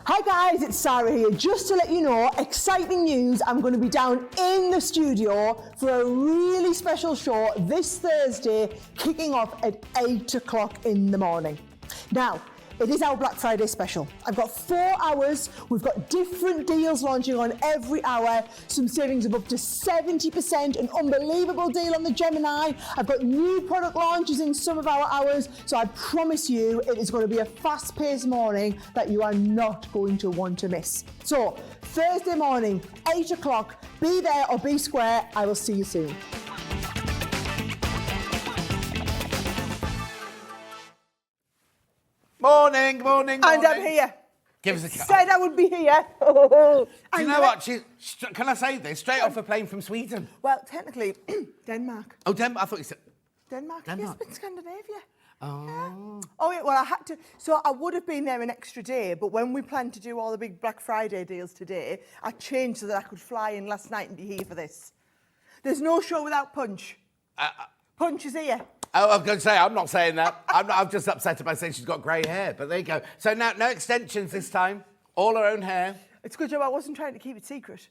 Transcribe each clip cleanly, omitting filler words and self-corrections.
Hi guys, it's Sara here. Just to let you know, exciting news, I'm going to be down in the studio for a really special show this Thursday, kicking off at 8 o'clock in the morning. Now, it is our Black Friday special. I've got 4 hours. We've got different deals launching on every hour. Some savings of up to 70%, an unbelievable deal on the Gemini. I've got new product launches in some of our hours. So I promise you, it is going to be a fast-paced morning that you are not going to want to miss. So Thursday morning, 8 o'clock, be there or be square. I will see you soon. Morning. And I'm here. Give us a Said I would be here. Do you know what? Can I say this? Straight off a plane from Sweden. Well, technically, Denmark. Oh, Denmark. I thought you said... Denmark. Denmark. Yes, but Scandinavia. Oh. Yeah. Oh, yeah, well, I had to... So I would have been there an extra day, but when we planned to do all the big Black Friday deals today, I changed so that I could fly in last night and be here for this. There's no show without Punch. Punch is here. Oh, I was going to say, I'm not saying that. I'm just upset about saying she's got grey hair, but there you go. So now, no extensions this time. All her own hair. It's a good job I wasn't trying to keep it secret.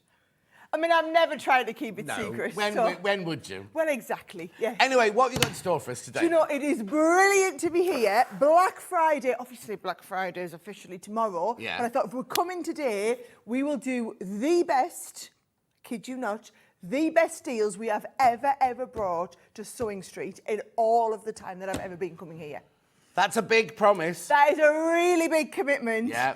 I mean, I'm never trying to keep it secret. When would you? Well, exactly, yeah. Anyway, what have you got in store for us today? Do you know, it is brilliant to be here. Black Friday, obviously Black Friday is officially tomorrow. Yeah. And I thought if we're coming today, we will do the best, kid you not, the best deals we have ever brought to Sewing Street in all of the time that I've ever been coming here. That's a big promise. That is a really big commitment. Yeah.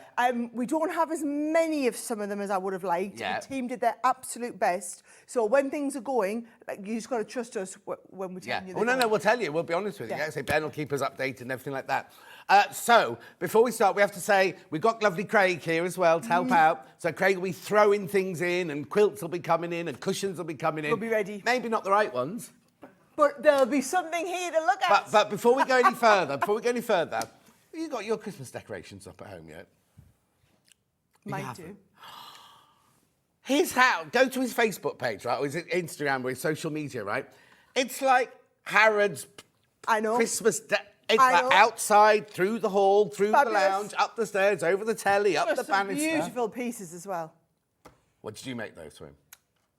We don't have as many of some of them as I would have liked. Yeah. The team did their absolute best. So when things are going, like, you just got to trust us when we're telling you. Well, no, we'll tell you. We'll be honest with you. Yeah. Yeah, so Ben will keep us updated and everything like that. So, before we start, we have to say we've got lovely Craig here as well to help out. So Craig will be throwing things in and quilts will be coming in and cushions will be coming in. We'll be ready. Maybe not the right ones. But there'll be something here to look at. But before we go any further, have you got your Christmas decorations up at home yet? Might do. Here's how. Go to his Facebook page, right? Or his Instagram or his social media, right? It's like Harrods I know. Christmas It's like outside, through the hall, through Fabulous. the lounge, up the stairs, over the telly, up the Some banister. beautiful pieces as well. What did you make those for him?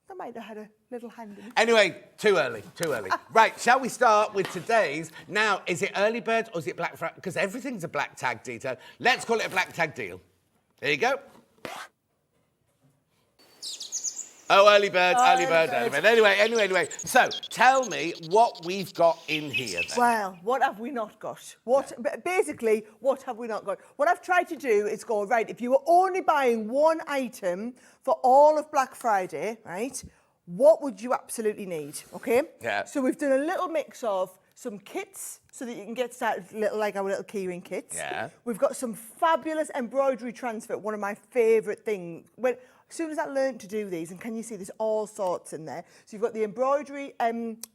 I might have had a little hand in it. Anyway, too early. Right, shall we start with today's? Now, is it early bird or is it Black Friday? Because everything's a black tag deal. Let's call it a black tag deal. There you go. Oh, early bird. Anyway. So, tell me what we've got in here then. Well, what have we not got? Basically, what have we not got? What I've tried to do is go, right, if you were only buying one item for all of Black Friday, right, what would you absolutely need, okay? Yeah. So we've done a little mix of some kits so that you can get started like our little keyring kits. Yeah. We've got some fabulous embroidery transfer, one of my favourite things. As soon as I learned to do these, and can you see there's all sorts in there. So you've got the embroidery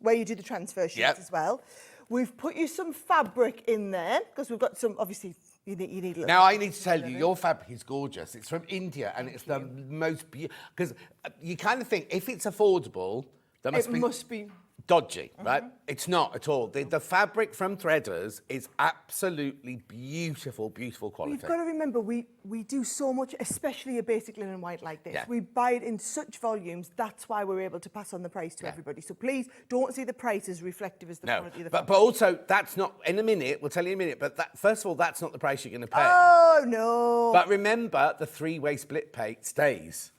where you do the transfer sheets as well. We've put you some fabric in there because we've got some, obviously, you need a little. Now, I need to tell you, your fabric is gorgeous. It's from India and it's the most beautiful. Because you kind of think, if it's affordable, it must be dodgy, right? It's not at all. The fabric from Threaders is absolutely beautiful quality. You've got to remember, we do so much, especially a basic linen white like this. Yeah. We buy it in such volumes, that's why we're able to pass on the price to everybody. So please don't see the price as reflective as the quality of the fabric. But also, that's not, in a minute, we'll tell you in a minute, but first of all, that's not the price you're going to pay. Oh, no. But remember, the three-way split pay stays.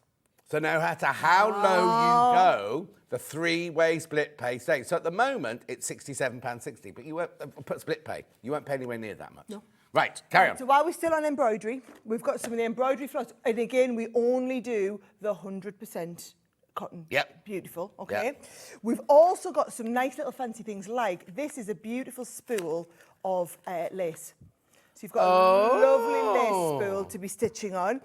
So no matter how low you go, the three-way split pay stays. So at the moment, it's £67.60, but you won't put split pay. You won't pay anywhere near that much. No. Right, carry on. So while we're still on embroidery, we've got some of the embroidery floss. And again, we only do the 100% cotton. Yep. Beautiful, okay? Yep. We've also got some nice little fancy things like, this is a beautiful spool of lace. So you've got a lovely lace spool to be stitching on.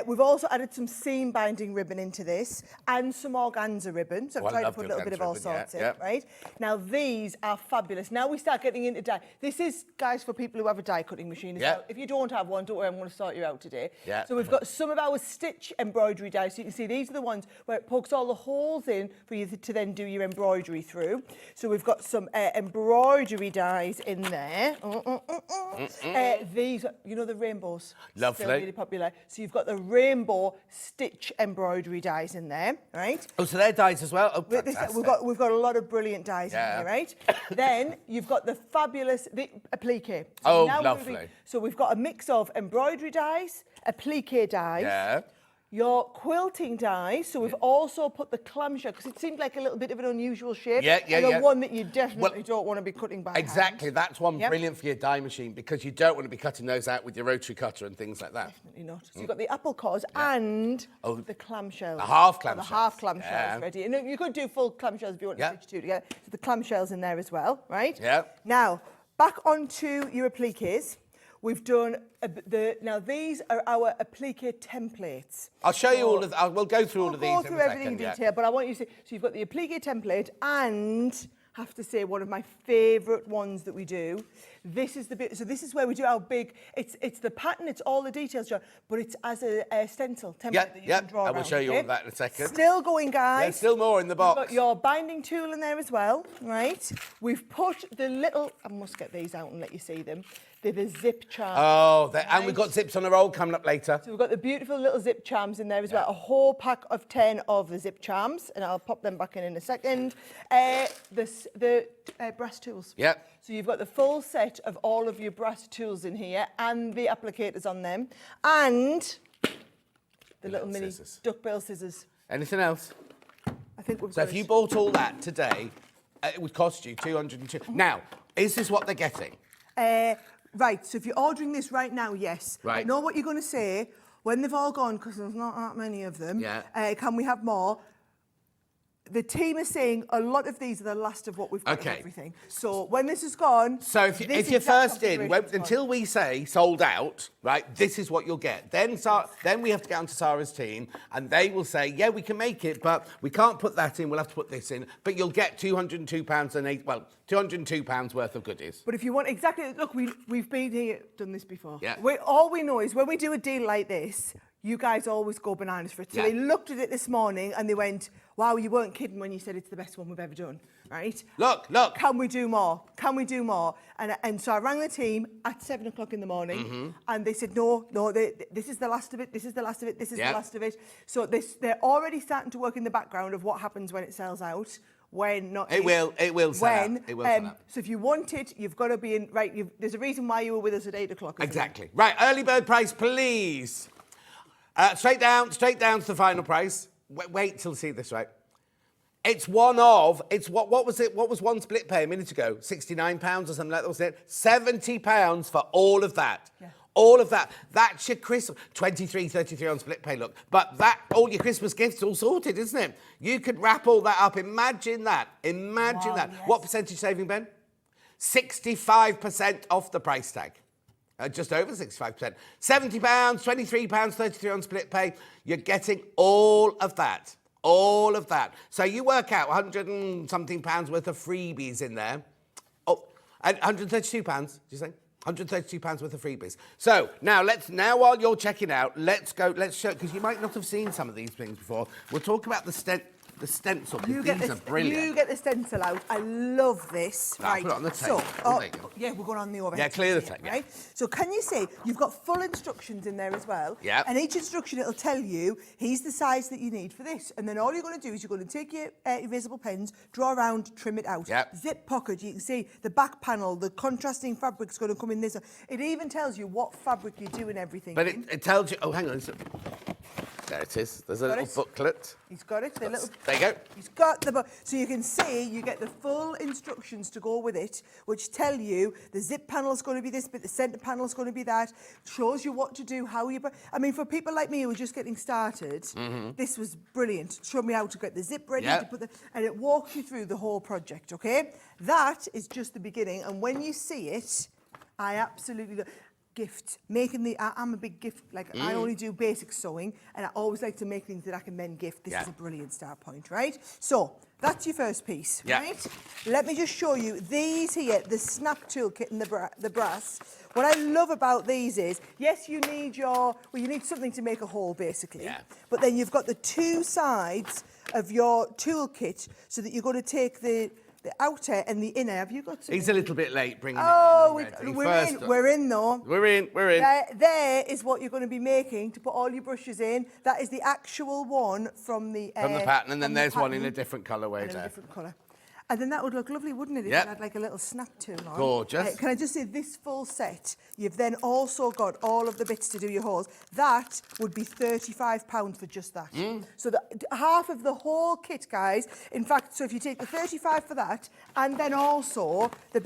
We've also added some seam binding ribbon into this and some organza ribbon. So I've tried to put a little bit of all sorts in, right? Now, these are fabulous. Now we start getting into dye. This is, guys, for people who have a die cutting machine as well. If you don't have one, don't worry, I'm going to sort you out today. So we've got some of our stitch embroidery dies. So you can see these are the ones where it pokes all the holes in for you to then do your embroidery through. So we've got some embroidery dies in there. These, you know, the rainbows. Lovely. Still really popular. So you've got the rainbow stitch embroidery dies in there, right? Oh, so they're dies as well? Oh, fantastic. We've got a lot of brilliant dies in here, right? Then you've got the fabulous applique. So Oh, now lovely. So we've got a mix of embroidery dies, applique dies. Yeah. Your quilting dies, so we've also put the clamshell, because it seemed like a little bit of an unusual shape. And one that you definitely don't want to be cutting by Exactly, hand. that's one brilliant for your die machine, because you don't want to be cutting those out with your rotary cutter and things like that. Definitely not. So you've got the apple cores and the clamshells. The half clamshells. The half clamshells ready. And you could do full clamshells if you want to stitch two together. So the clamshells in there as well, right? Yeah. Now, back onto your appliques. We've done now these are our applique templates. I'll show you all of. We'll go through all of these. We'll go through everything in detail, but I want you to see. So you've got the applique template, and I have to say one of my favourite ones that we do. This is the bit. So this is where we do our big. It's the pattern. It's all the details, John, but it's as a stencil template that you can draw I around. will show you all of that in a second. Still going, guys. There's still more in the box. We've got your binding tool in there as well, right? We've put the little. I must get these out and let you see them. They're the zip charms. Oh, and we've got zips on the roll coming up later. So we've got the beautiful little zip charms in there as well. A whole pack of 10 of the zip charms, and I'll pop them back in a second. The brass tools. Yeah. So you've got the full set of all of your brass tools in here, and the applicators on them, and the little mini scissors. duckbill scissors. Anything else? I think we've So got if you bought all that today, it would cost you 202. Now, is this what they're getting? Right, so if you're ordering this right now, yes. Right. I know what you're going to say. When they've all gone, because there's not that many of them, can we have more? The team is saying a lot of these are the last of what we've got of everything. So when this is gone... So if you're first in, until we say sold out, right, this is what you'll get. Then we have to get onto Sara's team, and they will say, yeah, we can make it, but we can't put that in, we'll have to put this in. But you'll get £202 worth of goodies. But if you want exactly... Look, we've been here, done this before. Yeah. All we know is when we do a deal like this, you guys always go bananas for it. So they looked at it this morning and they went, wow, you weren't kidding when you said it's the best one we've ever done, right? Look. Can we do more? Can we do more? And so I rang the team at 7 o'clock in the morning and they said, no, this is the last of it, this is the last of it, this is the last of it. So they're already starting to work in the background of what happens when it sells out. When not it will sell out. It will sell out. So if you want it, you've got to be in right. There's a reason why you were with us at 8 o'clock. Exactly. Right, early bird price, please. Straight down to the final price. Wait till you see this, right? It's what was it? What was one split pay a minute ago? £69 or something like that, was it? £70 for all of that. Yeah. All of that. That's your Christmas. 33 on split pay, look. But all your Christmas gifts all sorted, isn't it? You could wrap all that up. Imagine that. Imagine that. Yes. What percentage saving, Ben? 65% off the price tag. Just over 65%. £70, £23, 33 on split pay. You're getting all of that. All of that. So you work out 100 and something pounds worth of freebies in there. Oh, and £132, did you say? £132 worth of freebies. So now while you're checking out, let's show, because you might not have seen some of these things before. We'll talk about the stencil. These are brilliant. You get the stencil out. I love this. Right. Put it on the table. Yeah, we're going on the overhead. Yeah, clear the table. Right. So can you see you've got full instructions in there as well? Yeah. And each instruction it'll tell you here's the size that you need for this, and then all you're going to do is you're going to take your erasable pens, draw around, trim it out. Yep. Zip pocket. You can see the back panel. The contrasting fabric's going to come in this. It even tells you what fabric you do and everything. But it tells you. Oh, hang on. There it is. There's a little booklet. He's got it. There you go. He's got the book. So you can see you get the full instructions to go with it, which tell you the zip panel is going to be this bit, the centre panel is going to be that. Shows you what to do, how you... I mean, for people like me who are just getting started, this was brilliant. Showed me how to get the zip ready, to put and it walks you through the whole project, okay? That is just the beginning. And when you see it, I absolutely... Gift, I'm a big gift, I only do basic sewing and I always like to make things that I can then gift. This is a brilliant start point, right? So that's your first piece, right? Let me just show you these here, the snap toolkit and the brass. What I love about these is, yes, you need you need something to make a hole basically, but then you've got the two sides of your toolkit so that you're going to take the the outer and the inner. Have you got some? He's a little bit late bringing Oh, it in. we're in though. We're in. There is what you're going to be making to put all your brushes in. That is the actual one from the pattern, and then there's one in a different colourway there. A different colour. And then that would look lovely, wouldn't it? If it had like a little snap tool on. Gorgeous. Can I just say, this full set, you've then also got all of the bits to do your holes. That would be £35 for just that. So half of the whole kit, guys. In fact, so if you take the 35 for that, and then also the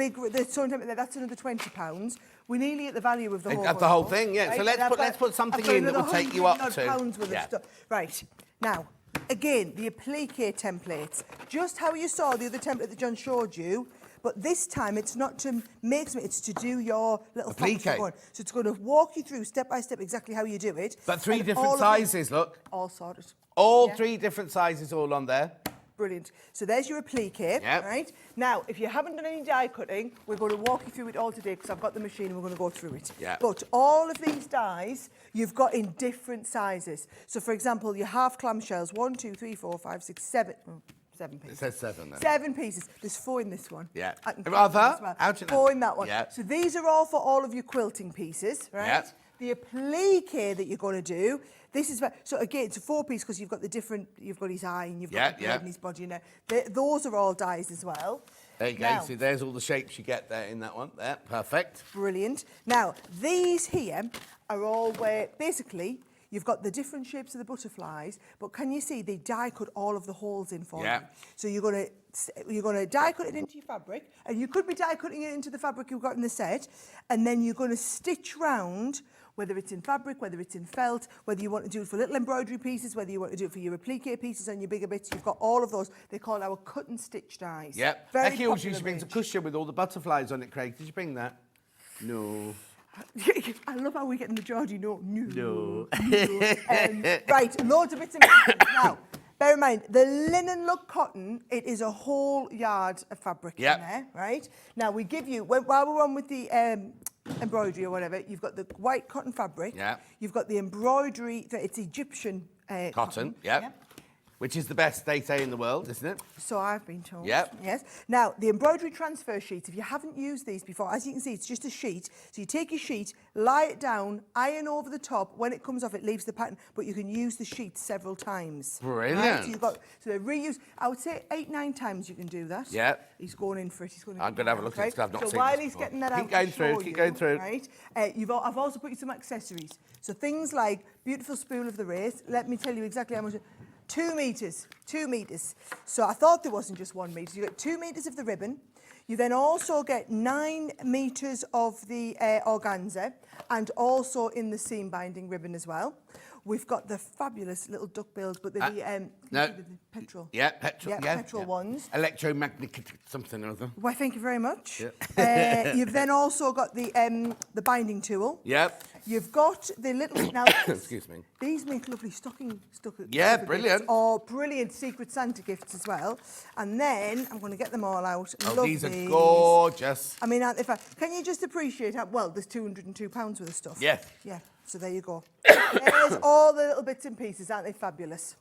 sewing template, that's another £20. We're nearly at the value of the whole. Of the whole thing, yeah. Right? So let's put something in that will take you up to. Right now. Again, the applique templates, just how you saw the other template that John showed you, but this time it's not to make something, it's to do your little applique. So it's going to walk you through step by step exactly how you do it. But 3 different sizes, look. All sorted. All 3 different sizes all on there. Brilliant. So there's your applique, right? Now, if you haven't done any die cutting, we're going to walk you through it all today because I've got the machine and we're going to go through it. Yeah. But all of these dies, you've got in different sizes. So, for example, your half clamshells, 1, 2, 3, 4, 5, 6, 7. 7 pieces. It says 7 there. 7 pieces. There's 4 in this one. Yeah. Well. How'd you know? 4 in that one. Yeah. So these are all for all of your quilting pieces, right? Yeah. The applique that you're going to do, this is, so again, it's a 4-piece because you've got the different, you've got his eye and you've got the head and his body. Those are all dies as well. There you go. See, there's all the shapes you get there in that one. There, perfect. Brilliant. Now, these here are all where, basically, you've got the different shapes of the butterflies, but can you see they die cut all of the holes in for you? So you're going to die cut it into your fabric, and you could be die cutting it into the fabric you've got in the set, and then you're going to stitch round, whether it's in fabric, whether it's in felt, whether you want to do it for little embroidery pieces, whether you want to do it for your applique pieces and your bigger bits. You've got all of those. They're called our cut and stitch dies. Yep. Becky always usually brings a cushion with all the butterflies on it, Craig. Did you bring that? No. I love how we get in the Geordie. No. No. Right, loads of bits and pieces. Now, bear in mind, the linen look cotton, it is a whole yard of fabric in there, right? Now, we give you, while we're on with the embroidery or whatever, you've got the white cotton fabric. Yeah. You've got the embroidery, it's Egyptian cotton. Yep. Which is the best, they say, in the world, isn't it? So I've been told. Yep. Yes. Now, the embroidery transfer sheets, if you haven't used these before, as you can see, it's just a sheet. So you take your sheet, lie it down, iron over the top. When it comes off, it leaves the pattern, but you can use the sheet several times. Brilliant. Right? So they're reused. I would say 8, 9 times you can do that. Yeah. He's going in for it. I'm going to have a look at it because I've not seen it. So while he's getting that out, keep going through. Right. I've also put you some accessories. So things like beautiful spool of the race. Let me tell you exactly how much. 2 metres. So I thought there wasn't just 1 metre. You get 2 metres of the ribbon. You then also get 9 metres of the organza, and also in the seam binding ribbon as well. We've got the fabulous little duck-bills, but they're the petrol. Yeah, petrol. Yeah, petrol ones. Electromagnetic something or other. Well, thank you very much. Yeah. You've then also got the binding tool. Yep. You've got the little... Now, excuse me. These make lovely stocking brilliant. Gifts, or brilliant Secret Santa gifts as well. And then I'm going to get them all out. Oh, these are gorgeous. I mean, can you just appreciate how... Well, there's £202 worth of stuff. Yes. Yeah, so there you go. There's all the little bits and pieces. Aren't they fabulous?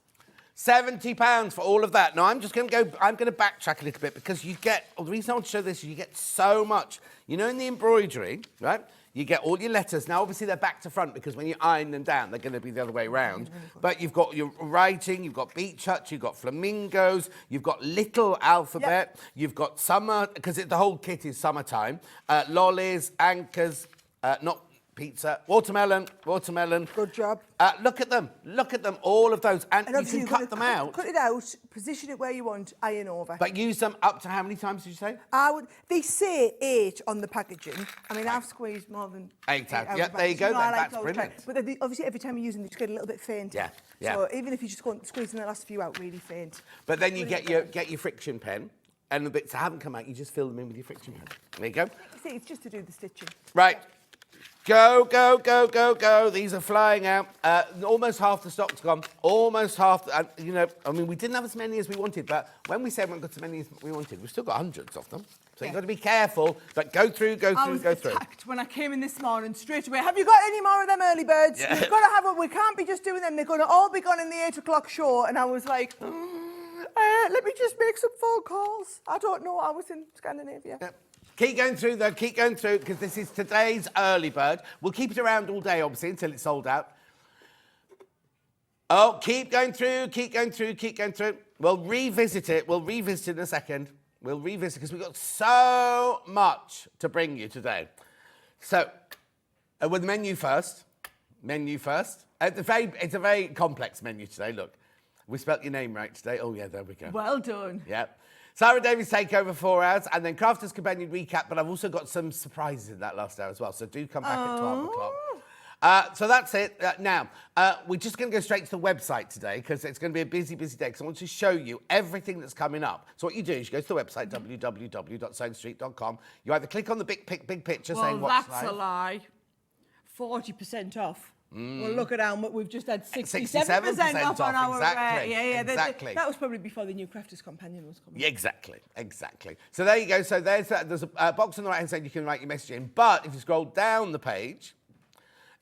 £70 for all of that. Now, I'm going to backtrack a little bit because you get... the reason I want to show this is you get so much. You know, in the embroidery, right? You get all your letters. Now, obviously, they're back to front because when you iron them down, they're going to be the other way around. But you've got your writing, you've got beach huts, you've got flamingos, you've got little alphabet, you've got summer, because the whole kit is summertime, lollies, anchors, not pizza, watermelon. Good job. Look at them, all of those. And you can cut them out. Cut it out, position it where you want, iron over. But use them up to how many times did you say? They say 8 on the packaging. I mean, I've squeezed more than 8 out. Yeah, there you go. That's brilliant. But obviously, every time you use them, they just get a little bit faint. Yeah. So even if you just go and squeeze the last few out, really faint. But then you get your friction pen, and the bits that haven't come out, you just fill them in with your friction pen. There you go. See, it's just to do the stitching. Right. Go. These are flying out. Almost half the stock's gone. Almost half. We didn't have as many as we wanted, but when we said we haven't got as many as we wanted, we've still got hundreds of them. So you've got to be careful, but go through. I was attacked when I came in this morning straight away. Have you got any more of them early birds? Yeah. We've got to have it. We can't be just doing them. They're going to all be gone in the 8 o'clock show. And I was like... let me just make some phone calls. I don't know. I was in Scandinavia. Yep. Keep going through, though. Keep going through, because this is today's early bird. We'll keep it around all day, obviously, until it's sold out. Oh, keep going through, keep going through, keep going through. We'll revisit it. We'll revisit it in a second. We'll revisit because we've got so much to bring you today. So, with the menu first. Menu first. It's a very complex menu today. Look, we spelt your name right today. Oh, yeah, there we go. Well done. Yep. Sara Davies takeover 4 hours, and then Crafters Companion recap, but I've also got some surprises in that last hour as well, so do come back at 12 o'clock. So that's it. Now, we're just going to go straight to the website today because it's going to be a busy, busy day because I want to show you everything that's coming up. So what you do is you go to the website, www.sewingstreet.com. You either click on the big picture saying what's that's a lie. 40% off. Mm. Well, look at how much we've just had 67% off on our exactly. Exactly. That was probably before the new Crafters Companion was coming. Yeah, exactly. So there you go. So there's a box on the right-hand side you can write your message in. But if you scroll down the page,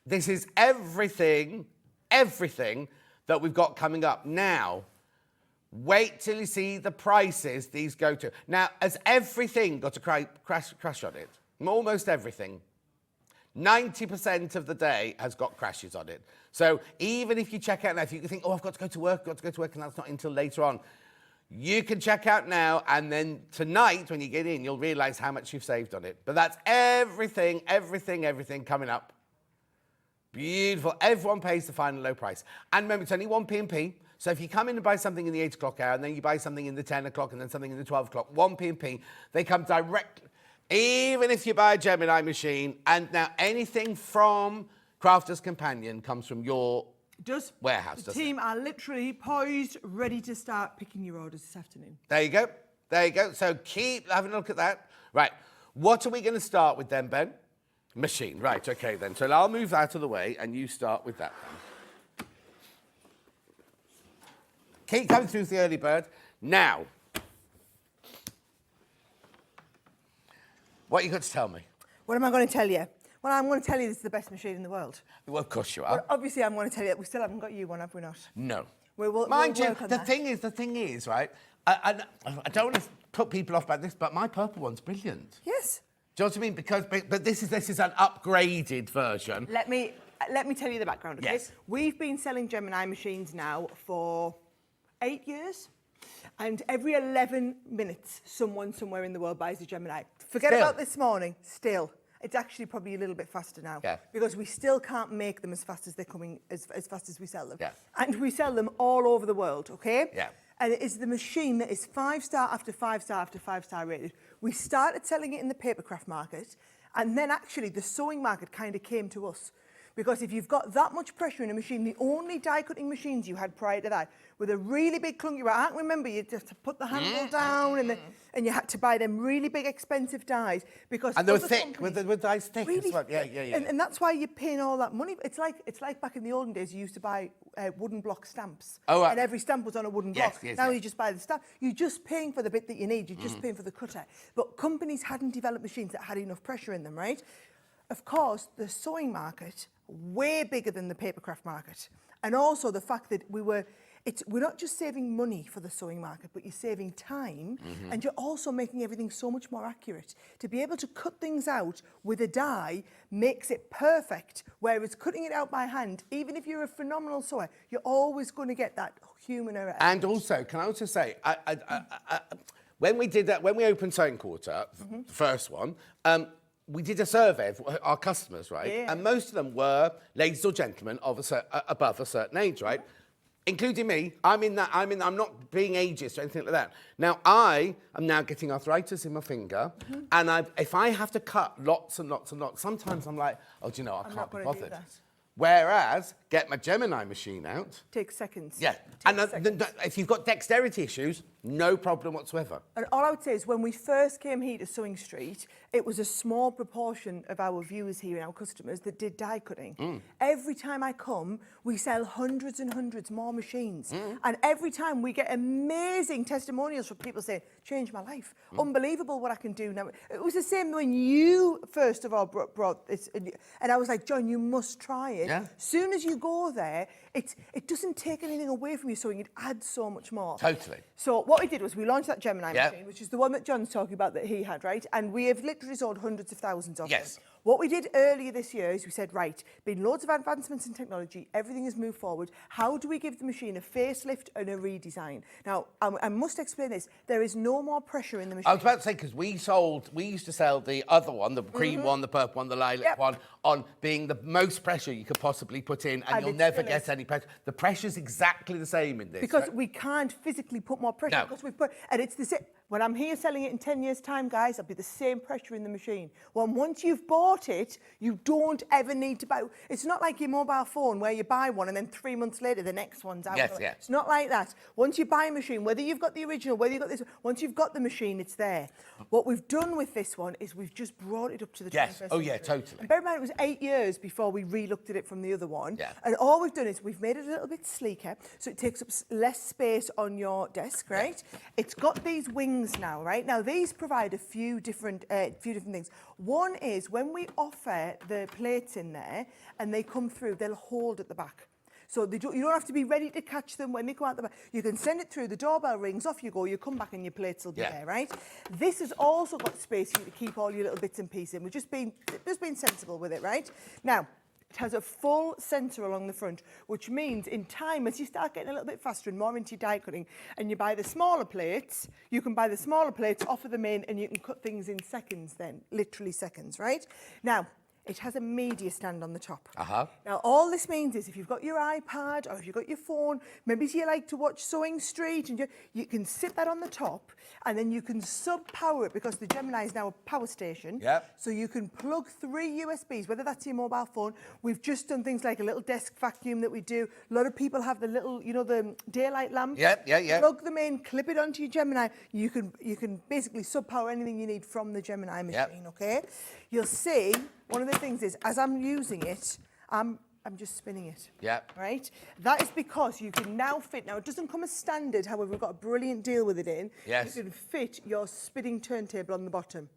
this is everything that we've got coming up. Now, wait till you see the prices these go to. Now, has everything got a crash on it? Almost everything. 90% of the day has got crashes on it. So even if you check out now, if you think, oh, I've got to go to work, and that's not until later on, you can check out now, and then tonight when you get in, you'll realise how much you've saved on it. But that's everything coming up. Beautiful. Everyone pays the final low price. And remember, it's only 1p&p. So if you come in and buy something in the 8 o'clock hour, and then you buy something in the 10 o'clock, and then something in the 12 o'clock, 1p&p, they come directly. Even if you buy a Gemini machine, and now anything from Crafters Companion comes from your warehouse, The team are literally poised, ready to start picking your orders this afternoon. There you go. So keep having a look at that. Right, what are we going to start with then, Ben? Machine, right, okay then. So I'll move that out of the way, and you start with that then. Keep coming through the early bird. Now, what you got to tell me? What am I going to tell you? Well, I'm going to tell you this is the best machine in the world. Well, of course you are. Well, obviously, I'm going to tell you that we still haven't got you one, have we not? No. Mind you, the thing is, right, I don't want to put people off about this, but my purple one's brilliant. Yes. Do you know what I mean? But this is an upgraded version. Let me tell you the background, okay? Yes. We've been selling Gemini machines now for 8 years. And every 11 minutes, someone somewhere in the world buys a Gemini. Forget about this morning, still. It's actually probably a little bit faster now. Yeah. Because we still can't make them as fast as they're coming, as fast as we sell them. Yeah. And we sell them all over the world, okay? Yeah. And it is the machine that is 5-star after 5-star after 5-star rated. We started selling it in the papercraft market, and then actually the sewing market kind of came to us. Because if you've got that much pressure in a machine, the only die-cutting machines you had prior to that were the really big clunky, I can't remember, you had to put the handle down and you had to buy them really big expensive dies. Because and they were thick, with dies thick really as well. Yeah. And that's why you're paying all that money. It's like back in the olden days, you used to buy wooden block stamps. Oh, and every stamp was on a wooden block. Yes, now you just buy the stamp. You're just paying for the bit that you need. You're just paying for the cutter. But companies hadn't developed machines that had enough pressure in them, right? Of course, the sewing market, way bigger than the papercraft market. And also the fact that we're not just saving money for the sewing market, but you're saving time, and you're also making everything so much more accurate. To be able to cut things out with a die makes it perfect, whereas cutting it out by hand, even if you're a phenomenal sewer, you're always going to get that human error. And also, can I also say, when we did that, when we opened Sewing Quarter, the first one, we did a survey of our customers, right? Yeah. And most of them were ladies or gentlemen of above a certain age, right? Including me. I'm not being ageist or anything like that. Now, I am now getting arthritis in my finger, and if I have to cut lots and lots and lots, sometimes I'm like, oh, do you know, I can't be bothered. Whereas, get my Gemini machine out. Takes seconds. Yeah. If you've got dexterity issues, no problem whatsoever. And all I would say is when we first came here to Sewing Street, it was a small proportion of our viewers here and our customers that did die cutting. Every time I come, we sell hundreds and hundreds more machines. And every time we get amazing testimonials from people saying, changed my life. Unbelievable what I can do now. It was the same when you first of all brought this, and I was like, John, you must try it. Yeah. Soon as you go there, it doesn't take anything away from your sewing, it adds so much more. Totally. So what we did was we launched that Gemini Yeah. machine, which is the one that John's talking about that he had, right? And we have literally sold hundreds of thousands of Yes. them. What we did earlier this year is we said, right, been loads of advancements in technology, everything has moved forward. How do we give the machine a facelift and a redesign? Now, I must explain this. There is no more pressure in the machine. I was about to say, because we used to sell the other one, the cream one, the purple one, the lilac one, on being the most pressure you could possibly put in, and you'll it never still get is. any pressure. The pressure's exactly the same in this. Because right? we can't physically put more pressure. No. Because we've put, and it's the same. When I'm here selling it in 10 years' time, guys, it'll be the same pressure in the machine. Well, once you've bought it, you don't ever need to buy. It's not like your mobile phone where you buy one and then 3 months later the next one's out. Yes, yeah. It's not like that. Once you buy a machine, whether you've got the original, whether you've got this, once you've got the machine, it's there. What we've done with this one is we've just brought it up to the 21st Yes. century. Oh, yeah, totally. And bear in mind, it was 8 years before we re-looked at it from the other one. Yeah. And all we've done is we've made it a little bit sleeker, so it takes up less space on your desk, right? It's got these wings now, right? Now, these provide a few different things. One is when we offer the plates in there and they come through, they'll hold at the back. So you don't have to be ready to catch them when they come out the back. You can send it through, the doorbell rings, off you go, you come back and your plates will be there, right? This has also got space for you to keep all your little bits and pieces in. We're just being sensible with it, right? Now, it has a full centre along the front, which means in time, as you start getting a little bit faster and more into your die cutting, and you buy the smaller plates, you can buy the smaller plates, offer them in, and you can cut things in seconds then, literally seconds, right? Now, it has a media stand on the top. Now, all this means is if you've got your iPad or if you've got your phone, maybe you like to watch Sewing Street, and you can sit that on the top, and then you can sub-power it because the Gemini is now a power station. Yep. So you can plug 3 USBs, whether that's your mobile phone. We've just done things like a little desk vacuum that we do. A lot of people have the little, you know, the daylight lamp. Yeah. Plug them in, clip it onto your Gemini. You can basically sub-power anything you need from the Gemini machine, okay? You'll see, one of the things is, as I'm using it, I'm just spinning it. Yeah. Right? That is because you can now fit, now it doesn't come as standard, however, we've got a brilliant deal with it in. Yes. You can fit your spinning turntable on the bottom.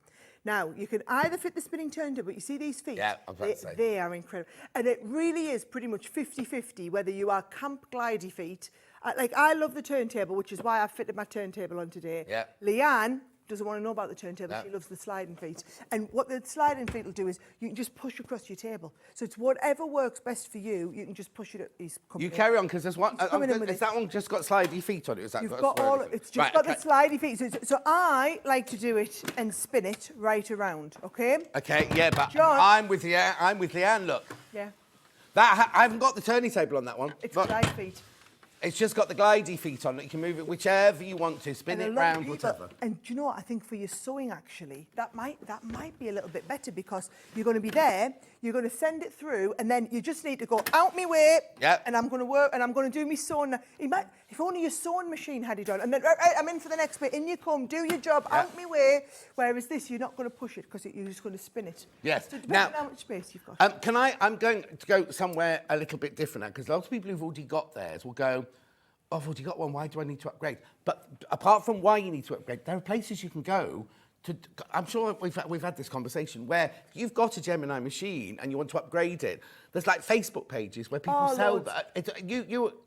Now, you can either fit the spinning turntable, but you see these feet? Yeah, I was about to say. They are incredible. And it really is pretty much 50-50, whether you are camp glidey feet. I love the turntable, which is why I fitted my turntable on today. Yeah. Leanne doesn't want to know about the turntable. No. She loves the sliding feet. And what the sliding feet will do is you can just push across your table. So it's whatever works best for you, you can just push it up. You carry on, because there's one. He's coming in with Is it. that one just got slidey feet on it? Is that You've got got all, it's just got the slidey feet. So I like to do it and spin it right around, okay? Okay, yeah, but John. I'm with Leanne, look. Yeah. I haven't got the turning table on that one. It's Look, glide feet. it's just got the glidey feet on it. You can move it whichever you want to, spin And a it lot of round, people- whatever. And do you know what? I think for your sewing, actually, that might be a little bit better because you're going to be there, you're going to send it through, and then you just need to go out my way. Yep. And I'm going to work, and I'm going to do my sewing. If only your sewing machine had it on, and then I'm in for the next bit. In you come, do your job, out my way. Whereas this, you're not going to push it because you're just going to spin it. Yes. So it depends Now- on how much space you've got. I'm going to go somewhere a little bit different now, because lots of people who've already got theirs will go, oh, I've already got one, why do I need to upgrade? But apart from why you need to upgrade, there are places you can go to, I'm sure we've had this conversation, where you've got a Gemini machine and you want to upgrade it. There's like Facebook pages where people sell loads. that.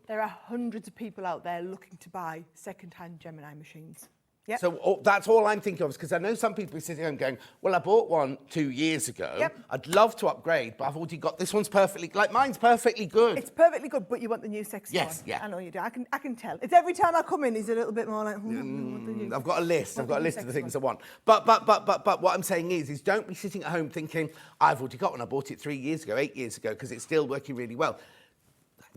There are hundreds of people out there looking to buy second-hand Gemini machines. Yep. So that's all I'm thinking of, because I know some people are sitting there and going, well, I bought one 2 years ago. Yep. I'd love to upgrade, but I've already got, this one's perfectly, like mine's perfectly good. It's perfectly good, but you want the new sexy Yes, one. yeah. I know you do. I can tell. It's every time I come in, he's a little bit more like, I've got a list. I've got a list of the things I want. But what I'm saying is don't be sitting at home thinking, I've already got one. I bought it 3 years ago, 8 years ago, because it's still working really well.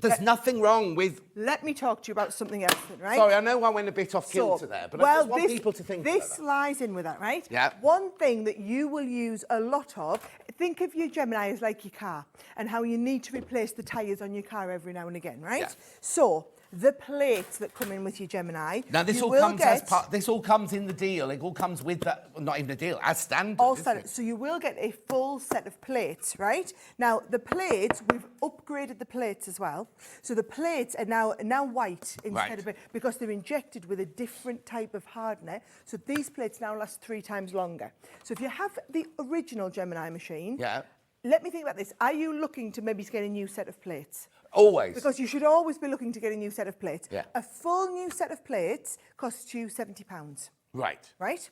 There's nothing wrong with... Let me talk to you about something else then, right? Sorry, I know I went a bit off kilter there, but I just want people to think about This that. lies in with that, right? Yeah. One thing that you will use a lot of, think of your Gemini as like your car and how you need to replace the tyres on your car every now and again, right? Yeah. So, the plates that come in with your Gemini... Now, this all comes as part... This all comes in the deal. It all comes with that... Well, not even a deal, as standard, All isn't standard. it? So you will get a full set of plates, right? Now, the plates, we've upgraded the plates as well. So the plates are now white instead of... Because they're injected with a different type of hardener. So these plates now last 3 times longer. So if you have the original Gemini machine... Yeah. let me think about this. Are you looking to maybe get a new set of plates? Always. Because you should always be looking to get a new set of plates. Yeah. A full new set of plates costs you £70. Right. Right?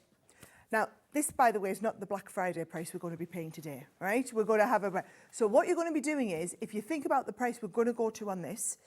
Now, this, by the way, is not the Black Friday price we're going to be paying today, right? We're going to have a... So what you're going to be doing is, if you think about the price we're going to go to on this,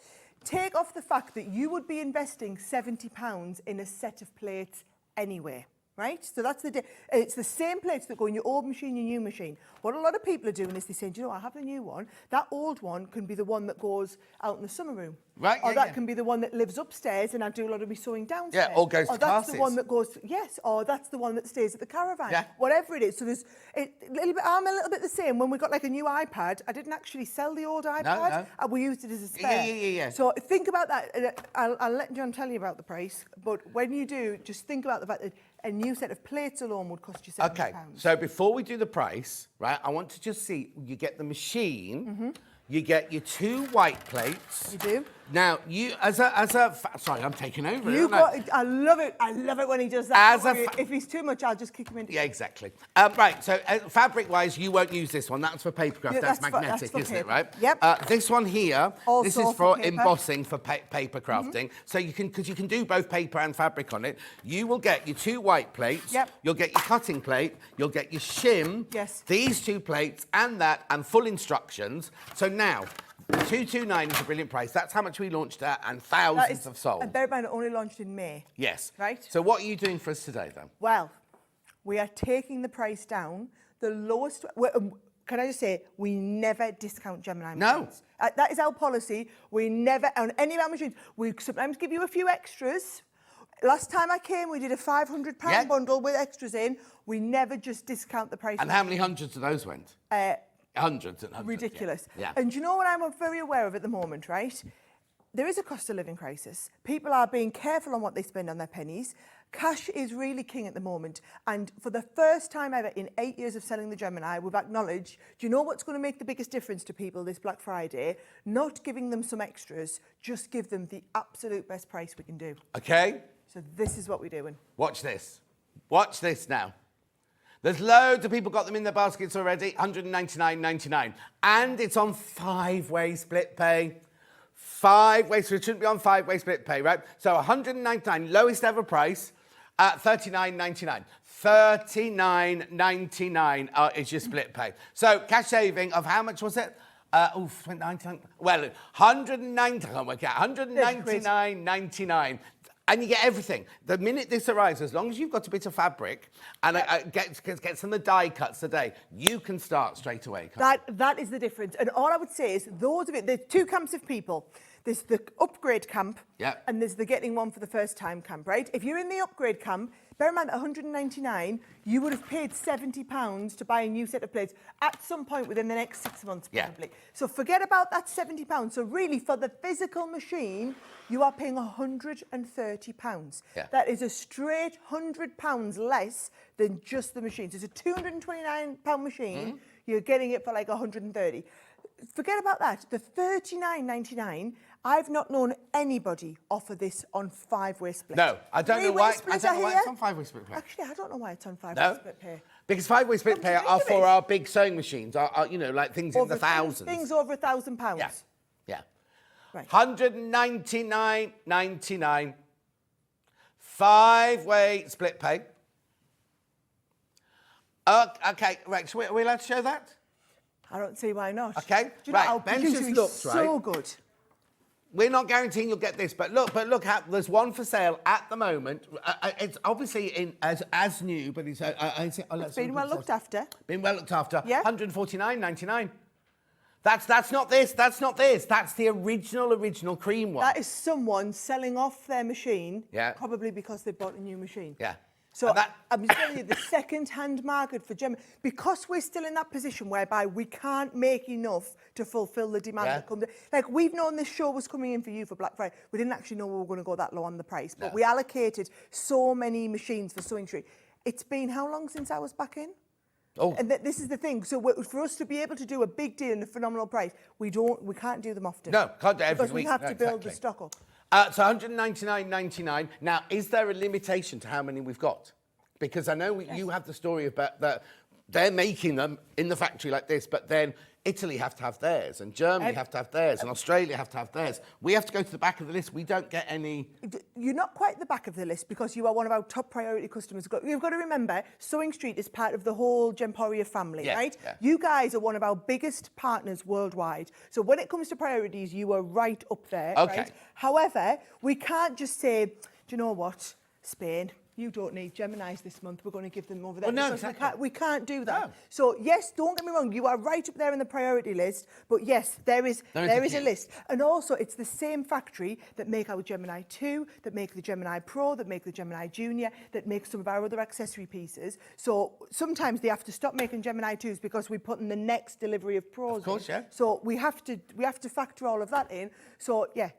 take off the fact that you would be investing £70 in a set of plates anyway. Right? So that's it's the same plates that go in your old machine, your new machine. What a lot of people are doing is they're saying, do you know, I have a new one. That old one can be the one that goes out in the summer room. Right, Or yeah, that yeah. can be the one that lives upstairs and I do a lot of my sewing downstairs. Yeah, or goes to that's classes. the one that goes, yes, or that's the one that stays at the caravan. Yeah. Whatever it is. So there's I'm a little bit the same. When we got like a new iPad, I didn't actually sell the old iPad. no. And we used it as a spare. Yeah. So think about that. I'll let John tell you about the price. But when you do, just think about the fact that a new set of plates alone would cost you £70. Okay, so before we do the price, right, I want to just see, you get the machine, you get your 2 white plates. You do. Now, you, sorry, I'm taking over. You aren't I? got, I love it when he does that. As If he's too much, I'll just kick him into. Yeah, exactly. Right, so fabric-wise, you won't use this one. That's for paper craft. Yeah, that's that's for- magnetic, that's for isn't it, paper. right? Yep. This one here, Also this is for for paper. embossing for paper crafting. So you can, because you can do both paper and fabric on it. You will get your 2 white plates. Yep. You'll get your cutting plate. You'll get your shim. Yes. These 2 plates and that, and full instructions. So now, 229 is a brilliant price. That's how much we launched at, and thousands have sold. And bear in mind, it only launched in May. Yes. Right. So what are you doing for us today, then? Well, we are taking the price down. The lowest... Can I just say, we never discount Gemini No. machines. That is our policy. We never, on any of our machines, we sometimes give you a few extras. Last time I came, we did a £500 Yeah. bundle with extras in. We never just discount the price. And how many hundreds of those went? Hundreds and hundreds. Ridiculous. Yeah. And do you know what I'm very aware of at the moment, right? There is a cost of living crisis. People are being careful on what they spend on their pennies. Cash is really king at the moment. And for the first time ever in 8 years of selling the Gemini, we've acknowledged, do you know what's going to make the biggest difference to people this Black Friday? Not giving them some extras, just give them the absolute best price we can do. Okay. So this is what we're doing. Watch this. Watch this now. There's loads of people got them in their baskets already, £199.99. And it's on 5-way split pay. 5-way, so it shouldn't be on 5-way split pay, right? So £199, lowest ever price, at £39.99. £39.99 is your split pay. So cash saving of how much was it? £99. Well, £199.99. And you get everything. The minute this arrives, as long as you've got a bit of fabric and get some of the die cuts today, you can start straight away. That is the difference. And all I would say is those of it, there's 2 camps of people. There's the upgrade camp, and there's the getting one for the first time camp, right? If you're in the upgrade camp, bear in mind, £199, you would have paid £70 to buy a new set of plates at some point within the next 6 months, probably. Yeah. So forget about that £70. So really, for the physical machine, you are paying £130. Yeah. That is a straight £100 less than just the machine. So it's a £229 machine. You're getting it for like £130. Forget about that. The £39.99, I've not known anybody offer this on 5-way split. No, I don't know why. I don't know why it's on 5-way split pay. Actually, I don't know why it's on 5-way No, split pay. because 5-way split Come to pay think are of for it. our big sewing machines, you know, like things in the thousands. Things over £1,000. Yeah, yeah. Right. £199.99. 5-way split pay. Okay, right. So are we allowed to show that? I don't see why not. Okay, Do you know right, our Ben's producer just is looked, so right? good. We're not guaranteeing you'll get this, but look, there's one for sale at the moment. It's obviously as new, but it's It's been well looked after. Been well looked after. Yeah. £149.99. That's not this. That's not this. That's the original cream one. That is someone selling off their machine, Yeah. probably because they bought a new machine. Yeah. So And that- I'm just telling you, the second-hand market for Gemini, because we're still in that position whereby we can't make enough to fulfil the demand Yeah. that comes. Like, we've known this show was coming in for you for Black Friday. We didn't actually know we were going to go that low on the price, but No. we allocated so many machines for Sewing Tree. It's been how long since I was back in? Oh. And this is the thing. So for us to be able to do a big deal and a phenomenal price, we can't do them often. No, can't do it every because week. we have No, to build the exactly. stock up. So £199.99. Now, is there a limitation to how many we've got? Because I know you have the story about that they're making them in the factory like this, but then Italy have to have theirs, and Germany have to have theirs, and Australia have to have theirs. We have to go to the back of the list. We don't get any... You're not quite the back of the list because you are one of our top priority customers. You've got to remember, Sewing Street is part of the whole Gemporia family, right? Yeah. You guys are one of our biggest partners worldwide. So when it comes to priorities, you are right up there, right? However, we can't just say, do you know what, Spain, you don't need Geminis this month, we're going to give them over there. Well, no, exactly. We can't do that. No. So, yes, don't get me wrong, you are right up there in the priority list, but yes, there is a list. And also, it's the same factory that make our Gemini 2, that make the Gemini Pro, that make the Gemini Junior, that make some of our other accessory pieces. So, sometimes they have to stop making Gemini 2s because we put in the next delivery of Pros. Of course, yeah. So, we have to factor all of that in. So, yeah,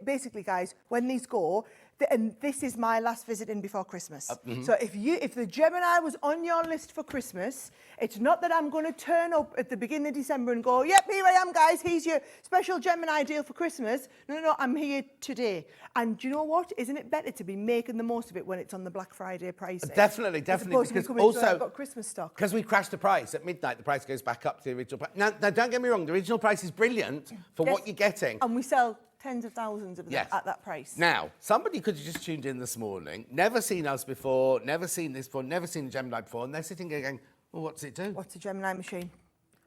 basically, guys, when these go, and this is my last visit in before Christmas. So if the Gemini was on your list for Christmas, it's not that I'm going to turn up at the beginning of December and go, yep, here I am, guys, here's your special Gemini deal for Christmas. No, I'm here today. And do you know what? Isn't it better to be making the most of it when it's on the Black Friday pricing? Definitely. Because also, I've got Christmas stock. Because we crashed the price. At midnight, the price goes back up to the original price. Now, don't get me wrong, the original price is brilliant for what you're getting. And we sell tens of thousands of them at that price. Now, somebody could have just tuned in this morning, never seen us before, never seen this before, never seen the Gemini before, and they're sitting there going, well, what's it do? What's a Gemini machine?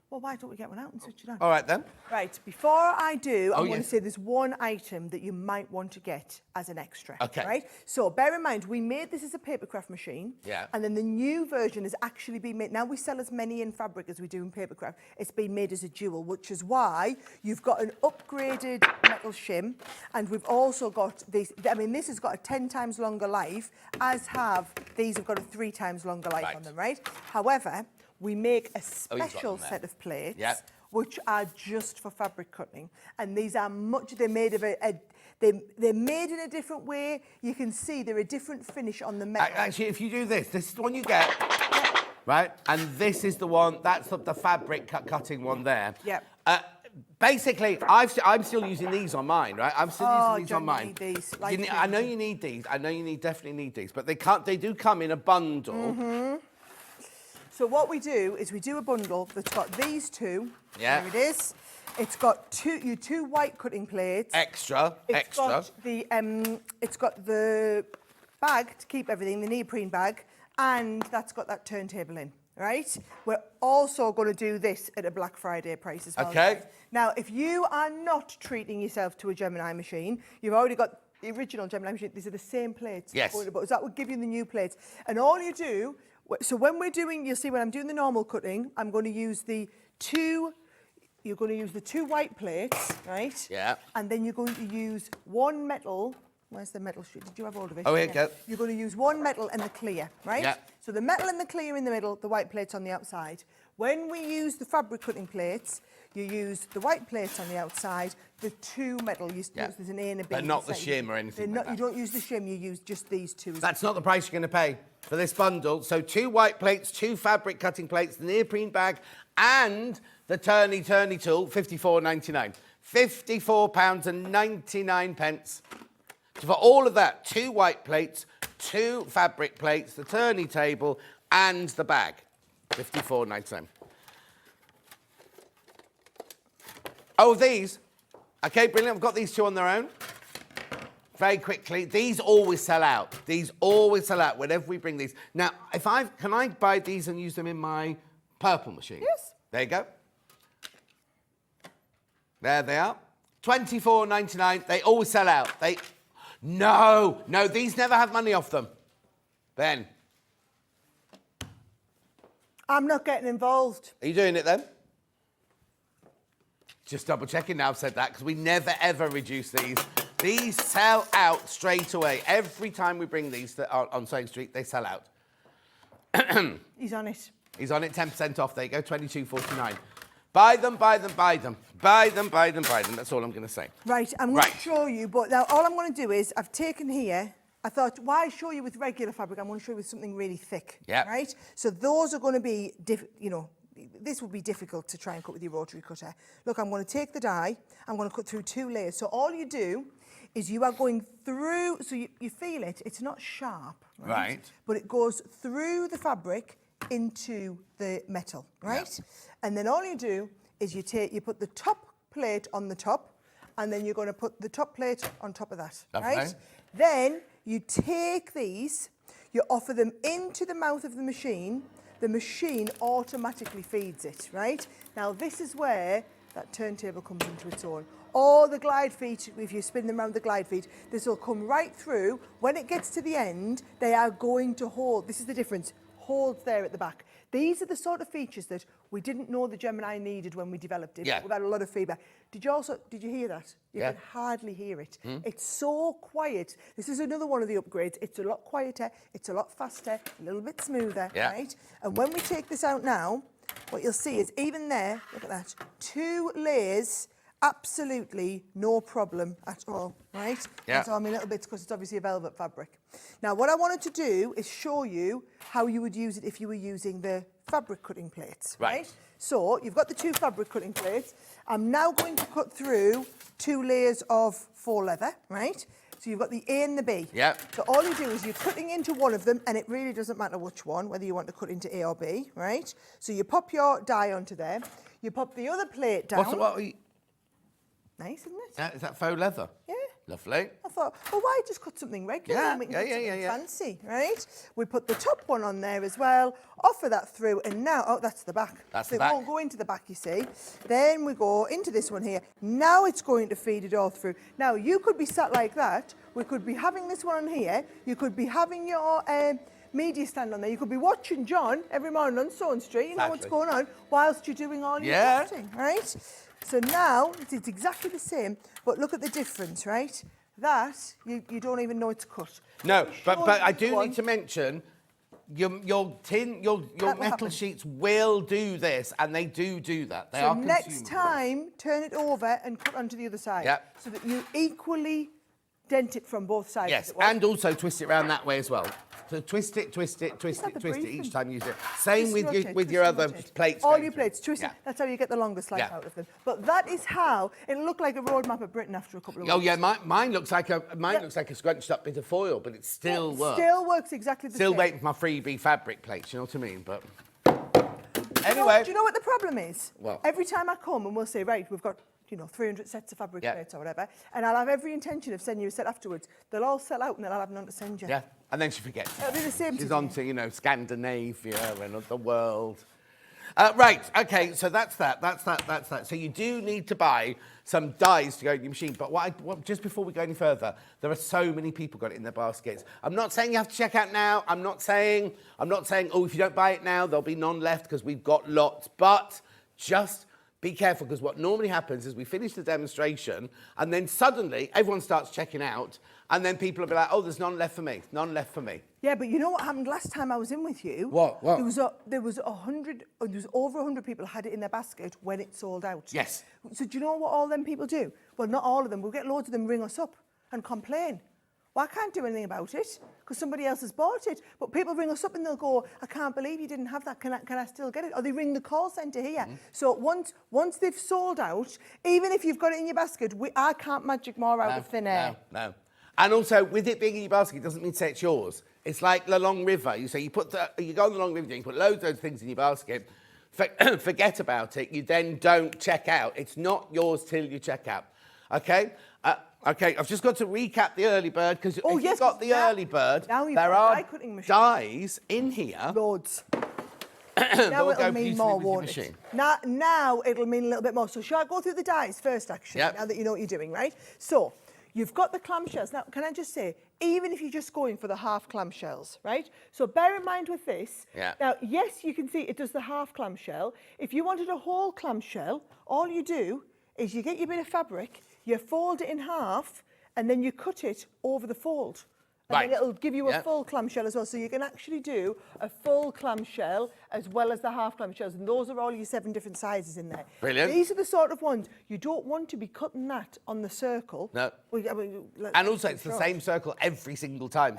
Well, why don't we get one out and switch it on? All right, then. Right, before I do, I want to say there's one item that you might want to get as an extra. Okay. Right? So bear in mind, we made this as a papercraft machine. Yeah. And then the new version has actually been made. Now we sell as many in fabric as we do in papercraft. It's been made as a jewel, which is why you've got an upgraded metal shim. And we've also got these. I mean, this has got a 10 times longer life, as have these have got a 3 times longer life on them, right? However, we make a special set of plates, which are just for fabric cutting, and these are they're made of they're made in a different way. You can see they're a different finish on the metal. Actually, if you do this is the one you get, right? And this is the one, that's the fabric cutting one there. Yeah. Basically, I'm still using these on mine, right? I'm still using these on mine. Need these. I know you need these. I know you definitely need these, but they do come in a bundle. So what we do is we do a bundle that's got these two. Yeah. There it is. It's got two white cutting plates. Extra. It's got the bag to keep everything, the neoprene bag, and that's got that turntable in, right? We're also going to do this at a Black Friday price as well. Okay. Guys. Now, if you are not treating yourself to a Gemini machine, you've already got the original Gemini machine. These are the same plates. Yes. So that would give you the new plates. And all you do... So when we're doing, you'll see when I'm doing the normal cutting, I'm going to use you're going to use the 2 white plates, right? Yeah. And then you're going to use one metal. Where's the metal sheet? Did you have all of it? Oh, here you go. You're going to use one metal and the clear, right? Yeah. So the metal and the clear in the middle, the white plates on the outside. When we use the fabric cutting plates, you use the white plates on the outside, the 2 metal. There's an A and a B. But not the shim or anything like that. You don't use the shim, you use just these 2. That's not the price you're going to pay for this bundle. So 2 white plates, 2 fabric cutting plates, the neoprene bag, and the turny tool, £54.99. £54.99. So for all of that, 2 white plates, 2 fabric plates, the turny table, and the bag, £54.99. Oh, these. Okay, brilliant. I've got these 2 on their own. Very quickly. These always sell out. These always sell out whenever we bring these. Now, can I buy these and use them in my purple machine? Yes. There you go. There they are. £24.99. They always sell out. No, these never have money off them. Ben. I'm not getting involved. Are you doing it then? Just double checking now I've said that, because we never ever reduce these. These sell out straight away. Every time we bring these on Sewing Street, they sell out. He's on it. He's on it, 10% off. There you go, £22.49. Buy them, buy them, buy them. Buy them, buy them, buy them. That's all I'm going to say. Right, I'm going to show you, but now all I'm going to do is, I've taken here, I thought, why show you with regular fabric? I'm going to show you with something really thick. Yeah. Right? So those are going to be, this would be difficult to try and cut with your rotary cutter. Look, I'm going to take the die, I'm going to cut through 2 layers. So all you do is you are going through, so you feel it, it's not sharp, right? But it goes through the fabric, into the metal, right? And then all you do is you put the top plate on the top, and then you're going to put the top plate on top of that, right? Then you take these, you offer them into the mouth of the machine automatically feeds it, right? Now this is where that turntable comes into its own. Or the glide feet, if you spin them around the glide feet, this will come right through. When it gets to the end, they are going to hold, this is the difference, holds there at the back. These are the sort of features that we didn't know the Gemini needed when we developed it. We've had a lot of feedback. Did you hear that? You can hardly hear it. It's so quiet. This is another one of the upgrades. It's a lot quieter, it's a lot faster, a little bit smoother, right? And when we take this out now, what you'll see is even there, look at that, 2 layers, absolutely no problem at all, right? And so I'm a little bit, because it's obviously a velvet fabric. Now, what I wanted to do is show you how you would use it if you were using the fabric cutting plates, right? So you've got the 2 fabric cutting plates. I'm now going to cut through 2 layers of faux leather, right? So you've got the A and the B. So all you do is you're cutting into one of them, and it really doesn't matter which one, whether you want to cut into A or B, right? So you pop your die onto there. You pop the other plate down. Nice, isn't it? Is that faux leather? Yeah. Lovely. I thought, well, why just cut something regular? And we can cut something fancy, right? We put the top one on there as well, offer that through, and now, that's the back. That's the back. It won't go into the back, you see. Then we go into this one here. Now it's going to feed it all through. Now, you could be sat like that. We could be having this one on here. You could be having your media stand on there. You could be watching John every morning on Stone Street, you know what's going on, whilst you're doing all your cutting, right? So now, it's exactly the same, but look at the difference, right? That, you don't even know it's cut. No, but I do need to mention, your metal sheets will do this, and they do that. They are consumable. Next time, turn it over and cut onto the other side. So that you equally dent it from both sides. Yes, and also twist it around that way as well. So twist it each time you use it. Same with your other plates. All your plates, twist it. That's how you get the longest life out of them. But that is how it'll look like a roadmap of Britain after a couple of weeks. Oh yeah, mine looks like a scrunched up bit of foil, but it still works. Still works exactly the same. Still waiting for my freebie fabric plates. You know what I mean? But anyway, do you know what the problem is? Well, every time I come and we'll say, right, we've got 300 sets of fabric plates or whatever, and I'll have every intention of sending you a set afterwards. They'll all sell out and then I'll have none to send you. Yeah, and then she forgets. It'll be the same. She's on to, Scandinavia and the world. Right, okay, so that's that. So you do need to buy some dies to go in your machine. But just before we go any further, there are so many people got it in their baskets. I'm not saying you have to check out now. I'm not saying, oh, if you don't buy it now, there'll be none left because we've got lots. But just be careful, because what normally happens is we finish the demonstration and then suddenly everyone starts checking out, and then people will be like, oh, there's none left for me, none left for me. Yeah, but you know what happened last time I was in with you? What? There was over 100 people had it in their basket when it sold out. Yes. So do you know what all them people do? Well, not all of them. We'll get loads of them ring us up and complain. Well, I can't do anything about it because somebody else has bought it. But people ring us up and they'll go, I can't believe you didn't have that. Can I still get it? Or they ring the call centre here. So once they've sold out, even if you've got it in your basket, I can't magic more out of thin air. No. And also, with it being in your basket, it doesn't mean to say it's yours. It's like the Long River. You go on the Long River, you put loads of things in your basket, forget about it, you then don't check out. It's not yours till you check out. Okay? Okay, I've just got to recap the early bird, because if you've got the early bird, there are dies in here. Loads. Now it'll mean more, won't it? Now it'll mean a little bit more. So shall I go through the dies first, actually, now that you know what you're doing, right? So you've got the clamshells. Now, can I just say, even if you're just going for the half clamshells, right? So bear in mind with this. Now, yes, you can see it does the half clamshell. If you wanted a whole clamshell, all you do is you get your bit of fabric, you fold it in half, and then you cut it over the fold. And then it'll give you a full clamshell as well. So you can actually do a full clamshell as well as the half clamshells. And those are all your 7 different sizes in there. Brilliant. These are the sort of ones, you don't want to be cutting that on the circle. No. And also, it's the same circle every single time.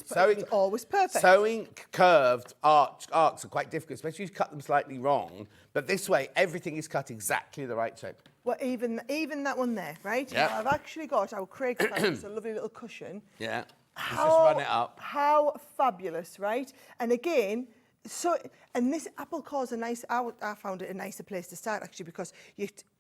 So, it's always perfect. Sewing curved arcs are quite difficult, especially if you cut them slightly wrong. But this way, everything is cut exactly the right shape. Well, even that one there, right? Yeah. Now, I've actually got our Craig's fabric, a lovely little cushion. Yeah. Just run it up. How fabulous, right? And again, So, and this apple core's a nice, I found it a nicer place to start actually, because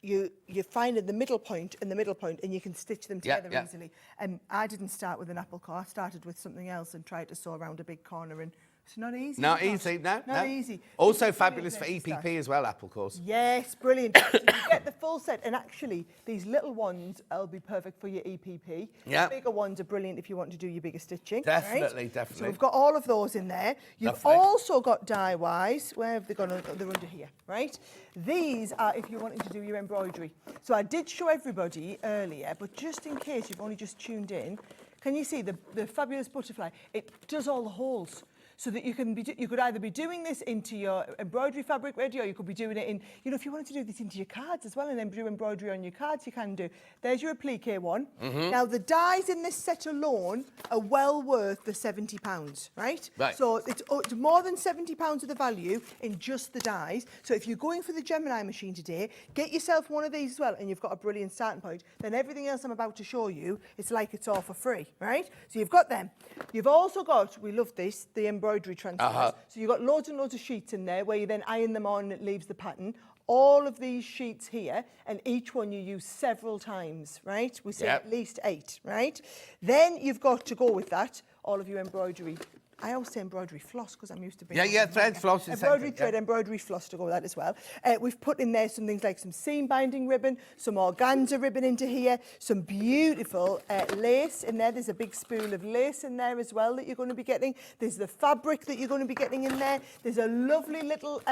you find the middle point and the middle point and you can stitch them together easily. And I didn't start with an apple core, I started with something else and tried to sew around a big corner, and it's not easy. Not easy, no. Not easy. Also fabulous for EPP as well, apple cores. Yes, brilliant. So you get the full set, and actually these little ones will be perfect for your EPP. Yeah. The bigger ones are brilliant if you want to do your bigger stitching. Definitely, right? definitely. So we've got all of those in there. You've Lovely. also got die-wise. Where have they gone? They're under here, right? These are if you're wanting to do your embroidery. So I did show everybody earlier, but just in case you've only just tuned in, can you see the fabulous butterfly? It does all the holes. So that you could either be doing this into your embroidery fabric ready, or you could be doing it in, if you wanted to do this into your cards as well and then do embroidery on your cards, you can do. There's your applique one. Now the dies in this set alone are well worth the £70, right? Right. So it's more than £70 of the value in just the dies. So if you're going for the Gemini machine today, get yourself one of these as well, and you've got a brilliant starting point. Then everything else I'm about to show you, it's like it's all for free, right? So you've got them. You've also got, we love this, the embroidery transfers. So you've got loads and loads of sheets in there where you then iron them on and it leaves the pattern. All of these sheets here, and each one you use several times, right? We say at least 8, right? Then you've got to go with that, all of your embroidery. I always say embroidery floss because I'm used to being... thread, floss. Embroidery thread, embroidery floss to go with that as well. We've put in there some things like some seam binding ribbon, some organza ribbon into here, some beautiful lace in there. There's a big spool of lace in there as well that you're going to be getting. There's the fabric that you're going to be getting in there. There's a lovely little...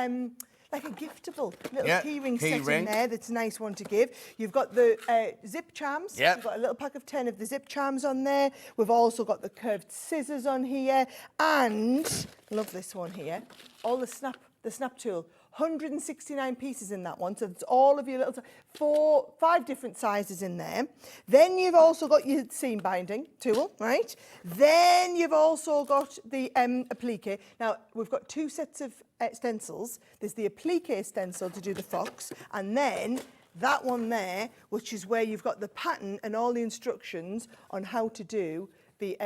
like a giftable little key ring set in there that's a nice one to give. You've got the zip charms. You've got a little pack of 10 of the zip charms on there. We've also got the curved scissors on here. And, love this one here, all the snap tool. 169 pieces in that one, so it's all of your little 5 different sizes in there. Then you've also got your seam binding tool, right? Then you've also got the applique. Now we've got 2 sets of stencils. There's the applique stencil to do the fox, and then that one there, which is where you've got the pattern and all the instructions on how to do the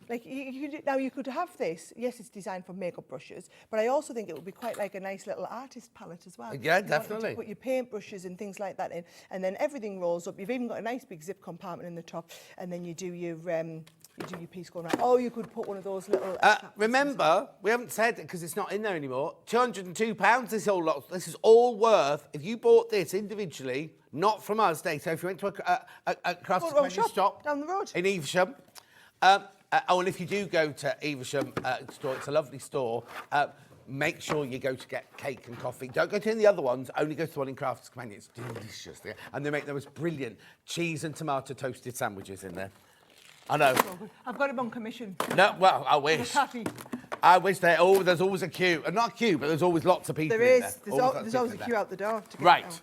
like you could have this. Yes, it's designed for makeup brushes, but I also think it would be quite like a nice little artist palette as well. Yeah, you definitely. Want to put your paint brushes and things like that in, and then everything rolls up. You've even got a nice big zip compartment in the top, and then you do your piece going around. Oh, you could put one of those little... remember, we haven't said it because it's not in there anymore. £202. This is all worth. If you bought this individually, not from us, Dave. So if you went to a craft shop down the road in Evesham. And if you do go to Evesham store, it's a lovely store. Make sure you go to get cake and coffee. Don't go to any of the other ones. Only go to the one in Crafts Companion. It's delicious there. And they make the most brilliant cheese and tomato toasted sandwiches in there. I know. I've got him on commission. No, well, I wish. I wish there's always a queue. Not a queue, but there's always lots of people there in is. there. There's always a queue out the door. To get right.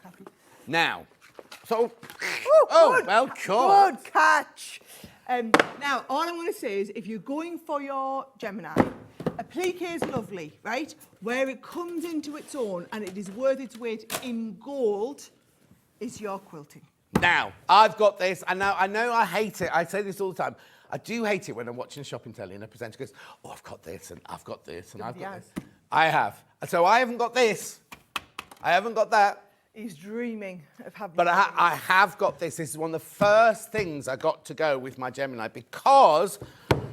Now. So. Good. Well, cool. Good catch. Now, all I'm going to say is if you're going for your Gemini, applique is lovely, right? Where it comes into its own and it is worth its weight in gold is your quilting. Now, I've got this, and now I know I hate it. I say this all the time. I do hate it when I'm watching shopping telly and a presenter goes, oh, I've got this, and I've got this, and I've got this. I have. So I haven't got this. I haven't got that. He's dreaming of having... But I have got this. This is one of the first things I got to go with my Gemini because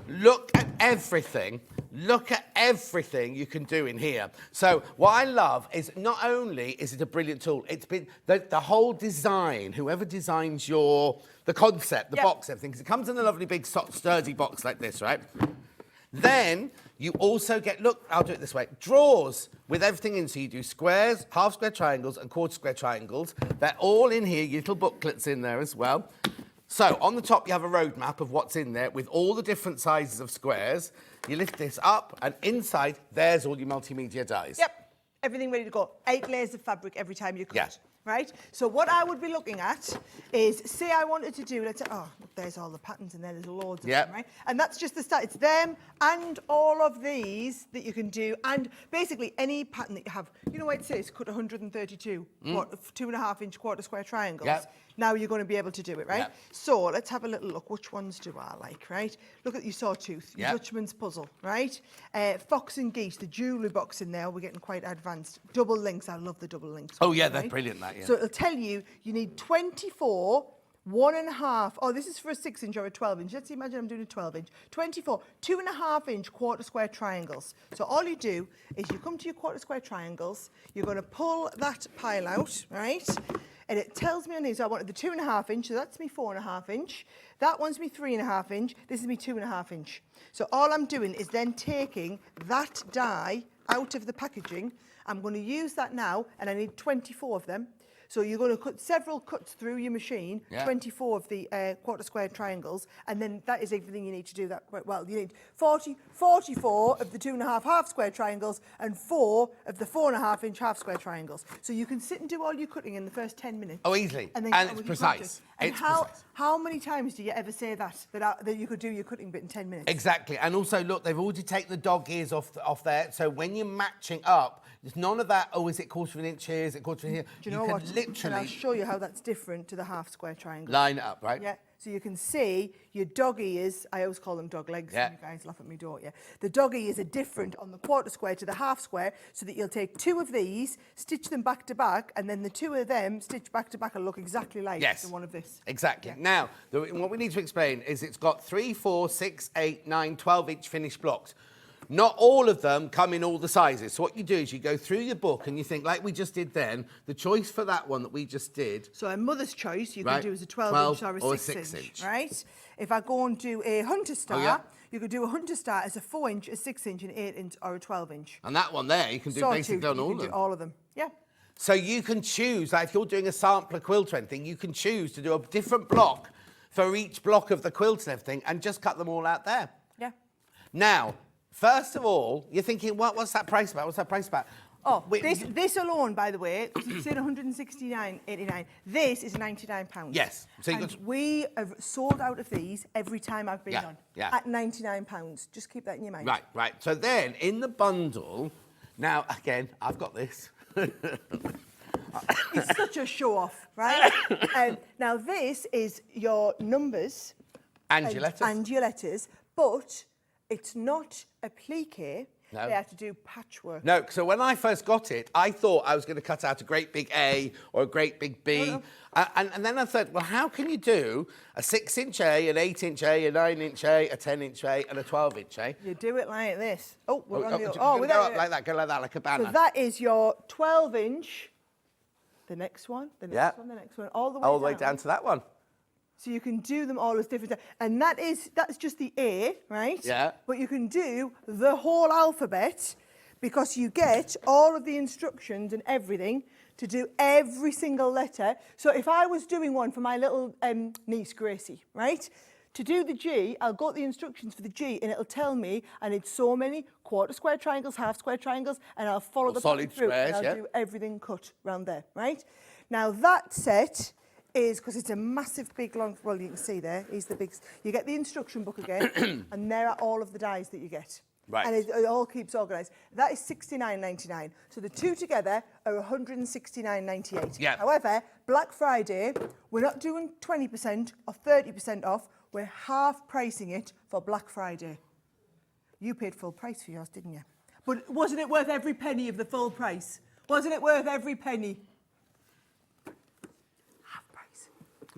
look at everything. Look at everything you can do in here. So what I love is not only is it a brilliant tool, it's been the whole design, whoever designs the concept, the box, everything, because it comes in a lovely big sturdy box like this, right? Then you also get, look, I'll do it this way, drawers with everything in. So you do squares, half square triangles and quarter square triangles. They're all in here, your little booklets in there as well. So on the top you have a roadmap of what's in there with all the different sizes of squares. You lift this up and inside there's all your multimedia dies. Yep, everything ready to go. 8 layers of fabric every time you cut. Right? So what I would be looking at is, say I wanted to do, let's say, oh, there's all the patterns in there. There's loads of Yep. them, right? And that's just the start. It's them and all of these that you can do. And basically any pattern that you have. You know what it says? Cut 132 2.5-inch quarter square triangles. Yep. Now you're going to be able to do it, right? Yep. So let's have a little look. Which ones do I like, right? Look at your sawtooth, your Yep. Dutchman's puzzle, right? Fox and geese, the jewellery box in there. We're getting quite advanced. Double links. I love the double links. Oh, yeah, right? they're brilliant, that, yeah. So it'll tell you need 24 1.5. Oh, this is for a 6-inch or a 12-inch. Let's imagine I'm doing a 12-inch. 24 2.5-inch quarter square triangles. So all you do is you come to your quarter square triangles. You're going to pull that pile out, right? And it tells me on these I wanted the 2.5-inch. So that's me 4.5-inch. That one's me 3.5-inch. This is me 2.5-inch. So all I'm doing is then taking that die out of the packaging. I'm going to use that now, and I need 24 of them. So you're going to cut several cuts through your machine, 24 of the quarter square triangles, and then that is everything you need to do that quite well. You need 44 of the 2.5 half square triangles and 4 of the 4.5-inch half square triangles. So you can sit and do all your cutting in the first 10 minutes. Oh, easily. And, then And get on it's with your precise. project. And It's how, precise. how many times do you ever say that you could do your cutting bit in 10 minutes? Exactly. And also, look, they've already taken the dog ears off there. So when you're matching up, there's none of that, oh, is it quarter of an inch here? Is it quarter of an inch here? Do you know can what? And literally I'll show you how that's different to the half square triangle. line it up, right? Yeah, so you can see your dog ears, I always call them dog legs, Yeah. you guys laugh at me, don't you? The dog ears are different on the quarter square to the half square, so that you'll take 2 of these, stitch them back to back, and then the 2 of them stitched back to back will look exactly like the one of this. Exactly. Yeah. Now, what we need to explain is it's got 3, 4, 6, 8, 9, 12-inch finished blocks. Not all of them come in all the sizes. So what you do is you go through your book and you think, like we just did then, the choice for that one that we just did. So a mother's choice you Right. can do as a 12-inch 12 or or a a 6-inch, 6-inch. right? If I go and do a hunter star, yeah. you could do a hunter star as a 4-inch, a 6-inch, an 8-inch or a 12-inch. And that one there, you can do Sawtooth, basically on you all can of do them. all of them. Yeah. So you can choose, like if you're doing a sampler quilt or anything, you can choose to do a different block for each block of the quilt and everything and just cut them all out there. Yeah. Now, first of all, you're thinking, what's that price about? What's that price about? Oh, this alone, by the way, it's saying 169.89. This is £99. Yes. So you and got- we have sold out of these every time I've been Yeah, on. yeah. At £99. Just keep that in your mind. Right, right. So then, in the bundle, now, again, I've got this. It's such a show-off, right? Now, this is your numbers. And your letters. And your letters, but it's not applique. No. They have to do patchwork. No, so when I first got it, I thought I was going to cut out a great big A or a great big B. No. And then I thought, well, how can you do a 6-inch A, an 8-inch A, a 9-inch A, a 10-inch A, and a 12-inch A? You do it like this. Oh, we're on the... Go without up like that, go like that, like a banner. So that is your 12-inch, the next one, the next Yeah. one, the next one, all the way All the way down to that one. So you can do them all as different. And that's just the A, right? Yeah. But you can do the whole alphabet because you get all of the instructions and everything to do every single letter. So if I was doing one for my little niece, Gracie, right? To do the G, I'll go to the instructions for the G and it'll tell me I need so many quarter square triangles, half square triangles, and I'll follow the solid pattern through squares, and I'll yeah. do everything cut round there, right? Now that set is, because it's a massive big long, well you can see there, is the big, you get the instruction book again, and there are all of the dies that you get. Right. And it all keeps organised. That is £69.99. So the two together are £169.98. Yeah. However, Black Friday, we're not doing 20% or 30% off. We're half pricing it for Black Friday. You paid full price for yours, didn't you? But wasn't it worth every penny of the full price? Wasn't it worth every penny? Half price.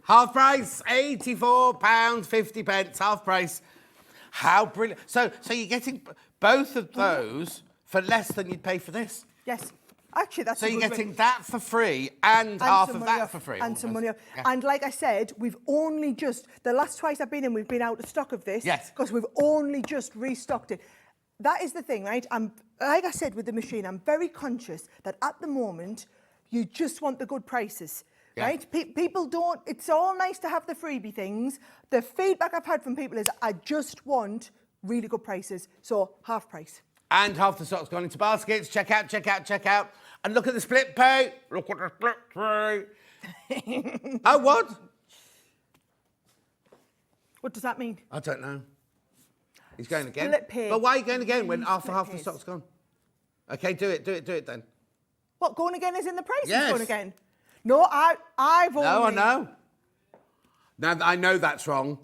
Half price, £84.50, half price. How brilliant. So you're getting both of those for less than you'd pay for this? Yes. Actually, that's So a you're good getting win. that for free and And half some of money that off. for free. And some money off. Yeah. And like I said, we've only just, the last twice I've been in, we've been out of stock of this. Yes. Because we've only just restocked it. That is the thing, right? Like I said with the machine, I'm very conscious that at the moment, you just want the good prices. Yeah. Right? People don't, it's all nice to have the freebie things. The feedback I've had from people is, I just want really good prices. So half price. And half the stock's gone into baskets. Check out, check out, check out. And look at the split pay. Look at the split pay. Oh, what? What does that mean? I don't know. He's going again. Split pay. But why are you going again when half Split the pays. stock's gone? Okay, do it then. What, going again is in the price? Yes. Going again? No, I've only... No, I know. Now, I know that's wrong.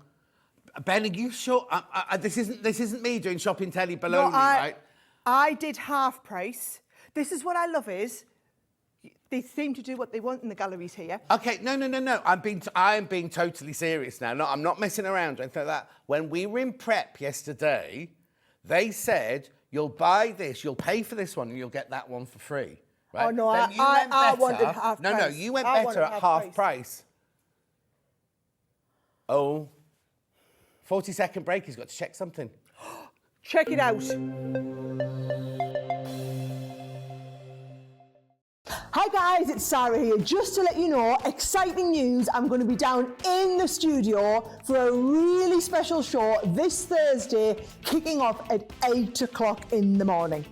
Ben, are you sure? This isn't me doing shopping telly below me, right? I did half price. This is what I love is, they seem to do what they want in the galleries here. Okay, no. I am being totally serious now. No, I'm not messing around or anything like that. When we were in prep yesterday, they said, you'll buy this, you'll pay for this one, and you'll get that one for free. Right? Oh, no, Then I wanted half No, price. you went I better wanted at half price. Oh. 40-second break, he's got to check something. Check it out. Hi guys, it's Sara here. Just to let you know, exciting news, I'm going to be down in the studio for a really special show this Thursday, kicking off at 8 o'clock in the morning.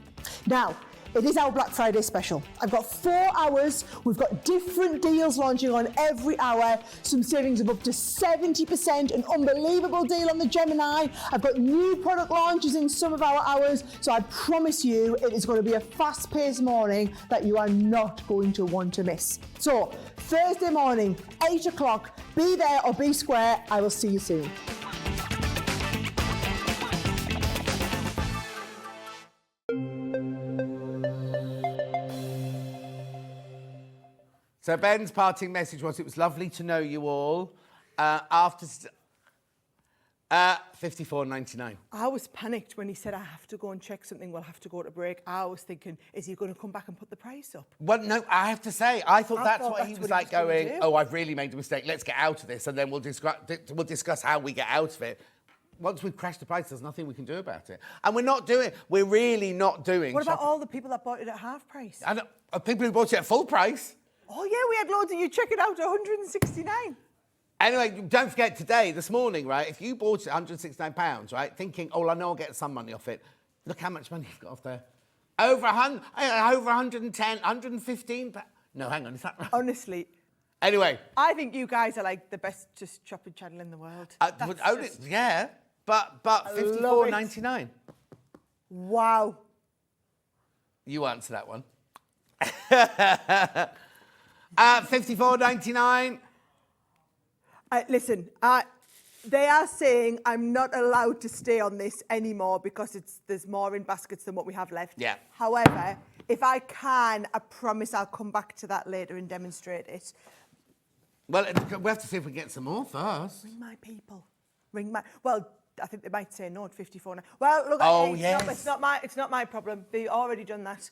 Now, it is our Black Friday special. I've got 4 hours. We've got different deals launching on every hour. Some savings of up to 70%, an unbelievable deal on the Gemini. I've got new product launches in some of our hours. So I promise you it is going to be a fast-paced morning that you are not going to want to miss. So Thursday morning, 8 o'clock, be there or be square. I will see you soon. So Ben's parting message was, it was lovely to know you all. After $54.99. I was panicked when he said, I have to go and check something, we'll have to go to break. I was thinking, is he going to come back and put the price up? Well, no, I have to say, I thought that's what he that's was what he like was gonna going, do. oh, I've really made a mistake, let's get out of this, and then we'll discuss how we get out of it. Once we've crashed the price, there's nothing we can do about it. And we're really not doing... What about all the people that bought it at half price? People who bought it at full price. Oh yeah, we had loads of you check it out at 169. Anyway, don't forget today, this morning, right, if you bought it at £169, right, thinking, oh, I know I'll get some money off it, look how much money you've got off there. Over 110, 115... No, hang on, is that right? Honestly. Anyway. I think you guys are like the best just shopping channel in the world. Yeah, but $54.99. Wow. You answer that one. $54.99. Listen, they are saying I'm not allowed to stay on this anymore because there's more in baskets than what we have left. Yeah. However, if I can, I promise I'll come back to that later and demonstrate it. Well, we have to see if we get some more first. Ring my people. Well, I think they might say no at 54 now. Well, look, it's not my problem. They've already done that.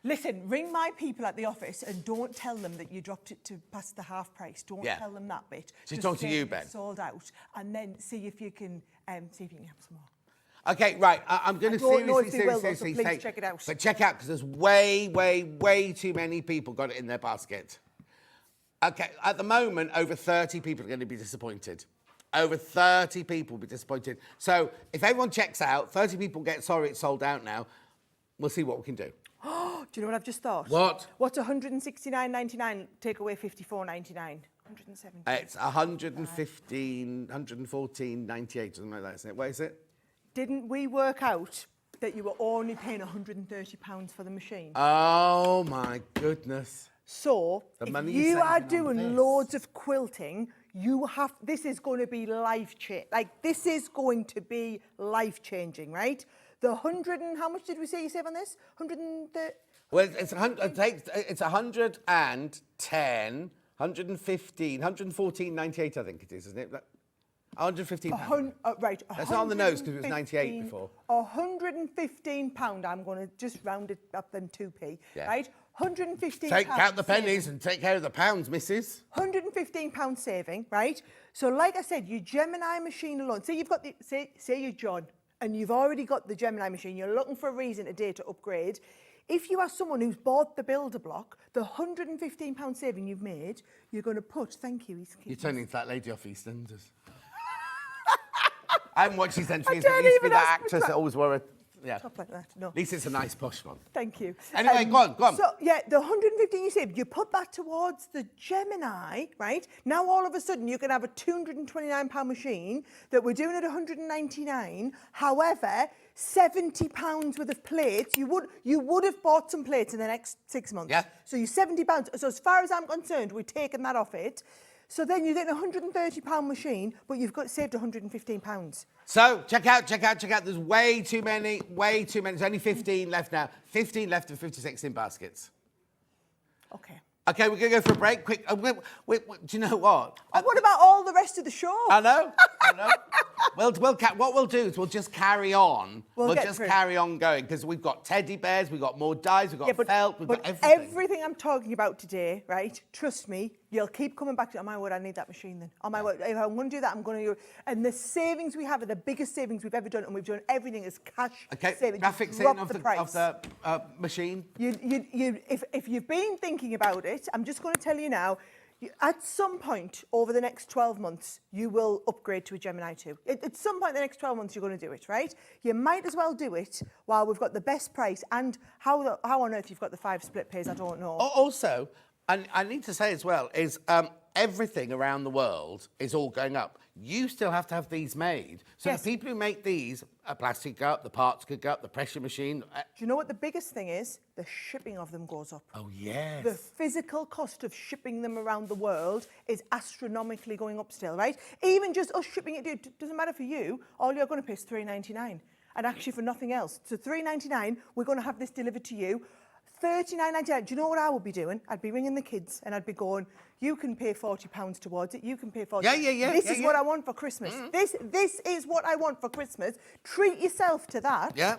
Listen, ring my people at the office and don't tell them that you dropped it to past the half price. Don't tell them that bit. She's talking to say you, Ben. it's sold out, and then see if you can have some more. Okay, right. I'm going to seriously please check it out. But check out, because there's way too many people got it in their basket. Okay, at the moment, over 30 people are going to be disappointed. Over 30 people will be disappointed. So if everyone checks out, 30 people get, sorry, it's sold out now, we'll see what we can do. Do you know what I've just thought? What? What's 169.99 take away 54.99? 170. It's 114.98, something like that, isn't it? What is it? Didn't we work out that you were only paying £130 for the machine? Oh, my goodness. So, The if money you you're are saving on doing this. loads of quilting, this is going to be life-changing. This is going to be life-changing, right? The 100 and... How much did we say you save on this? 130... Well, it's 110, 115, 114.98, I think it is, isn't it? 115 pounds. Right. That's not on the nose because it was 98 before. £115. I'm going to just round it up then 2p, right? £115. Take out the pennies and take care of the pounds, missus. £115 saving, right? So, like I said, your Gemini machine alone. Say you've got say you're John and you've already got the Gemini machine. You're looking for a reason today to upgrade. If you are someone who's bought the builder block, the £115 saving you've made, you're going to put. Thank you. You're turning into that lady off EastEnders. I haven't watched EastEnders. It used to be that actress that always wore a Yeah. top like that. No. At least it's a nice posh one. Thank you. Anyway, go on. So, yeah, the 115 you saved, you put that towards the Gemini, right? Now, all of a sudden, you can have a £229 machine that we're doing at 199. However, £70 worth of plates. You would have bought some plates in the next 6 months. Yeah. So you're £70. So as far as I'm concerned, we've taken that off it. So then you're getting a £130 machine, but you've got saved £115. So check out. There's way too many. There's only 15 left now. 15 left and 56 in baskets. Okay. Okay, we're going to go for a break. Quick. Do you know what? What about all the rest of the show? I know. What we'll do is we'll just carry on. We'll just carry on going because we've got teddy bears, we've got more dies, we've got felt, we've got everything. Everything I'm talking about today, right? Trust me, you'll keep coming back to. Oh my word, I need that machine. Then, oh my word, if I'm going to do that, I'm going to. And the savings we have are the biggest savings we've ever done, and we've done everything as cash savings. Graphics in of the machine. If you've been thinking about it, I'm just going to tell you now. At some point over the next 12 months, you will upgrade to a Gemini 2. At some point in the next 12 months, you're going to do it, right? You might as well do it while we've got the best price. And how on earth you've got the 5 split pays, I don't know. Also, and I need to say as well, is everything around the world is all going up. You still have to have these made. So Yes. the people who make these, a plastic go up, the parts could go up, the pressure machine. Do you know what the biggest thing is? The shipping of them goes up. Oh, yes. The physical cost of shipping them around the world is astronomically going up still, right? Even just us shipping it doesn't matter for you. All you're going to pay is $3.99. And actually for nothing else. So $3.99, we're going to have this delivered to you. $39.99. Do you know what I would be doing? I'd be ringing the kids and I'd be going, you can pay £40 towards it. You can pay £40. Yeah. This is what I want for Christmas. This is what I want for Christmas. Treat yourself to that. Yeah.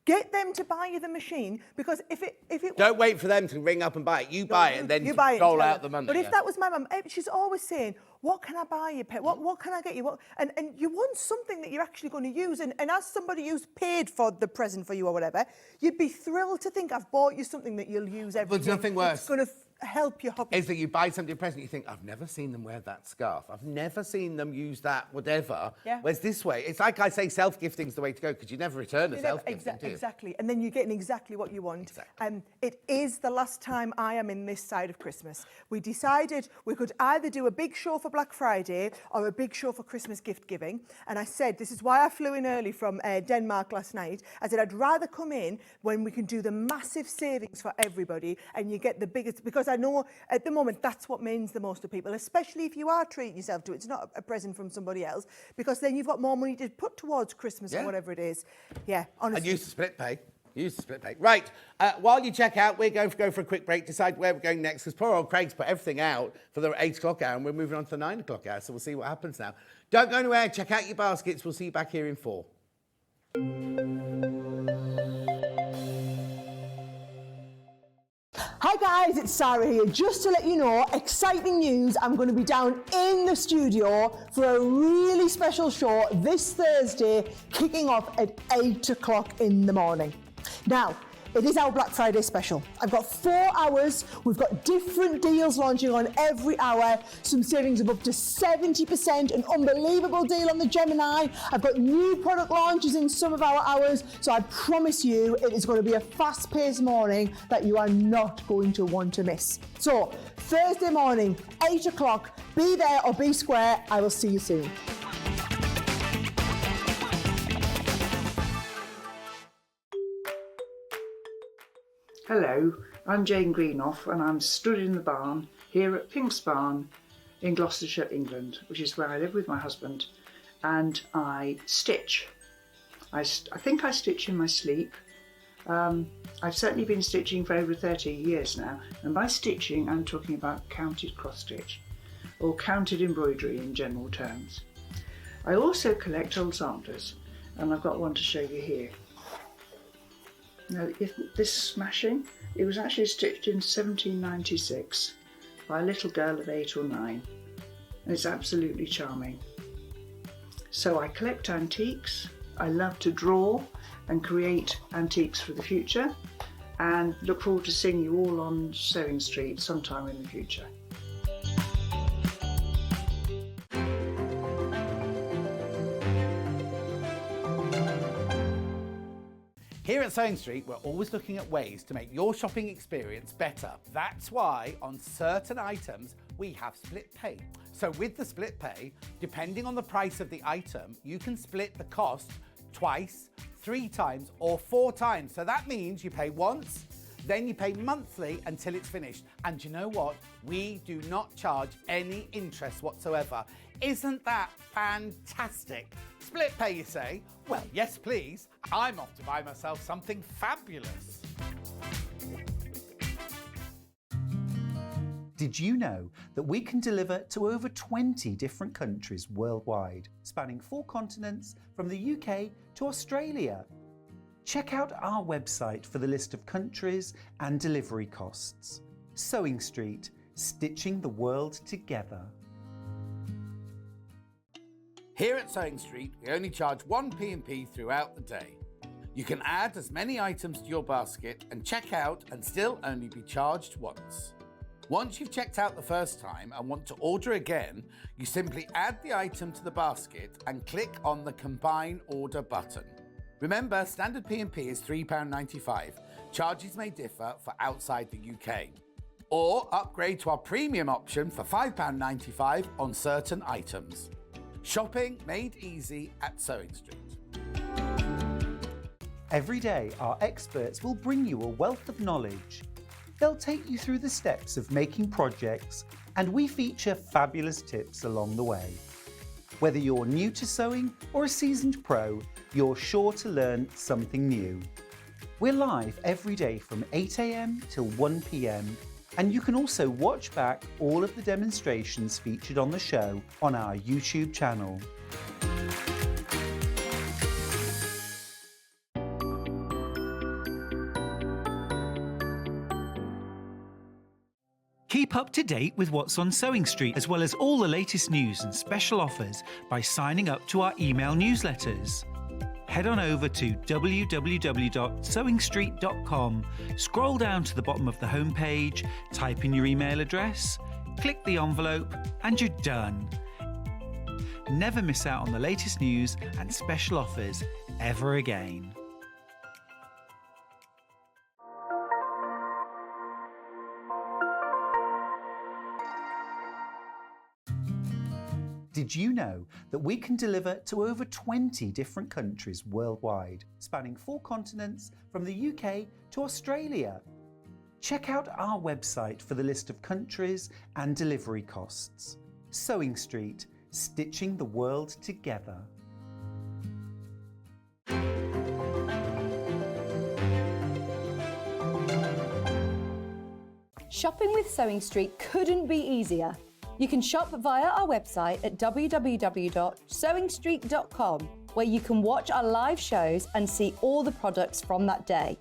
Get them to buy you the machine because if it Don't wait for them to ring up and buy it. You buy it and then you roll out the money. But if that was my mum, she's always saying, what can I buy you, pet? What can I get you? And you want something that you're actually going to use. And as somebody who's paid for the present for you or whatever, you'd be thrilled to think I've bought you something that you'll use every day. There's nothing worse. It's going to help your hobby. Is that you buy somebody a present, you think, I've never seen them wear that scarf. I've never seen them use that whatever. Yeah. Whereas this way, it's like I say self-gifting's the way to go because you never return a self-gifting, do you? Exactly. And then you're getting exactly what you want. Exactly. It is the last time I am in this side of Christmas. We decided we could either do a big show for Black Friday or a big show for Christmas gift giving. And I said, this is why I flew in early from Denmark last night. I said, I'd rather come in when we can do the massive savings for everybody and you get the biggest, because I know at the moment that's what means the most to people, especially if you are treating yourself to it. It's not a present from somebody else, because then you've got more money to put towards Christmas or whatever it is. Yeah, honestly. And use the split pay. Right, while you check out, we're going to go for a quick break, decide where we're going next, because poor old Craig's put everything out for the 8 o'clock hour, and we're moving on to the 9 o'clock hour, so we'll see what happens now. Don't go anywhere, check out your baskets. We'll see you back here in 4. Hi guys, it's Sara here. Just to let you know, exciting news, I'm going to be down in the studio for a really special show this Thursday, kicking off at 8 o'clock in the morning. Now, it is our Black Friday special. I've got 4 hours. We've got different deals launching on every hour. Some savings of up to 70%. An unbelievable deal on the Gemini. I've got new product launches in some of our hours. So I promise you it is going to be a fast-paced morning that you are not going to want to miss. So Thursday morning, 8 o'clock. Be there or be square. I will see you soon. Hello, I'm Jane Greenoff and I'm stood in the barn here at Pink's Barn in Gloucestershire, England, which is where I live with my husband, and I stitch. I think I stitch in my sleep. I've certainly been stitching for over 30 years now, and by stitching I'm talking about counted cross stitch or counted embroidery in general terms. I also collect old samplers, and I've got one to show you here. Now, this smashing, it was actually stitched in 1796 by a little girl of 8 or 9, and it's absolutely charming. So I collect antiques, I love to draw and create antiques for the future, and look forward to seeing you all on Sewing Street sometime in the future. Here at Sewing Street, we're always looking at ways to make your shopping experience better. That's why on certain items, we have split pay. So with the split pay, depending on the price of the item, you can split the cost twice, 3 times, or 4 times. So that means you pay once, then you pay monthly until it's finished. And you know what? We do not charge any interest whatsoever. Isn't that fantastic? Split pay, you say? Well, yes, please. I'm off to buy myself something fabulous. Did you know that we can deliver to over 20 different countries worldwide, spanning 4 continents from the UK to Australia? Check out our website for the list of countries and delivery costs. Sewing Street, stitching the world together. Here at Sewing Street, we only charge 1 P&P throughout the day. You can add as many items to your basket and check out and still only be charged once. Once you've checked out the first time and want to order again, you simply add the item to the basket and click on the Combine Order button. Remember, standard P&P is £3.95. Charges may differ for outside the UK. Or upgrade to our premium option for £5.95 on certain items. Shopping made easy at Sewing Street. Every day, our experts will bring you a wealth of knowledge. They'll take you through the steps of making projects, and we feature fabulous tips along the way. Whether you're new to sewing or a seasoned pro, you're sure to learn something new. We're live every day from 8 AM till 1 PM, and you can also watch back all of the demonstrations featured on the show on our YouTube channel. Keep up to date with what's on Sewing Street, as well as all the latest news and special offers by signing up to our email newsletters. Head on over to www.sewingstreet.com, scroll down to the bottom of the homepage, type in your email address, click the envelope, and you're done. Never miss out on the latest news and special offers ever again. Did you know that we can deliver to over 20 different countries worldwide, spanning 4 continents from the UK to Australia? Check out our website for the list of countries and delivery costs. Sewing Street, stitching the world together. Shopping with Sewing Street couldn't be easier. You can shop via our website at www.sewingstreet.com, where you can watch our live shows and see all the products from that day.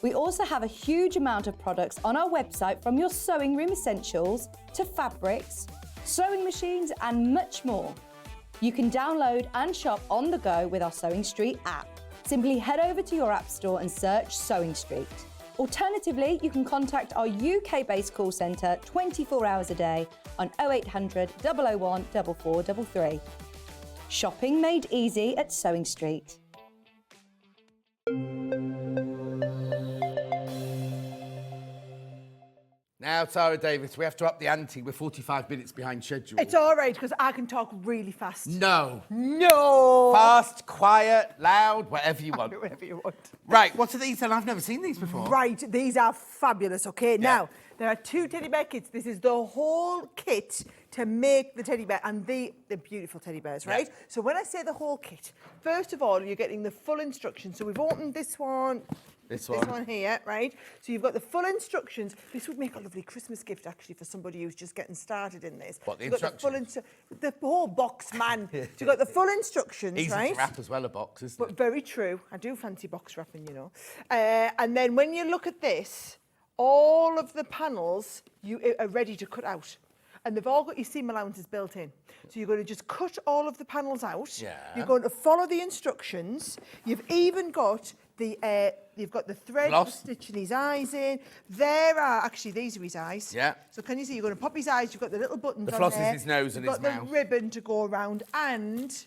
We also have a huge amount of products on our website, from your sewing room essentials to fabrics, sewing machines and much more. You can download and shop on the go with our Sewing Street app. Simply head over to your app store and search Sewing Street. Alternatively, you can contact our UK-based call centre 24 hours a day on 0800 001 4433. Shopping made easy at Sewing Street. Now, Sara Davies, we have to up the ante. We're 45 minutes behind schedule. It's all right, because I can talk really fast. No. No! Fast, quiet, loud, whatever you want. Whatever you want. Right, what are these then? I've never seen these before. Right, these are fabulous, okay? Yeah. Now, there are 2 teddy bear kits. This is the whole kit to make the teddy bear, and they're beautiful teddy bears, right? Yeah. So when I say the whole kit, first of all, you're getting the full instructions. So we've opened this one. This This one. one here, right? So you've got the full instructions. This would make a lovely Christmas gift, actually, for somebody who's just getting started in this. What, the You've got instructions? The whole box, man. So you've got the full instructions, Easy right? to wrap as well, a box, isn't But it? very true. I do fancy box wrapping, you know. And then when you look at this, all of the panels are ready to cut out. And they've all got your seam allowances built in. So you're going to just cut all of the panels out. Yeah. You're going to follow the instructions. You've even got the thread for Floss. stitching his eyes in. There are, actually, these are his eyes. Yeah. So can you see, you're going to pop his eyes, you've got the little buttons The on floss is there. his nose and You've his got mouth. the ribbon to go around, and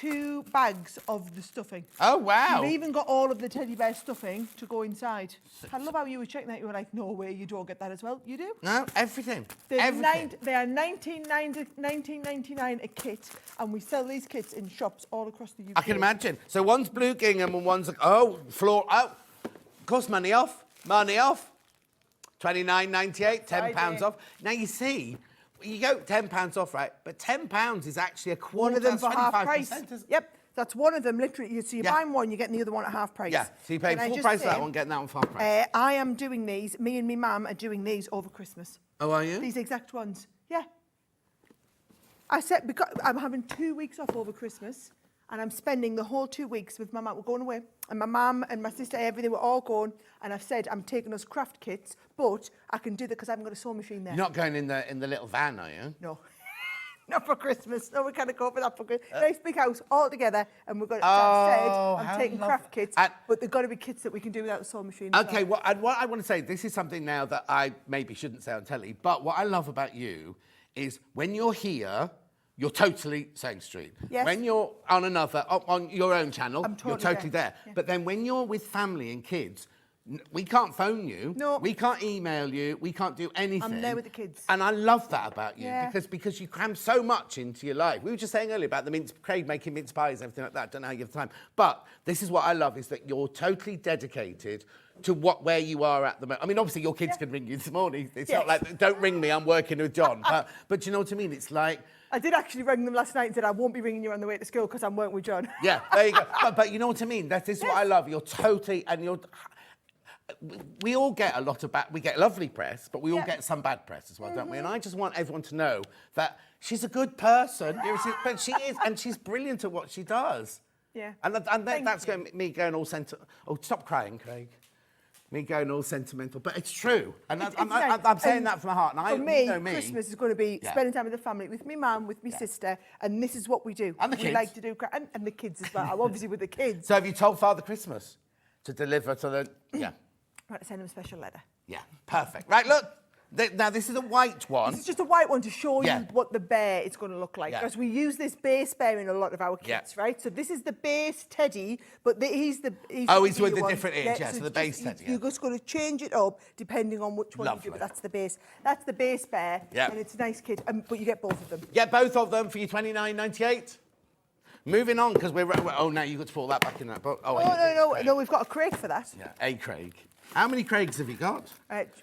2 bags of the stuffing. Oh, wow. You've even got all of the teddy bear stuffing to go inside. I love how you were checking that. You were like, no way, you don't get that as well. You do? No, everything. They are Everything. $19.99 a kit, and we sell these kits in shops all across the UK. I can imagine. So one's blue gingham and one's floor. Oh, of course, money off. Money off. $29.98, £10 off. Now you see, you go £10 off, right? But £10 is actually a quarter. One of them for half price. Isn't it? Yep, that's one of them. Literally, so you're buying one, you're getting the other one at half price. Yeah. So you're paying Can I full just price for that say, one, getting that one for half price. I am doing these. Me and my mum are doing these over Christmas. Oh, are you? These exact ones. Yeah. I said because I'm having 2 weeks off over Christmas, and I'm spending the whole 2 weeks with my mum. We're going away, and my mum and my sister, everything, we're all going. And I've said I'm taking us craft kits, but I can do that because I haven't got a sewing machine there. You're not going in the little van, are you? No. Not for Christmas. No, we can't go for that for Christmas. Nice big house all together, and we're going to. I've said I'm taking craft kits, but they've got to be kits that we can do without a sewing machine. Okay, what I want to say, this is something now that I maybe shouldn't say on telly, but what I love about you is when you're here, you're totally Sewing Street. Yes. When you're on on your own channel, you're totally there. Yeah. But then when you're with family and kids, we can't phone you. No. We can't email you. We can't do anything. I'm there with the kids. And I love that about you Yeah. because you cram so much into your life. We were just saying earlier about Craig making mince pies and everything like that. I don't know how you have time. But this is what I love is that you're totally dedicated to where you are at the moment. I mean, obviously your kids can ring you this morning. It's not like, don't ring me, I'm working with John. But you know what I mean? It's like... I did actually ring them last night and said I won't be ringing you on the way to school because I'm working with John. Yeah, there you go. but you know what I mean? This is what I love. You're totally... We all get we get lovely press, but we all get some bad press as well, don't we? And I just want everyone to know that she's a good person, but she is, and she's brilliant at what she does. Yeah. And that's me going all sentimental. Oh, stop crying, Craig. Me going all sentimental, but it's true, and I'm saying that from my heart. And for me, you know me, Christmas is going to be spending time with the family, with my mum, with my sister, and this is what we do. And the kids. We like to do, and the kids as well. I'm obviously with the kids. So have you told Father Christmas to deliver to the? Yeah. Right, to send him a special letter. Yeah, perfect. Right, look. Now, this is a white one. This is just a white one to show you what the bear is going to look like. Yeah. Because we use this base bear in a lot of our kits, right? So this is the base teddy, but he's with the different ears, so the base teddy. You're just going to change it up depending on which one you do, but that's the base. That's the base bear, and it's a nice kit, but you get both of them. Get both of them for your $29.98. Moving on, because oh, now you've got to pull that back in that box. No, we've got a Craig for that. Yeah, a Craig. How many Craigs have you got?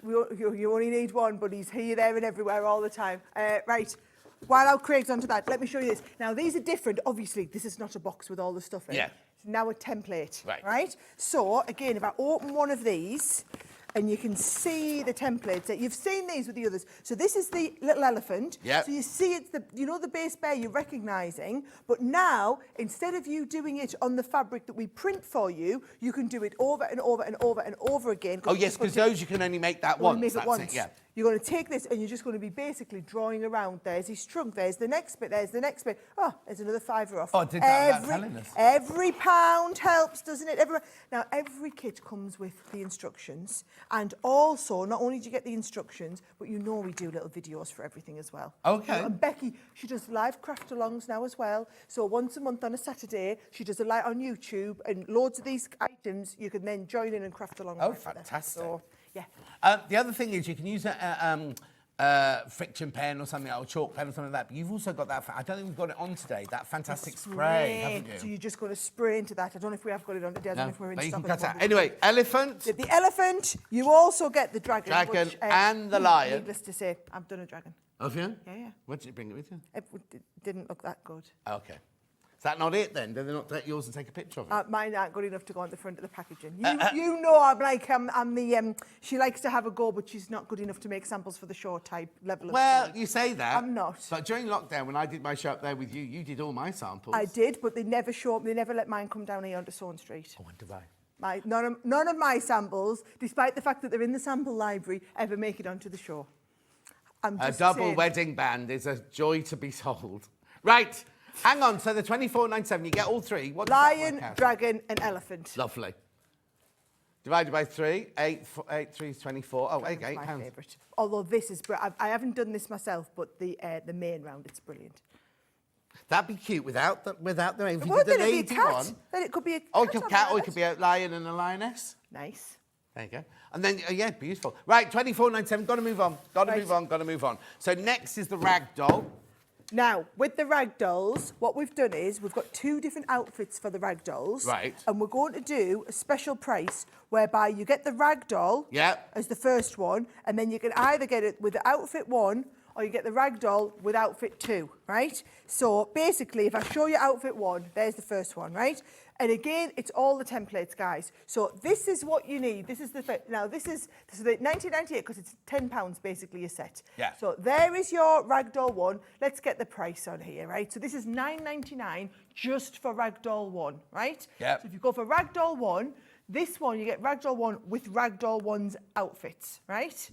You only need one, but he's here, there and everywhere all the time. Right, while our Craig's onto that, let me show you this. Now, these are different. Obviously, this is not a box with all the stuff in. Yeah. It's now a template, right? So, again, if I open one of these, and you can see the templates. You've seen these with the others. So this is the little elephant. Yep. So you see it's the base bear you're recognising, but now, instead of you doing it on the fabric that we print for you, you can do it over and over and over and over again. Oh, yes, because those you can only make that once. Make it That's once. it, yeah. You're going to take this and you're just going to be basically drawing around. There's his trunk, there's the next bit, there's the next bit. Oh, there's another £5 off. Oh, did that without telling us. Every pound helps, doesn't it? Now, every kit comes with the instructions. And also, not only do you get the instructions, but you know we do little videos for everything as well. Okay. And Becky, she does live craft-alongs now as well. So once a month on a Saturday, she does a live on YouTube, and loads of these items you can then join in and craft along. Oh, fantastic. So, yeah. The other thing is you can use friction pen or something, or chalk pen or something like that. But you've also got that, I don't think we've got it on today, that fantastic spray, haven't you? So you're just going to spray into that. I don't know if we have got it on today. I don't know if we're in but you stock. can cut out. Anyway, elephant. The elephant. You also get the dragon. Which, and the lion. Needless to say, I've done a dragon. Have you? Yeah. What did you bring it with you? It didn't look that good. Okay. Is that not it then? Did they not take yours and take a picture of it? Mine aren't good enough to go on the front of the packaging. You know I'm like, I'm the, she likes to have a go, but she's not good enough to make samples for the show type level of Well, you say that. I'm not. But during lockdown, when I did my show up there with you, you did all my samples. I did, but they never let mine come down here onto Swan Street. I went to buy. None of my samples, despite the fact that they're in the sample library, ever make it onto the show. A double wedding band is a joy to be sold. Right. Hang on, so the 24.97, you get all three. What Lion, dragon, and elephant. Lovely. Divided by 3, 8 3 is 24. Oh, £8. My favourite. Although this is, I haven't done this myself, but the main round, it's brilliant. That'd be cute without the if you Well, did the then it'd be a lady cat. one. Then it could be a Or cat. it could on cat, there. or it could be a lion and a lioness. Nice. There you go. And then, yeah, beautiful. Right, 24.97. Got to move on. Got to Right. move on. Got to move on. So next is the rag doll. Now, with the rag dolls, what we've done is we've got 2 different outfits for the rag dolls. Right. And we're going to do a special price whereby you get the rag doll as the first one, and then you can either get it with the outfit 1 or you get the rag doll with outfit 2, right? So basically, if I show you outfit 1, there's the first one, right? And again, it's all the templates, guys. So this is what you need. This is the now this is the 1998 because it's £10 basically a set. Yeah. So there is your ragdoll 1. Let's get the price on here, right? So this is £9.99 just for ragdoll 1, right? Yeah. So if you go for ragdoll 1, this one you get ragdoll 1 with ragdoll 1's outfits, right?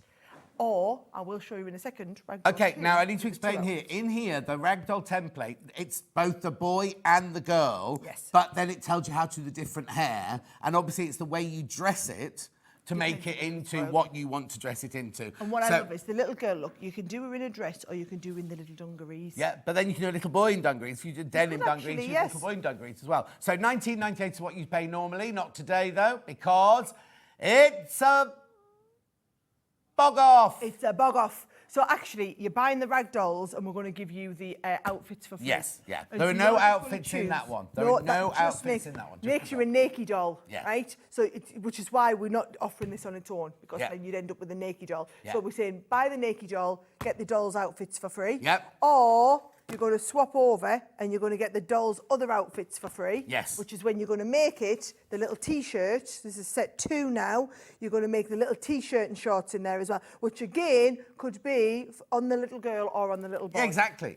Or, I will show you in a second. Ragdoll Okay, 2 now I need to with explain 2 here. outfits. In here, the ragdoll template, it's both the boy and the girl. Yes. But then it tells you how to do the different hair. And obviously, it's the way you dress it to make it into what you want to dress it into. And what I love is the little girl look. You can do her in a dress or you can do in the little dungarees. Yeah, but then you can do a little boy in dungarees. If you did denim could dungarees, actually, you yes. can boy in dungarees as well. So 19.98 is what you pay normally. Not today, though, because it's a bog off. It's a bog off. So actually, you're buying the rag dolls, and we're going to give you the outfits for free. Yes, yeah. And There are so no you're gonna outfits in choose. that one. There are no that just outfits in that one. Just Makes the you a doll. naked doll, Yeah. right? So, which is why we're not offering this on its own, because Yeah. then you'd end up with a naked doll. Yeah. So we're saying buy the naked doll, get the doll's outfits for free. Yep. Or you're going to swap over and you're going to get the doll's other outfits for free. Yes. Which is when you're going to make it the little T-shirt. This is set 2 now. You're going to make the little T-shirt and shorts in there as well, which again could be on the little girl or on the little boy. Yeah, exactly.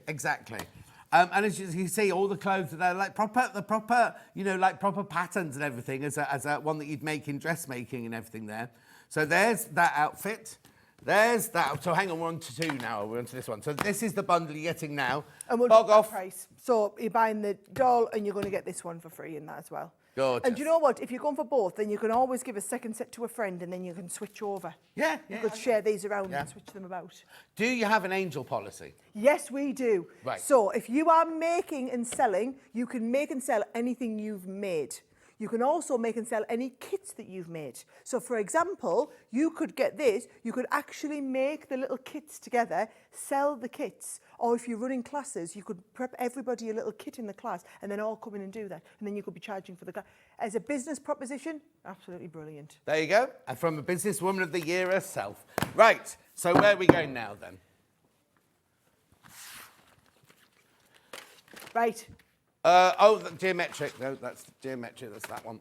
And as you see, all the clothes are there, like proper patterns and everything, as a one that you'd make in dressmaking and everything there. So there's that outfit. There's that. So hang on, we're on to 2 now. We're on to this one. So this is the bundle you're getting now. And we'll bog do that off. price. So you're buying the doll and you're going to get this one for free in that as well. Gorgeous. And do you know what? If you're going for both, then you can always give a second set to a friend and then you can switch over. Yeah. You could share these around Yeah. and switch them about. Do you have an angel policy? Yes, we do. Right. So if you are making and selling, you can make and sell anything you've made. You can also make and sell any kits that you've made. So for example, you could get this, you could actually make the little kits together, sell the kits, or if you're running classes, you could prep everybody a little kit in the class and then all come in and do that. And then you could be charging for the class. As a business proposition, absolutely brilliant. There you go. And from a businesswoman of the year herself. Right. So where are we going now then? Right, The geometric. No, that's geometric. That's that one.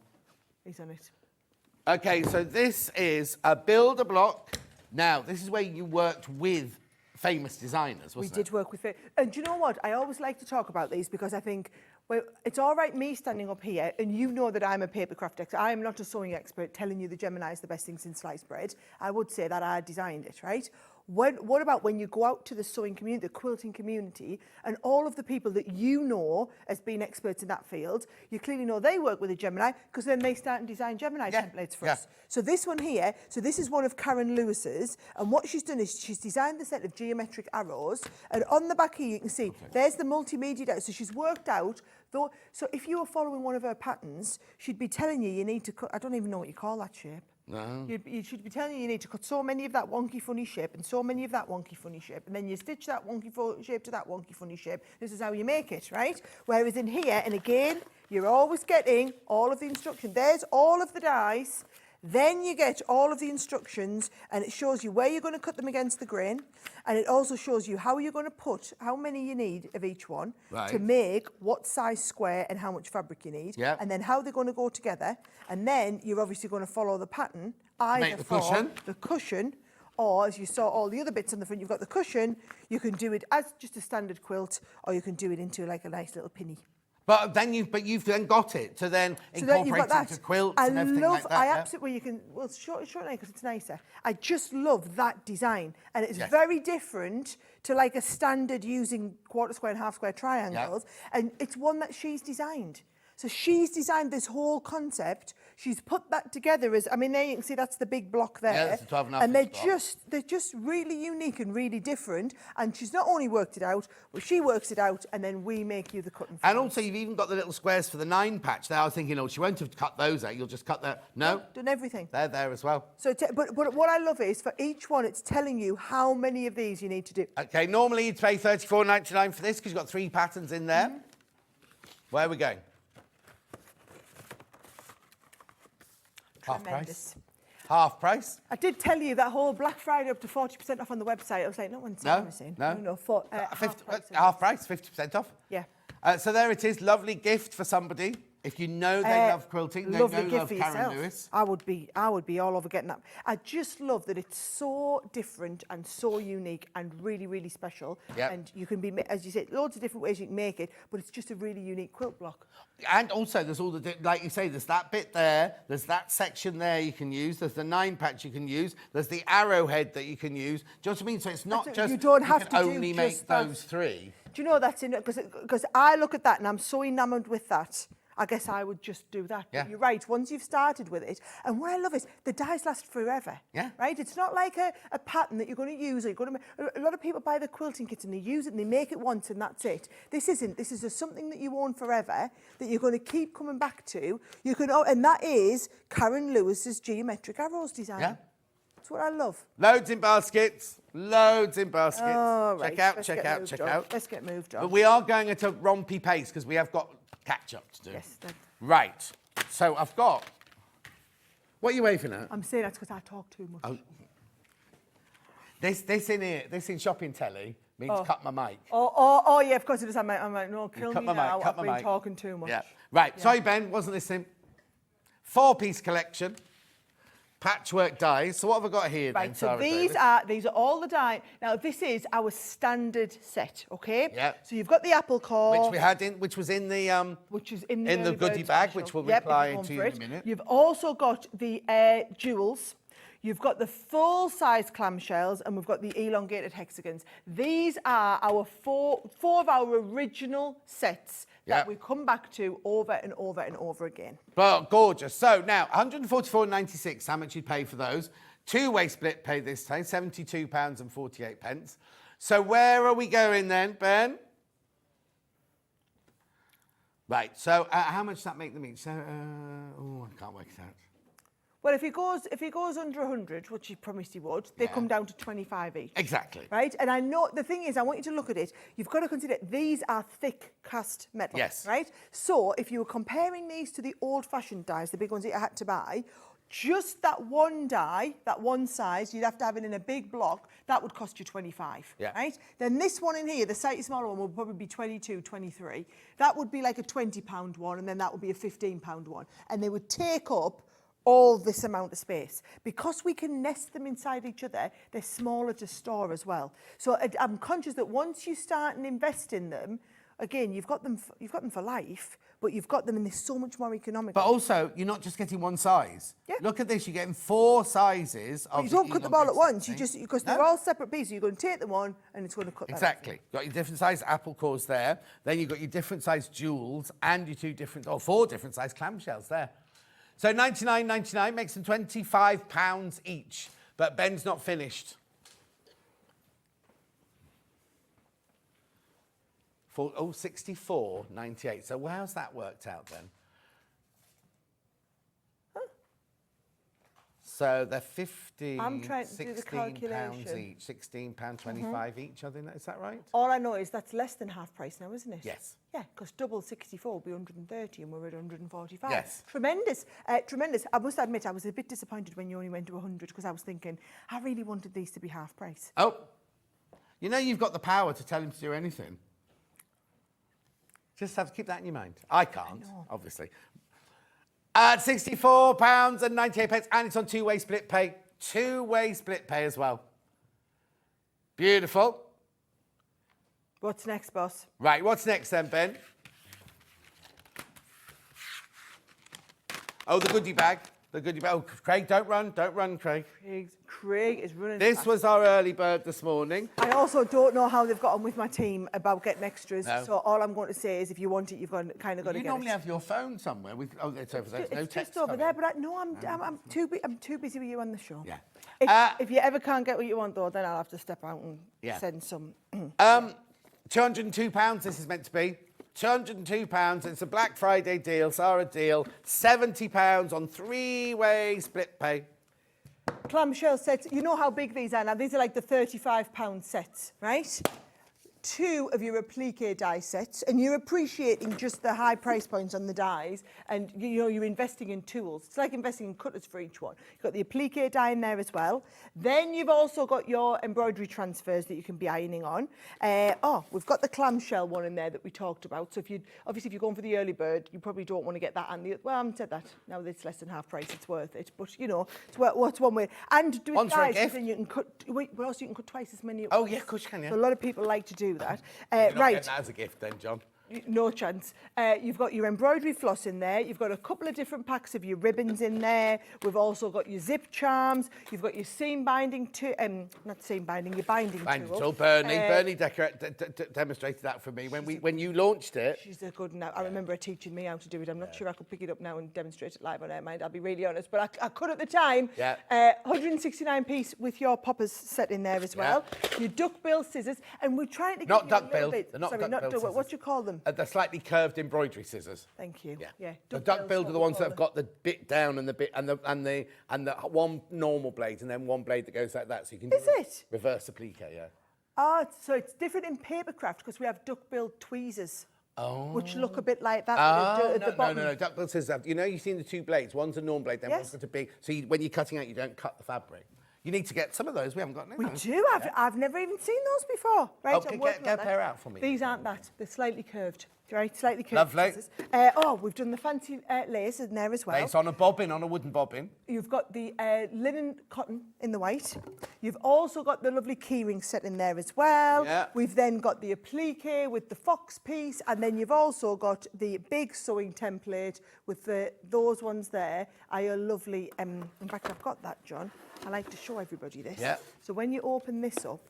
he's on it. Okay, so this is a build-a-block. Now, this is where you worked with famous designers, wasn't it? We did work with it. And do you know what? I always like to talk about these because I think, well, it's all right me standing up here and you know that I'm a papercraft expert. I am not a sewing expert telling you the Gemini is the best thing since sliced bread. I would say that I designed it, right? What about when you go out to the sewing community, the quilting community, and all of the people that you know as being experts in that field, you clearly know they work with a Gemini because then they start and design Gemini templates for us. So this one here, so this is one of Karen Lewis's, and what she's done is she's designed the set of geometric arrows, and on the back here you can see there's the multimedia. So she's worked out, though. So if you were following one of her patterns, she'd be telling you need to cut, I don't even know what you call that shape. No. You should be telling you need to cut so many of that wonky funny shape and so many of that wonky funny shape, and then you stitch that wonky shape to that wonky funny shape. This is how you make it, right? Whereas in here, and again, you're always getting all of the instruction. There's all of the dies. Then you get all of the instructions, and it shows you where you're going to cut them against the grain, and it also shows you how you're going to put, how many you need of each one to make what size square and how much fabric you need, and then how they're going to go together, and then you're obviously going to follow the pattern, either for the cushion, or as you saw all the other bits on the front, you've got the cushion, you can do it as just a standard quilt, or you can do it into like a nice little pinny. But you've then got it to then incorporate it into quilts and everything like that. I absolutely, you can, well, short because it's nicer. I just love that design. And it's very different to like a standard using quarter square and half square triangles. And it's one that she's designed. So she's designed this whole concept. She's put that together as, I mean, there you can see that's the big block there. Yeah, that's a 12.5 and inch block. they're just really unique and really different. And she's not only worked it out, but she works it out, and then we make you the cut and And fill. also, you've even got the little squares for the 9 patch there. I was thinking, oh, she won't have cut those out. You'll just cut that. No, Done everything. they're there as well. So, but what I love is for each one, it's telling you how many of these you need to do. Okay, normally you'd pay $34.99 for this because you've got 3 patterns in there. Where are we going? Half Tremendous. price. Half price. I did tell you that whole Black Friday up to 40% off on the website. I was like, no one's saying. No. Half price. Half price, 50% off. Yeah. So there it is. Lovely gift for somebody. If you know they love quilting, they know Lovely gift love for Karen yourself. Lewis. I would be all over getting that. I just love that it's so different and so unique and really, really special. Yep. And you can be, as you said, loads of different ways you can make it, but it's just a really unique quilt block. And also, there's all the, like you say, there's that bit there, there's that section there you can use, there's the 9 patch you can use, there's the arrowhead that you can use. Do you know what I mean? So it's not That's it. just You don't have can to do only just make that. those 3. Do you know that's in it? Because I look at that and I'm so enamoured with that. I guess I would just do that. Yeah. But you're right, once you've started with it, and what I love is the dies last forever. Yeah. Right? It's not like a pattern that you're going to use. Or you're going to, a lot of people buy the quilting kits and they use it and they make it once and that's it. This isn't. This is just something that you own forever that you're going to keep coming back to. You can, and that is Karen Lewis's geometric arrows design. Yeah. That's what I love. Loads in baskets. Loads in baskets. Oh, right. Check out, Let's check get out, moved check on. out. Let's get moved on. But we are going at a rompy pace because we have got catch up to do. Yes. Right. So I've got. What are you waving at? I'm saying that's because I talk too much. Oh. This in here, this in shopping telly means cut my mic. Oh, yeah, of course it is. I'm like, no, kill Cut me my now. mic, cut I've my been mic. talking too much. Yeah. Right. Sorry, Ben, wasn't listening. 4-piece collection. Patchwork dies. So what have I got here then, Right, so Sara these Davies? are all the die. Now, this is our standard set, okay? Yeah. So you've got the apple core. Which we had in, which was in the which is in the early goodie bird bag, special. which we'll Yep, reply if you're to going in for a it. minute. You've also got the jewels. You've got the full-size clamshells, and we've got the elongated hexagons. These are our four of our original sets that Yep. we come back to over and over and over again. But gorgeous. So now, 144.96. How much you pay for those? 2-way split pay this time, £72.48. So where are we going then, Ben? Right. So how much does that make them each? So I can't work it out. Well, if he goes under 100, which he promised he would, they Yeah. come down to 25 each. Exactly. Right? And I know, the thing is, I want you to look at it. You've got to consider these are thick cast metal. Yes. Right? So if you were comparing these to the old-fashioned dies, the big ones that you had to buy, just that one die, that one size, you'd have to have it in a big block, that would cost you 25. Yeah. Right? Then this one in here, the slightly smaller one, would probably be 22, 23. That would be like a £20 one, and then that would be a £15 one. And they would take up all this amount of space. Because we can nest them inside each other, they're smaller to store as well. So I'm conscious that once you start and invest in them, again, you've got them for life, but you've got them and they're so much more economical. But also, you're not just getting one size. Yeah. Look at this. You're getting 4 sizes of. But you don't cut them all at once. You just, because they're No. all separate pieces. You're going to take them on and it's going to cut that out. Exactly. You've got your different size apple cores there. Then you've got your different size jewels and your 4 different size clamshells there. So $99.99 makes them £25 each. But Ben's not finished. For, $64.98. So how's that worked out then? So they're 15, I'm trying to do the £16 calculation. each, £16.25 each, I think, is that right? All I know is that's less than half price now, isn't it? Yes. Yeah, because double 64 will be 130 and we're at 145. Yes. Tremendous, tremendous. I must admit, I was a bit disappointed when you only went to 100 because I was thinking, I really wanted these to be half price. Oh, you know you've got the power to tell him to do anything. Just have to keep that in your mind. I can't, obviously. At £64.98, and it's on 2-way split pay. 2-way split pay as well. Beautiful. What's next, boss? Right, what's next then, Ben? Oh, the goodie bag. Look good. Oh, Craig, don't run, Craig. Craig is running. This fast. was our early bird this morning. I also don't know how they've got on with my team about getting extras. No. So all I'm going to say is, if you want it, you've got kind of got to You get normally it. have your phone somewhere. It's over there. No It's text just over coming. there, but I'm too busy with you on the show. Yeah. If you ever can't get what you want, though, then I'll have to step out and Yeah. send some. £202 this is meant to be. £202. It's a Black Friday deal, Sara deal. £70 on 3-way split pay. Clamshell sets, you know how big these are now? These are like the £35 sets, right? 2 of your applique die sets, and you're appreciating just the high price points on the dies, and you know you're investing in tools. It's like investing in cutters for each one. You've got the applique die in there as well. Then you've also got your embroidery transfers that you can be ironing on. We've got the clamshell one in there that we talked about. So if you're going for the early bird, you probably don't want to get that. And I haven't said that. Now that it's less than half price, it's worth it. But you know, it's one way. And do it One's for a dies, gift. then you can cut. But also you can cut twice as many. Oh, yeah, of course you can, yeah. So a lot of people like to do that. You're not Right. getting that as a gift then, John. No chance. You've got your embroidery floss in there. You've got a couple of different packs of your ribbons in there. We've also got your zip charms. You've got your seam binding not seam binding, your binding tool. Bernie demonstrated that for me when you launched it. She's a good one. I remember her teaching me how to do it. I'm not sure I could pick it up now and demonstrate it live on air, mind. I'll be really honest, but I could at the time. Yeah. 169 piece with your poppers set in there as well. Your duckbill scissors, and we're trying to Not get you a little duckbill. bit. They're not Sorry, duckbill not duckbill. scissors. What do you call them? The slightly curved embroidery scissors. Thank you. Yeah. Yeah. The Duckbills, duck build what are the we ones call that have got the bit down and the one normal blade and then one blade that goes like that, so you can Is it? reverse applique, yeah. So it's different in papercraft because we have duck-billed tweezers, Oh. which look a bit like that. Oh, at the bottom. no. Duck build scissors have, you've seen the two blades. One's a normal blade, then one's got a big. So when you're cutting out, you don't cut the fabric. You need to get some of those. We haven't got any. We do. I've never even seen those before. Right, Okay, get a pair out for me. These aren't that. They're slightly curved. Right, slightly curved. Lovely. Scissors. We've done the fancy lace in there as well. Lace on a bobbin, on a wooden bobbin. You've got the linen cotton in the white. You've also got the lovely keyring set in there as well. Yeah. We've then got the applique with the fox piece, and then you've also got the big sewing template with those ones there. Are your lovely. In fact, I've got that, John. I like to show everybody this. Yeah. So when you open this up,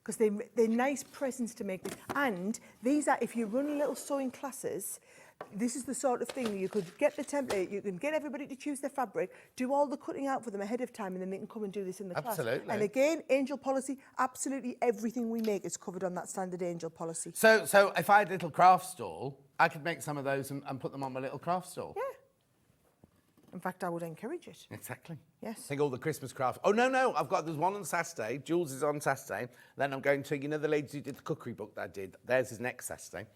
because they're nice presents to make. And these are, if you run little sewing classes, this is the sort of thing you could get the template, you can get everybody to choose their fabric, do all the cutting out for them ahead of time, and then they can come and do this in the class. Absolutely. And again, Angel policy, absolutely everything we make is covered on that standard Angel policy. So if I had a little craft stall, I could make some of those and put them on my little craft stall. Yeah. In fact, I would encourage it. Exactly. Yes. I think all the Christmas craft. Oh, no. There's one on Saturday. Jules is on Saturday. Then I'm going to, the ladies who did the cookery book that I did. Theirs is next Saturday.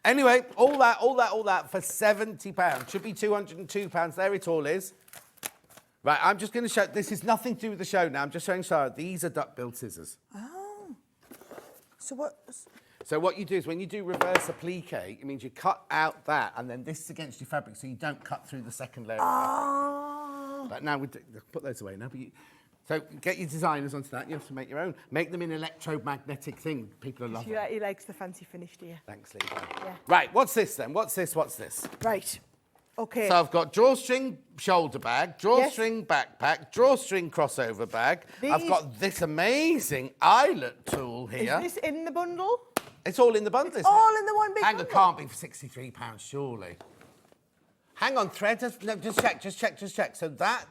Anyway, all that for £70. Should be £202. There it all is. Right, I'm just going to show. This is nothing to do with the show now. I'm just showing Sara. These are duck-billed scissors. Oh. So what? So what you do is when you do reverse applique, it means you cut out that, and then this is against your fabric, so you don't cut through the second layer of fabric. But now we put those away now. So get your designers onto that. You have to make your own. Make them in electromagnetic thing. People are loving. He likes the fancy finish, do you? Thanks, Lee. Yeah. Right, what's this then? What's this? Right. Okay. So I've got drawstring shoulder bag, drawstring backpack, drawstring crossover bag. I've got this amazing eyelet tool here. Is this in the bundle? It's all in the bundle, isn't it? All in the one big Hang on, bundle? can't be for £63, surely. Hang on, thread. Just check. So that.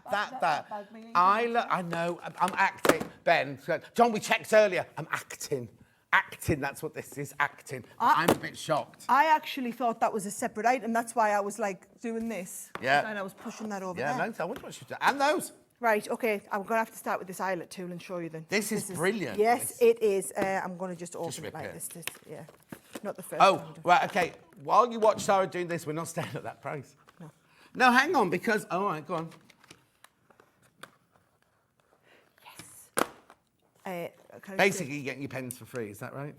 Eyelet, I know, I'm acting. Ben, John, we checked earlier. I'm acting. Acting, that's what this is, acting. I'm a bit shocked. I actually thought that was a separate item. That's why I was like doing this. Yeah. And I was pushing that over Yeah, there. no, I wonder what she's doing. And those. Right, okay. I'm going to have to start with this eyelet tool and show you then. This is brilliant. Yes, it is. I'm going to just open rip it like it. this. Yeah. Not the first Oh, time. right, okay. While you watch Sara doing this, we're not staying at that price. No. No, hang on, because... Oh, all right, go on. Basically, you're getting your pens for free, is that right?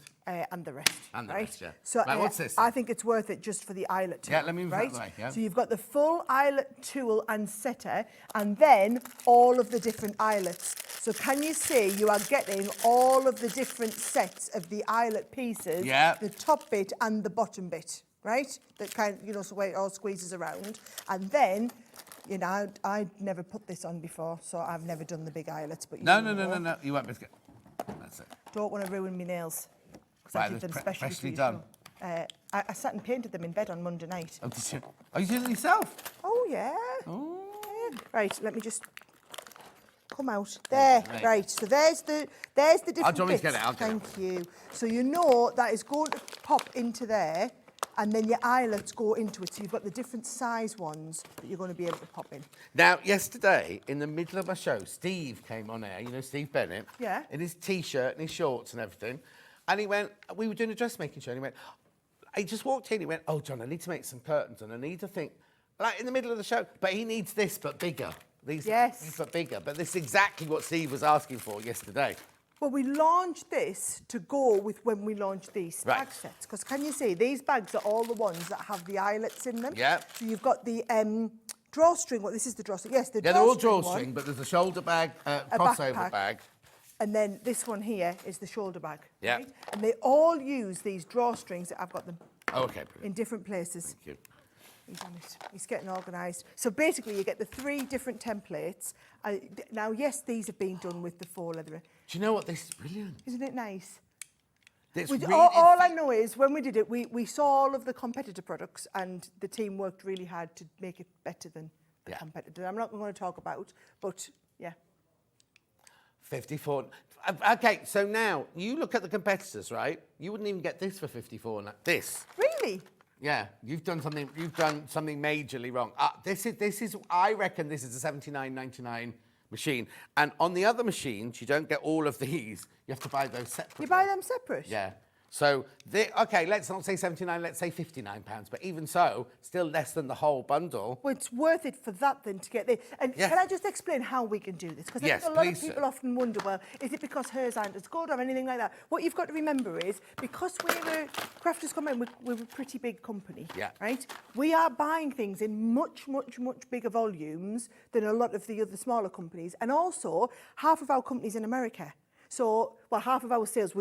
And the rest. And the right? rest, yeah. So Right, what's this? I think it's worth it just for the eyelet tool. Yeah, let me move that right? way, yeah. So you've got the full eyelet tool and setter, and then all of the different eyelets. So can you see you are getting all of the different sets of the eyelet pieces, Yeah. the top bit and the bottom bit. right? That kind of, you know, so where it all squeezes around. And then, you know, I'd never put this on before, so I've never done the big eyelets. But No. You won't be able to get... That's it. Don't want to ruin my nails. Because Right, I did them they're specially freshly for done. you. I sat and painted them in bed on Monday night. Oh, did you? Oh, you did it yourself? Oh, yeah. Oh. Yeah. Right, let me just come out. There, Right. right. So there's the different do you want me to bits. get it? I'll get it. Thank you. So you know that is going to pop into there, and then your eyelets go into it. So you've got the different size ones that you're going to be able to pop in. Now, yesterday, in the middle of my show, Steve came on air, you know Steve Bennett? Yeah. In his T-shirt and his shorts and everything. And he went, we were doing a dressmaking show, and he went, he just walked in, he went, oh, John, I need to make some curtains, and I need to think, like in the middle of the show, but he needs this, but bigger. These but bigger. But this is exactly what Steve was asking for yesterday. Well, we launched this to go with when we launched these Right. bag sets. Because can you see, these bags are all the ones that have the eyelets in them. Yeah. So you've got the drawstring. Well, this is the drawstring. Yes, the Yeah, they're all drawstring drawstring, one, but there's a shoulder bag, a crossover backpack, bag. And then this one here is the shoulder bag. Yeah. Right? And they all use these drawstrings that I've got them Oh, okay, brilliant. in different places. Thank you. He's on it. He's getting organised. So basically, you get the 3 different templates. Now, yes, these have been done with the 4 leather. Do you know what? This is brilliant. Isn't it nice? It's We- really, all I know is when we did it, we saw all of the competitor products, and the team worked really hard to make it better than the Yeah. competitor. I'm not going to talk about, but yeah. 54. Okay, so now you look at the competitors, right? You wouldn't even get this for 54. This. Really? Yeah, you've done something majorly wrong. This is. I reckon this is a 79.99 machine. And on the other machines, you don't get all of these. You have to buy those separately. You buy them separate? Yeah. So, okay, let's not say 79, let's say £59. But even so, still less than the whole bundle. Well, it's worth it for that then to get this. And Yeah. can I just explain how we can do this? Because Yes, I think a lot of please, people sir. often wonder, well, is it because hers aren't as good or anything like that? What you've got to remember is, because we're Crafters Come In, we're a pretty big company, Yeah. right? We are buying things in much, much, much bigger volumes than a lot of the other smaller companies. And also, half of our company's in America. So, well, half of our sales,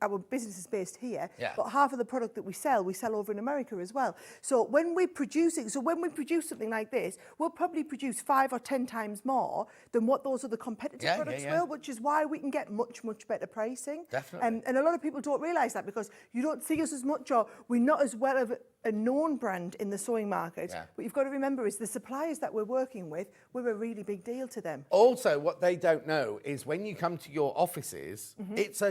our business is based here, Yeah. but half of the product that we sell over in America as well. So when we produce something like this, we'll probably produce 5 or 10 times more than what those other competitor products will, which is why we can get much, much better pricing. Definitely. And a lot of people don't realise that because you don't see us as much, or we're not as well of a known brand in the sewing market. Yeah. What you've got to remember is the suppliers that we're working with, we're a really big deal to them. Also, what they don't know is when you come to your offices, it's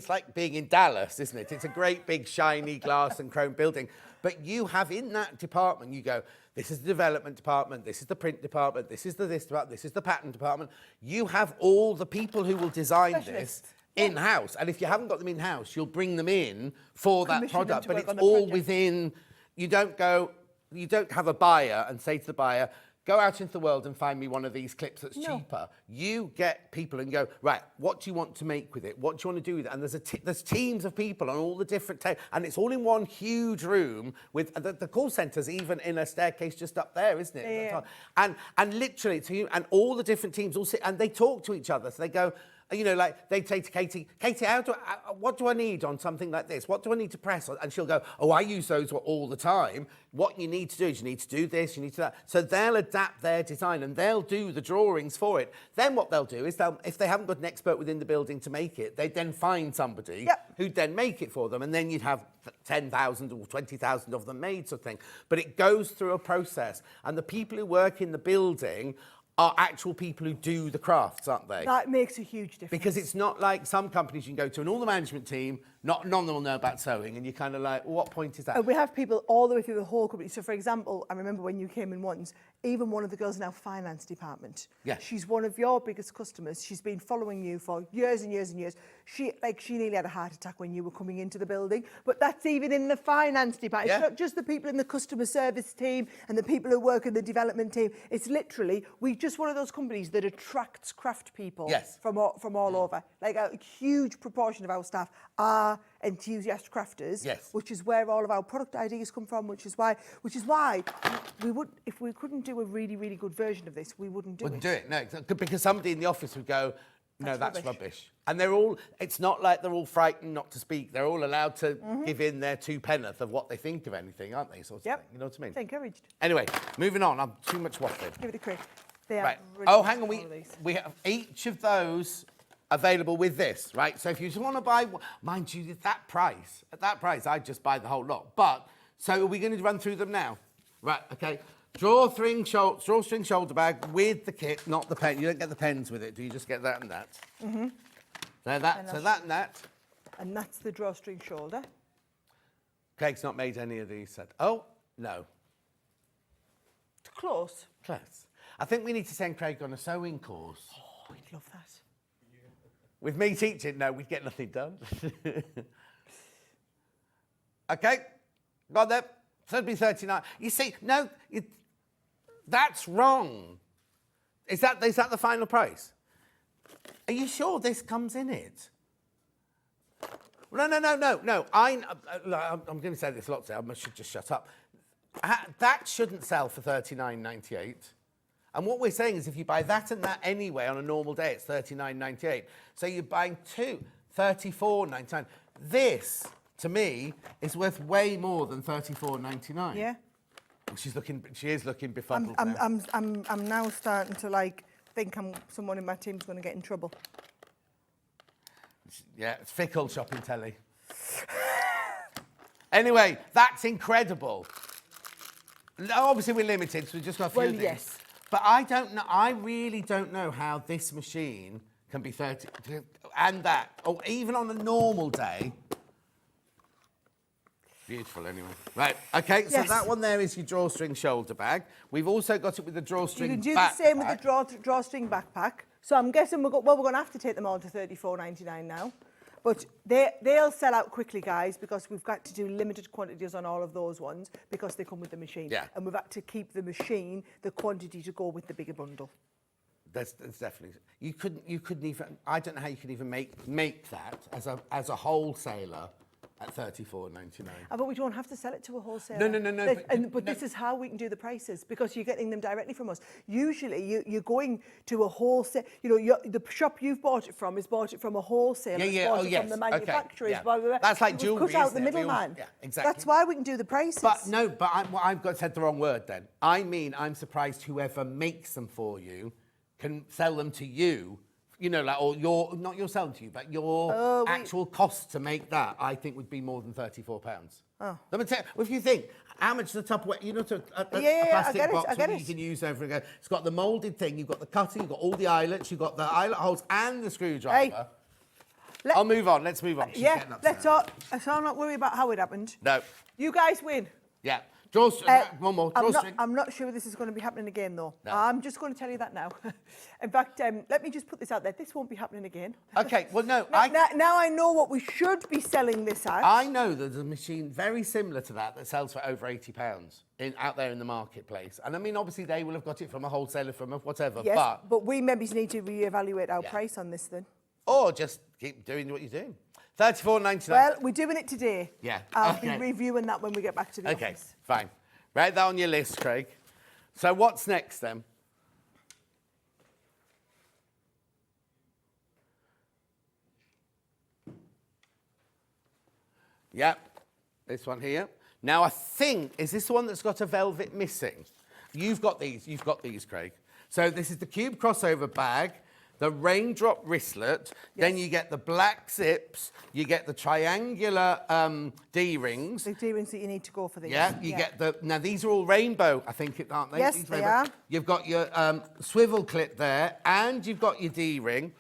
like being in Dallas, isn't it? It's a great big shiny glass and chrome building. But you have in that department, you go, this is the development department, this is the print department, this is the this department, this is the pattern department. You have all the people who will design this Specialists. in-house. And if you haven't got them in-house, you'll bring them in for that Commission them product. to But work it's on the all project. within, you don't have a buyer and say to the buyer, go out into the world and find me one of these clips that's cheaper. You get people and go, right, what do you want to make with it? What do you want to do with it? And there's teams of people on all the different and it's all in one huge room with the call centre's even in a staircase just up there, isn't it? Yeah. And literally, and all the different teams all sit and they talk to each other. So they go, you know, like they'd say to Katie, what do I need on something like this? What do I need to press on? And she'll go, oh, I use those all the time. What you need to do is you need to do this, you need to do that. So they'll adapt their design and they'll do the drawings for it. Then what they'll do is if they haven't got an expert within the building to make it, they then find somebody who'd then make it for them. And then you'd have 10,000 or 20,000 of them made, sort of thing. But it goes through a process. And the people who work in the building are actual people who do the crafts, aren't they? That makes a huge difference. Because it's not like some companies you can go to and all the management team, none of them will know about sewing, and you're kind of like, well, what point is that? And we have people all the way through the whole company. So, for example, I remember when you came in once, even one of the girls in our finance department. Yeah. She's one of your biggest customers. She's been following you for years and years and years. She nearly had a heart attack when you were coming into the building. But that's even in the finance department. Yeah. It's not just the people in the customer service team and the people who work in the development team. It's literally, we're just one of those companies that attracts craft people from all over. Like a huge proportion of our staff are enthusiast crafters, which is where all of our product ideas come from, which is why we would, if we couldn't do a really, really good version of this, we wouldn't do it. No, because somebody in the office would go, No, that's rubbish. And they're all, it's not like they're all frightened not to speak. They're all allowed to give in their two penneth of what they think of anything, aren't they? Sort of thing. You know what I mean? It's encouraged. Anyway, moving on. I'm too much waffling. Give it a quick. They are Right. brilliant, Oh, hang on. all of these. We have each of those available with this, right? So if you just want to buy, mind you, at that price, I'd just buy the whole lot. But, so are we going to run through them now? Right, okay. Drawstring shoulder bag with the kit, not the pen. You don't get the pens with it, do you? Just get that and that. Mm-hmm. So that and that. And that's the drawstring shoulder. Craig's not made any of these. Oh, no. Close. Close. I think we need to send Craig on a sewing course. Oh, we'd love that. With me teaching, no, we'd get nothing done. Okay, got that. So it'd be 39. You see, no, that's wrong. Is that the final price? Are you sure this comes in it? No. I'm going to say this a lot today. I should just shut up. That shouldn't sell for $39.98. And what we're saying is if you buy that and that anyway on a normal day, it's $39.98. So you're buying two, $34.99. This, to me, is worth way more than $34.99. Yeah. She is looking befuddled now. I'm now starting to think someone in my team's going to get in trouble. Yeah, it's fickle shopping telly. Anyway, that's incredible. Obviously, we're limited, so we've just got a few things. Yes. But I don't know. I really don't know how this machine can be 30 and that, or even on a normal day. Beautiful, anyway. Right. Okay. So Yes. that one there is your drawstring shoulder bag. We've also got it with the drawstring. You can do backpack. the same with the drawstring backpack. So I'm guessing we're going to have to take them all to $34.99 now. But they'll sell out quickly, guys, because we've got to do limited quantities on all of those ones because they come with the machine. Yeah. And we've had to keep the machine, the quantity to go with the bigger bundle. That's definitely. You couldn't even. I don't know how you could even make that as a wholesaler at $34.99. But we don't have to sell it to a wholesaler. No. But this is how we can do the prices because you're getting them directly from us. Usually, you're going to a wholesale. The shop you've bought it from has bought it from a wholesaler. Bought it from the manufacturers. Okay, yeah. Blah, blah, blah. That's like We've jewellery, cut out isn't the it? middleman. Yeah, exactly. That's why we can do the prices. But no, I've got said the wrong word then. I mean, I'm surprised whoever makes them for you can sell them to you. Or not your selling to you, but your actual cost to make that, I think would be more than £34. Oh. Let me tell you, if you think, how much the Tupperware, a plastic box that you can use over again. It's got the moulded thing, you've got the cutter, you've got all the eyelets, you've got the eyelet holes and the screwdriver. I'll move on, let's move on. Let's all not worry about how it happened. No. You guys win. Yeah. One more. I'm not sure this is going to be happening again, though. No. I'm just going to tell you that now. In fact, let me just put this out there. This won't be happening again. Okay, well, no. Now I know what we should be selling this at. I know there's a machine very similar to that sells for over £80 out there in the marketplace. And I mean, obviously, they will have got it from a wholesaler, from a whatever. Yes, but we maybe need to reevaluate our price on this then. Or just keep doing what you're doing. $34.99. Well, we're doing it today. Yeah. I'll be reviewing that when we get back to the office. Okay, fine. Write that on your list, Craig. So what's next then? Yep, this one here. Now I think, is this the one that's got a velvet missing? You've got these, Craig. So this is the cube crossover bag, the raindrop wristlet, then you get the black zips, you get the triangular D-rings. The D-rings that you need to go for these. Yeah, you get now these are all rainbow, I think, aren't they? Yes, they are. You've got your swivel clip there, and you've got your D-ring,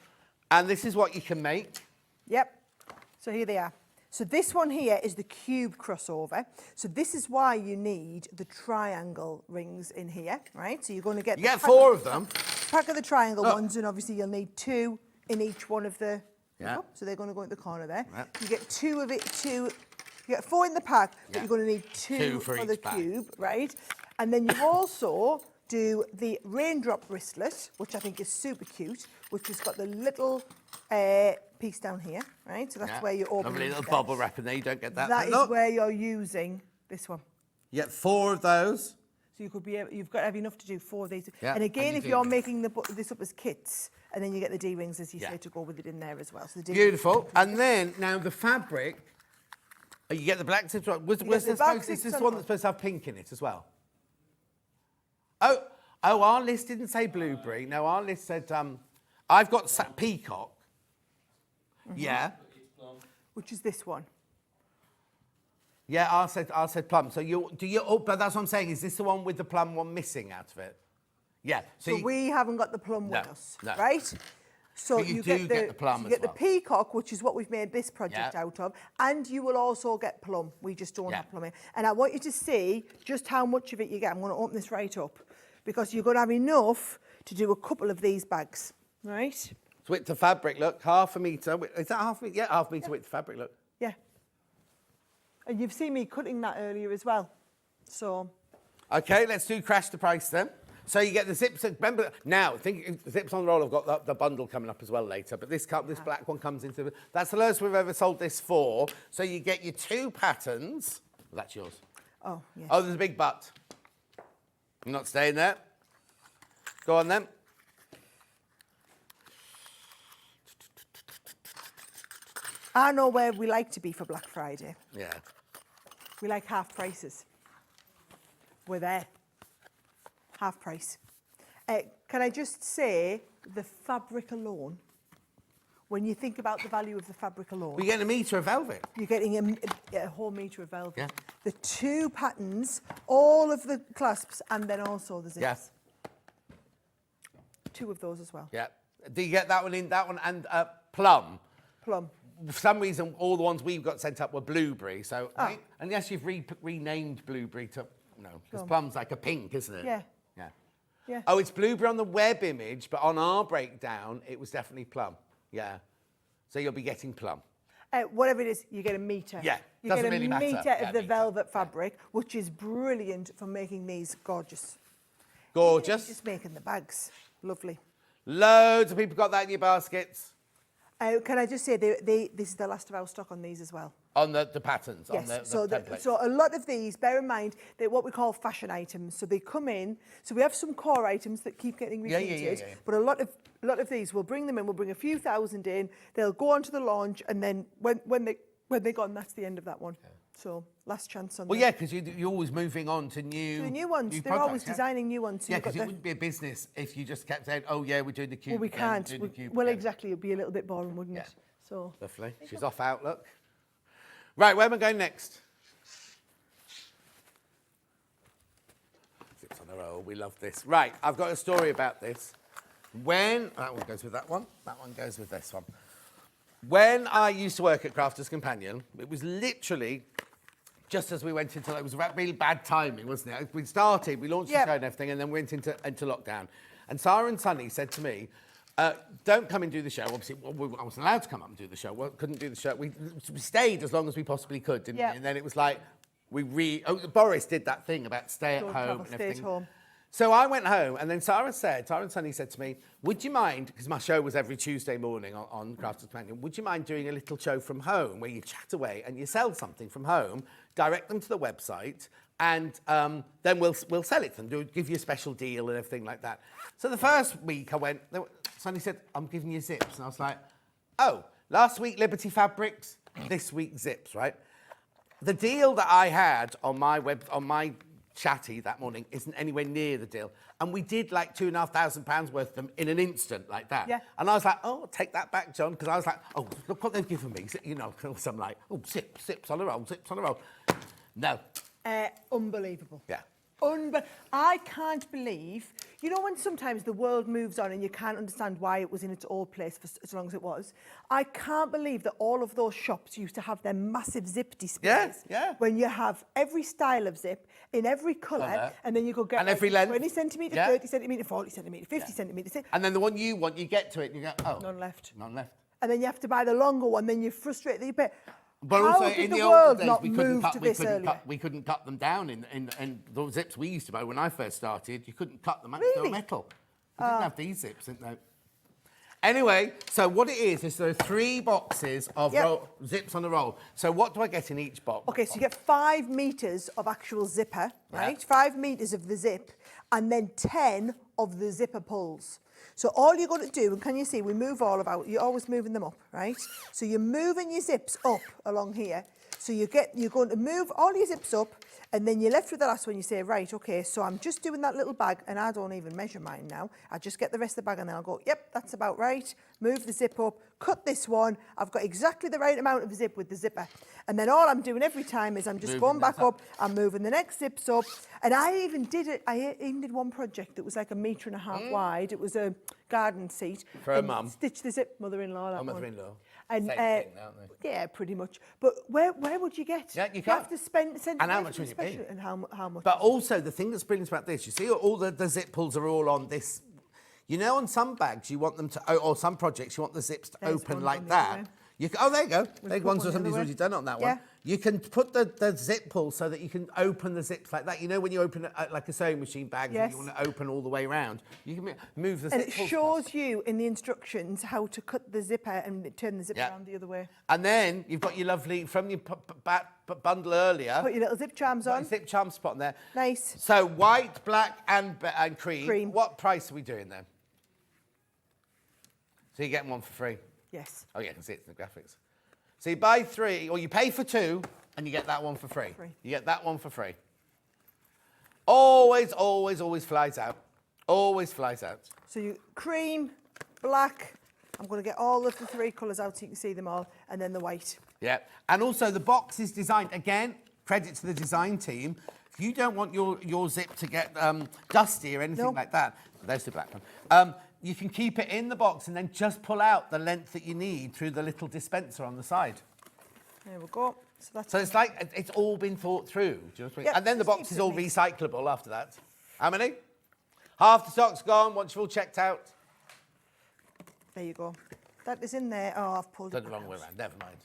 and this is what you can make. Yep, so here they are. So this one here is the cube crossover. So this is why you need the triangle rings in here, right? So you're going to get... You get 4 of them. Pack of the triangle ones, and obviously you'll need 2 in each one of the... Yeah. So they're going to go in the corner there. Yeah. You get 2 of it, 2... You get 4 in the pack, but you're going to need 2 for the each pack. cube, right? And then you also do the raindrop wristlet, which I think is super cute, which has got the little piece down here, right? So that's where you open Lovely it little there. bubble wrap in there, you don't get that. That Look. is where you're using this one. You get 4 of those. So you could be able, you've got to have enough to do 4 of these. Yeah, And again, and you if do you're this. making this up as kits, and then you get the D-rings, as you Yeah. say, to go with it in there as well. So the D-rings- Beautiful. And then, now the fabric, you get the black zips. Was get the black is this zips the on one top. that's supposed to have pink in it as well? Oh, our list didn't say blueberry. No, our list said, I've got peacock. Yeah. Which is this one. Yeah, I said plum. So but that's what I'm saying. Is this the one with the plum one missing out of it? Yeah. So we haven't got the plum with No, us, no. right? So But you do get the plum you as get well. the peacock, which is what we've made this project Yeah. out of, and you will also get plum. We just don't Yeah. have plum in. And I want you to see just how much of it you get. I'm going to open this right up because you're going to have enough to do a couple of these bags, right? So width of fabric, look, 1/2 metre. Is that 1/2 metre? Yeah, 1/2 metre width of fabric, look. Yeah. And you've seen me cutting that earlier as well. So Okay, let's do crash the price then. So you get the zips. Remember now, think zips on the roll. I've got the bundle coming up as well later. But this black one comes into. That's the lowest we've ever sold this for. So you get your 2 patterns. Well, that's yours. oh yeah. Oh, there's a big but. I'm not staying there. Go on then. I know where we like to be for Black Friday. Yeah. We like half prices. We're there. Half price. Can I just say, the fabric alone, when you think about the value of the fabric alone, We get a metre of velvet. you're getting a whole metre of velvet. Yeah. The 2 patterns, all of the clasps, and then also the zips. Yeah. 2 of those as well. Yeah. Do you get that one in? That one and plum. Plum. For some reason, all the ones we've got sent up were blueberry. So, Oh. and yes, you've renamed blueberry to because Plum. plum's like a pink, isn't it? Yeah. Yeah. Yeah. Oh, it's blueberry on the web image, but on our breakdown, it was definitely plum. Yeah. So you'll be getting plum. Whatever it is, you get a metre. Yeah, You doesn't get a really matter. metre Yeah, of the metre. velvet fabric, which is brilliant for making these gorgeous. Gorgeous. Just making the bags. Lovely. Loads of people got that in your baskets. Can I just say, this is the last of our stock on these as well. On the patterns, Yes, on the so, templates. so a lot of these, bear in mind, they're what we call fashion items. So they come in, so we have some core items that keep getting Yeah, repeated, yeah. but a lot of these, we'll bring them in, we'll bring a few thousand in, they'll go onto the launch, and then when they're gone, that's the end of that one. So last chance on Well, them. yeah, because you're always moving on to new. So the new ones, they're products, always yeah. designing new ones. So Yeah, you've got because it wouldn't be a business if you just kept saying, "Oh yeah, we're doing the cube." well, we again, can't. doing the cube Well, again." exactly, it'd be a little bit boring, wouldn't Yeah. it? So Lovely. She's off Outlook. Right, where am I going next? Zips on a roll. We love this. Right, I've got a story about this. That one goes with that one. That one goes with this one. When I used to work at Crafters Companion, it was literally just as we went into, it was really bad timing, wasn't it? We started, we launched the Yep. show and everything, and then went into lockdown. And Sara and Sunny said to me, don't come and do the show. Obviously, I wasn't allowed to come up and do the show. Well, couldn't do the show. We stayed as long as we possibly could, didn't Yeah. we? And then it was like, Boris did that thing about stay at Don't home travel, and stay at everything. home. So I went home, and then Sara and Sunny said to me, would you mind, because my show was every Tuesday morning on Crafters Companion, would you mind doing a little show from home where you chat away and you sell something from home, direct them to the website, and then we'll sell it to them, give you a special deal and everything like that. So the first week I went, Sunny said, I'm giving you zips. And I was like, oh, last week Liberty Fabrics, this week zips, right? The deal that I had on my chatty that morning isn't anywhere near the deal. And we did like £2,500 worth of them in an instant like that. Yeah. And I was like, oh, take that back, John, because I was like, oh, look what they've given me. You know, so I'm like, oh, zips on a roll, zips on a roll. No. Unbelievable. Yeah. I can't believe, you know, when sometimes the world moves on and you can't understand why it was in its old place for as long as it was. I can't believe that all of those shops used to have their massive zip displays. Yeah. When you have every style of zip in every colour, and then you go get And every length. 20 centimetre, Yeah. 30 centimetre, 40 centimetre, 50 centimetre. And then the one you want, you get to it and you go, oh. None left. None left. And then you have to buy the longer one, then you're frustrated that you pay. But How also did in the the world old days, not we couldn't move cut, to we this couldn't earlier? cut, we couldn't cut them down in the zips we used to buy when I first started. You couldn't cut them out. They Really? were metal. We didn't have these zips, didn't they? Anyway, so what it is there are 3 boxes of Yep. zips on the roll. So what do I get in each box? Okay, so you get 5 metres of actual zipper, right? Yeah. 5 metres of the zip, and then 10 of the zipper pulls. So all you're going to do, and can you see, we move all of our, you're always moving them up, right? So you're moving your zips up along here. So you're going to move all your zips up, and then you're left with the last one. You say, right, okay, so I'm just doing that little bag, and I don't even measure mine now. I just get the rest of the bag, and then I'll go, yep, that's about right. Move the zip up, cut this one. I've got exactly the right amount of zip with the zipper. And then all I'm doing every time is I'm just going back up, I'm moving the next zips up. And I even did one project that was like 1.5 metres wide. It was a garden seat. For a mum. Stitch the zip, mother-in-law, that one. Mother-in-law. And, Same thing, aren't they? yeah, pretty much. But where would you get? Yeah, you You can't. have to send And how it much to would the it be? special- And how much? But also, the thing that's brilliant about this, you see all the zip pulls are all on this. You know, on some bags, you want them to, or some projects, you want the zips to There's open one like on the that. other way. You can, oh, there you go. There's put ones one where the somebody's other already way. done it on that Yeah. one. You can put the zip pull so that you can open the zips like that. You know, when you open like a sewing machine bag, Yes. and you want to open all the way around, you can move the And zip it pulls shows you in the instructions how to cut the zipper and turn the zipper Yeah. around the other way. And then you've got your lovely, from your bundle earlier, Put your little zip charms got on. your zip charm spot in there. Nice. So white, black, and cream. Cream. What price are we doing then? So you're getting one for free. Yes. Oh yeah, I can see it in the graphics. So you buy 3, or you pay for 2, and you get that one for free. You get that one for free. Always, always, always flies out. Always flies out. So you cream, black. I'm going to get all of the 3 colours out so you can see them all, and then the white. Yeah. And also the box is designed, again, credit to the design team. If you don't want your zip to get dusty or anything No. like that, there's the black one. You can keep it in the box and then just pull out the length that you need through the little dispenser on the side. There we go. So that's So it's like it's all been thought through. Do you know what I mean? Yep, And then the just box keeps is it all neat. recyclable after that. How many? Half the stock's gone once you've all checked out. there you go. That is in there. Oh, I've pulled Done it the wrong out. way around. Never mind.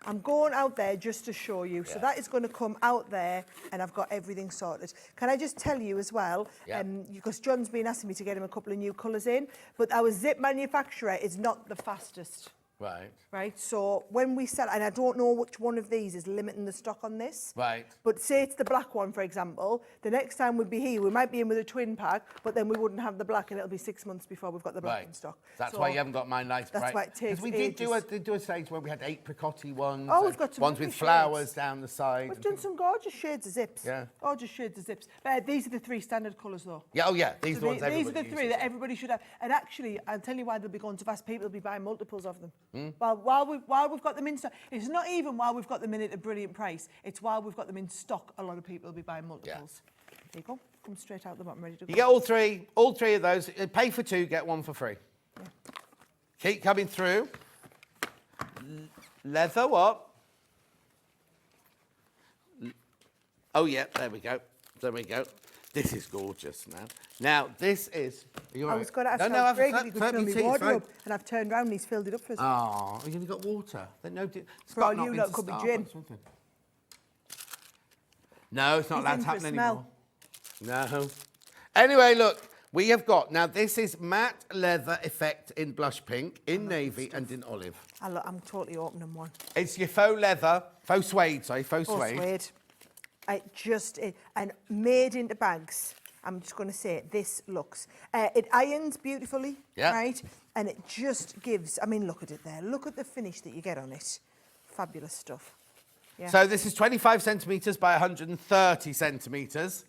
I'm going out there just to show you. So Yeah. that is going to come out there, and I've got everything sorted. Can I just tell you as well, Yeah. because John's been asking me to get him a couple of new colours in, but our zip manufacturer is not the fastest. Right. Right, so when we sell, and I don't know which one of these is limiting the stock on this. Right. But say it's the black one, for example, the next time we'd be here, we might be in with a twin pack, but then we wouldn't have the black, and it'll be 6 months before we've got the black Right. in stock. That's So why you haven't got mine nice that's bright. why it takes we did do ages. a stage where we had apricot-y ones. Oh, we've and got some ones lovely with flowers shades. down the side. We've and done things. some gorgeous shades of zips. Yeah. Gorgeous shades of zips. But these are the 3 standard colours, though. Yeah, oh yeah, these are the ones These are everybody the 3 uses. that everybody should have. And actually, I'll tell you why they'll be going so fast. People will be buying multiples of them. Hmm? While we've got them in stock. It's not even while we've got them in at a brilliant price. It's while we've got them in stock, a lot of people will be buying multiples. There you go. Come straight out the bottom, ready to go. You get all three of those. Pay for 2, get 1 for free. Keep coming through. Leather what? Oh yeah, there we go. There we go. This is gorgeous now. Now this is. Are you I all was right? going to ask no, how have Greg a could flip fill your me tea, it's wardrobe, fine. and I've turned round and he's filled it up for us. Oh, you only got water. Then no. It's For all got not you been lot, to could be Starbucks, gin. has it? No, it's not He's allowed in to for a happen smell. anymore. No. Anyway, look, we have got now. This is matte leather effect in blush pink, in navy, and in olive. I'm totally opening one. It's your faux leather, faux suede. Sorry, faux Oh, suede. suede. And made into bags. I'm just going to say it, this looks. It irons beautifully, Yeah. right? And it just gives, I mean, look at it there. Look at the finish that you get on it. Fabulous stuff. Yeah. So this is 25 centimetres by 130 centimetres.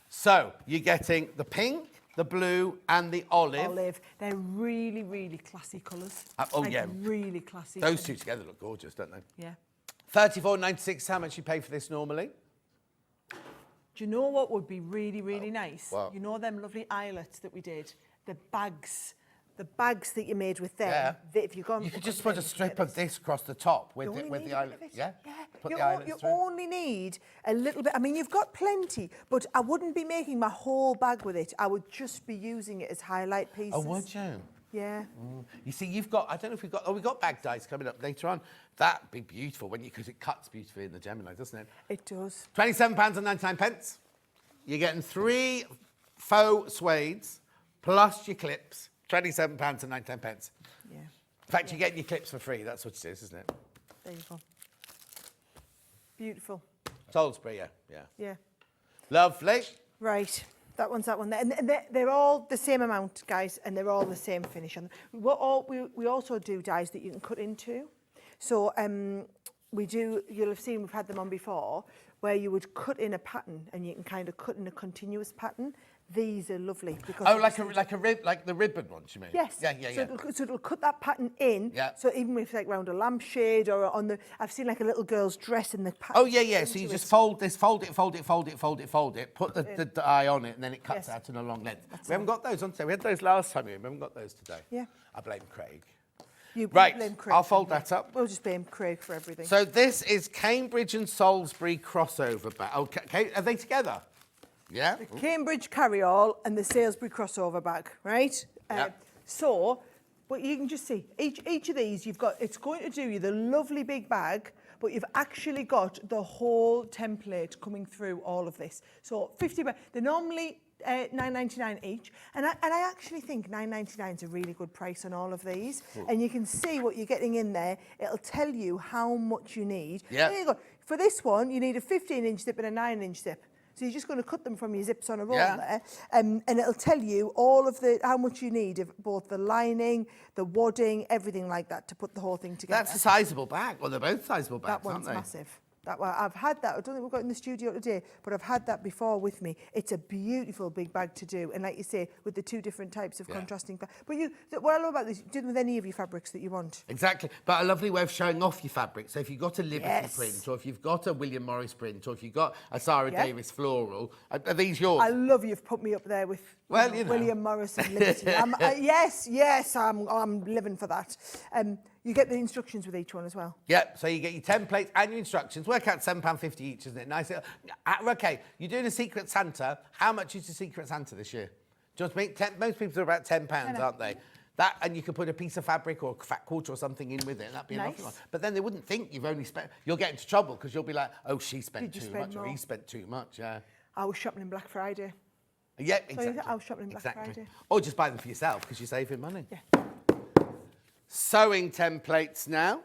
So you're getting the pink, the blue, and the olive. Olive. They're really, really classy colours. Oh, Like, yeah. Really classy. Those two together look gorgeous, don't they? Yeah. $34.96. How much you pay for this normally? Do you know what would be really, really nice? what? You know them lovely eyelets that we did? The bags that you made with them. Yeah. If you go, You could just put a strip of this across the top with the eyelet. Yeah. Put the eyelets You through. only need a little bit. I mean, you've got plenty, but I wouldn't be making my whole bag with it. I would just be using it as highlight pieces. Oh, would you? Yeah. You see, you've got, I don't know if we've got, we've got bag dies coming up later on. That'd be beautiful because it cuts beautifully in the Gemini, doesn't it? It does. £27.99. You're getting 3 faux suedes plus your clips £27 and 99 pence. Yeah. In fact, you're getting your clips for free. That's what it is, isn't it? There you go. Beautiful. Salisbury, yeah. Yeah. Lovely. Right. That one's that one there. And they're all the same amount, guys, and they're all the same finish. And we also do dies that you can cut into. So we do, you'll have seen, we've had them on before, where you would cut in a pattern and you can kind of cut in a continuous pattern. These are lovely because like the ribbon ones, you mean? yes. Yeah. So it'll cut that pattern in. Yeah. So even if like round a lampshade or on the, I've seen like a little girl's dress in the pattern. Oh yeah. So you just fold this, fold it, put the dye on it, and then it cuts Yes. out in a long length. We haven't got those on today. We had those last time. We haven't got those today. Yeah. I blame Craig. You Right, blame Craig I'll for fold everything. that up. We'll just blame Craig for everything. So this is Cambridge and Salisbury crossover bag. Okay, are they together? Yeah. Cambridge carry-all and the Salisbury crossover bag, right? Yep. So, but you can just see, each of these, you've got, it's going to do you the lovely big bag, but you've actually got the whole template coming through all of this. So 50, they're normally £9.99 each, and I actually think £9.99 is a really good price on all of these. And you can see what you're getting in there. It'll tell you how much you need. Yeah. There you go. For this one, you need a 15-inch zip and a 9-inch zip. So you're just going to cut them from your zips on a roll there, and it'll tell you all of how much you need of both the lining, the wadding, everything like that to put the whole thing together. That's a sizable bag. Well, they're both sizable bags, That one's aren't they? massive. That one, I've had that. I don't think we've got it in the studio today, but I've had that before with me. It's a beautiful big bag to do, and like you say, with the two different types of contrasting. But what I love about this, you do it with any of your fabrics that you want. Exactly, but a lovely way of showing off your fabric. So if you've got a Liberty Yes. print, or if you've got a William Morris print, or if you've got a Sarah Davies floral, are these yours? I love you've put me up there with Well, you know. William Morris and Liberty. Yes, I'm living for that. You get the instructions with each one as well. Yep, so you get your templates and your instructions. Work out £7.50 each, isn't it? Nice. Okay, you're doing a Secret Santa. How much is your Secret Santa this year? Just most people are about £10, aren't they? That, and you could put a piece of fabric or a fat quarter or something in with it, and that'd be a lovely one. But then they wouldn't think you've only spent. You'll get into trouble because you'll be like, oh, she spent too much, or he spent too much. Yeah. I was shopping in Black Friday. Yeah, exactly. I was shopping in Black Friday. Or just buy them for yourself because you're saving money. Yeah. Sewing templates now.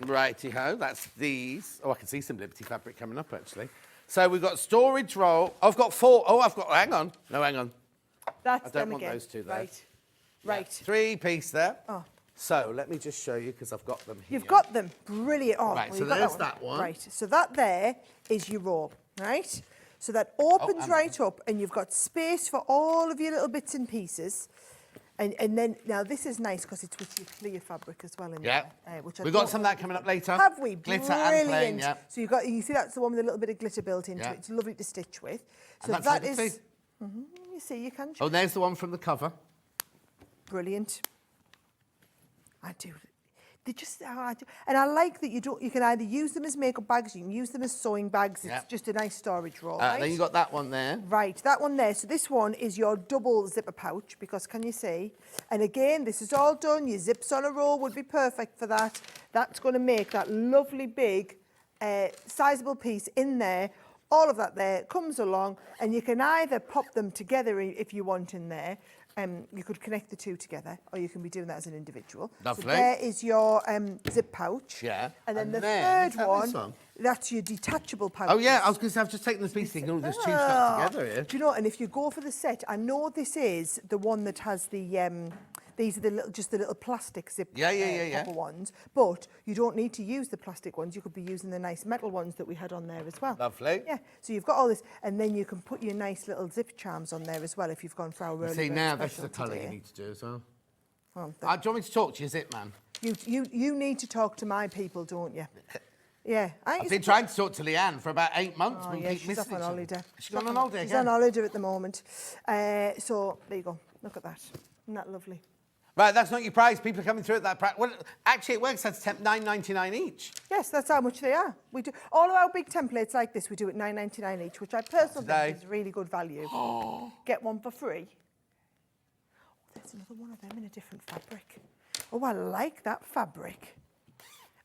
Righty-ho, that's these. Oh, I can see some Liberty fabric coming up, actually. So we've got storage roll. I've got 4. Oh, hang on. No, hang on. That's I don't them want again. those two there. Right. 3-piece there. Oh. So let me just show you because I've got them here. You've got them. Brilliant. Oh, Right, well, so you've got there's that one. Right, so that there is your roll, right? So that opens and right up and you've got space for all of your little bits and pieces. And then, now this is nice because it's with your clear fabric as well in Yeah. there. Which We've got some of that coming up later. Have we? Glitter Brilliant. and plain, yeah. So you see that's the one with a little bit of glitter built into Yeah. it. It's lovely to stitch with. And So that's that Liberty. is, you see, you can. Oh, there's the one from the cover. Brilliant. I do. They just, and I like that you can either use them as makeup bags, you can use them as sewing bags. It's just a nice storage roll. Right? Then you got that one there. Right, that one there. So this one is your double zipper pouch because can you see? And again, this is all done. Your zips on a roll would be perfect for that. That's going to make that lovely big, sizable piece in there. All of that there comes along, and you can either pop them together if you want in there. You could connect the two together, or you can be doing that as an individual. Lovely. So there is your zip pouch. Yeah. And then And the then, is third that one, this one? that's your detachable pouch. Oh, yeah, I was going to say, I've just taken this piece thinking, oh, there's two stuck together here. Do you know, and if you go for the set, I know this is the one that has the, these are the little plastic zip popper ones, but you don't need to use the plastic ones. You could be using the nice metal ones that we had on there as well. Lovely. Yeah, so you've got all this, and then you can put your nice little zip charms on there as well if you've gone for our See, bird now this is special the colour you today. need to do as well. Well, Do you want me to talk to you, Zip Man? you need to talk to my people, don't you? Yeah. I've been trying to talk to Leanne for about 8 months. Oh, We yeah, keep she's missing off on each other. holiday. She's gone on holiday She's again. on holiday at the moment. So, there you go. Look at that. Isn't that lovely? Right, that's not your price. People are coming through at that price. Well, actually, it works out to £9.99 each. Yes, that's how much they are. We do all of our big templates like this. We do at £9.99 each, which I personally think is really good value. Get one for free. Oh, there's another one of them in a different fabric. Oh, I like that fabric.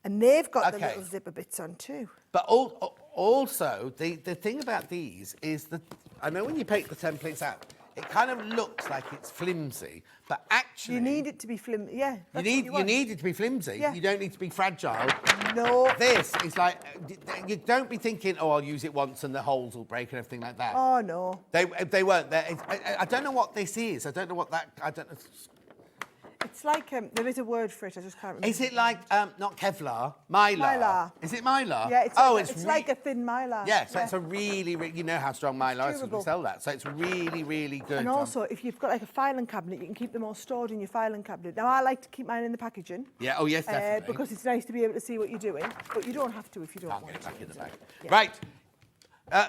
And they've got the little zipper bits on too. But also, the thing about these is that I know when you take the templates out, it kind of looks like it's flimsy, but actually... You need it to be flimsy, yeah. You need it to be flimsy. Yeah. You don't need to be fragile. No. This is like, you don't be thinking, oh, I'll use it once and the holes will break and everything like that. Oh, no. They weren't. I don't know what this is. I don't know what that... I don't know. It's like, there is a word for it, I just can't remember. Is it like, not Kevlar, Mylar? Mylar. Is it Mylar? Yeah, it's it's like a thin mylar. Yeah, so it's a really, you know how strong Mylar is, so we durable. sell that. So it's really, really good. And also, if you've got like a filing cabinet, you can keep them all stored in your filing cabinet. Now, I like to keep mine in the packaging. Yeah, oh yes, definitely. Because it's nice to be able to see what you're doing, but you don't have to if you don't Can't want get it back in the bag. Yeah. Right.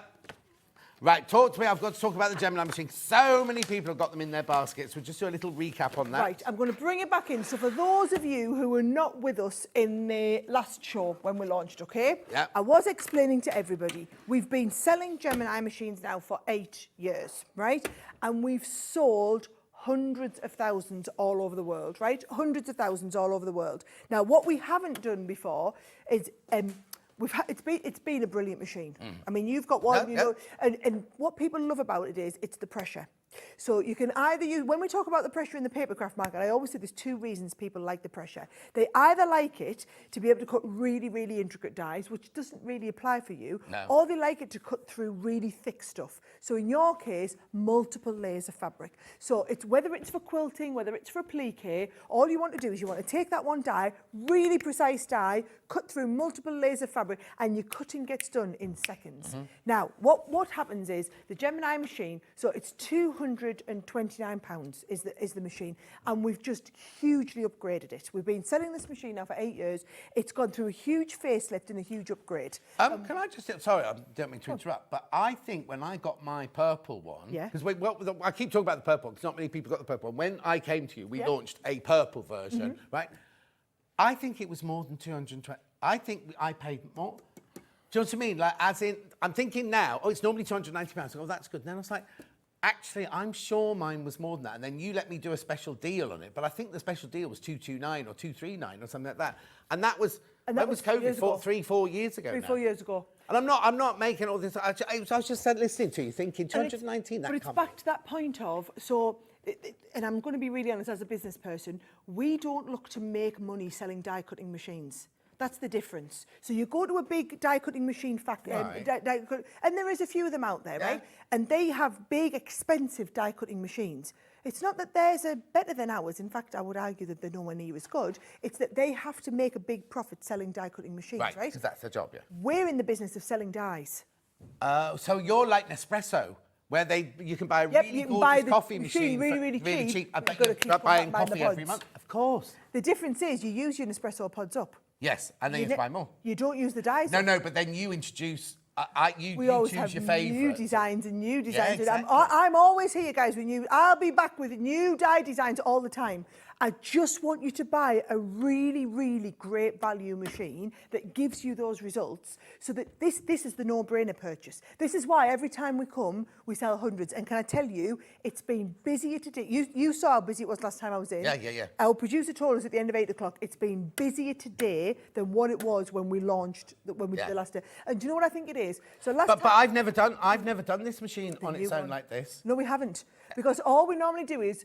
Right, talk to me. I've got to talk about the Gemini machine. So many people have got them in their baskets. We'll just do a little recap on that. Right, I'm going to bring it back in. So for those of you who were not with us in the last show when we launched, okay? Yeah. I was explaining to everybody, we've been selling Gemini machines now for 8 years, right? And we've sold hundreds of thousands all over the world, right? Hundreds of thousands all over the world. Now, what we haven't done before is... it's been a brilliant machine. I mean, you've got one, you know, and what people love about it is it's the pressure. So you can either use, when we talk about the pressure in the papercraft market, I always say there's two reasons people like the pressure. They either like it to be able to cut really, really intricate dies, which doesn't really apply for you, or they like it to cut through really thick stuff. So in your case, multiple layers of fabric. So it's whether it's for quilting, whether it's for applique, all you want to do is you want to take that one die, really precise die, cut through multiple layers of fabric, and your cutting gets done in seconds. Now, what happens is the Gemini machine, so it's £229 is the machine, and we've just hugely upgraded it. We've been selling this machine now for 8 years. It's gone through a huge facelift and a huge upgrade. Can I just... Sorry, I don't mean to interrupt, but I think when I got my purple one... Yeah. Because I keep talking about the purple one, because not many people got the purple one. When I came to you, we launched a purple version, right? I think it was more than 220. I think I paid more. Do you know what I mean? Like, as in, I'm thinking now, oh, it's normally £290. Oh, that's good. And then I was like, actually, I'm sure mine was more than that. And then you let me do a special deal on it. But I think the special deal was 229 or 239 or something like that. And that was COVID 4 years ago. 4 years ago. And I'm not making all this. I was just listening to you, thinking 219. But it's back to that point of and I'm going to be really honest as a business person. We don't look to make money selling die cutting machines. That's the difference. So you go to a big die cutting machine factory, and there is a few of them out there, right? And they have big, expensive die cutting machines. It's not that theirs are better than ours. In fact, I would argue that they're nowhere near as good. It's that they have to make a big profit selling die cutting machines, right? Because that's their job, yeah. We're in the business of selling dies. So you're like Nespresso, where you can buy a really gorgeous coffee machine really cheap. I bet you're buying coffee every month. Of course. The difference is you use your Nespresso pods up. Yes, and then you have to buy more. You don't use the dies. No, but then you introduce... we always choose have your favourites. new designs and new designs. Yeah, exactly. I'm always here, guys. I'll be back with new die designs all the time. I just want you to buy a really, really great value machine that gives you those results, so that this is the no-brainer purchase. This is why every time we come, we sell hundreds. And can I tell you, it's been busier today. You saw how busy it was last time I was in. Yeah. Our producer told us at the end of 8 o'clock, it's been busier today than what it was when we launched, when we did the last day. And do you know what I think it is? So but I've never done this machine on its own like this. No, we haven't. Because all we normally do is,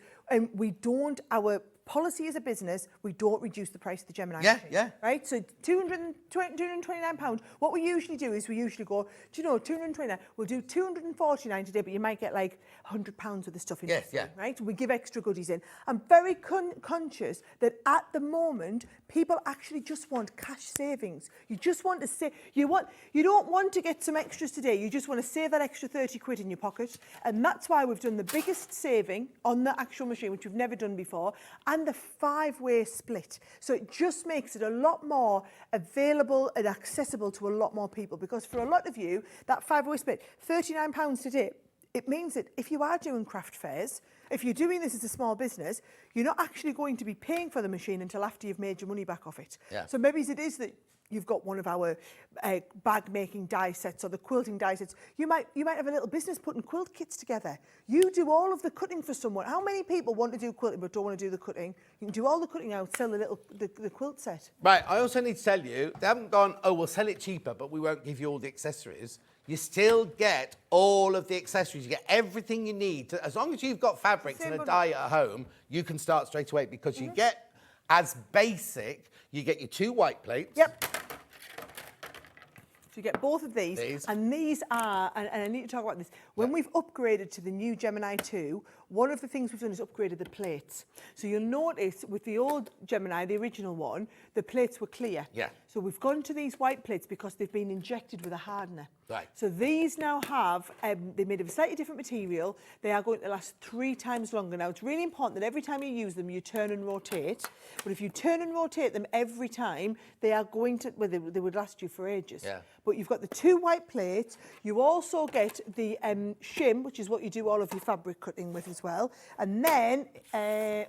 our policy as a business, we don't reduce the price of the Gemini machine. Yeah. Right? So £229. What we usually do is we usually go, do you know, £229, we'll do £249 today, but you might get like £100 of the stuff in. Yes, yeah. Right? We give extra goodies in. I'm very conscious that at the moment, people actually just want cash savings. You just want to save, you don't want to get some extras today, you just want to save that extra 30 quid in your pocket. And that's why we've done the biggest saving on the actual machine, which we've never done before, and the 5-way split. So it just makes it a lot more available and accessible to a lot more people, because for a lot of you, that 5-way split, £39 today, it means that if you are doing craft fairs, if you're doing this as a small business, you're not actually going to be paying for the machine until after you've made your money back off it. Yeah. So maybe it is that you've got one of our bag making die sets or the quilting die sets. You might have a little business putting quilt kits together. You do all of the cutting for someone. How many people want to do quilting but don't want to do the cutting? You can do all the cutting out, sell the quilt set. Right, I also need to tell you, they haven't gone, oh, we'll sell it cheaper, but we won't give you all the accessories. you still get all of the accessories. You get everything you need. As long as you've got fabrics and a dye at home, you can start straight away because you get, as basic, you get your 2 white plates. Yep. So you get both of these. And these are, and I need to talk about this, when we've upgraded to the new Gemini 2, one of the things we've done is upgraded the plates. So you'll notice with the old Gemini, the original one, the plates were clear. Yeah. So we've gone to these white plates because they've been injected with a hardener. Right. So these now have, they're made of a slightly different material. They are going to last 3 times longer. Now, it's really important that every time you use them, you turn and rotate. But if you turn and rotate them every time, they are going to, well, they would last you for ages. Yeah. But you've got the 2 white plates. You also get the shim, which is what you do all of your fabric cutting with as well. And then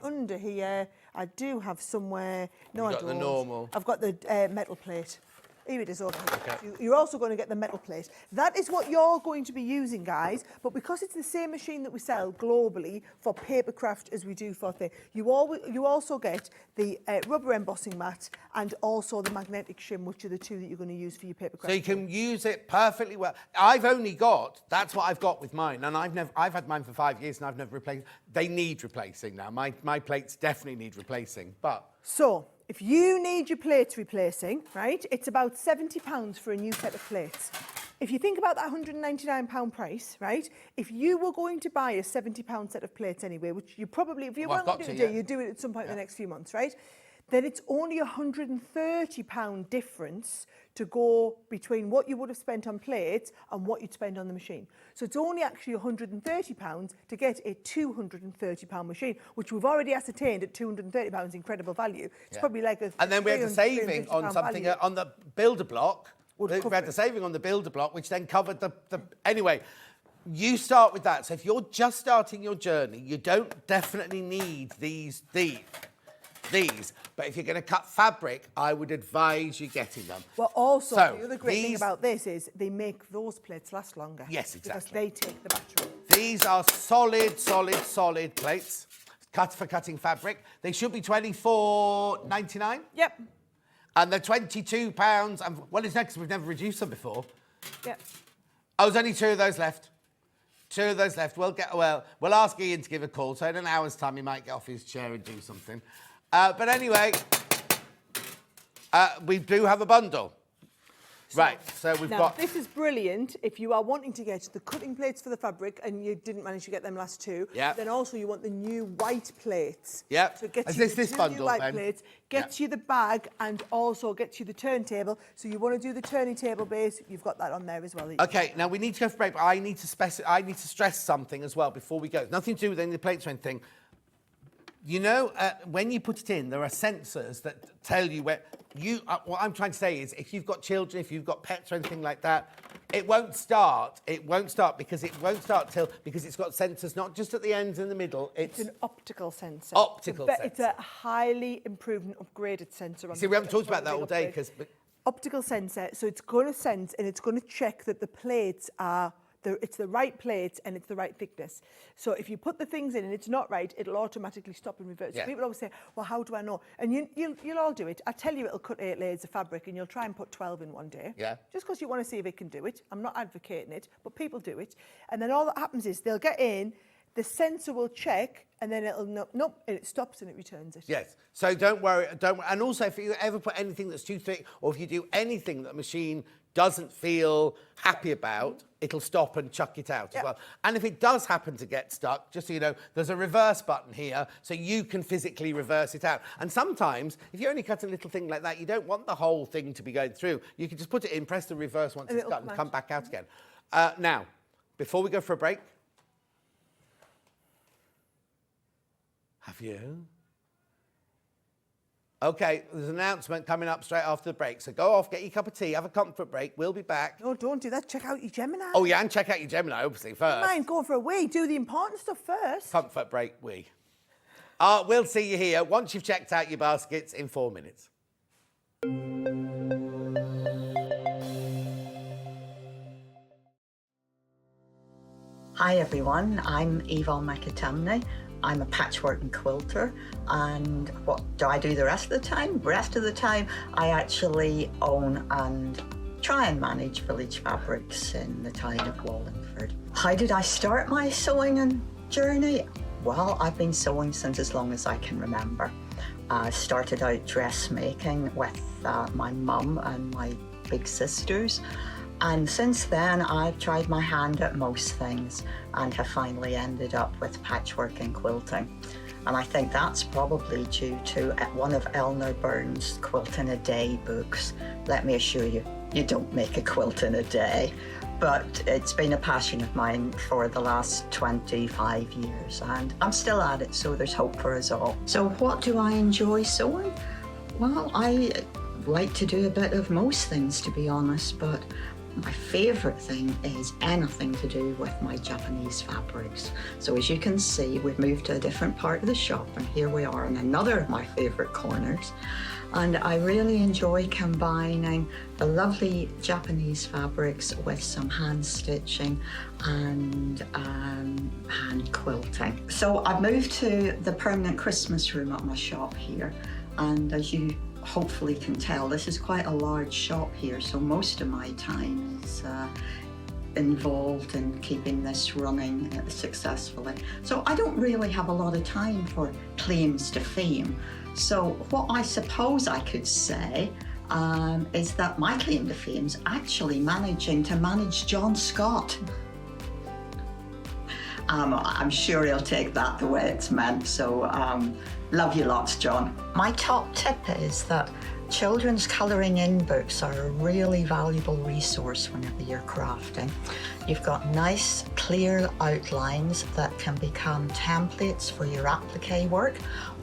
under here, I do have somewhere. No, I don't. The normal. I've got the metal plate. Here it is, okay. So you're also going to get the metal plate. That is what you're going to be using, guys. But because it's the same machine that we sell globally for papercraft as we do for things, you also get the rubber embossing mat and also the magnetic shim, which are the 2 that you're going to use for your papercraft. So you can use it perfectly well. I've only got, that's what I've got with mine, and I've had mine for 5 years and I've never replaced. They need replacing now. My plates definitely need replacing, but. So, if you need your plates replacing, right, it's about £70 for a new set of plates. If you think about that £199 price, right, if you were going to buy a £70 set of plates anyway, which you probably, if you weren't going to do it today, you'd do it at some point in the next few months, right, then it's only £130 difference to go between what you would have spent on plates and what you'd spend on the machine. So it's only actually £130 to get a £230 machine, which we've already ascertained at £230 incredible value. It's probably like a And then we had the saving on something value. on the builder block. Would We cover had the it. saving on the builder block, which then covered the. Anyway, you start with that. So if you're just starting your journey, you don't definitely need these. But if you're going to cut fabric, I would advise you getting them. Well, also, So, the other great thing about this is they make those plates last longer. Yes, exactly. Because they take the battery. These are solid plates, cut for cutting fabric. They should be $24.99. Yep. And they're £22. And well, it's next. We've never reduced them before. Yep. Oh, there's only 2 of those left. 2 of those left. We'll ask Ian to give a call. So in an hour's time, he might get off his chair and do something. But anyway, we do have a bundle. Right, so we've got... This is brilliant if you are wanting to get the cutting plates for the fabric and you didn't manage to get them last 2. Yeah. Then also you want the new white plates. Yeah. So it gets Is you this the this 2 bundle, new white then? plates, gets you the bag and also gets you the turntable. So you want to do the turning table base, you've got that on there as well. Okay, now we need to go for break, but I need to stress something as well before we go. Nothing to do with any of the plates or anything. You know, when you put it in, there are sensors that tell you where you. What I'm trying to say is, if you've got children, if you've got pets or anything like that, it won't start. It won't start because it's got sensors not just at the ends and the middle. It's an optical sensor. Optical sensor. It's a highly improved and upgraded sensor. See, we haven't talked about that all day because. Optical sensor, so it's going to sense and it's going to check that the plates are. It's the right plates and it's the right thickness. So if you put the things in and it's not right, it'll automatically stop and reverse. Yeah. So people always say, well, how do I know? And you'll all do it. I tell you it'll cut 8 layers of fabric and you'll try and put 12 in one day. Yeah. Just because you want to see if it can do it. I'm not advocating it, but people do it. And then all that happens is they'll get in, the sensor will check, and then it'll nope, and it stops and it returns it. Yes. So don't worry. And also, if you ever put anything that's too thick, or if you do anything that the machine doesn't feel happy about, it'll stop and chuck it out as well. And if it does happen to get stuck, just so you know, there's a reverse button here, so you can physically reverse it out. And sometimes, if you only cut a little thing like that, you don't want the whole thing to be going through. You can just put it in, press the reverse once it's cut, and come back out again. Now, before we go for a break, have you? Okay, there's an announcement coming up straight after the break. So go off, get your cup of tea, have a comfort break. We'll be back. No, don't do that. Check out your Gemini. Oh, yeah, and check out your Gemini, obviously, first. Don't mind going for a wee. Do the important stuff first. Comfort break, we'll see you here once you've checked out your baskets in 4 minutes. Hi everyone, I'm Yvonne McAtamney. I'm a patchwork and quilter, and what do I do the rest of the time? The rest of the time I actually own and try and manage village fabrics in the town of Wallingford. How did I start my sewing journey? Well, I've been sewing since as long as I can remember. I started out dressmaking with my mum and my big sisters. And since then, I've tried my hand at most things and have finally ended up with patchwork and quilting. And I think that's probably due to one of Eleanor Burns' Quilt in a Day books. Let me assure you, you don't make a quilt in a day. But it's been a passion of mine for the last 25 years, and I'm still at it, so there's hope for us all. So what do I enjoy sewing? Well, I like to do a bit of most things, to be honest, but my favourite thing is anything to do with my Japanese fabrics. So as you can see, we've moved to a different part of the shop, and here we are in another of my favourite corners. And I really enjoy combining the lovely Japanese fabrics with some hand stitching and hand quilting. So I've moved to the permanent Christmas room at my shop here, and as you hopefully can tell, this is quite a large shop here, so most of my time is involved in keeping this running successfully. So I don't really have a lot of time for claims to fame. So what I suppose I could say is that my claim to fame is actually managing to manage John Scott. I'm sure he'll take that the way it's meant, so love you lots, John. My top tip is that children's colouring in books are a really valuable resource whenever you're crafting. You've got nice, clear outlines that can become templates for your applique work,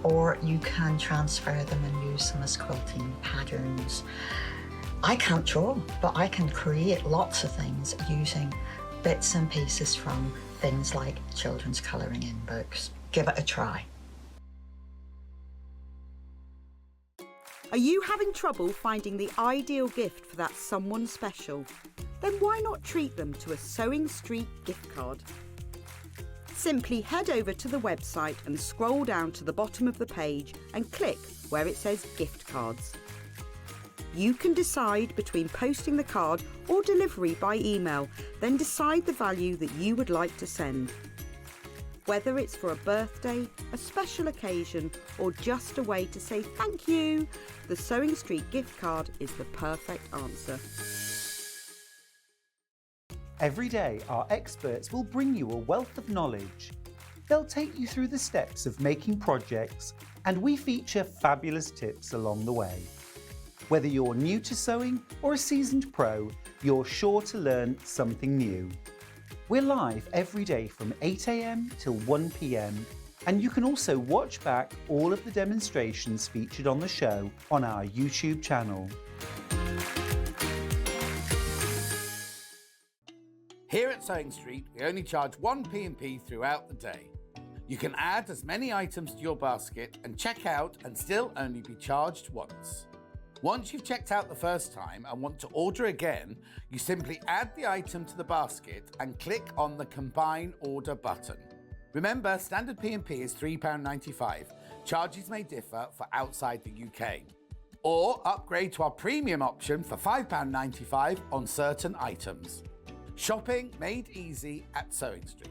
or you can transfer them and use them as quilting patterns. I can't draw, but I can create lots of things using bits and pieces from things like children's colouring in books. Give it a try. Are you having trouble finding the ideal gift for that someone special? Then why not treat them to a Sewing Street gift card? Simply head over to the website and scroll down to the bottom of the page and click where it says gift cards. You can decide between posting the card or delivery by email, then decide the value that you would like to send. Whether it's for a birthday, a special occasion, or just a way to say thank you, the Sewing Street gift card is the perfect answer. Every day, our experts will bring you a wealth of knowledge. They'll take you through the steps of making projects, and we feature fabulous tips along the way. Whether you're new to sewing or a seasoned pro, you're sure to learn something new. We're live every day from 8 AM till 1 PM, and you can also watch back all of the demonstrations featured on the show on our YouTube channel. Here at Sewing Street, we only charge 1 P&P throughout the day. You can add as many items to your basket and check out and still only be charged once. Once you've checked out the first time and want to order again, you simply add the item to the basket and click on the Combine Order button. Remember, standard P&P is £3.95. Charges may differ for outside the UK. Or upgrade to our premium option for £5.95 on certain items. Shopping made easy at Sewing Street.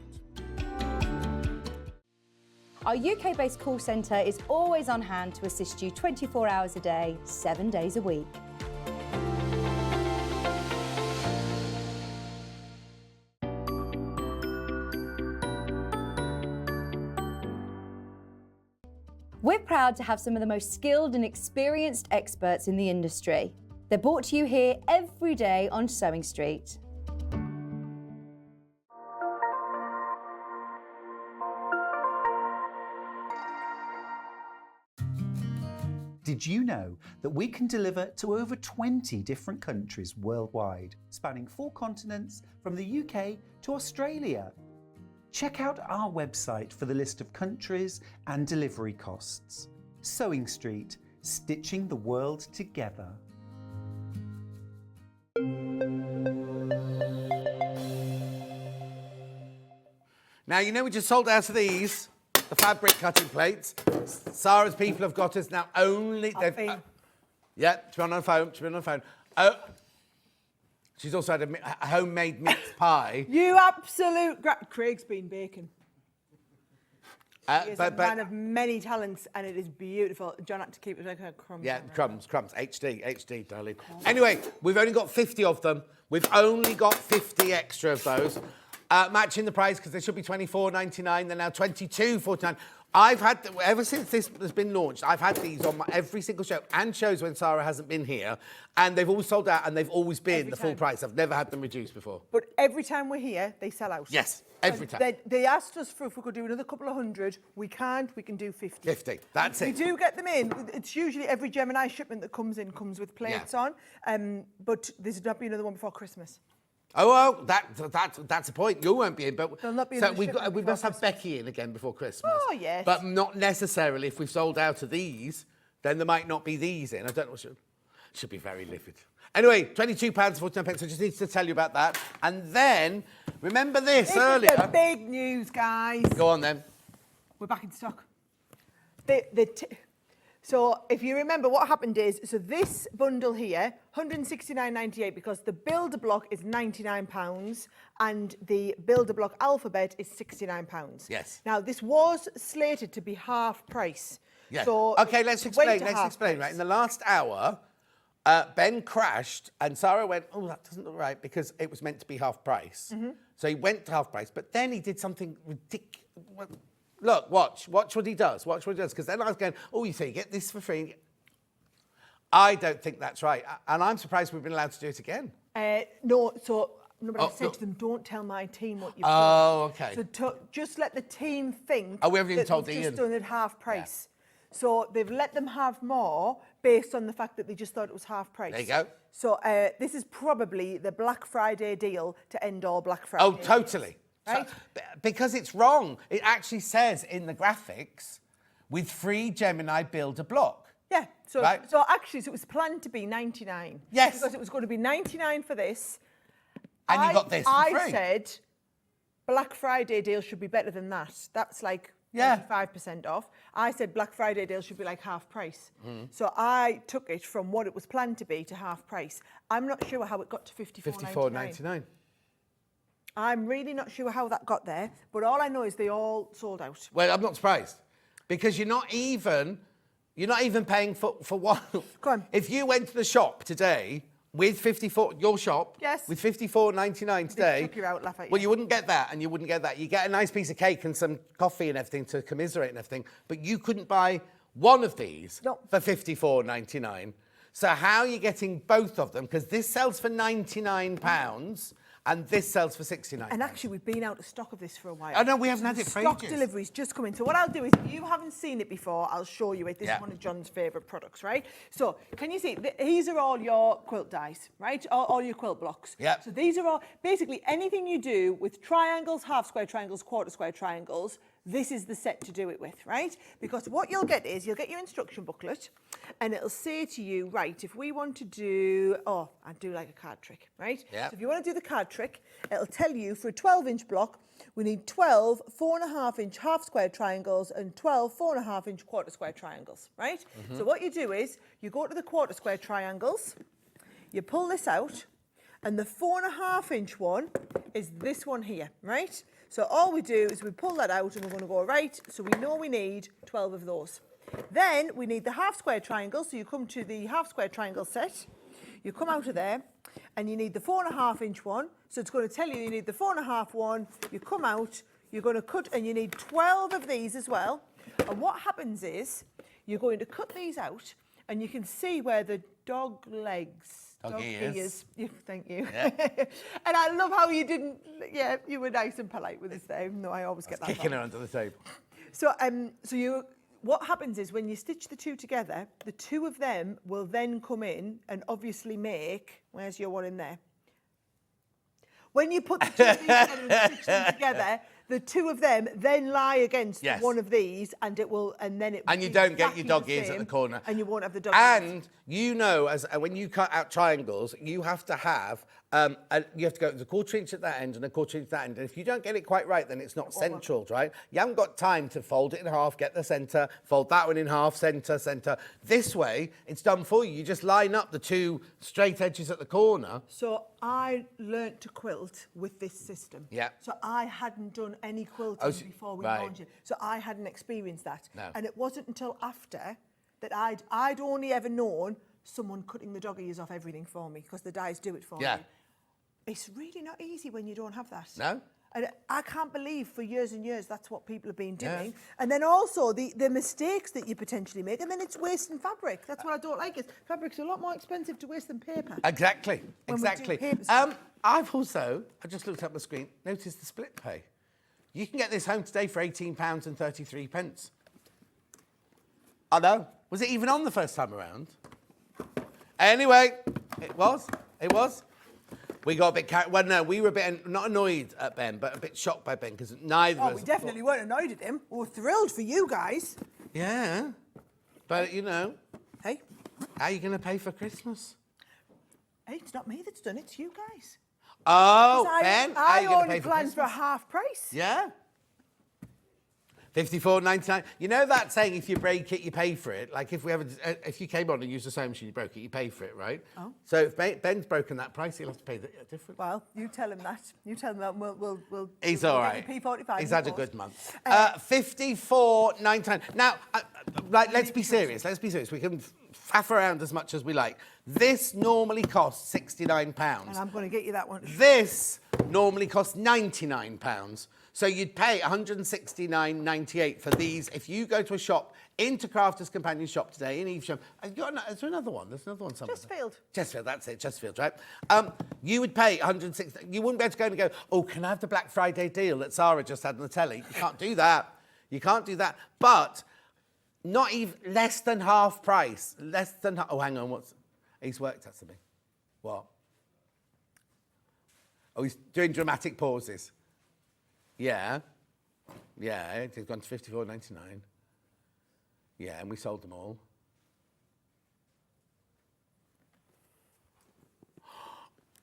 Our UK-based call centre is always on hand to assist you 24 hours a day, 7 days a week. We're proud to have some of the most skilled and experienced experts in the industry. They're brought to you here every day on Sewing Street. Did you know that we can deliver to over 20 different countries worldwide, spanning 4 continents from the UK to Australia? Check out our website for the list of countries and delivery costs. Sewing Street, stitching the world together. Now, you know we just sold out of these, the fabric cutting plates. Sara's people have got us now only... I've been... yeah, to be on the phone, Oh, She's also had a homemade mince pie. You absolute... Craig's been baking. He is a But man of many talents, and it is beautiful. John had to keep it like a crumb. yeah, crumbs. HD, darling. Anyway, we've only got 50 of them. We've only got 50 extra of those. Matching the price, because they should be $24.99. They're now $22.49. I've had, ever since this has been launched, I've had these on every single show, and shows when Sara hasn't been here, and they've always sold out, and they've always been the full price. I've never had them reduced before. But every time we're here, they sell out. Yes, every time. They asked us for if we could do another couple of hundred. We can't. We can do 50. 50, that's it. We do get them in. It's usually every Gemini shipment that comes in comes with plates on. But there's not be another one before Christmas. Oh, well, that's the point. You won't be in, but There'll not be so another we shipment must before have Becky in again before Christmas. Oh, yes. But not necessarily. If we've sold out of these, then there might not be these in. I don't know. Should be very livid. Anyway, £22.49. I just need to tell you about that. And then, remember this earlier. Is the big news, guys. Go on then. We're back in stock. So if you remember, what happened is, so this bundle here, £169.98, because the Builder Block is £99 and the Builder Block Alphabet is £69. Yes. Now, this was slated to be half price. Yeah. So Okay, let's explain. Right, price. in the last hour, Ben crashed and Sara went, oh, that doesn't look right, because it was meant to be half price. So he went to half price, but then he did something ridiculous. Look, watch what he does. Because then I was going, oh, you say you get this for free. I don't think that's right. And I'm surprised we've been allowed to do it again. No, so but I said look. to them, don't tell my team what you've Oh, done. okay. So just let the team think Oh, we haven't even that told they've Ian. just done it half price. So they've let them have more based on the fact that they just thought it was half price. There you go. So this is probably the Black Friday deal to end all Black Friday. Oh, totally. Right? Because it's wrong. It actually says in the graphics, with free Gemini Builder Block. Yeah. So, Right. so actually, it was planned to be 99. Yes. Because it was going to be 99 for this. And you got this for I free. said Black Friday deal should be better than that. That's like 5% off. I said Black Friday deal should be like half price. So I took it from what it was planned to be to half price. I'm not sure how it got to $54.99. I'm really not sure how that got there, but all I know is they all sold out. Well, I'm not surprised, because you're not even paying for one. Go on. If you went to the shop today with your shop, Yes. with $54.99 today, chuck you out, laugh at you. well, you wouldn't get that, and you wouldn't get that. You get a nice piece of cake and some coffee and everything to commiserate and everything, but you couldn't buy one of these for $54.99. So how are you getting both of them? Because this sells for £99. And this sells for $69. And actually, we've been out of stock of this for a while. Oh, no, we haven't had it for Stock ages. delivery's just coming. So what I'll do is, if you haven't seen it before, I'll show you it. This is one of John's favourite products, right? So can you see, these are all your quilt dies, right? All your quilt blocks. Yeah. So these are all, basically anything you do with triangles, half square triangles, quarter square triangles, this is the set to do it with, right? Because what you'll get is, you'll get your instruction booklet, and it'll say to you, right, if we want to do, I'd do like a card trick, right? Yeah. So if you want to do the card trick, it'll tell you for a 12-inch block, we need 12 4.5-inch half square triangles and 12 4.5-inch quarter square triangles, right? So what you do is, you go to the quarter square triangles, you pull this out, and the 4.5-inch one is this one here, right? So all we do is we pull that out and we're going to go, right, so we know we need 12 of those. Then we need the half square triangle, so you come to the half square triangle set, you come out of there, and you need the 4.5-inch one, so it's going to tell you you need the 4.5 one, you come out, you're going to cut, and you need 12 of these as well. And what happens is, you're going to cut these out, and you can see where the dog ears. Thank you. Yeah. And I love how you didn't, you were nice and polite with this there, even though I always get that Kicking wrong. her under the table. So, what happens is when you stitch the two together, the two of them will then come in and obviously make, where's your one in there? When you put the two of these together and stitch them together, the two of them then lie against one of these, and it will, and then it. And you don't get your dog ears at the corner. And you won't have the dog ears. And you know, when you cut out triangles, you have to have and you have to go with a 1/4 inch at that end and a 1/4 inch at that end. And if you don't get it quite right, then it's not central, right? You haven't got time to fold it in half, get the centre, fold that one in half, centre, centre. This way, it's done for you. You just line up the 2 straight edges at the corner. So I learnt to quilt with this system. Yeah. So I hadn't done any quilting before we launched it. So I hadn't experienced that. No. And it wasn't until after that I'd only ever known someone cutting the dog ears off everything for me, because the dyes do it for Yeah. me. It's really not easy when you don't have that. No. And I can't believe for years and years that's what people have been doing. Yeah. And then also the mistakes that you potentially make, and then it's wasting fabric. That's what I don't like, is fabric's a lot more expensive to waste than paper. Exactly, When we do exactly. paper stuff. I just looked up the screen, noticed the split pay. You can get this home today for £18.33. I know. Was it even on the first time around? Anyway, it was. We got a bit carried. Well, no, we were a bit not annoyed at Ben, but a bit shocked by Ben, because neither of us. We definitely weren't annoyed at him. We were thrilled for you guys. Yeah, but you know, Hey, how are you going to pay for Christmas? hey, it's not me that's done it, it's you guys. Oh, 'Cause Ben, how are you I going to only pay for planned for a Christmas? half price. Yeah. $54.99. You know that saying, if you break it, you pay for it? Like if you came on and used a sewing machine, you broke it, you pay for it, right? Oh. So if Ben's broken that price, he'll have to pay the difference. Well, you tell him that. And we'll He's we'll all get right. the P45. He's had a good month. $54.99. Now, let's be serious. Let's be serious. We can faff around as much as we like. This normally costs £69. And I'm going to get you that one. This normally costs £99. So you'd pay £169.98 for these. If you go to a shop, into Crafters Companion shop today, in Evesham, is there another one? There's another one somewhere. Chesterfield, that's it, Chesterfield, right? You would pay £160. You wouldn't be able to go and go, oh, can I have the Black Friday deal that Sara just had on the telly? You can't do that. You can't do that. But not even less than half price. Less than, oh, hang on, he's worked at something. What? Oh, he's doing dramatic pauses. Yeah, it's gone to $54.99. Yeah, and we sold them all.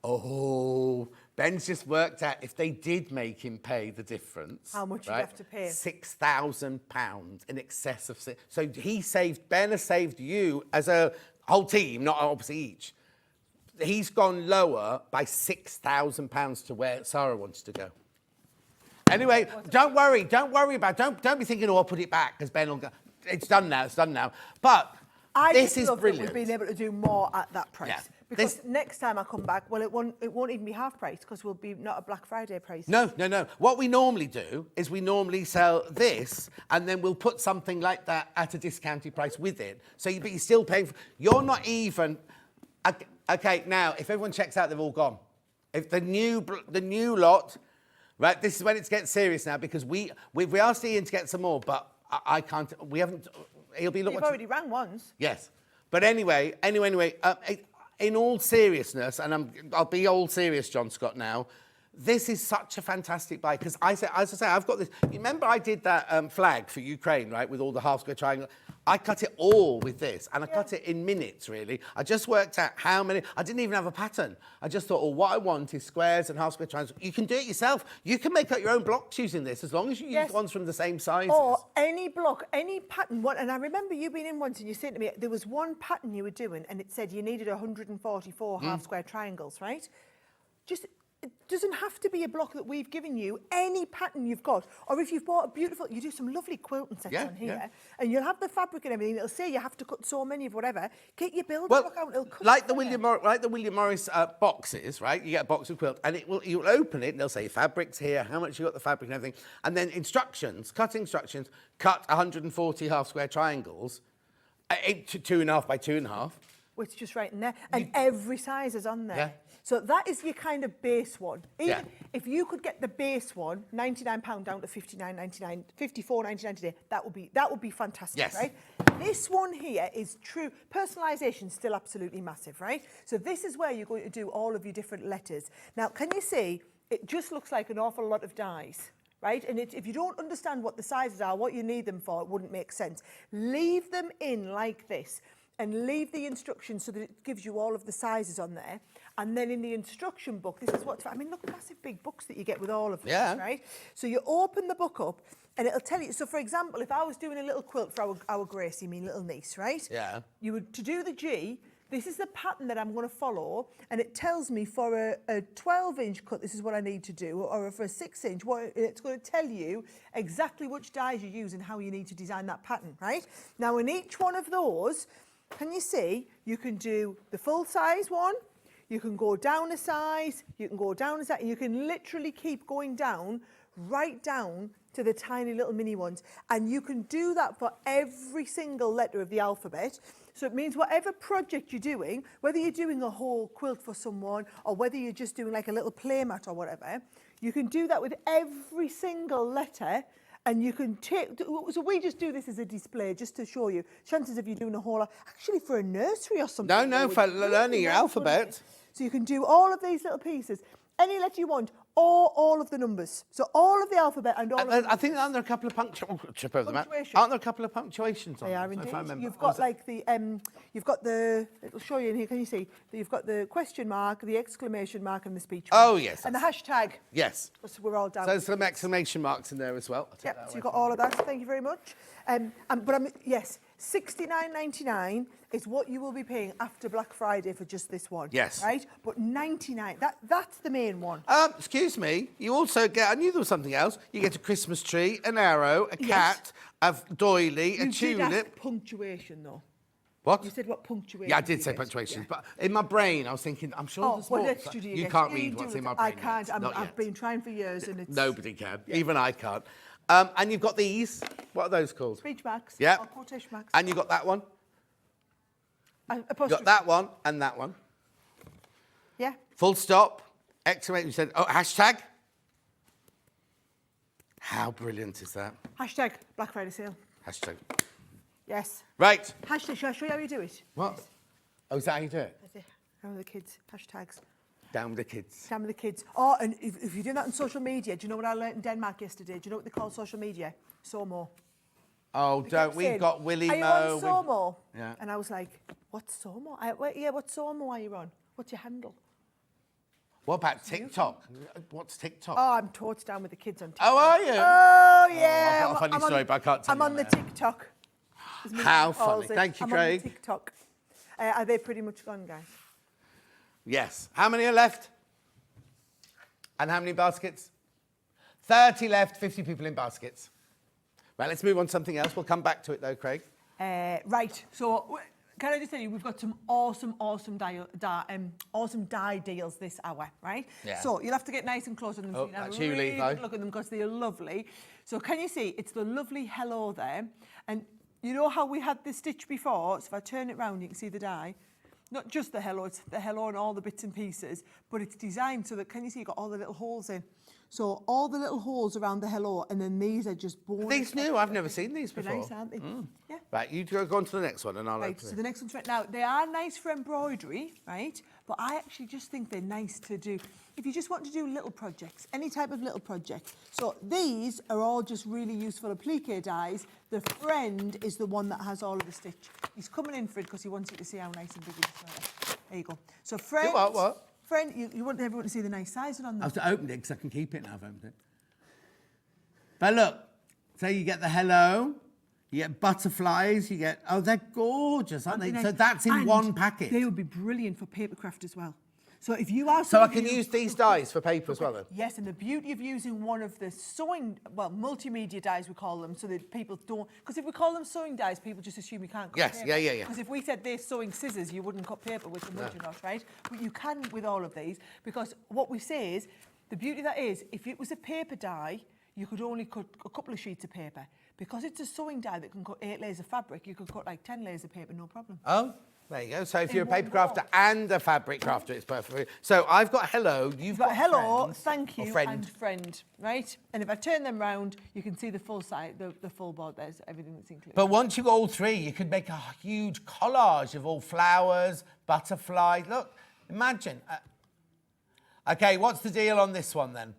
Oh, Ben's just worked out if they did make him pay the difference. How much right, you'd have to pay? £6,000 in excess of. So Ben has saved you as a whole team, not obviously each. He's gone lower by £6,000 to where Sara wants to go. Anyway, don't worry about it. Don't be thinking, oh, I'll put it back, because Ben will go. It's done now. But this is brilliant. We've been able to do more at that price. Yeah. Because next time I come back, well, it won't even be half price, because we'll be not a Black Friday price. No. What we normally do is we normally sell this, and then we'll put something like that at a discounted price with it. So but you're still paying for. You're not even. Okay, now if everyone checks out, they've all gone. If the new lot. Right, this is when it gets serious now, because we asked Ian to get some more, but I can't. We haven't. He'll be. You've already rang once. Yes, but anyway. In all seriousness, and I'll be all serious, John Scott. Now, this is such a fantastic buy, because as I say, I've got this. You remember I did that flag for Ukraine, right, with all the half square triangle. I cut it all with this, and I cut it in minutes, really. I just worked out how many. I didn't even have a pattern. I just thought, what I want is squares and half square triangles. You can do it yourself. You can make up your own blocks using this, as long as you use ones from the same sizes. Or any block, any pattern. And I remember you being in once and you said to me, there was one pattern you were doing, and it said you needed 144 half square triangles, right? It doesn't have to be a block that we've given you. Any pattern you've got, or if you've bought you do some lovely quilting sets on here, and you'll have the fabric and everything. It'll say you have to cut so many of whatever. Get your building block out. It'll cut like the William Morris boxes, right? You get a box of quilt, and you'll open it, and they'll say fabrics here, how much you got the fabric and everything, and then cutting instructions. Cut 140 half square triangles, 2.5 by 2.5. Which is just right in there, and every size is on there. Yeah. So that is your kind of base one. Even if you could get the base one, £99 down to $59.99, $54.99 today, that would be fantastic, right? This one here is true. Personalisation is still absolutely massive, right? So this is where you're going to do all of your different letters. Now, can you see? It just looks like an awful lot of dies. Right? And if you don't understand what the sizes are, what you need them for, it wouldn't make sense. Leave them in like this. and leave the instructions so that it gives you all of the sizes on there. And then in the instruction book, this is what, I mean, look, massive big books that you get with all of this, right? So you open the book up and it'll tell you, so for example, if I was doing a little quilt for our Gracie, my little niece, right? Yeah. You would, to do the G, this is the pattern that I'm going to follow, and it tells me for a 12-inch cut, this is what I need to do, or for a 6-inch, it's going to tell you exactly which dies you use and how you need to design that pattern, right? Now, in each one of those, can you see, you can do the full-size one, you can go down a size, you can go down a size, and you can literally keep going down, right down to the tiny little mini ones. And you can do that for every single letter of the alphabet. So it means whatever project you're doing, whether you're doing a whole quilt for someone or whether you're just doing like a little playmat or whatever, you can do that with every single letter. And you can take, so we just do this as a display just to show you. Chances of you doing a whole, actually for a nursery or something. No, for learning your alphabet. So you can do all of these little pieces, any letter you want, or all of the numbers. So all of the alphabet and all of the I think aren't there a couple of punctuations? Punctuation. Aren't there a couple of punctuations on They are them, if indeed. I remember? You've got like the, it'll show you in here, can you see? You've got the question mark, the exclamation mark and the speech mark. Oh, yes. And the hashtag. Yes. So we're all down. So there's some exclamation marks in there as well. Yep, so you've got all of that. Thank you very much. Yes, $69.99 is what you will be paying after Black Friday for just this one. Yes. Right? But $99, that's the main one. Excuse me, you also get, I knew there was something else, you get a Christmas tree, an arrow, a cat, a doily, a You did ask tulip. punctuation, though. What? You said what punctuation? Yeah, I did you say get. punctuations, Yeah. but in my brain I was thinking, I'm sure there's what more. extra do you get? can't Yeah, read you what's do. in my brain. I can't. yet. Not I've yet. been trying for years and it's... Nobody can. Even I can't. And you've got these. What are those called? Speech marks. Yeah. Or quotation marks. And you've got that one. You've Apostrophe. got that one and that one. Yeah. Full stop. Exclamation. You said, oh, hashtag. How brilliant is that? Hashtag Black Friday sale. Hashtag. Yes. Right. Hashtag, shall I show you how you do it? What? Oh, is that how you do it? That's it. How are the kids? Hashtags. Down with the kids. Down with the kids. Oh, and if you're doing that on social media, do you know what I learned in Denmark yesterday? Do you know what they call social media? Somo. Oh, They don't. kept We've saying, got Willie Are you Mo. on Somo? Yeah. And I was like, what's Somo? What Somo are you on? What's your handle? What about TikTok? What's TikTok? Oh, I'm totes down with the kids on TikTok. Oh, are you? Oh, yeah. I've got a funny story, but I can't tell I'm you on on the there. TikTok. As me How calls funny. it. Thank you, I'm Craig. on the TikTok. Are they pretty much gone, guys? Yes. How many are left? And how many baskets? 30 left, 50 people in baskets. Right, let's move on to something else. We'll come back to it though, Craig. Right. So, can I just tell you, we've got some awesome dye deals this hour, right? Yeah. So you'll have to get nice and close on them. Oh, so you can have that's a you, really Levi. good look at them because they're lovely. So can you see? It's the lovely hello there, and you know how we had the stitch before. So if I turn it round, you can see the dye. Not just the hello, it's the hello and all the bits and pieces, but it's designed so that, can you see, you've got all the little holes in. So all the little holes around the hello, and then these are just born. Are these new? I've never seen these They're before. nice, aren't they? Yeah. Right, you go on to the next one and I'll Right, open so it. the next one's right now. They are nice for embroidery, right? But I actually just think they're nice to do if you just want to do little projects, any type of little project. So these are all just really useful applique dyes. The friend is the one that has all of the stitch. He's coming in for it because he wants you to see how nice and big it is. There you go. So friend. What? Friend, you want everyone to see the nice sizing on them. I've opened it because I can keep it now. I've opened it. But look, so you get the hello, you get butterflies, you get, oh, they're gorgeous, aren't they? Nice. So that's in And one packet. They would be brilliant for papercraft as well. So if you are So I somebody can who- use these dyes for paper as well then? Yes, and the beauty of using one of the sewing, well, multimedia dyes we call them, so that people don't, because if we call them sewing dyes, people just assume you can't cut Yes, paper. yeah. Because if we said they're sewing scissors, you wouldn't cut paper with them, would you not, right? But you can with all of these, because what we say is, the beauty of that is, if it was a paper dye, you could only cut a couple of sheets of paper. Because it's a sewing dye that can cut 8 layers of fabric, you could cut like 10 layers of paper, no problem. Oh, there you go. So if In you're a one paper crafter go. and a fabric crafter, it's perfect. So I've got hello, you've Got hello, friends, thank or you, friend. and friend, right? And if I turn them round, you can see the full side, the full board. There's everything that's included. But once you got all three, you could make a huge collage of all flowers, butterflies. Look, imagine. Okay, what's the deal on this one then?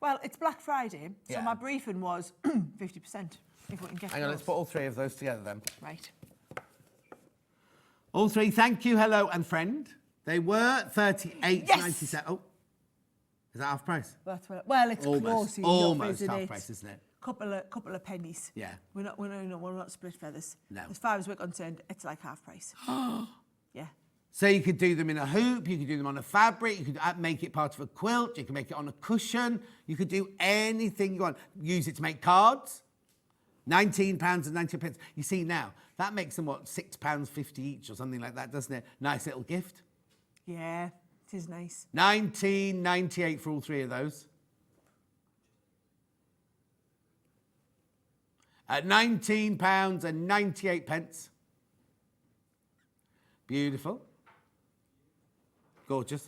Well, it's Black Friday, so Yeah. my briefing was 50%. If we can get Hang on, let's those. put all three of those together then. Right. All three, thank you, hello, and friend. They were 38.97. Oh, is that half price? That's what, well, it's close enough, Almost isn't half it? price, isn't it? Couple of pennies. Yeah. We're not split feathers. No. As far as we're concerned, it's like half price. Yeah. So you could do them in a hoop, you could do them on a fabric, you could make it part of a quilt, you can make it on a cushion, you could do anything you want. Use it to make cards. £19.90. You see now, that makes them, what, £6.50 each or something like that, doesn't it? Nice little gift. Yeah, it is nice. £19.98 for all three of those. At £19.98. Beautiful. Gorgeous.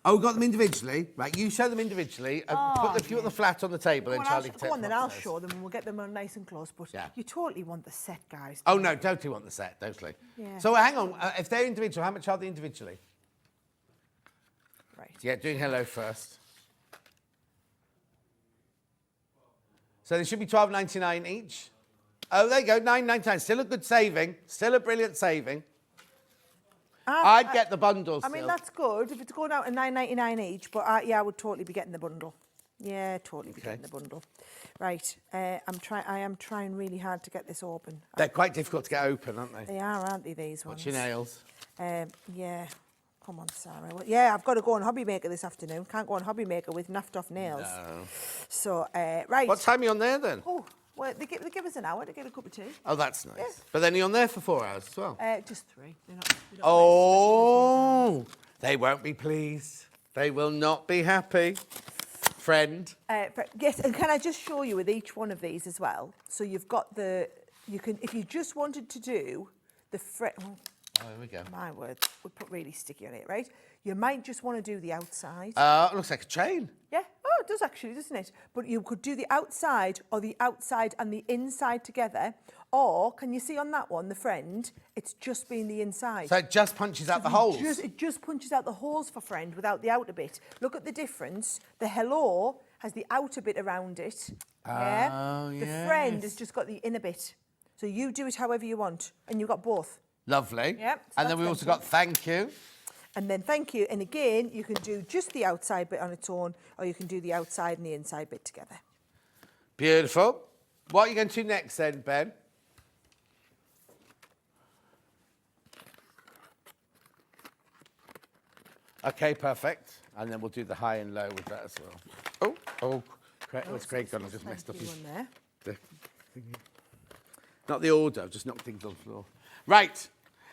Oh, we've got them individually. Right, you show them individually. Put the few at the flat on the table and Charlie can take Go on, them then I'll upstairs. show them and we'll get them on nice and close. But Yeah. you totally want the set, guys. Oh, no, totally want the set, totally. Yeah. So hang on, if they're individual, how much are they individually? Right. Yeah, doing hello first. So they should be £12.99 each. Oh, there you go, £9.99. Still a good saving. Still a brilliant saving. I'd get the bundle I still. mean, that's good if it's going out at £9.99 each, but yeah, I would totally be getting the bundle. Yeah, totally be getting the bundle. Right, I am trying really hard to get this open. They're quite difficult to get open, aren't they? They are, aren't they, these ones? What's your nails? Yeah. Come on, Sarah. Well, yeah, I've got to go on Hobby Maker this afternoon. Can't go on Hobby Maker with naffed off nails. No. So, right. What time are you on there then? Oh, well, they give us an hour to get a cup of tea. Oh, that's nice. Yeah. But then you're on there for 4 hours as well. Just 3. They're not Oh, they won't be pleased. They will not be happy. Friend. yes, and can I just show you with each one of these as well? So you've got you can, if you just wanted to do the Oh, here we go. my word, we put really sticky on it, right? You might just want to do the outside. It looks like a chain. Yeah, oh, it does actually, doesn't it? But you could do the outside or the outside and the inside together. Or, can you see on that one, the friend, it's just been the inside. So it just punches out the holes. It just punches out the holes for friend without the outer bit. Look at the difference. The hello has the outer bit around it. Yeah. Oh, The yes. friend has just got the inner bit. So you do it however you want. And you've got both. Lovely. Yep, so And then that's we also them. got thank you. And then thank you. And again, you can do just the outside bit on its own, or you can do the outside and the inside bit together. Beautiful. What are you going to do next then, Ben? Okay, perfect. And then we'll do the high and low with that as well. Oh, what's Craig gone? I just messed up his... One there. the thingy. Not the order, I've just knocked things on the floor. Right,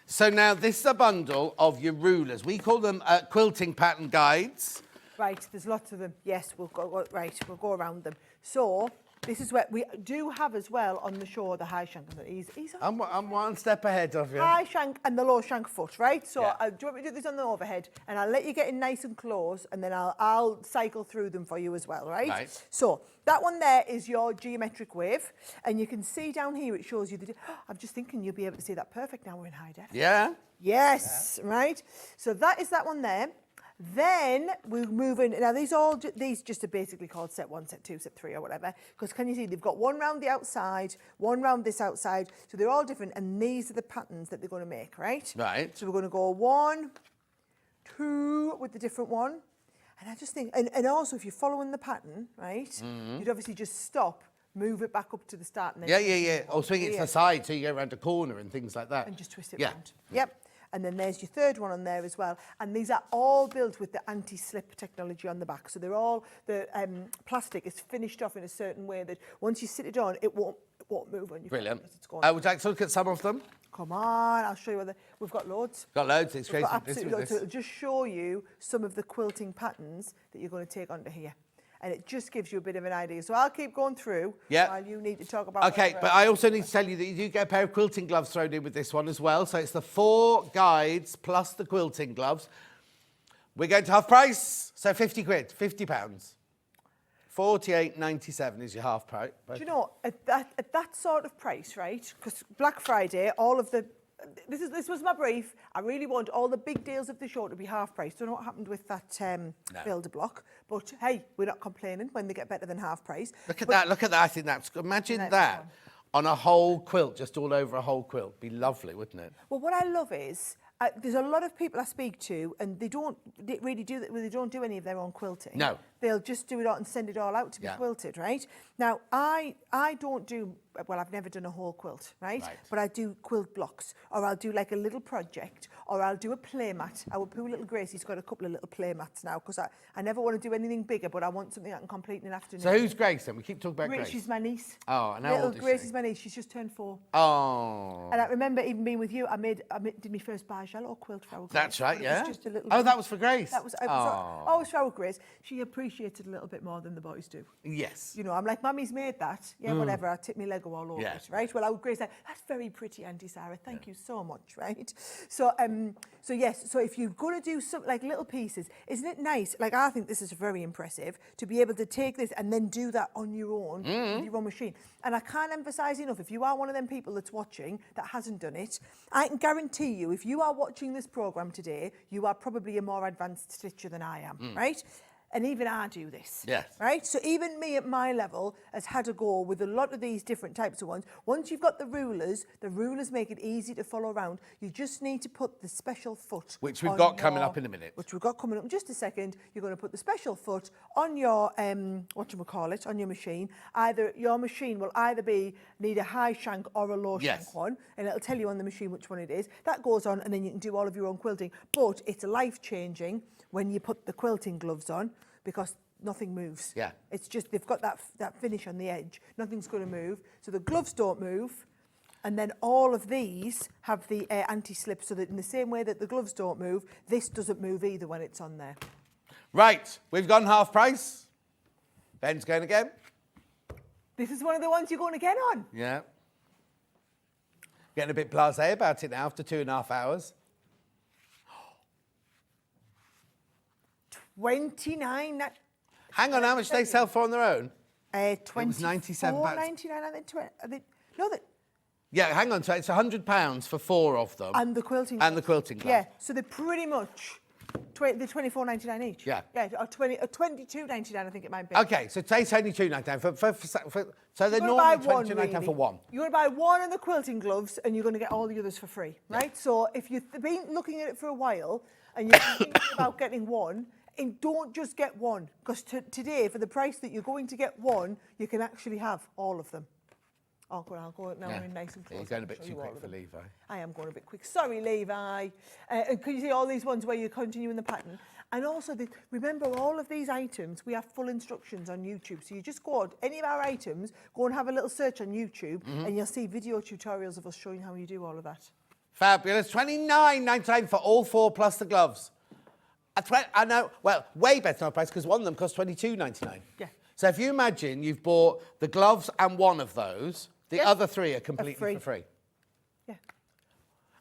so now this is a bundle of your rulers. We call them quilting pattern guides. Right, there's lots of them. Yes, we'll go around them. So this is what we do have as well on the show, the high shank. He's I'm one step ahead of you. high shank and the low shank foot, right? So Yeah. do you want me to do this on the overhead? And I'll let you get in nice and close, and then I'll cycle through them for you as well, right? Right. So that one there is your geometric wave, and you can see down here it shows you the... I'm just thinking you'll be able to see that perfect now we're in high def. Yeah? Yes, right. So that is that one there. Then we'll move in. Now these just are basically called set 1, set 2, set 3 or whatever. Because can you see they've got one round the outside, one round this outside. So they're all different, and these are the patterns that they're going to make, right? Right. So we're going to go 1, 2 with the different one. And I just think, and also if you're following the pattern, right, you'd obviously just stop, move it back up to the start. And then Yeah. Or swing it to the side so you go around a corner and things like that. and just twist it Yeah. round. Yep. And then there's your third one on there as well. And these are all built with the anti-slip technology on the back. So they're all, the plastic is finished off in a certain way that once you sit it on, it won't move on you. Brilliant. It's gone. Would you like to look at some of them? Come on, I'll show you we've got loads. Got loads. It's We've crazy. got Busy absolutely with loads. So this. it'll just show you some of the quilting patterns that you're going to take onto here. And it just gives you a bit of an idea. So I'll keep going through while you need to talk about... Okay, whatever but else. I also need to tell you that you do get a pair of quilting gloves thrown in with this one as well. So it's the 4 guides plus the quilting gloves. We're going to half price, so 50 quid, £50. 48.97 is your half price. Do you know, at that sort of price, right? Because Black Friday, all of the... This was my brief. I really want all the big deals of the show to be half price. Don't know what happened with that builder block. But, hey, we're not complaining when they get better than half price. Look at that. I think that's... Imagine that on a whole quilt, just all over a whole quilt. Be lovely, wouldn't it? Well, what I love is there's a lot of people I speak to, and they don't really do that. They don't do any of their own quilting. No. They'll just do it out and send it all out to be quilted, right? Now, I don't do. Well, I've never done a whole quilt, right? But I do quilt blocks, or I'll do like a little project, or I'll do a play mat. Our poor little Gracie's got a couple of little play mats now, because I never want to do anything bigger, but I want something I can complete in an afternoon. So who's Grace then? We keep talking about Grace. She's my niece. Oh, and how old is Grace she? is my niece. She's just turned 4. Oh. And I remember even being with you, I did my first yellow quilt for our Grace. That's right, It yeah. was just a little. Oh, that was for Grace. That was always for our Grace. She appreciated a little bit more than the boys do. Yes. You know, I'm like, Mummy's made that. Yeah, whatever. I tip my Lego all over it, right? Well, our Grace said, that's very pretty, Auntie Sarah. Thank you so much, right? So, yes. So if you're going to do some like little pieces, isn't it nice? Like, I think this is very impressive to be able to take this and then do that on your own with your own machine. And I can't emphasise enough, if you are one of them people that's watching that hasn't done it, I can guarantee you, if you are watching this programme today, you are probably a more advanced stitcher than I am, right? And even I do this, right? So even me at my level has had a go with a lot of these different types of ones. Once you've got the rulers make it easy to follow around. You just need to put the special foot. Which we've got coming up in a minute. Which we've got coming up in just a second. You're going to put the special foot on your, on your machine. Your machine will either need a high shank or a low shank one. And it'll tell you on the machine which one it is. That goes on, and then you can do all of your own quilting. But it's life-changing when you put the quilting gloves on, because nothing moves. Yeah. It's just they've got that finish on the edge. Nothing's going to move. So the gloves don't move. And then all of these have the anti-slip, so that in the same way that the gloves don't move, this doesn't move either when it's on there. Right, we've gone half price. Ben's going again. This is one of the ones you're going to get on. Yeah. Getting a bit blasé about it now after 2.5 hours. 29. Hang on, how much they sell for on their own? 20. It was 97 pounds. 99, and then 20. No, that. Yeah, hang on. So it's £100 for 4 of them. And the quilting. And the quilting glove. Yeah, so they're pretty much they're £24.99 each. Yeah. Yeah, or £22.99, I think it might be. Okay, so today's only £2.99 so they're You're normally gonna buy £22.99 for one. You're going to buy one of the quilting gloves, and you're going to get all the others for free, right? So if you've been looking at it for a while and you're thinking about getting one, and don't just get one, because today, for the price that you're going to get one, you can actually have all of them. Oh, well, I'll go now. We're in nice and close. You're going a bit too quick for Levi. I am going a bit quick. Sorry, Levi. And can you see all these ones where you're continuing the pattern? And also, remember, all of these items, we have full instructions on YouTube. So you just go on any of our items, go and have a little search on YouTube, and you'll see video tutorials of us showing how you do all of that. Fabulous. £29.99 for all 4 plus the gloves. I know, well, way better than price, because one of them costs £22.99. Yeah. So if you imagine you've bought the gloves and one of those, the other 3 are completely for free. Yeah.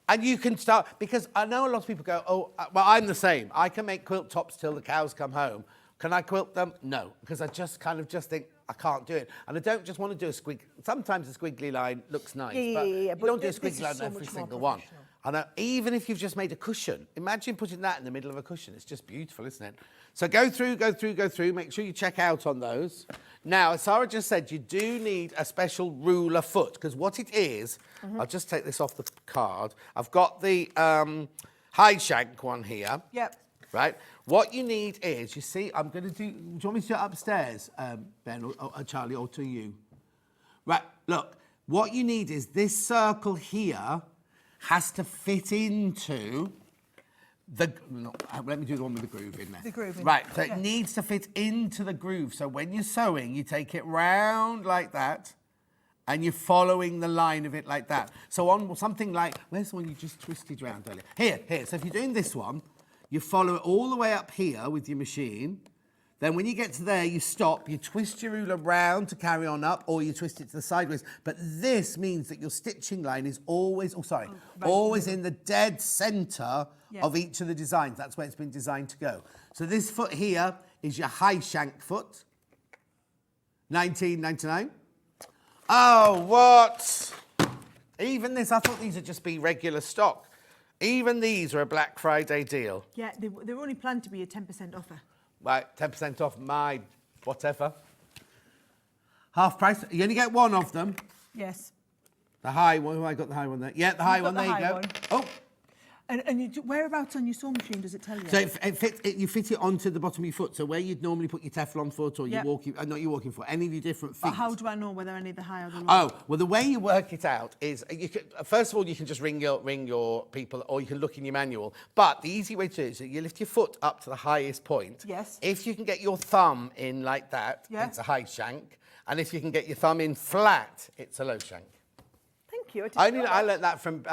And you can start, because I know a lot of people go, oh, well, I'm the same. I can make quilt tops till the cows come home. Can I quilt them? No, because I just think I can't do it. And I don't just want to do a squig. Sometimes a squiggly line looks nice, but you don't do a squiggly line on every single one. I know, even if you've just made a cushion, imagine putting that in the middle of a cushion. It's just beautiful, isn't it? So go through. Make sure you check out on those. Now, as Sara just said, you do need a special ruler foot, because what it is, I'll just take this off the card. I've got the high shank one here. Yep. Right? What you need is, you see, I'm going to do you want me to do it upstairs, Ben, or Charlie, or to you? Right, look, what you need is this circle here has to fit into the... No, let me do the one with the groove in there. The groove in right, there. so it needs to fit into the groove. So when you're sewing, you take it round like that, and you're following the line of it like that. So on something like... Where's the one you just twisted round earlier? Here. So if you're doing this one, you follow it all the way up here with your machine. Then when you get to there, you stop, you twist your ruler round to carry on up, or you twist it to the sideways. But this means that your stitching line is always, always in the dead centre of each of the designs. That's where it's been designed to go. So this foot here is your high shank foot, £19.99. Oh, what? Even this, I thought these would just be regular stock. Even these are a Black Friday deal. Yeah, they were only planned to be a 10% offer. Right, 10% off my whatever. Half price. You only get one of them. Yes. The high one. Oh, I got the high one there. Yeah, the high one. got There the you high go. one. Oh. And whereabouts on your sewing machine does it tell you? So you fit it onto the bottom of your foot. So where you'd normally put your Teflon foot or your Yep. walking, not your walking foot, any of your different feet. But how do I know whether I need the high or the low? Oh, well, the way you work it out is, first of all, you can just ring your people, or you can look in your manual. But the easy way to do it is that you lift your foot up to the highest point. Yes. If you can get your thumb in like that, Yeah. it's a high shank. And if you can get your thumb in flat, it's a low shank. Thank you. I learnt that from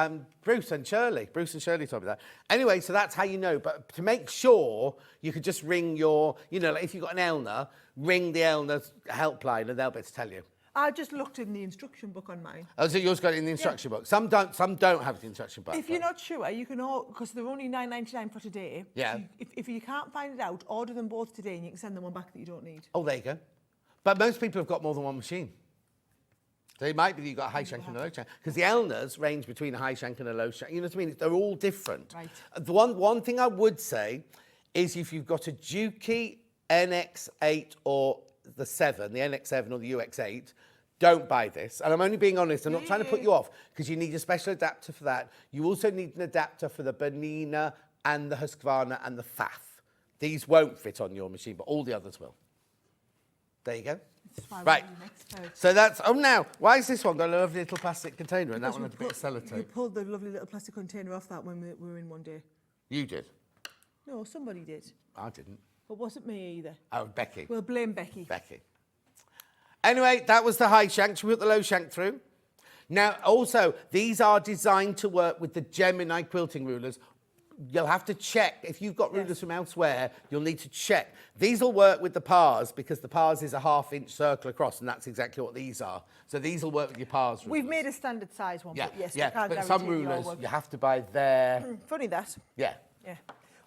Bruce and Shirley. Bruce and Shirley told me that. Anyway, so that's how you know. But to make sure, you could just ring your, like if you've got an Elna, ring the Elna helpline and they'll be able to tell you. I just looked in the instruction book on mine. Oh, so yours got it in the instruction book. Some don't have the instruction book. If you're not sure, you can order, because they're only $9.99 for today. Yeah. So if you can't find it out, order them both today and you can send them one back that you don't need. Oh, there you go. But most people have got more than one machine. So it might be that you've got a high shank and a low shank. Because the Elnas range between a high shank and a low shank. You know what I mean? They're all different. Right. The one thing I would say is if you've got a Juki NX8 or the 7, the NX7 or the UX8, don't buy this. And I'm only being honest. I'm not trying to put you off because you need a special adapter for that. You also need an adapter for the Bernina and the Husqvarna and the Pfaff. These won't fit on your machine, but all the others will. There you go. Right. So that's, now, why is this one got a lovely little plastic container and that one had a bit of sellotape? You pulled the lovely little plastic container off that when we were in one day. You did? No, somebody did. I didn't. But wasn't me either. Oh, Becky. We'll blame Becky. Becky. Anyway, that was the high shank. Should we put the low shank through? Now, also, these are designed to work with the Gemini quilting rulers. You'll have to check. If you've got rulers from elsewhere, you'll need to check. These will work with the pars because the pars is a 1/2-inch circle across, and that's exactly what these are. So these will work with your pars rulers. We've made a standard size one, Yeah, but yes, yeah. we can't But some guarantee rulers, work. you have to buy their... Funny that. Yeah. Yeah.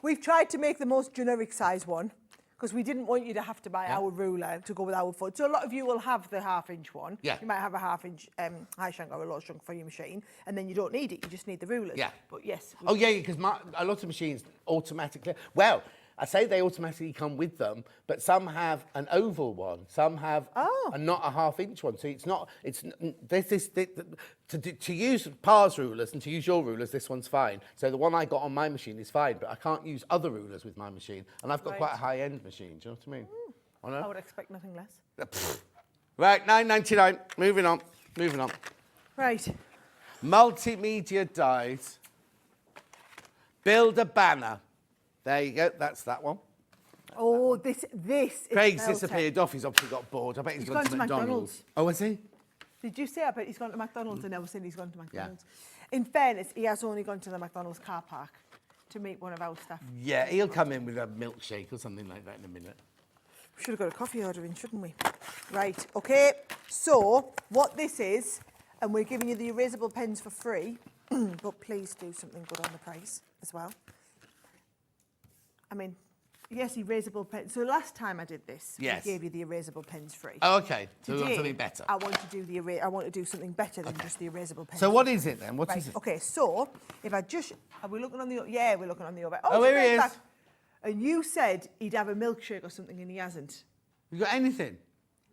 We've tried to make the most generic size one because we didn't want you to have to buy our ruler to go with our foot. So a lot of you will have the 1/2-inch one. Yeah. You might have a 1/2-inch high shank or a low shank for your machine, and then you don't need it. You just need the rulers. Yeah. But yes. Oh, yeah, because a lot of machines automatically... Well, I say they automatically come with them, but some have an oval one. Some have not a 1/2-inch one. So it's not... To use pars rulers and to use your rulers, this one's fine. So the one I got on my machine is fine, but I can't use other rulers with my machine. And I've got quite a high-end machine. Do you know what I mean? I know. I would expect nothing less. Right, $9.99. Moving on. Right. Multimedia dies. Build a banner. There you go. That's that one. Oh, this is Craig's belter. disappeared off. He's obviously got bored. I bet he's gone to McDonald's. Oh, has he? Did you say? I bet he's gone to McDonald's and never seen he's gone to McDonald's. In fairness, he has only gone to the McDonald's car park to meet one of our staff. Yeah, he'll come in with a milkshake or something like that in a minute. We should have got a coffee order in, shouldn't we? Right, okay. So, what this is, and we're giving you the erasable pens for free, but please do something good on the price as well. I mean, yes, erasable pens. So last time I did this, Yes. we gave you the erasable pens free. Oh, okay. So we want Today, something better. I want to do I want to do something better than just the erasable pens. So what is it then? What Right, is it? okay, so if I just... Are we looking on the... Yeah, we're looking on the over. Oh, here he is. back. And you said he'd have a milkshake or something and he hasn't. You got anything?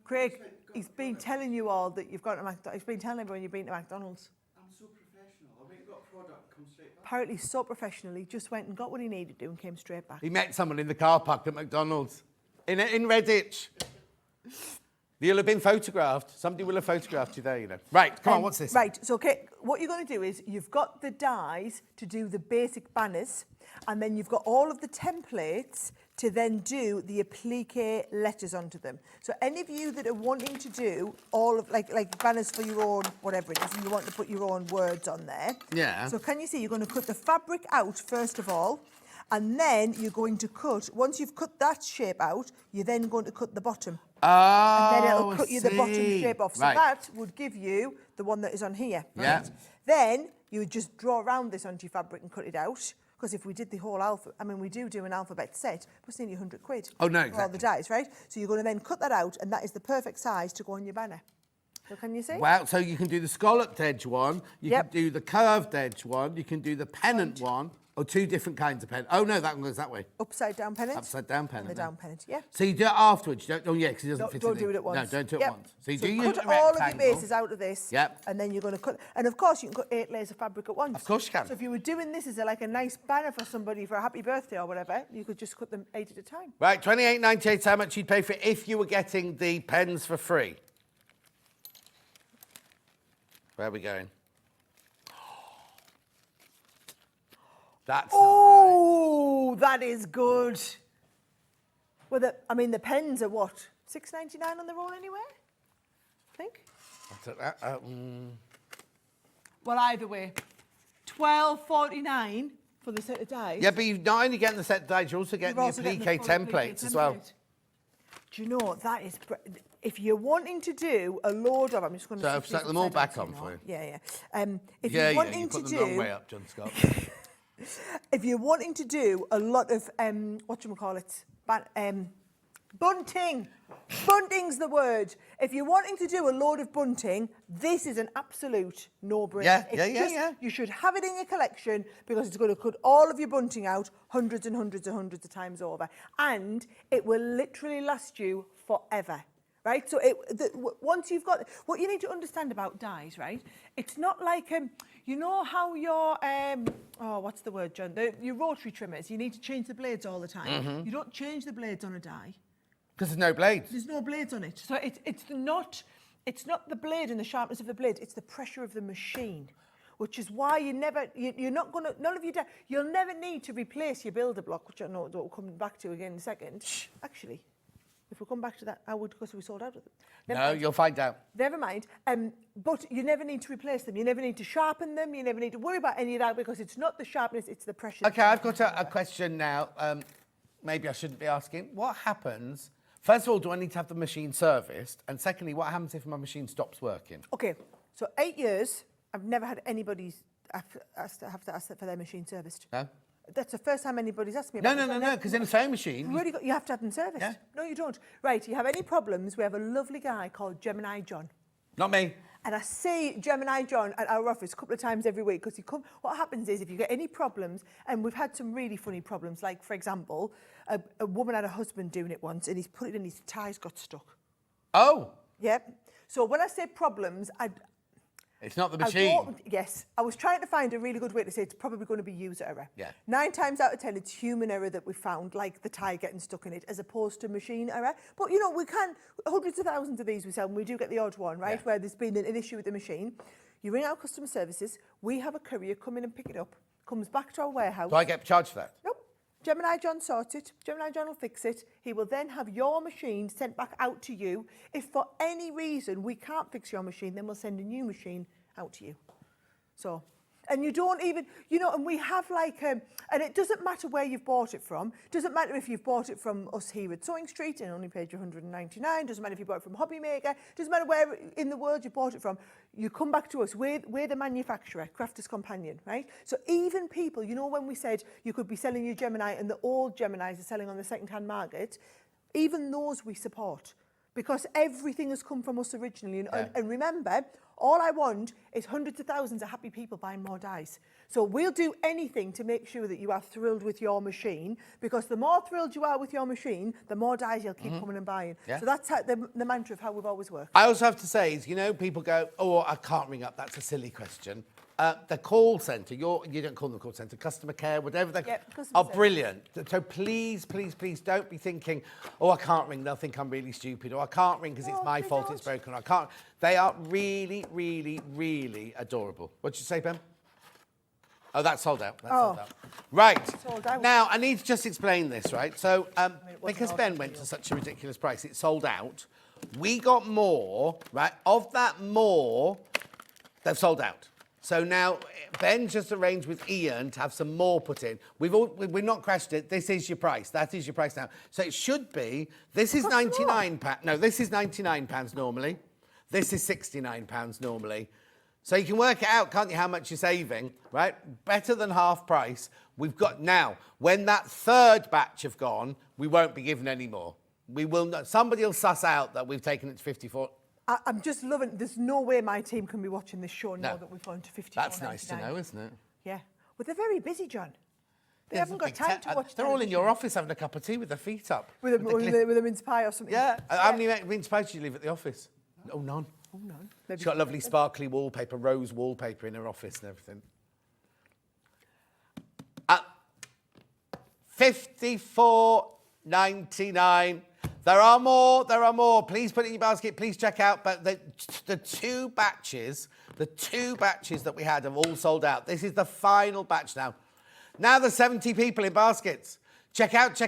Craig, he's been telling you all that you've gone to McDonald's. He's been telling everyone you've been to McDonald's. I'm so professional. I went and got a product, come straight back. Apparently, so professional, he just went and got what he needed to do and came straight back. He met someone in the car park at McDonald's. In Redditch. You'll have been photographed. Somebody will have photographed you there, you know. Right, come on, what's this? Right, so okay, what you're going to do is you've got the dies to do the basic banners, and then you've got all of the templates to then do the applique letters onto them. So any of you that are wanting to do all of, like banners for your own, whatever it is, and you want to put your own words on there. Yeah. So can you see, you're going to cut the fabric out first of all, and then you're going to cut, once you've cut that shape out, you're then going to cut the bottom. Oh, And then it'll cut you the bottom see. shape off. So Right. that would give you the one that is on here. Yeah. Right? Then you would just draw around this onto your fabric and cut it out. Because if we did the whole alphabet, I mean, we do an alphabet set, but it's nearly 100 quid. Oh, no, For all the exactly. dies, right? So you're going to then cut that out, and that is the perfect size to go on your banner. So can you see? Wow, so you can do the scalloped edge one, you Yep. can do the curved edge one, you can do the pennant one. Oh, two different kinds of pen. Oh, no, that one goes that way. Upside down pennant. Upside down pennant. And the down pennant, yeah. So you do it afterwards. You don't, oh, yeah, because it doesn't fit Don't in do the- it at once. No, don't do it Yep. once. So you So do your cut all of your rectangle. bases out of this. Yep. And then you're going to cut. And of course, you can cut 8 layers of fabric at once. Of course you can. So if you were doing this as like a nice banner for somebody for a happy birthday or whatever, you could just cut them 8 at a time. Right, $28.98 is how much you'd pay for it if you were getting the pens for free. Where are we going? That's Oh, that is good. Well, the pens are what? $6.99 on their own anyway? I think. I took that. Well, either way, $12.49 for the set of dies. Yeah, but you're not only getting the set dies, you're also getting the applique templates as well. Do you know, that is... If you're wanting to do a load of... I'm just going to... So I've stuck them all back on for you. Yeah, yeah. If Yeah, you're wanting you to put do... them the wrong way up, John Scott. If you're wanting to do a lot of, bunting. Bunting's the word. If you're wanting to do a load of bunting, this is an absolute no-brainer. Yeah. You should have it in your collection because it's going to cut all of your bunting out hundreds and hundreds and hundreds of times over. And it will literally last you forever. Right, so once you've got what you need to understand about dyes, right? It's not like you know how your what's the word, John? Your rotary trimmers. You need to change the blades all the time. You don't change the blades on a dye Because there's no blades. there's no blades on it. So it's not the blade and the sharpness of the blade. It's the pressure of the machine, which is why you're not going to none of you you'll never need to replace your builder block, which I know we'll come back to again in a second. Actually. If we come back to that, I would, because we sold out of them. No, you'll find out. Never mind. But you never need to replace them. You never need to sharpen them. You never need to worry about any of that because it's not the sharpness, it's the pressure. Okay, I've got a question now. Maybe I shouldn't be asking. What happens? First of all, do I need to have the machine serviced? And secondly, what happens if my machine stops working? Okay, so 8 years, I've never had anybody have to ask for their machine serviced. No? That's the first time anybody's asked me No, about no, because in a sewing machine... You have to have them serviced. Yeah. No, you don't. Right, you have any problems, we have a lovely guy called Gemini John. Not me. And I see Gemini John at our office a couple of times every week because what happens is if you get any problems, and we've had some really funny problems, like, for example, a woman had a husband doing it once and he's put it in, his ties got stuck. Oh! Yep. So when I say problems, It's not the machine. Yes. I was trying to find a really good way to say it's probably going to be user error. Yeah. 9 times out of 10, it's human error that we found, like the tie getting stuck in it, as opposed to machine error. But, you know, we can, hundreds of thousands of these we sell, and we do get the odd one, right, where there's been an issue with the machine. You ring our customer services, we have a courier come in and pick it up, comes back to our warehouse. Do I get charged for that? Nope. Gemini John sorts it. Gemini John will fix it. He will then have your machine sent back out to you. If for any reason we can't fix your machine, then we'll send a new machine out to you. So, and you don't even, you know, and we have like, and it doesn't matter where you've bought it from. Doesn't matter if you've bought it from us here at Sewing Street and only paid you $199. Doesn't matter if you bought it from Hobby Maker. Doesn't matter where in the world you bought it from. You come back to us. We're the manufacturer, Crafter's Companion, right? So even people, you know, when we said you could be selling your Gemini and the old Geminis are selling on the second-hand market, even those we support because everything has come from us originally. And remember, all I want is hundreds of thousands of happy people buying more dies. So we'll do anything to make sure that you are thrilled with your machine, because the more thrilled you are with your machine, the more dies you'll keep coming and buying. Yeah. So that's how the mantra of how we've always worked. I also have to say is, you know, people go, oh, I can't ring up. That's a silly question. The call centre, you don't call them call centre, customer care, whatever they are brilliant. So please, please, please don't be thinking, oh, I can't ring, they'll think I'm really stupid, or I can't ring because it's my fault it's broken, or I can't. They are really, really, really adorable. What'd you say, Ben? Oh, that's sold out. That's sold out. Right. Sold out. Now, I need to just explain this, right? So, because Ben went to such a ridiculous price, it sold out. We got more, right? Of that more, they've sold out. So now Ben just arranged with Ian to have some more put in. We've not crashed it. This is your price. That is your price now. So it should be. This is £99. No, this is £99 normally. This is £69 normally. So you can work it out, can't you? How much you're saving, right? Better than half price. We've got now. When that third batch have gone, we won't be given any more. We will not. Somebody will suss out that we've taken it to 54. I'm just loving. There's no way my team can be watching this show and know that we've gone to 54. That's nice to know, isn't it? Yeah. Well, they're very busy, John. They haven't got time to watch They're all in your office having a cup of tea with their feet up. with a mince pie or something. Yeah. How many mince pies do you leave at the office? Oh, none. Oh, no. She's got lovely sparkly wallpaper, rose wallpaper in her office and everything. $54.99. There are more. Please put it in your basket. Please check out. But the two batches that we had have all sold out. This is the final batch now. Now there's 70 people in baskets. Check out.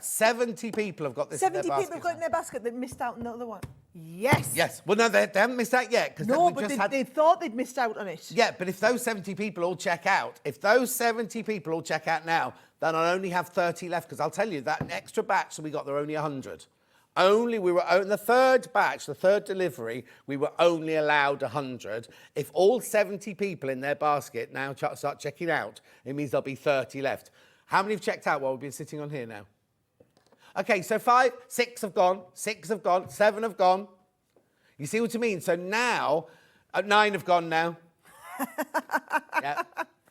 70 people have got this in their 70 basket. people have got it in their basket that missed out on the other one. Yes. Yes. Well, no, they haven't missed out yet. No, but they thought they'd missed out on it. Yeah, but if those 70 people all check out, now, then I'll only have 30 left, because I'll tell you, that extra batch that we got, there were only 100. The third batch, the third delivery, we were only allowed 100. If all 70 people in their basket now start checking out, it means there'll be 30 left. How many have checked out while we've been sitting on here now? Okay, so 5, 6 have gone, 7 have gone. You see what I mean? So now, 9 have gone now. Yeah.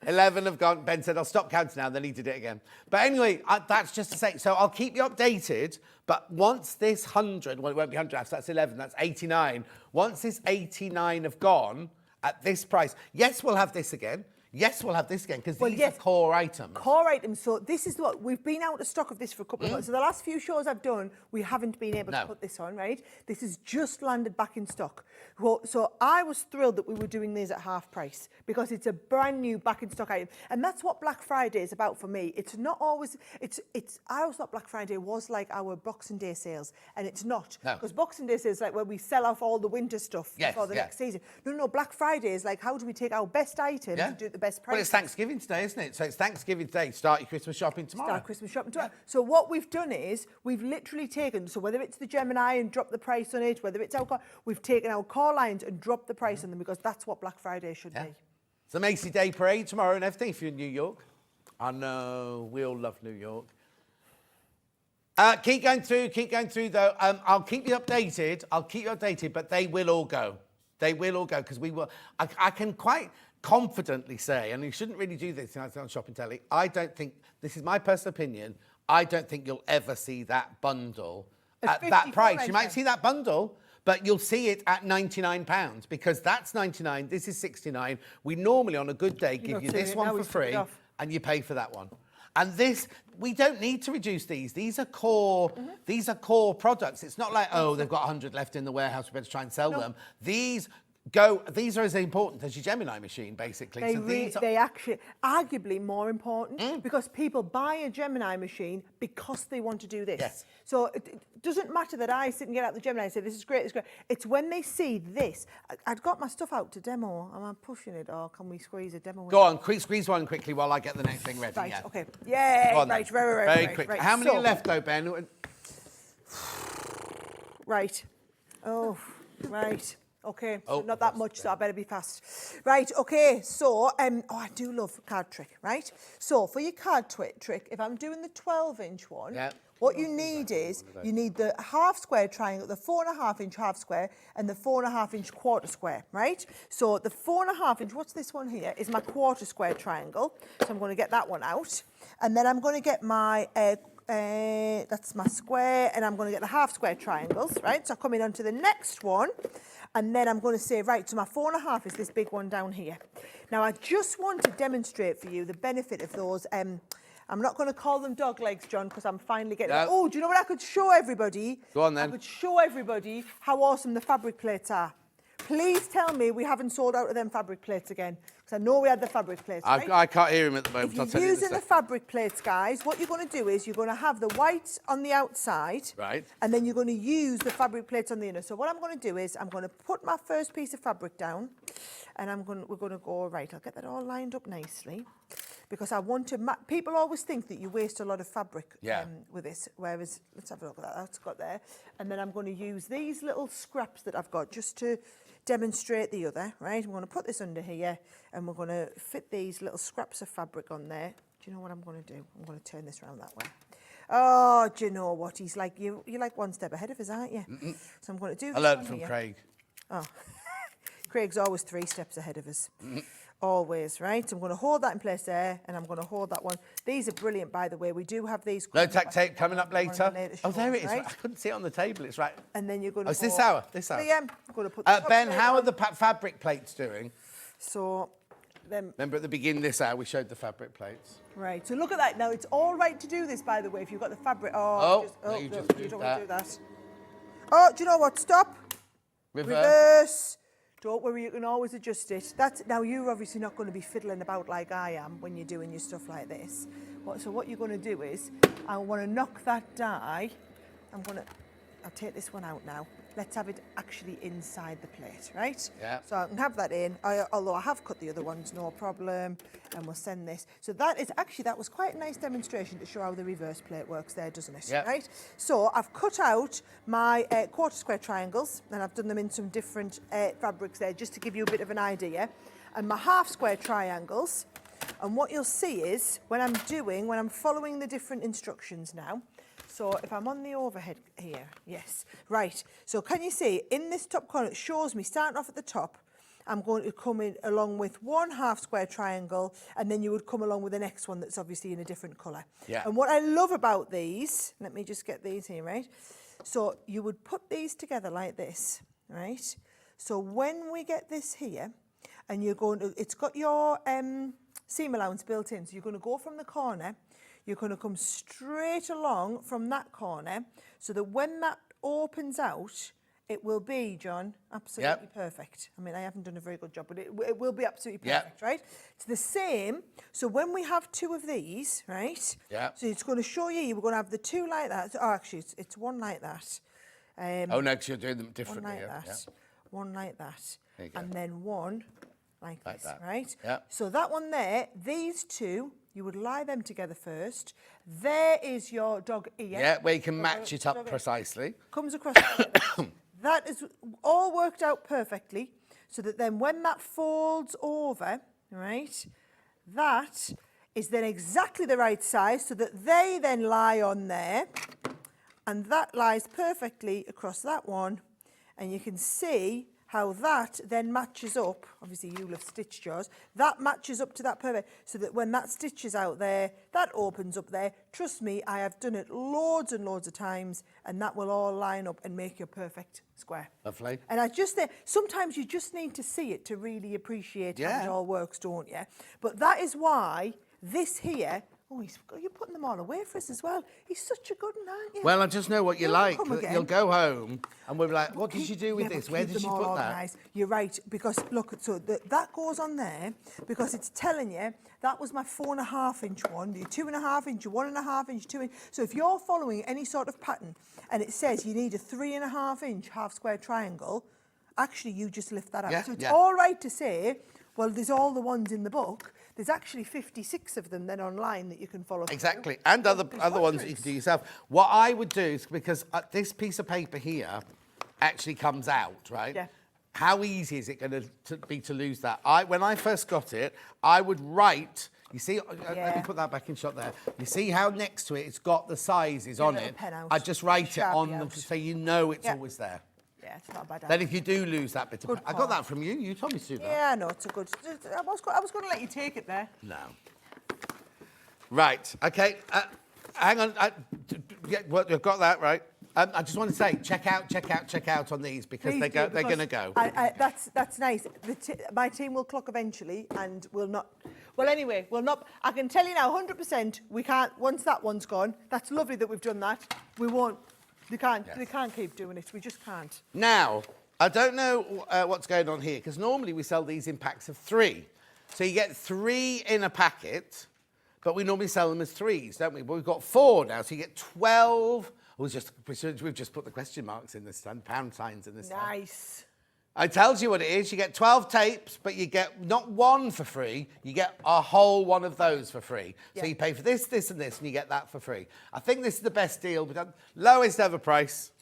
11 have gone. Ben said, I'll stop counting now. Then he did it again. But anyway, that's just to say. So I'll keep you updated. But once this 100, well, it won't be 100, so that's 11, that's 89. Once this 89 have gone at this price, yes, we'll have this again. Yes, we'll have this again, because these are core items. Core items. So this is what we've been out of stock of this for a couple of months. So the last few shows I've done, we haven't been able to put this on, right? This has just landed back in stock. Well, so I was thrilled that we were doing these at half price, because it's a brand new back in stock item. And that's what Black Friday is about for me. It's not always, I always thought Black Friday was like our Boxing Day sales, and it's not. Because Boxing Day sales is like where we sell off all the winter stuff for the next season. No, Black Friday is like, how do we take our best items and do it the best price? Well, it's Thanksgiving today, isn't it? So it's Thanksgiving today. Start your Christmas shopping tomorrow. Start Christmas shopping tomorrow. Yeah. So what we've done is we've literally taken, so whether it's the Gemini and dropped the price on it, whether it's our core, we've taken our core lines and dropped the price on them, because that's what Black Friday should be. It's the Macy Day Parade tomorrow and everything if you're in New York. I know, we all love New York. Keep going through though. I'll keep you updated, but they will all go. Because we will. I can quite confidently say, and you shouldn't really do this on Shopping Telly, I don't think, this is my personal opinion, I don't think you'll ever see that bundle at that price. You might see that bundle, but you'll see it at £99, because that's 99, this is 69. We normally, on a good day, give you this one for free, and you pay for that one. And this, we don't need to reduce these. These are core. These are core products. It's not like, oh, they've got 100 left in the warehouse, we better try and sell them. These are as important as your Gemini machine, basically. They actually, arguably more important, because people buy a Gemini machine because they want to do this. Yes. So it doesn't matter that I sit and get out the Gemini and say, this is great, it's great. It's when they see this. I've got my stuff out to demo. Am I pushing it, or can we squeeze a demo? Go on, squeeze one quickly while I get the next thing ready. Right, yeah. okay. Yeah, right, very quick. Right. How many left, though, Ben? Right. Oh, right. Okay, so not that much, so I better be fast. Right, okay, so, I do love card trick, right? So, for your card trick, if I'm doing the 12-inch one, what you need is, you need the half square triangle, the 4.5-inch half square, and the 4.5-inch quarter square, right? So, the 4.5-inch, what's this one here, is my quarter square triangle. So, I'm going to get that one out. And then I'm going to get my... that's my square, and I'm going to get the half square triangles, right? So I come in onto the next one, and then I'm going to say, right, so my 4.5 is this big one down here. Now, I just want to demonstrate for you the benefit of those. I'm not going to call them dog legs, John, because I'm finally getting... No. Oh, do you know what I could show everybody? Go on, then. I could show everybody how awesome the fabric plates are. Please tell me we haven't sold out of them fabric plates again, because I know we had the fabric plates, right? I can't hear him at the moment. If you're using the fabric plates, guys, what you're going to do is you're going to have the white on the outside, right, and then you're going to use the fabric plates on the inner. So what I'm going to do is I'm going to put my first piece of fabric down, and we're going to go, right, I'll get that all lined up nicely, because I want to... people always think that you waste a lot of fabric with this, whereas, let's have a look at that, that's got there. And then I'm going to use these little scraps that I've got just to demonstrate the other, right? I'm going to put this under here, and we're going to fit these little scraps of fabric on there. Do you know what I'm going to do? I'm going to turn this around that way. Oh, do you know what? He's like, you're like one step ahead of us, aren't you? So I'm going to do this. I learned from Craig. Oh, Craig's always 3 steps ahead of us. Always, right? I'm going to hold that in place there, and I'm going to hold that one. These are brilliant, by the way. We do have these. No tack tape coming up later. Oh, Shows, there it is. right? I couldn't see it on the table. It's right. And then you're going to. Oh, it's this hour. This hour. I'm going to put. The Ben, plate how are on. the fabric plates doing? So, then. Remember at the beginning of this hour we showed the fabric plates. Right. So look at that. Now it's all right to do this, by the way, if you've got the fabric. No, you no, just you moved don't that. want to do that. Oh, do you know what? Stop. Reverse. Don't worry, you can always adjust it. Now you're obviously not going to be fiddling about like I am when you're doing your stuff like this. So what you're going to do is, I want to knock that die. I'll take this one out now. Let's have it actually inside the plate, right? Yeah. So I can have that in, although I have cut the other ones, no problem. And we'll send this. So that was quite a nice demonstration to show how the reverse plate works there, doesn't it? Yeah. Right? So I've cut out my quarter square triangles, and I've done them in some different fabrics there, just to give you a bit of an idea. And my half square triangles, and what you'll see is, when I'm following the different instructions now, so if I'm on the overhead here, yes, right. So can you see, in this top corner, it shows me, starting off at the top, I'm going to come in along with one half square triangle, and then you would come along with the next one that's obviously in a different colour. Yeah. And what I love about these, let me just get these here, right? So you would put these together like this, right? So when we get this here, and you're going to, it's got your seam allowance built in, so you're going to go from the corner, you're going to come straight along from that corner, so that when that opens out, it will be, John, absolutely perfect. I mean, I haven't done a very good job, but it will be absolutely perfect, right? It's the same. So when we have two of these, right? Yeah. So it's going to show you, we're going to have the two like that. Oh, actually, it's one like that. Oh, no, because you're doing them differently. One like that. One like that. There you go. And then one like this, that. right? Yeah. So that one there, these two, you would lie them together first. There is your dog ear. Yeah, where you can match it up precisely. Comes across like that. That is all worked out perfectly, so that then when that folds over, right, that is then exactly the right size, so that they then lie on there, and that lies perfectly across that one, and you can see how that then matches up. Obviously you'll have stitched yours. That matches up to that perfect, so that when that stitches out there, that opens up there. Trust me, I have done it loads and loads of times, and that will all line up and make your perfect square. Lovely. And I just think sometimes you just need to see it to really appreciate how it all works, don't you? But that is why this here, you're putting them all away for us as well. He's such a good one, aren't you? Well, I just know what you like. Come again. You'll go home and we'll be like, what did you do with this? Where did you put that? Organised. You're right, because look, so that goes on there because it's telling you that was my 4.5 inch one, your 2.5 inch, your 1.5 inch, 2 inch. So if you're following any sort of pattern and it says you need a 3.5 inch half square triangle, actually you just lift that out. So it's all right to say, well, there's all the ones in the book. There's actually 56 of them then online that you can follow. Exactly, and other ones that you can do yourself. What I would do is, because this piece of paper here actually comes out, right? Yeah. How easy is it going to be to lose that? When I first got it, I would write. You see, let me put that back in shot there. You see how next to it, it's got the sizes on it. I just write it on them so you know it's always there. Yeah, it's not a bad idea. Then if you do lose that bit of I got that from you. You told me to do that. Yeah, no, it's a good. I was going to let you take it there. No. Right. Okay. Hang on. Well, you've got that right. I just want to say, check out on these because they're going to go. That's nice. My team will clock eventually, and will not. Well, anyway, we'll not. I can tell you now, 100%. We can't. Once that one's gone, that's lovely that we've done that. We won't. They can't keep doing it. We just can't. Now, I don't know what's going on here, because normally we sell these in packs of 3. So you get 3 in a packet, but we normally sell them as 3s, don't we? But we've got 4 now, so you get 12. We've just put the question marks in this time, pound signs in this time. Nice. It tells you what it is. You get 12 tapes, but you get not one for free. You get a whole one of those for free. Yeah. So you pay for this, this, and this, and you get that for free. I think this is the best deal. But lowest ever price.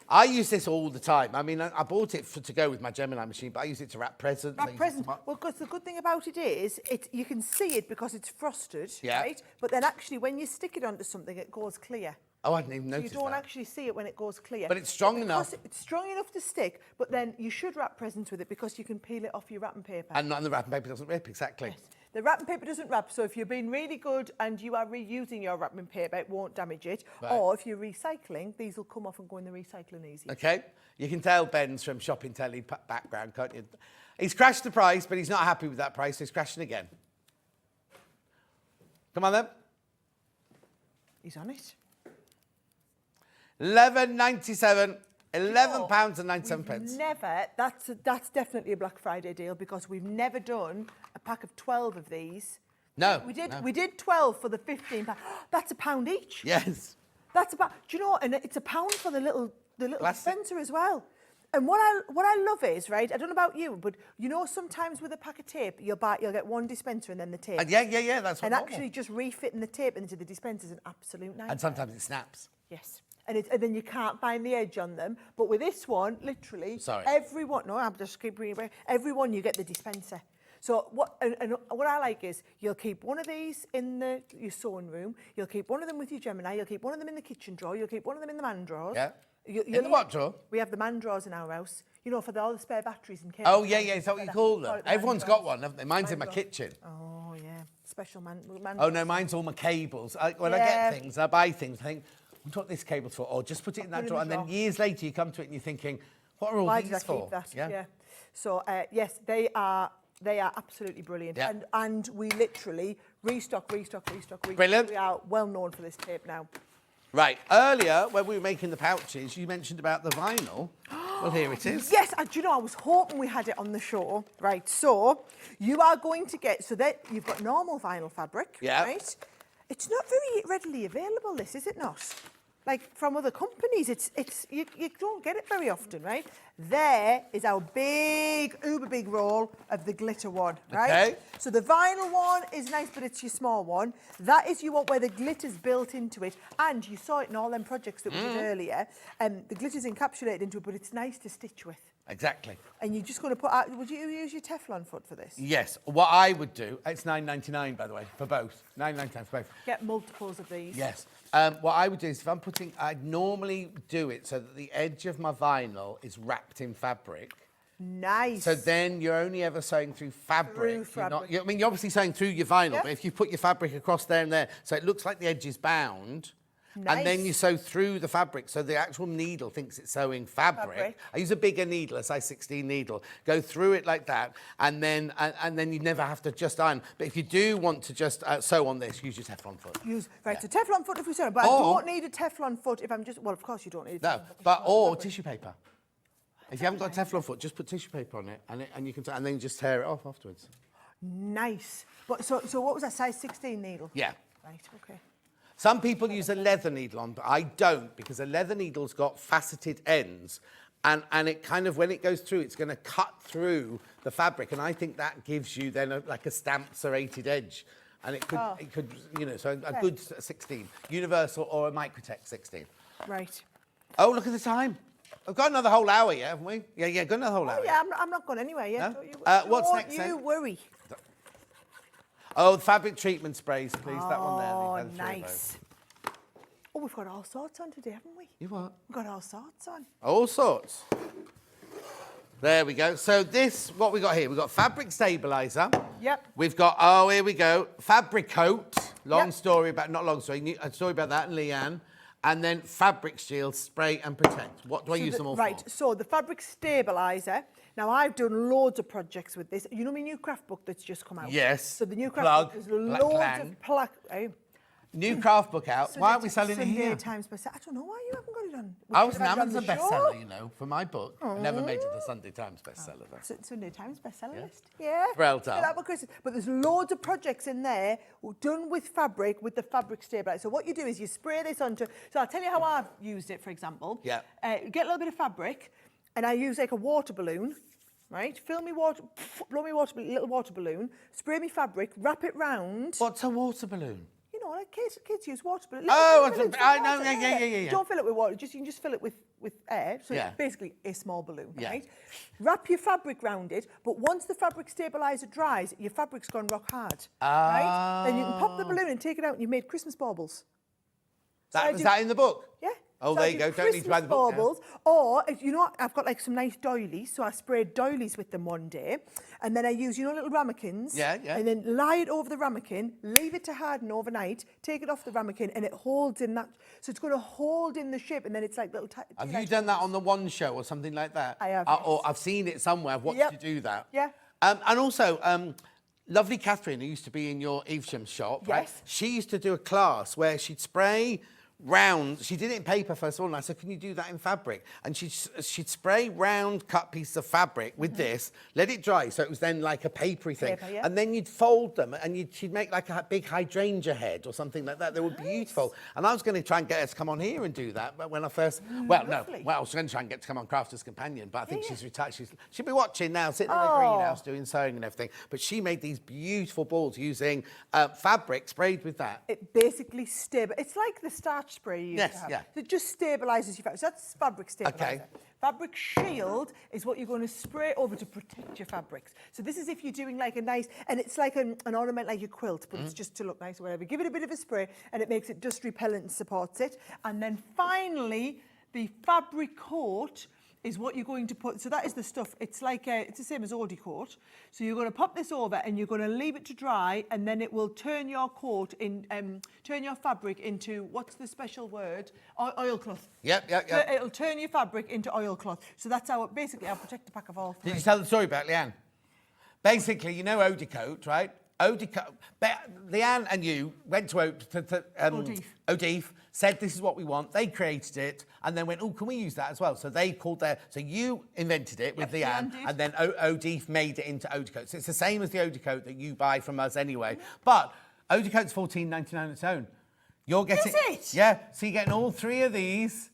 I use this all the time. I mean, I bought it to go with my Gemini machine, but I use it to wrap presents. Wrap presents. Well, because the good thing about it is, you can see it because it's frosted, right? But then actually, when you stick it onto something, it goes clear. Oh, I didn't even So notice you don't that. actually see it when it goes clear. But it's strong because enough. It's strong enough to stick, but then you should wrap presents with it because you can peel it off your wrapping paper. And the wrapping paper doesn't rip, exactly. Yes. The wrapping paper doesn't wrap, so if you're being really good and you are reusing your wrapping paper, it won't damage it. Right. Or if you're recycling, these will come off and go in the recycling easy. Okay, you can tell Ben's from shopping telly background, can't you? He's crashed the price, but he's not happy with that price, so he's crashing again. Come on then. He's on it. £11.97, £11.97. Never, that's definitely a Black Friday deal because we've never done a pack of 12 of these. No. We did 12 for the £15. That's £1 each. Yes. That's about, do you know, and it's £1 for the little Plastic. dispenser as well. And what I love is, right, I don't know about you, but you know sometimes with a pack of tape, you'll get one dispenser and then the tape. Yeah, that's what And normal. actually just refitting the tape into the dispenser is an absolute nightmare. And sometimes it snaps. Yes. And then you can't find the edge on them. But with this one, literally, Sorry. I'm just keep reading away. Everyone, you get the dispenser. So what I like is you'll keep one of these in your sewing room, you'll keep one of them with your Gemini, you'll keep one of them in the kitchen drawer, you'll keep one of them in the man drawers. Yeah. In the what drawer? We have the man drawers in our house, you know, for all the spare batteries and cables. Oh, yeah, is that what you call them? Everyone's got one, haven't they? Mine's in my drawers. kitchen. Oh, yeah. Special man Oh, no, mine's all my cables. When I Yeah. get things, I buy things, I think, what's what this cable's for? Or just put it in that Put it in drawer. the And then drawer. years later, you come to it and you're thinking, what are all Why these did I for? keep that? Yeah. So, yes, they are absolutely brilliant. Yeah. And we literally restock. Brilliant. We are well known for this tape now. Right, earlier, when we were making the pouches, you mentioned about the vinyl. Well, here it is. Yes, do you know, I was hoping we had it on the show. Right, so you are going to get, so that you've got normal vinyl fabric, Yeah. right? It's not very readily available, this, is it not? Like from other companies, you don't get it very often, right? There is our uber big roll of the glitter one, right? Okay. So the vinyl one is nice, but it's your small one. That is you want where the glitter's built into it, and you saw it in all them projects that we did earlier. The glitter's encapsulated into it, but it's nice to stitch with. Exactly. And you're just going to put out, would you use your Teflon foot for this? Yes, what I would do, it's £9.99 by the way, for both. £9.99 for both. Get multiples of these. Yes. What I would do is if I'm putting, I'd normally do it so that the edge of my vinyl is wrapped in fabric. Nice. So then you're only ever sewing through fabric. Through You're not- fabric. I mean, you're obviously sewing through your vinyl, Yeah. but if you put your fabric across there and there, so it looks like the edge is bound. And then Nice. you sew through the fabric, so the actual needle thinks it's sewing fabric. I use a bigger needle, a size 16 needle. Go through it like that, and then you never have to just iron. But if you do want to just sew on this, use your Teflon foot. So Teflon foot if we sew, but I don't need a Teflon foot if I'm just, well, of course you don't need a No, Teflon foot. but or tissue paper. If you haven't got a Teflon foot, just put tissue paper on it, and you can, and then you just tear it off afterwards. Nice. But so what was that, size 16 needle? Yeah. Right, okay. Some people use a leather needle on, but I don't, because a leather needle's got faceted ends, and it kind of, when it goes through, it's going to cut through the fabric, and I think that gives you then like a stamped serrated edge, and it could, you know, so a good 16, universal or a Microtech 16. Right. Oh, look at the time. We've got another whole hour, yeah, haven't we? Yeah, got another whole hour. Oh, yeah, I'm not going anywhere yet. No? What's Don't next, you then? worry. Oh, the fabric treatment sprays, please. That one there. Oh, the three of nice. Oh, we've got all sorts on today, haven't we? You what? We've got all sorts on. All sorts. There we go. So this, what we got here? We've got fabric stabiliser. Yep. We've got, oh, here we go, fabric coat. Long Yep. story about, not long story, a story about that and Leanne. And then fabric shield, spray and protect. What do I use them all Right, for? so the fabric stabiliser. Now, I've done loads of projects with this. You know my new craft book that's just come out? Yes. So the new craft Plug. book, there's loads of New craft book out. Why aren't we selling it here? Sunday Times bestseller. I don't know why you haven't got it on. We I was could an have had it on Amazon the show. bestseller, you know, for my book. I never made it the Sunday Times bestseller, though. Sunday Times bestseller list. Yeah. Well done. Fill out my Christmas. But there's loads of projects in there done with fabric, with the fabric stabiliser. So what you do is you spray this onto. So I'll tell you how I've used it, for example. Yeah. Get a little bit of fabric, and I use like a water balloon. Right, fill me water, blow me water, little water balloon, spray me fabric, wrap it round. What's a water balloon? You know, like kids use water balloons. Oh, Little balloons, I know, water, yeah. Don't fill it with water, you can just fill it with air. So Yeah. it's basically a small balloon, Yeah. right? Wrap your fabric round it, but once the fabric stabiliser dries, your fabric's gone rock hard, right? Then you can pop the balloon and take it out and you've made Christmas baubles. Is that in the book? Yeah. Oh, So there I you do go. Don't need to buy the Christmas book now. baubles. Or, if you know what, I've got like some nice doilies, so I sprayed doilies with them one day, and then I use, you know, little ramekins. Yeah, yeah. And then lie it over the ramekin, leave it to harden overnight, take it off the ramekin, and it holds in that. So it's going to hold in the shape, and then it's like little. Have you done that on the One Show or something like that? I have, Or yes. I've seen it somewhere. I've watched Yep. you do that. Yeah. And also, lovely Catherine, who used to be in your Evesham shop, right? Yes. She used to do a class where she'd spray round. She did it in paper first of all, and I said, "Can you do that in fabric?" And she'd spray round cut pieces of fabric with this, let it dry, so it was then like a papery thing, Paper, yeah. and then you'd fold them, and she'd make like a big hydrangea head or something like that. They were beautiful, and I was going to try and get her to come on here and do that, but when I first, lovely. I was going to try and get to come on Crafters Companion, but I think she's retired. She'll be watching now, sitting in her greenhouse doing sewing and everything. But she made these beautiful balls using fabric sprayed with that. It basically it's like the starch spray you used Yes, to have. yeah. So it just stabilises your fabric. So that's fabric stabiliser. Okay. Fabric shield is what you're going to spray over to protect your fabrics. So this is if you're doing like a nice, and it's like an ornament like a quilt, but it's just to look nice or whatever. Give it a bit of a spray and it makes it dust repellent and supports it. And then finally, the fabric coat is what you're going to put. So that is the stuff. It's like it's the same as Audi coat. So you're going to pop this over and you're going to leave it to dry, and then it will turn your coat in, turn your fabric into, what's the special word? Oilcloth. Yep. It'll turn your fabric into oilcloth. So that's how basically I'll protect the pack of all three. Did you tell the story about Leanne? Basically, you know Odecote, right? Leanne and you went to Odif, said this is what we want. They created it and then went, oh, can we use that as well? So they called so you invented it with Leanne, Leanne did. and then Odif made it into Odecote. So it's the same as the Odecote that you buy from us anyway. But Odecote's $14.99 on its own. You're getting, it? Yeah, so you're getting all three of these.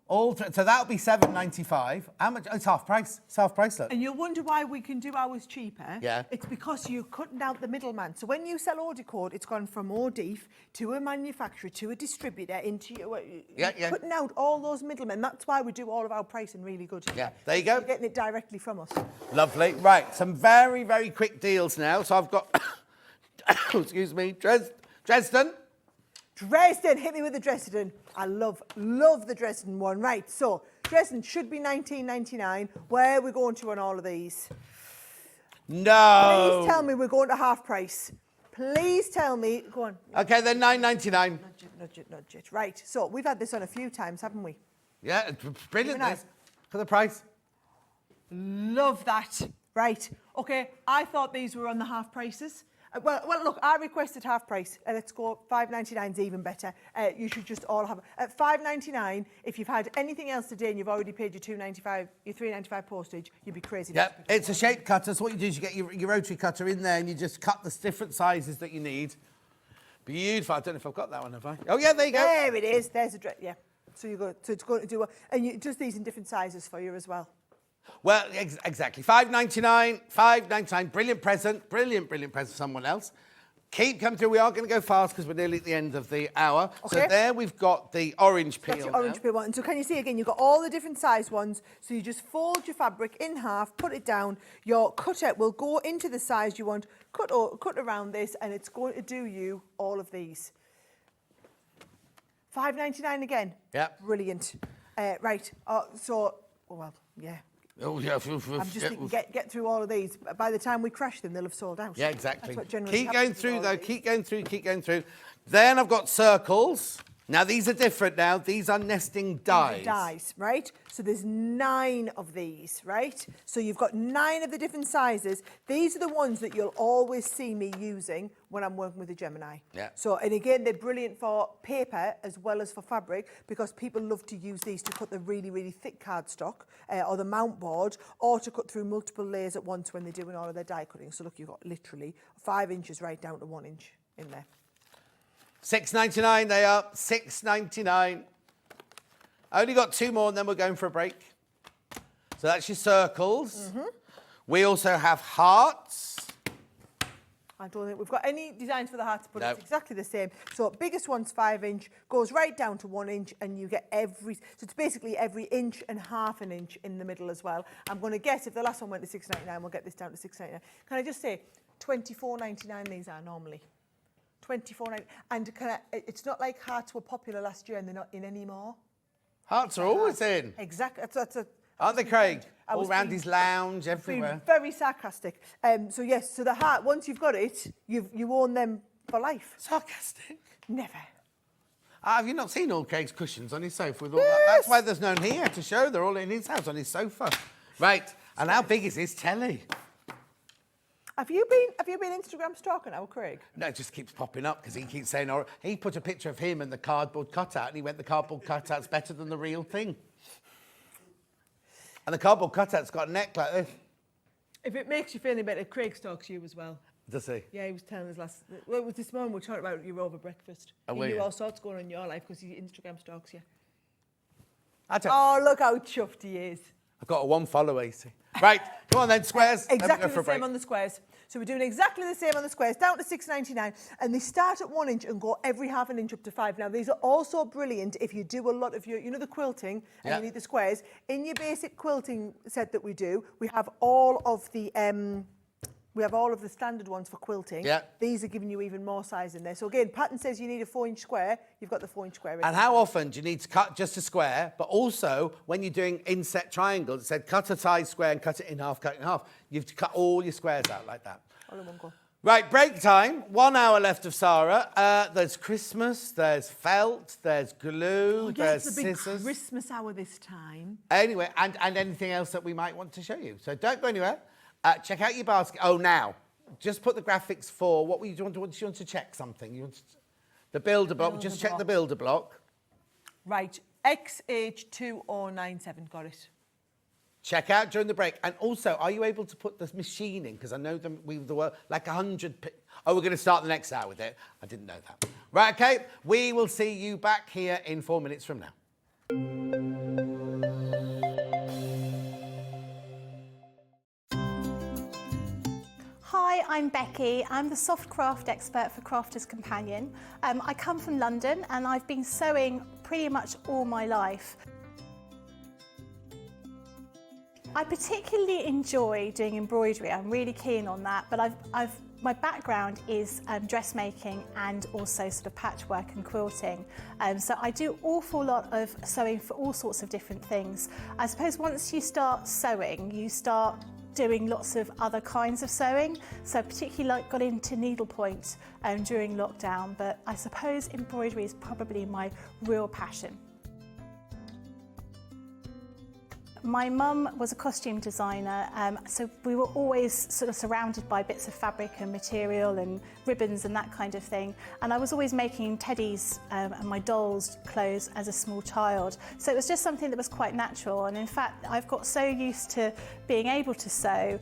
So that'll be $7.95. How much? Oh, it's half price. It's half price, look. And you'll wonder why we can do ours cheaper. Yeah. It's because you're cutting out the middleman. So when you sell Audicode, it's gone from Odif to a manufacturer to a distributor into you. Yeah. Cutting out all those middlemen. That's why we do all of our pricing really good. Yeah, there you go. You're getting it directly from us. Lovely. Right, some very, very quick deals now. So I've got, excuse me, Dresden. Dresden, hit me with the Dresden. I love the Dresden one. Right, so Dresden should be $19.99. Where are we going to on all of these? No. Please tell me we're going to half price. Please tell me. Go on. Okay, then $9.99. Nudge it. Right, so we've had this on a few times, haven't we? Yeah, it's brilliant. Very This. nice. For the price. Love that. Right, okay, I thought these were on the half prices. Well, look, I requested half price. Let's go. $5.99 is even better. You should just all have at $5.99. If you've had anything else today and you've already paid your $2.95, your $3.95 postage, you'd be crazy. Yeah, it's a shape cutter. So what you do is you get your rotary cutter in there and you just cut the different sizes that you need. Beautiful. I don't know if I've got that one, have I? Oh yeah, there you go. There it is. There's a dress. Yeah. So you go. So it's going to do. And it does these in different sizes for you as well. Well, exactly. $5.99. Brilliant present. Brilliant present for someone else. Keep coming through. We are going to go fast because we're nearly at the end of the hour. Okay. So there we've got the orange peel. That's your orange peel one. And so can you see again, you've got all the different size ones. So you just fold your fabric in half, put it down. Your cutter will go into the size you want. Cut around this, and it's going to do you all of these. $5.99 again. Yeah. Brilliant. Right. Well, yeah. Oh yeah. I'm just thinking, get through all of these. By the time we crash them, they'll have sold out. Yeah, exactly. That's what generally Keep happens going with through all though. of these. Keep going through. Then I've got circles. Now these are different now. These are nesting dies. Dies, right? So there's 9 of these, right? So you've got 9 of the different sizes. These are the ones that you'll always see me using when I'm working with a Gemini. Yeah. So, and again, they're brilliant for paper as well as for fabric because people love to use these to cut the really, really thick cardstock or the mount board, or to cut through multiple layers at once when they're doing all of their die cutting. So look, you've got literally 5 inches right down to 1 inch in there. $6.99 they are. $6.99. Only got 2 more and then we're going for a break. So that's your circles. Mm-hmm. We also have hearts. I don't think we've got any designs for the hearts, but No. it's exactly the same. So biggest one's 5 inch, goes right down to 1 inch, and you get so it's basically every inch and half an inch in the middle as well. I'm going to guess if the last one went to $6.99, we'll get this down to $6.99. Can I just say, $24.99 these are normally. 24.90. And it's not like hearts were popular last year and they're not in anymore. Hearts are always in. Exactly. Aren't they, Craig? All round his lounge, everywhere. Being very sarcastic. So yes, so the heart, once you've got it, you own them for life. Sarcastic? Never. Have you not seen all Craig's cushions on his sofa with all that? That's why there's none here to show. They're all in his house on his sofa. Right, and how big is his telly? Have you been Instagram stalking our Craig? No, it just keeps popping up because he keeps saying, oh, he put a picture of him and the cardboard cutout and he went, the cardboard cutout's better than the real thing. And the cardboard cutout's got a neck like this. If it makes you feel any better, Craig stalks you as well. Does he? Yeah, he was telling us well, it was this morning we were talking about you over breakfast. Oh, he were knew you? all sorts going on in your life because he Instagram stalks you. Oh, look how chuffed he is. I've got a one follower, you see. Right, come on then, squares. Exactly the same on the squares. So we're doing exactly the same on the squares, down to $6.99, and they start at 1 inch and go every half an inch up to 5. Now, these are also brilliant if you do a lot of your, the quilting, and you need the squares. In your basic quilting set that we do, we have all of the standard ones for quilting. Yeah. These are giving you even more size in there. So again, pattern says you need a 4-inch square. You've got the 4-inch square. And how often do you need to cut just a square? But also, when you're doing inset triangles, it said cut a size square and cut it in half, cut it in half. You have to cut all your squares out like that. All in one go. Right, break time. 1 hour left of Sara. There's Christmas, there's felt, there's glue, there's it's the big scissors. Christmas hour this time. Anyway, and anything else that we might want to show you. So don't go anywhere. Check out your basket. Oh, now, just put the graphics for, what do you want to check something? You want to, the builder block, just check the builder block. Right, XH2097, got it. Check out during the break. And also, are you able to put the machine in? Because I know there were like 100... Oh, we're going to start the next hour with it. I didn't know that. Right, OK. We will see you back here in 4 minutes from now. Hi, I'm Becky. I'm the soft craft expert for Crafter's Companion. I come from London and I've been sewing pretty much all my life. I particularly enjoy doing embroidery. I'm really keen on that, but my background is dressmaking and also sort of patchwork and quilting. So I do an awful lot of sewing for all sorts of different things. I suppose once you start sewing, you start doing lots of other kinds of sewing. So particularly got into needlepoint during lockdown, but I suppose embroidery is probably my real passion. My mum was a costume designer, so we were always sort of surrounded by bits of fabric and material and ribbons and that kind of thing. And I was always making teddies and my dolls' clothes as a small child. So it was just something that was quite natural. And in fact, I've got so used to being able to sew,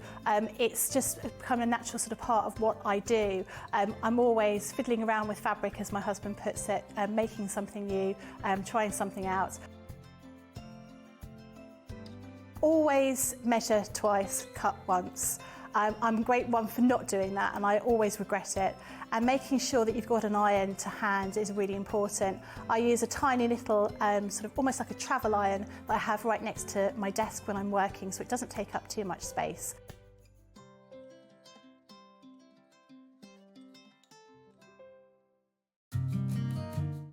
it's just become a natural sort of part of what I do. I'm always fiddling around with fabric, as my husband puts it, making something new, trying something out. Always measure twice, cut once. I'm a great one for not doing that, and I always regret it. And making sure that you've got an iron to hand is really important. I use a tiny little, sort of almost like a travel iron that I have right next to my desk when I'm working, so it doesn't take up too much space.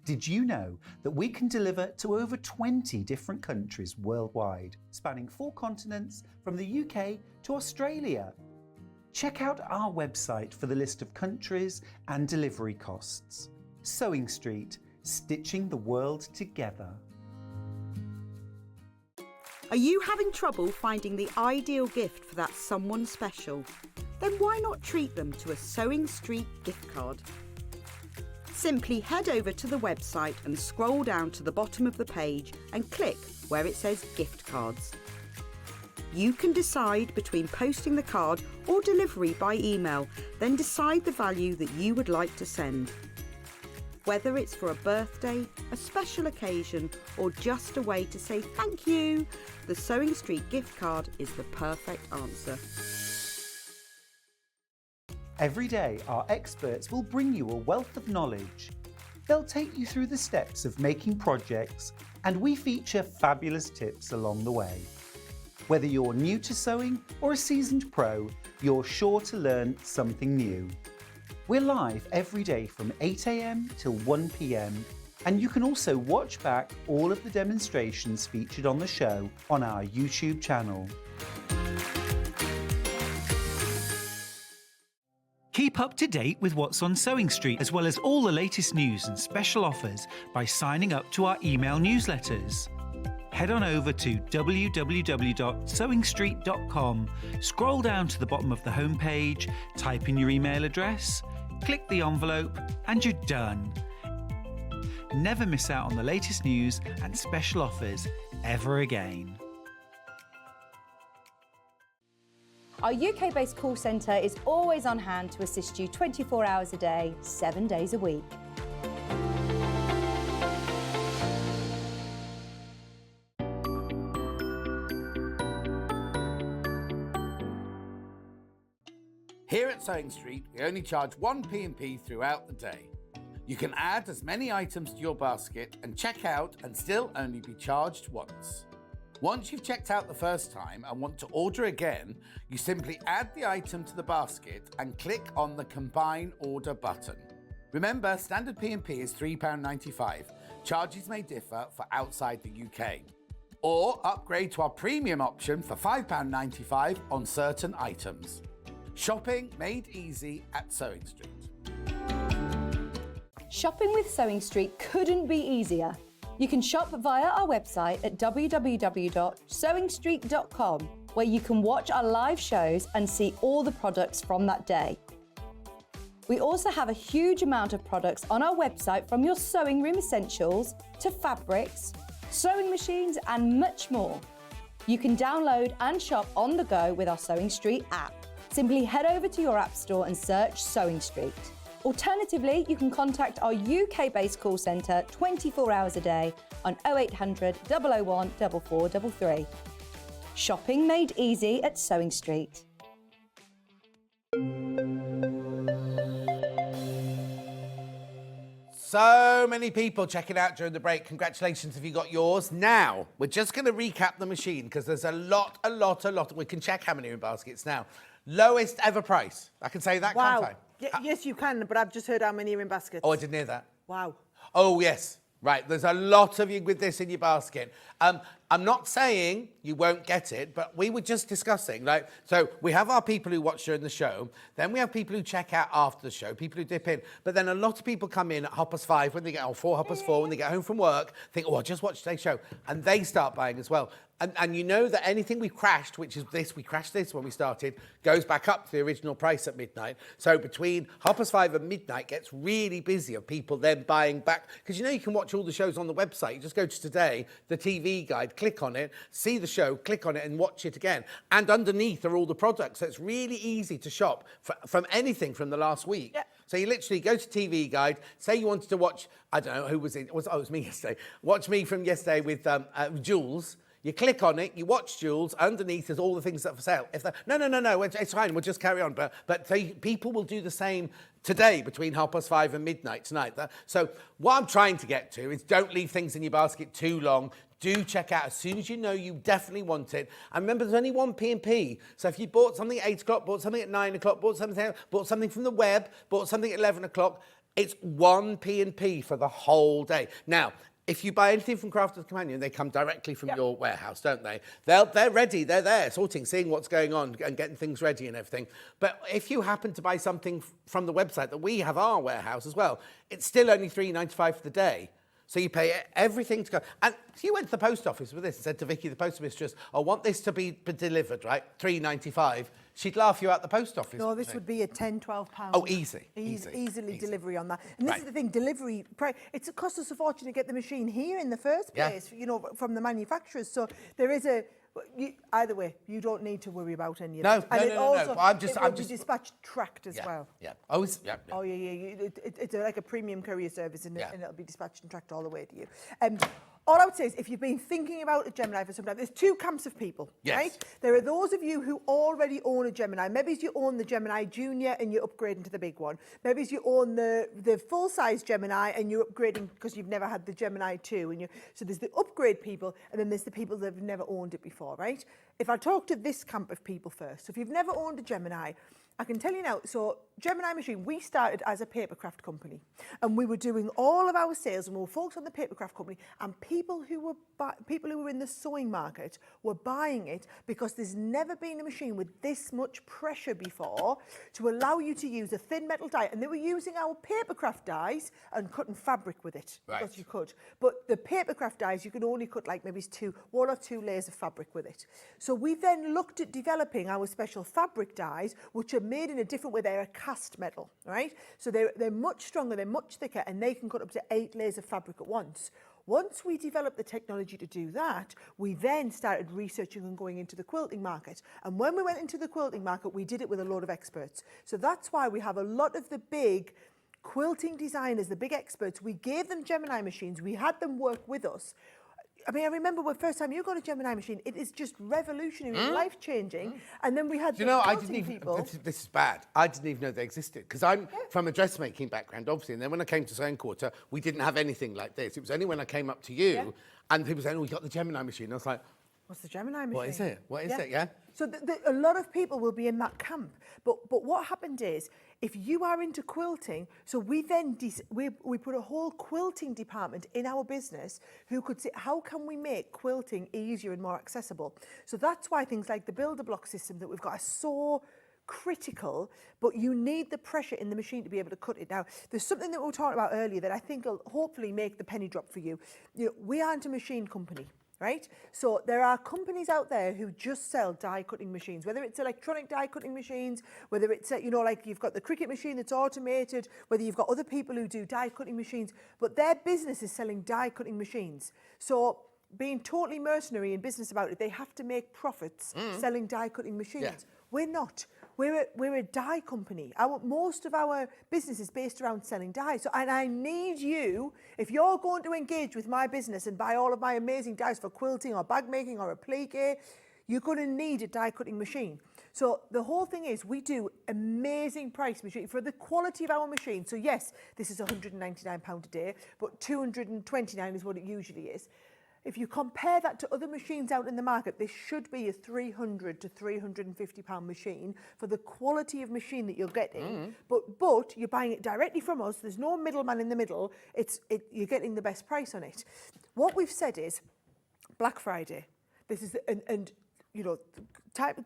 Did you know that we can deliver to over 20 different countries worldwide, spanning 4 continents from the UK to Australia? Check out our website for the list of countries and delivery costs. Sewing Street, stitching the world together. Are you having trouble finding the ideal gift for that someone special? Then why not treat them to a Sewing Street gift card? Simply head over to the website and scroll down to the bottom of the page and click where it says gift cards. You can decide between posting the card or delivery by email, then decide the value that you would like to send. Whether it's for a birthday, a special occasion, or just a way to say thank you, the Sewing Street gift card is the perfect answer. Every day, our experts will bring you a wealth of knowledge. They'll take you through the steps of making projects, and we feature fabulous tips along the way. Whether you're new to sewing or a seasoned pro, you're sure to learn something new. We're live every day from 8 a.m. till 1 p.m. And you can also watch back all of the demonstrations featured on the show on our YouTube channel. Keep up to date with what's on Sewing Street, as well as all the latest news and special offers by signing up to our email newsletters. Head on over to www.sewingstreet.com, scroll down to the bottom of the homepage, type in your email address, click the envelope, and you're done. Never miss out on the latest news and special offers ever again. Our UK-based call centre is always on hand to assist you 24 hours a day, 7 days a week. Here at Sewing Street, we only charge one P&P throughout the day. You can add as many items to your basket and check out and still only be charged once. Once you've checked out the first time and want to order again, you simply add the item to the basket and click on the Combine Order button. Remember, standard P&P is £3.95. Charges may differ for outside the UK. Or upgrade to our premium option for £5.95 on certain items. Shopping made easy at Sewing Street. Shopping with Sewing Street couldn't be easier. You can shop via our website at www.sewingstreet.com, where you can watch our live shows and see all the products from that day. We also have a huge amount of products on our website, from your sewing room essentials to fabrics, sewing machines and much more. You can download and shop on the go with our Sewing Street app. Simply head over to your app store and search Sewing Street. Alternatively, you can contact our UK-based call centre 24 hours a day on 0800 001 4433. Shopping made easy at Sewing Street. So many people checking out during the break. Congratulations if you got yours. Now, we're just going to recap the machine because there's a lot. We can check how many are in baskets now. Lowest ever price. I can say that, Wow. can't I? Yes, you can, but I've just heard how many are in baskets. Oh, I didn't hear that. Wow. Oh, yes. Right, there's a lot of you with this in your basket. I'm not saying you won't get it, but we were just discussing, like, so we have our people who watch during the show, then we have people who check out after the show, people who dip in, but then a lot of people come in at 5:30 when they get, or 4:30 when they get home from work, think, oh, I'll just watch today's show, and they start buying as well. And you know that anything we crashed, which is this, we crashed this when we started, goes back up to the original price at midnight. So between 5:30 and midnight gets really busy of people then buying back. Because you know you can watch all the shows on the website. You just go to Today, the TV guide, click on it, see the show, click on it and watch it again. And underneath are all the products. So it's really easy to shop from anything from the last week. Yeah. So you literally go to TV Guide, say you wanted to watch, I don't know, who was it? It was me yesterday. Watch me from yesterday with Jules. You click on it, you watch Jules, underneath is all the things that are for sale. If no, it's fine, we'll just carry on. But people will do the same today between 5:30 and midnight tonight. So what I'm trying to get to is don't leave things in your basket too long. Do check out as soon as you know you definitely want it. And remember, there's only one P&P. So if you bought something at 8 o'clock, bought something at 9 o'clock, bought something from the web, bought something at 11 o'clock, it's one P&P for the whole day. Now, if you buy anything from Crafters Companion, they come directly from your warehouse, don't they? They're ready, they're there, sorting, seeing what's going on and getting things ready and everything. But if you happen to buy something from the website that we have our warehouse as well, it's still only £3.95 for the day. So you pay everything to go. And if you went to the post office with this and said to Vicky, the post mistress, I want this to be delivered, right? £3.95. She'd laugh you out the post office. No, this would be a £10, £12. Oh, easily Delivery on that. And this is the thing, delivery, it costs us a fortune to get the machine here in the first place, you know, from the manufacturers. So there is either way, you don't need to worry about any of that. No. I'm just dispatched tracked as well. Yeah. Oh, yeah. It's like a premium courier service, and it'll be dispatched and tracked all the way to you. All I would say is, if you've been thinking about a Gemini for some time, there's two camps of people, right? There are those of you who already own a Gemini. Maybe you own the Gemini Junior and you're upgrading to the big one. Maybe you own the full-size Gemini and you're upgrading because you've never had the Gemini 2. So there's the upgrade people, and then there's the people that have never owned it before, right? if I talk to this camp of people first, so if you've never owned a Gemini, I can tell you now, so Gemini Machine, we started as a papercraft company and we were doing all of our sales and we were focused on the papercraft company, and people who were in the sewing market were buying it because there's never been a machine with this much pressure before to allow you to use a thin metal die, and they were using our papercraft dies and cutting fabric with it because you could. But the papercraft dies, you could only cut like maybe one or two layers of fabric with it. So we then looked at developing our special fabric dies, which are made in a different way. They're a cast metal, right? So they're much stronger, they're much thicker, and they can cut up to 8 layers of fabric at once. Once we developed the technology to do that, we then started researching and going into the quilting market. And when we went into the quilting market, we did it with a lot of experts. So that's why we have a lot of the big quilting designers, the big experts. We gave them Gemini machines, we had them work with us. I mean, I remember the first time you got a Gemini machine, it is just revolutionary, life-changing. And then we had I didn't even, people. This is bad. I didn't even know they existed because I'm from a dressmaking background, obviously. And then when I came to Sewing Quarter, we didn't have anything like this. It was only when I came up to you and people saying, oh, we got the Gemini machine. I was like, what's the Gemini machine? what is it? What is it? Yeah. So a lot of people will be in that camp. But what happened is, if you are into quilting, so we then we put a whole quilting department in our business who could say, how can we make quilting easier and more accessible? So that's why things like the builder block system that we've got are so critical, but you need the pressure in the machine to be able to cut it. Now, there's something that we were talking about earlier that I think will hopefully make the penny drop for you. You know, we aren't a machine company. Right? So there are companies out there who just sell die cutting machines, whether it's electronic die cutting machines, whether it's, like you've got the Cricut machine that's automated, whether you've got other people who do die cutting machines, but their business is selling die cutting machines. So being totally mercenary in business about it, they have to make profits selling die cutting machines. Yeah. We're not. We're a die company. Most of our business is based around selling dies. So, and I need you, if you're going to engage with my business and buy all of my amazing dies for quilting or bag making or applique, you're going to need a die cutting machine. So the whole thing is we do amazing price machine for the quality of our machine. So yes, this is £199 a day, but £229 is what it usually is. If you compare that to other machines out in the market, this should be a £300 to £350 machine for the quality of machine that you're getting. But you're buying it directly from us. There's no middleman in the middle. You're getting the best price on it. What we've said is Black Friday. This is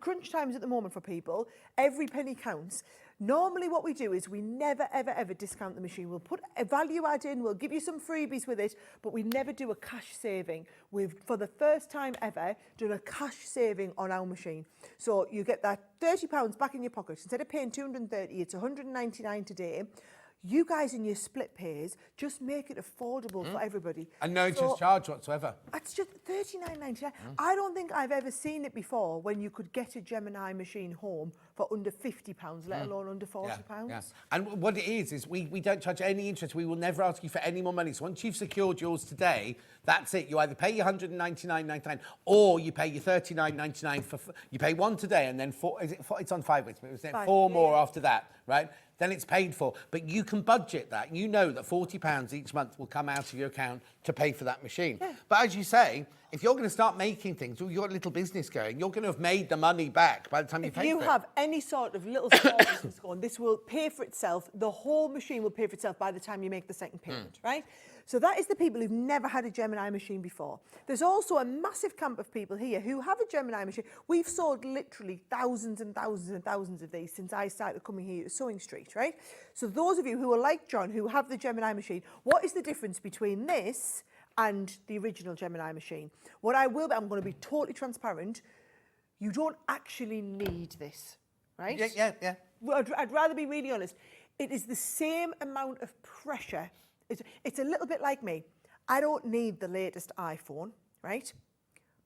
crunch times at the moment for people. Every penny counts. Normally what we do is we never, ever, ever discount the machine. We'll put a value add in, we'll give you some freebies with it, but we never do a cash saving. We've, for the first time ever, done a cash saving on our machine. So you get that £30 back in your pocket. Instead of paying $230, it's $199 today. You guys in your split pays just make it affordable for everybody. And no interest charge whatsoever. It's just $39.99. I don't think I've ever seen it before when you could get a Gemini machine home for under £50, let alone under £40. Yeah. And what it is we don't charge any interest. We will never ask you for any more money. So once you've secured yours today, that's it. You either pay your $199.99 or you pay your $39.99 for. You pay one today and then four. It's on 5 weeks, but it was four more after that, right? Then it's paid for. But you can budget that. You know that £40 each month will come out of your account to pay for that machine. Yeah. But as you say, if you're going to start making things, or you've got a little business going, you're going to have made the money back by the time you pay for it. If you have any sort of little small business going, this will pay for itself. The whole machine will pay for itself by the time you make the second payment, right? So that is the people who've never had a Gemini machine before. There's also a massive camp of people here who have a Gemini machine. We've sold literally thousands and thousands and thousands of these since I started coming here to Sewing Street, right? So those of you who are like John, who have the Gemini machine, what is the difference between this and the original Gemini machine? I'm going to be totally transparent. You don't actually need this, right? Yeah. I'd rather be really honest. It is the same amount of pressure. It's a little bit like me. I don't need the latest iPhone, right?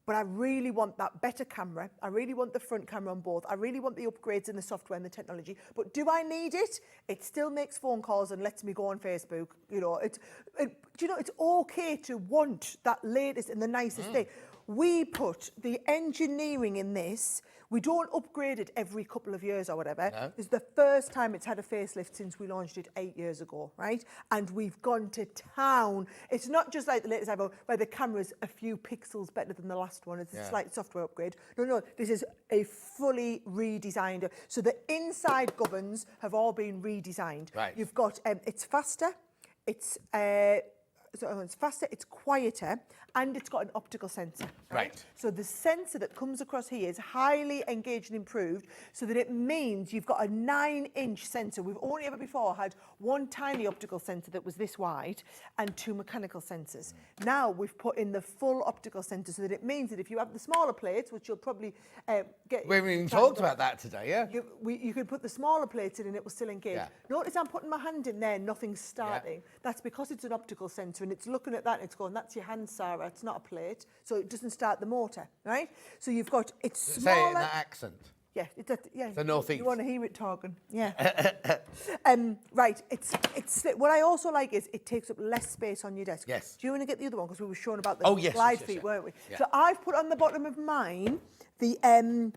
But I really want that better camera. I really want the front camera on both. I really want the upgrades in the software and the technology. But do I need it? It still makes phone calls and lets me go on Facebook. It's okay to want that latest and the nicest thing. we put the engineering in this. We don't upgrade it every couple of years or whatever. No. It's the first time it's had a facelift since we launched it 8 years ago, right? And we've gone to town. It's not just like the latest iPhone where the camera's a few pixels better than the last one. It's a slight software upgrade. No, this is a fully redesigned. So the inside gubbins have all been redesigned. Right. You've got, it's faster, it's faster, it's quieter, and it's got an optical sensor. Right. So the sensor that comes across here is highly engaged and improved, so that it means you've got a 9-inch sensor. We've only ever before had one tiny optical sensor that was this wide and 2 mechanical sensors. Now we've put in the full optical sensor, so that it means that if you have the smaller plates, which you'll probably get... We haven't even talked about that today, yeah? You could put the smaller plates in and it will still engage. Yeah. Notice I'm putting my hand in there, nothing's starting. Yeah. That's because it's an optical sensor and it's looking at that and it's going, that's your hand, Sarah, it's not a plate. So it doesn't start the motor, right? So you've got, it's smaller. Say it in that accent. Yeah, yeah. The northeast. You want to hear it talking, yeah. Right, it's what I also like is it takes up less space on your desk. Yes. Do you want to get the other one? Because we were showing about the glide feet, weren't we? Yeah. So I've put on the bottom of mine the,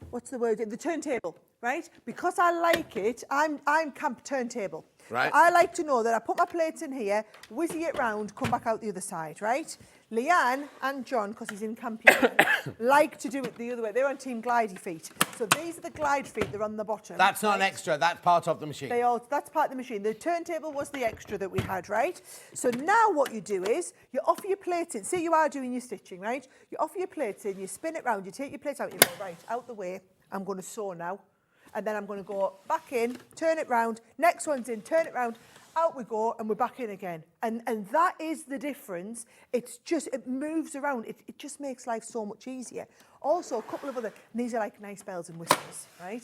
what's the word? The turntable, right? Because I like it, I'm camp turntable. Right. So I like to know that I put my plates in here, whizzy it round, come back out the other side, right? Leanne and John, because he's in camp here, like to do it the other way. They're on team glidey feet. So these are the glide feet, they're on the bottom. That's not an extra, that's part of the machine. That's part of the machine. The turntable was the extra that we had, right? So now what you do is, you offer your plates in. Say you are doing your stitching, right? You offer your plates in, you spin it round, you take your plates out, and you go, right, out the way, I'm going to sew now. And then I'm going to go back in, turn it round, next one's in, turn it round, out we go, and we're back in again. And that is the difference. It's just, it moves around. It just makes life so much easier. Also, a couple of other, and these are like nice bells and whistles, right?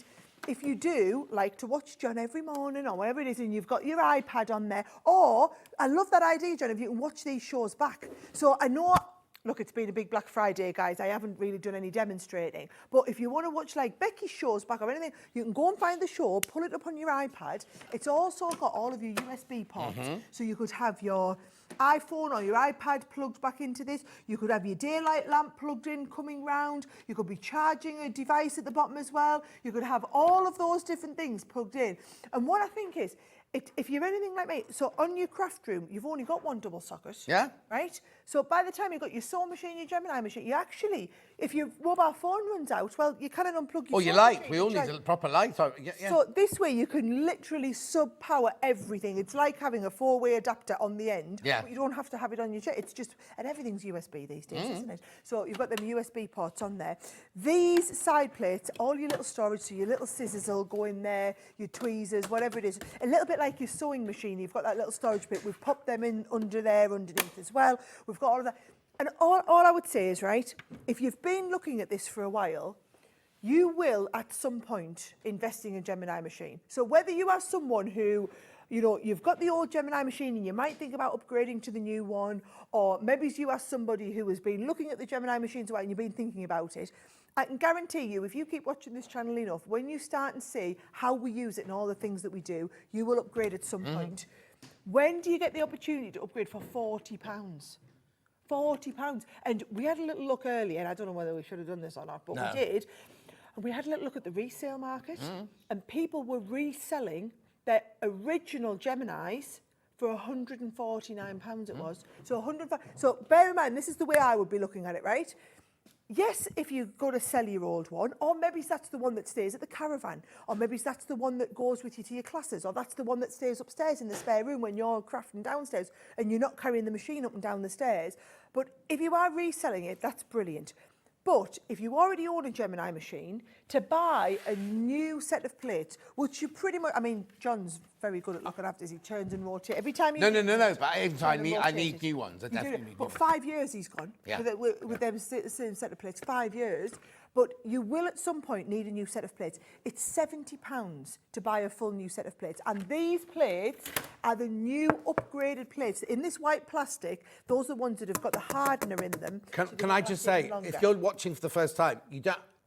If you do like to watch John every morning or whatever it is, and you've got your iPad on there, or, I love that idea, John, if you can watch these shows back. So I know, look, it's been a big Black Friday, guys. I haven't really done any demonstrating. But if you want to watch like Becky's shows back or anything, you can go and find the show, pull it up on your iPad. It's also got all of your USB ports. So you could have your iPhone or your iPad plugged back into this. You could have your daylight lamp plugged in, coming round. You could be charging a device at the bottom as well. You could have all of those different things plugged in. And what I think is, if you're anything like me, so on your craft room, you've only got one double socket. Yeah. Right? So by the time you've got your sewing machine, your Gemini machine, you actually, if your mobile phone runs out, well, you can unplug your your sewing light. machine, We all need a proper light. Yeah. So this way you can literally sub-power everything. It's like having a 4-way adapter on the end. Yeah. But you don't have to have it on your chair. It's just, and everything's USB these days, isn't it? So you've got them USB ports on there. These side plates, all your little storage, so your little scissors will go in there, your tweezers, whatever it is. A little bit like your sewing machine. You've got that little storage bit. We've popped them in under there, underneath as well. We've got all of that. And all I would say is, right, if you've been looking at this for a while, you will, at some point, investing in a Gemini machine. So whether you are someone who, you know, you've got the old Gemini machine and you might think about upgrading to the new one, or maybe you are somebody who has been looking at the Gemini machines a while and you've been thinking about it, I can guarantee you, if you keep watching this channel enough, when you start and see how we use it and all the things that we do, you will upgrade at some point. When do you get the opportunity to upgrade for £40? £40. And we had a little look earlier, and I don't know whether we should have done this or not, but we did. And we had a little look at the resale market, and people were reselling their original Geminis for £149 it was. So So bear in mind, this is the way I would be looking at it, right? Yes, if you go to sell your old one, or maybe that's the one that stays at the caravan, or maybe that's the one that goes with you to your classes, or that's the one that stays upstairs in the spare room when you're crafting downstairs and you're not carrying the machine up and down the stairs. But if you are reselling it, that's brilliant. But if you already own a Gemini machine, to buy a new set of plates, which you pretty much, I mean, John's very good at looking after this. He turns and rotates. Every time you... No, but every time I need new ones. I definitely need new ones. But 5 years he's gone with them same set of plates, 5 years. But you will at some point need a new set of plates. It's £70 to buy a full new set of plates. And these plates are the new upgraded plates. In this white plastic, those are the ones that have got the hardener in them. Can I just say, if you're watching for the first time,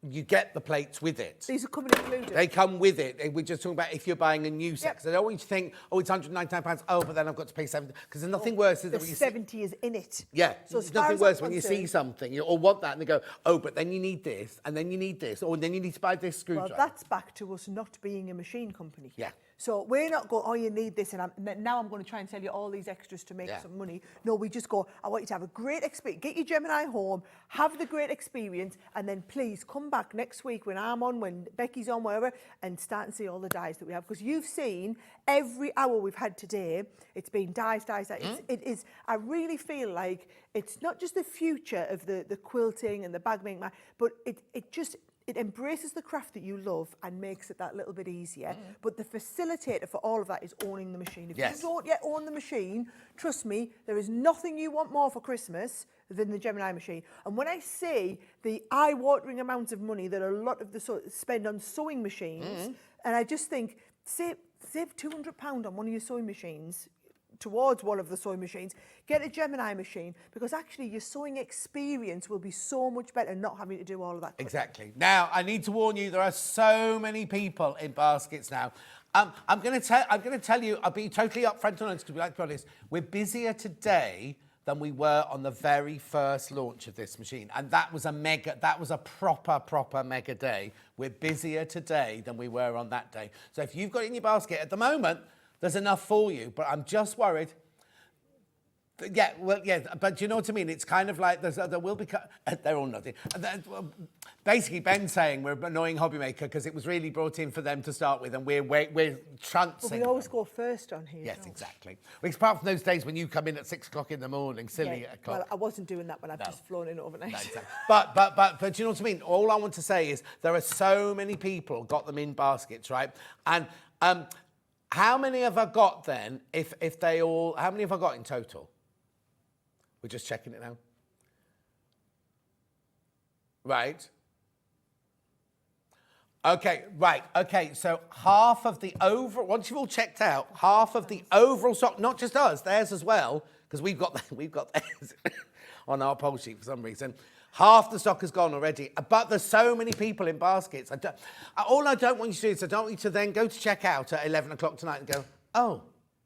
you get the plates with it. These are coming included. They come with it. We're just talking about if you're buying a new set. So I don't want you to think, oh, it's £199. Oh, but then I've got to pay 70. Because there's nothing worse. The 70 is in it. Yeah, So there's nothing worse when you see something or want that and they go, oh, but then you need this, and then you need this, or then you need to buy this screwdriver. Well, that's back to us not being a machine company. Yeah. So we're not going, oh, you need this, and now I'm going to try and tell you all these extras to make some money. No, we just go, I want you to have a great experience. Get your Gemini home, have the great experience, and then please come back next week when I'm on, when Becky's on, wherever, and start and see all the dies that we have. Because you've seen every hour we've had today, it's been dies. It is, I really feel like it's not just the future of the quilting and the bag making, but it embraces the craft that you love and makes it that little bit easier. But the facilitator for all of that is owning the machine. If you don't yet own the machine, trust me, there is nothing you want more for Christmas than the Gemini machine. And when I say the eye-watering amounts of money that a lot of the spend on sewing machines, and I just think, save £200 on one of your sewing machines, towards one of the sewing machines, get a Gemini machine, because actually your sewing experience will be so much better not having to do all of that. Exactly. Now, I need to warn you, there are so many people in baskets now. I'm going to tell you, I'll be totally upfront and honest, because we like to be honest, we're busier today than we were on the very first launch of this machine. And that was a proper mega day. We're busier today than we were on that day. So if you've got it in your basket at the moment, there's enough for you, but I'm just worried. Yeah, but you know what I mean? It's kind of like there will be... They're all nothing. Basically, Ben's saying we're an annoying hobby maker because it was really brought in for them to start with, and we're trouncing. But we always go first on here. Yes, exactly. Well, apart from those days when you come in at 6 o'clock in the morning, silly o'clock. Well, I wasn't doing that when I've just flown in overnight. No, exactly. But you know what I mean? All I want to say is there are so many people got them in baskets, right? And how many have I got then? If they all, how many have I got in total? We're just checking it now. Right. Okay, right. Okay, so half of the overall, once you've all checked out, half of the overall stock, not just us, theirs as well, because we've got theirs on our poll sheet for some reason. Half the stock has gone already, but there's so many people in baskets. All I don't want you to do is I don't want you to then go to check out at 11 o'clock tonight and go, oh,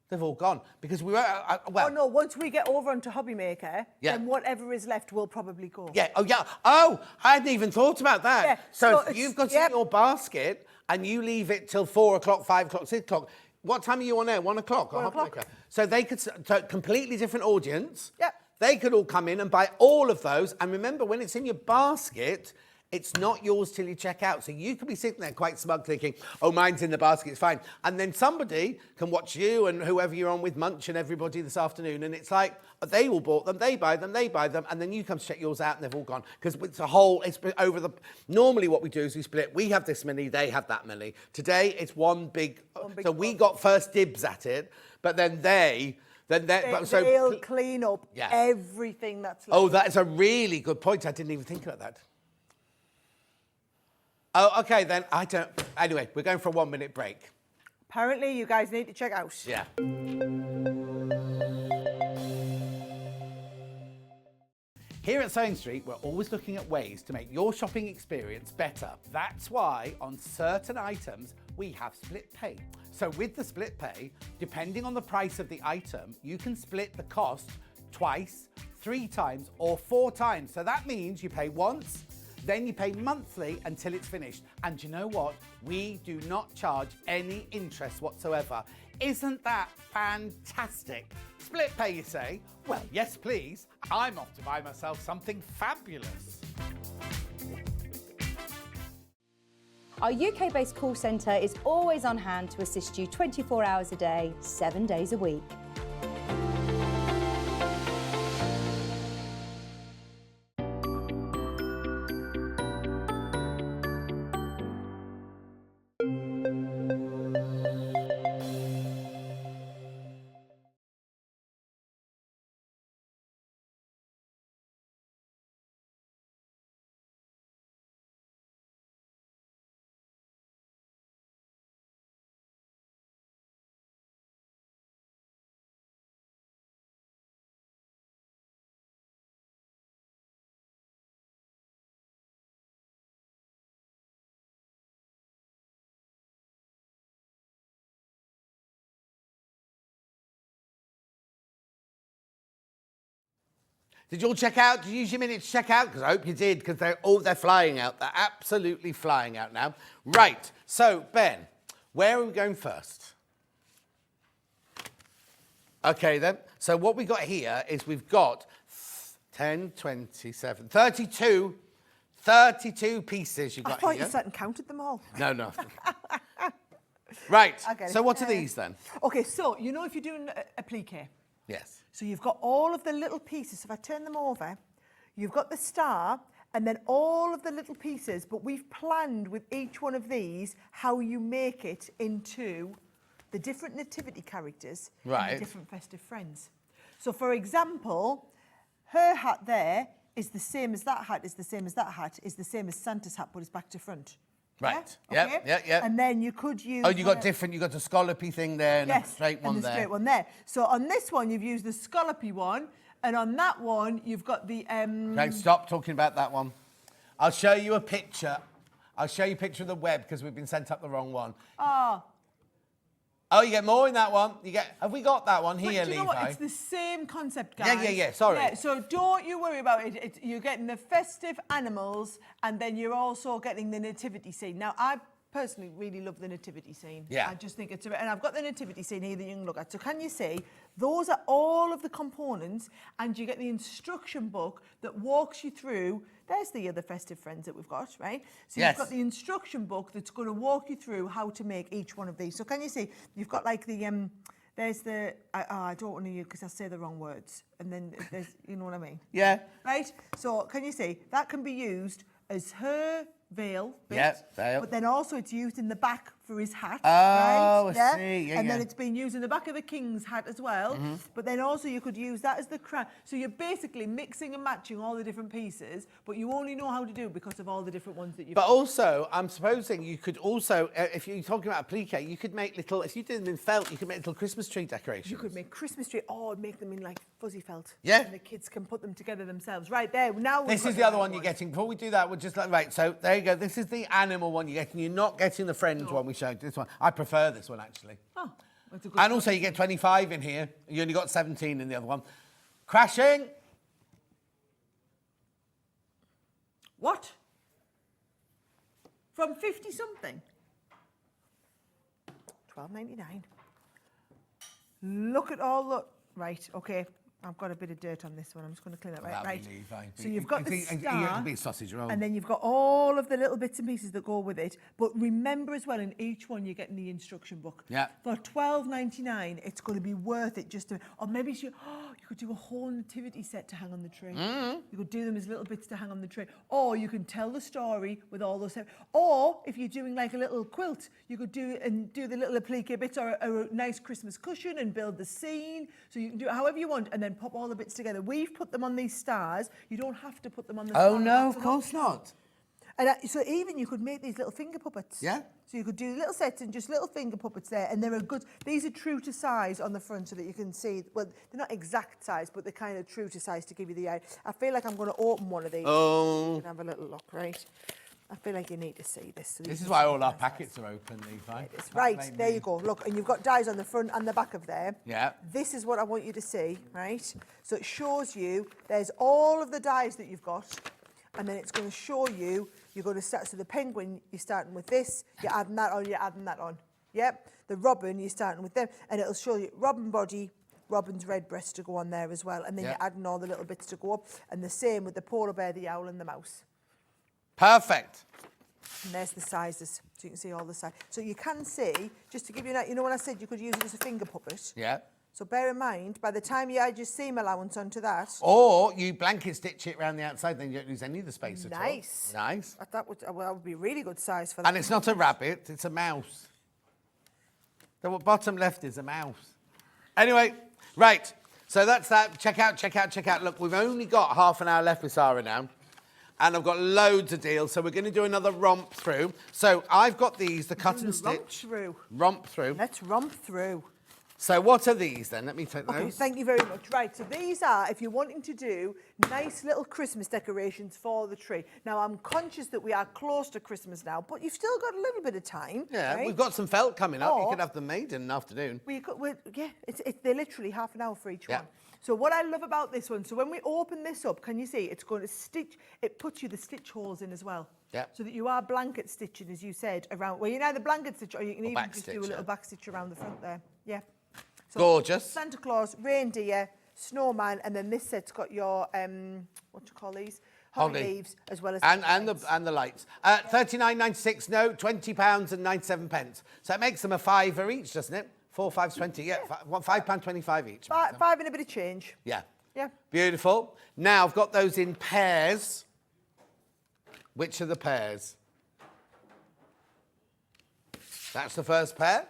they've all gone. Because we were, well... Oh, no, once we get over onto Hobby Maker, then whatever is left will probably go. Yeah, oh, I hadn't even thought about that. Yeah, so if you've got it in your basket and you leave it till 4 o'clock, 5 o'clock, 6 o'clock, what time are you on air? 1 o'clock? 1 o'clock. So they could, completely different audience. Yep. They could all come in and buy all of those. And remember, when it's in your basket, it's not yours till you check out. So you could be sitting there quite smug thinking, oh, mine's in the basket, it's fine. And then somebody can watch you and whoever you're on with, Munch and everybody this afternoon. And it's like, they all bought them, they buy them. And then you come to check yours out and they've all gone. Because it's over the... Normally what we do is we split. We have this many, they have that many. Today, it's one big so we got first dibs at it, but then they'll clean up everything that's left. Oh, that is a really good point. I didn't even think about that. Oh, okay, then. Anyway, we're going for a 1 minute break. Apparently, you guys need to check out. Yeah. Here at Sewing Street, we're always looking at ways to make your shopping experience better. That's why on certain items, we have split pay. So with the split pay, depending on the price of the item, you can split the cost twice, 3 times, or 4 times. So that means you pay once, then you pay monthly until it's finished. And you know what? We do not charge any interest whatsoever. Isn't that fantastic? Split pay, you say? Well, yes, please. I'm off to buy myself something fabulous. Our UK-based call centre is always on hand to assist you 24 hours a day, 7 days a week. Did you all check out? Did you use your minute to check out? Because I hope you did, because they're flying out. They're absolutely flying out now. Right, so Ben, where are we going first? Okay then, so what we got here is we've got 10, 27, 32 pieces you've got I thought here. you sat and counted them all. No. Right, Okay. so what are these then? Okay, so you know if you're doing a applique, Yes. so you've got all of the little pieces. If I turn them over, you've got the star and then all of the little pieces, but we've planned with each one of these how you make it into the different nativity characters and Right. the different festive friends. So for example, her hat there is the same as that hat, is the same as that hat, is the same as Santa's hat, but it's back to front. Right. Yeah? Yep, Okay? yep, yep. And then you could use... Oh, you got different, you got the scallopy thing there and a straight one and the there. straight one there. So on this one, you've used the scallopy one, and on that one, you've got the... Right, stop talking about that one. I'll show you a picture. I'll show you a picture of the web because we've been sent up the wrong one. Oh, you get more in that one. Have we got that one here, do you know Levi? what? It's the same concept, guys. Yeah, sorry. Yeah, so don't you worry about it. You're getting the festive animals, and then you're also getting the nativity scene. Now, I personally really love the nativity scene. Yeah. I just think and I've got the nativity scene here that you can look at. So can you see, those are all of the components, and you get the instruction book that walks you through. There's the other festive friends that we've got, right? So Yes. you've got the instruction book that's going to walk you through how to make each one of these. So can you see, you've got like the, there's the, I don't want to use because I say the wrong words. And then there's, you know what I mean? Yeah. Right? So can you see, that can be used as her veil bit, Yeah, veil. but then also it's used in the back for his hat. Oh, right? I see. Yeah, and then yeah. it's been used in the back of a king's hat as well. But then also you could use that as the crown. So you're basically mixing and matching all the different pieces, but you only know how to do it because of all the different ones that you've But got. also, I'm supposing you could also, if you're talking about applique, you could make little, if you did them in felt, you could make little Christmas tree decorations. You could make Christmas tree or make them in like fuzzy felt. Yeah. And the kids can put them together themselves. Right there. Now we've This got is the other one you're getting. Before we do that, we'll just like, right, so there you go. This is the animal one you're getting. You're not getting the friends one we showed. This one. I prefer this one, actually. Oh, that's a good And also you get 25 in here. You only got 17 in the other one. Crashing. What? From 50 something? $12.99. Look at all the... Right, okay. I've got a bit of dirt on this one. I'm just going to clean it right. So you've got the star, You can be a sausage roll. and then you've got all of the little bits and pieces that go with it. But remember as well, in each one, you're getting the instruction book. Yeah. For $12.99, it's going to be worth it just to... Or maybe you could do a whole nativity set to hang on the tree. You could do them as little bits to hang on the tree. Or you can tell the story with all those... Or if you're doing like a little quilt, you could do the little applique bits or a nice Christmas cushion and build the scene. So you can do it however you want and then pop all the bits together. We've put them on these stars. You don't have to put them on the Oh, stars. no, That's of an course option. not. And so even you could make these little finger puppets. Yeah. So you could do little sets and just little finger puppets there, and they're good. These are true to size on the front, so that you can see. Well, they're not exact size, but they're kind of true to size to give you the idea. I feel like I'm going to open one of these. Oh. And have a little look, right? I feel like you need to see this. So This is why all our packets are open, Levi. Right, there you go. Look, and you've got dies on the front and the back of there. Yeah. This is what I want you to see, right? So it shows you, there's all of the dies that you've got, and then it's going to show you, you're going to start, so the penguin, you're starting with this, you're adding that on, you're adding that on. Yep. The robin, you're starting with them, and it'll show you robin body, robin's red breast to go on there as well, and then Yeah. you're adding all the little bits to go up, and the same with the polar bear, the owl, and the mouse. Perfect. And there's the sizes, so you can see all the sizes. So you can see, just to give you an, you know when I said you could use it as a finger puppet? Yeah. So bear in mind, by the time you add your seam allowance onto that... Or you blanket stitch it around the outside, then you don't lose any of the space at all. Nice. Nice. That would be a really good size for that. And it's not a rabbit, it's a mouse. The bottom left is a mouse. Anyway, right. So that's that. Check out. Look, we've only got half an hour left with Sara now. And I've got loads of deals, so we're going to do another romp through. So I've got these, the cut and stitch. Romp through. Let's romp through. So what are these then? Let me take those. Okay, thank you very much. Right, so these are, if you're wanting to do nice little Christmas decorations for the tree. Now, I'm conscious that we are close to Christmas now, but you've still got a little bit of time. Yeah, right? we've got some felt coming up. You Or- could have them made in an afternoon. They're literally half an hour for each Yeah. one. So what I love about this one, so when we open this up, can you see it's going to stitch, it puts you the stitch holes in as well. Yeah. So that you are blanket stitching, as you said, around, well, you know, the blanket stitch, or you can even back just stitch, do a little yeah. back stitch around the front there. Yeah. So Gorgeous. Santa Claus, reindeer, snowman, and then this set's got your, what do you call these? Holly leaves, as well as and the lights. 39.96. No, £20 and 97 pence. So it makes them a fiver each, doesn't it? 4, 5's 20. Yeah, £5.25 each. Five and a bit of change. Yeah. Yeah. Beautiful. Now I've got those in pairs. Which are the pairs? That's the first pair.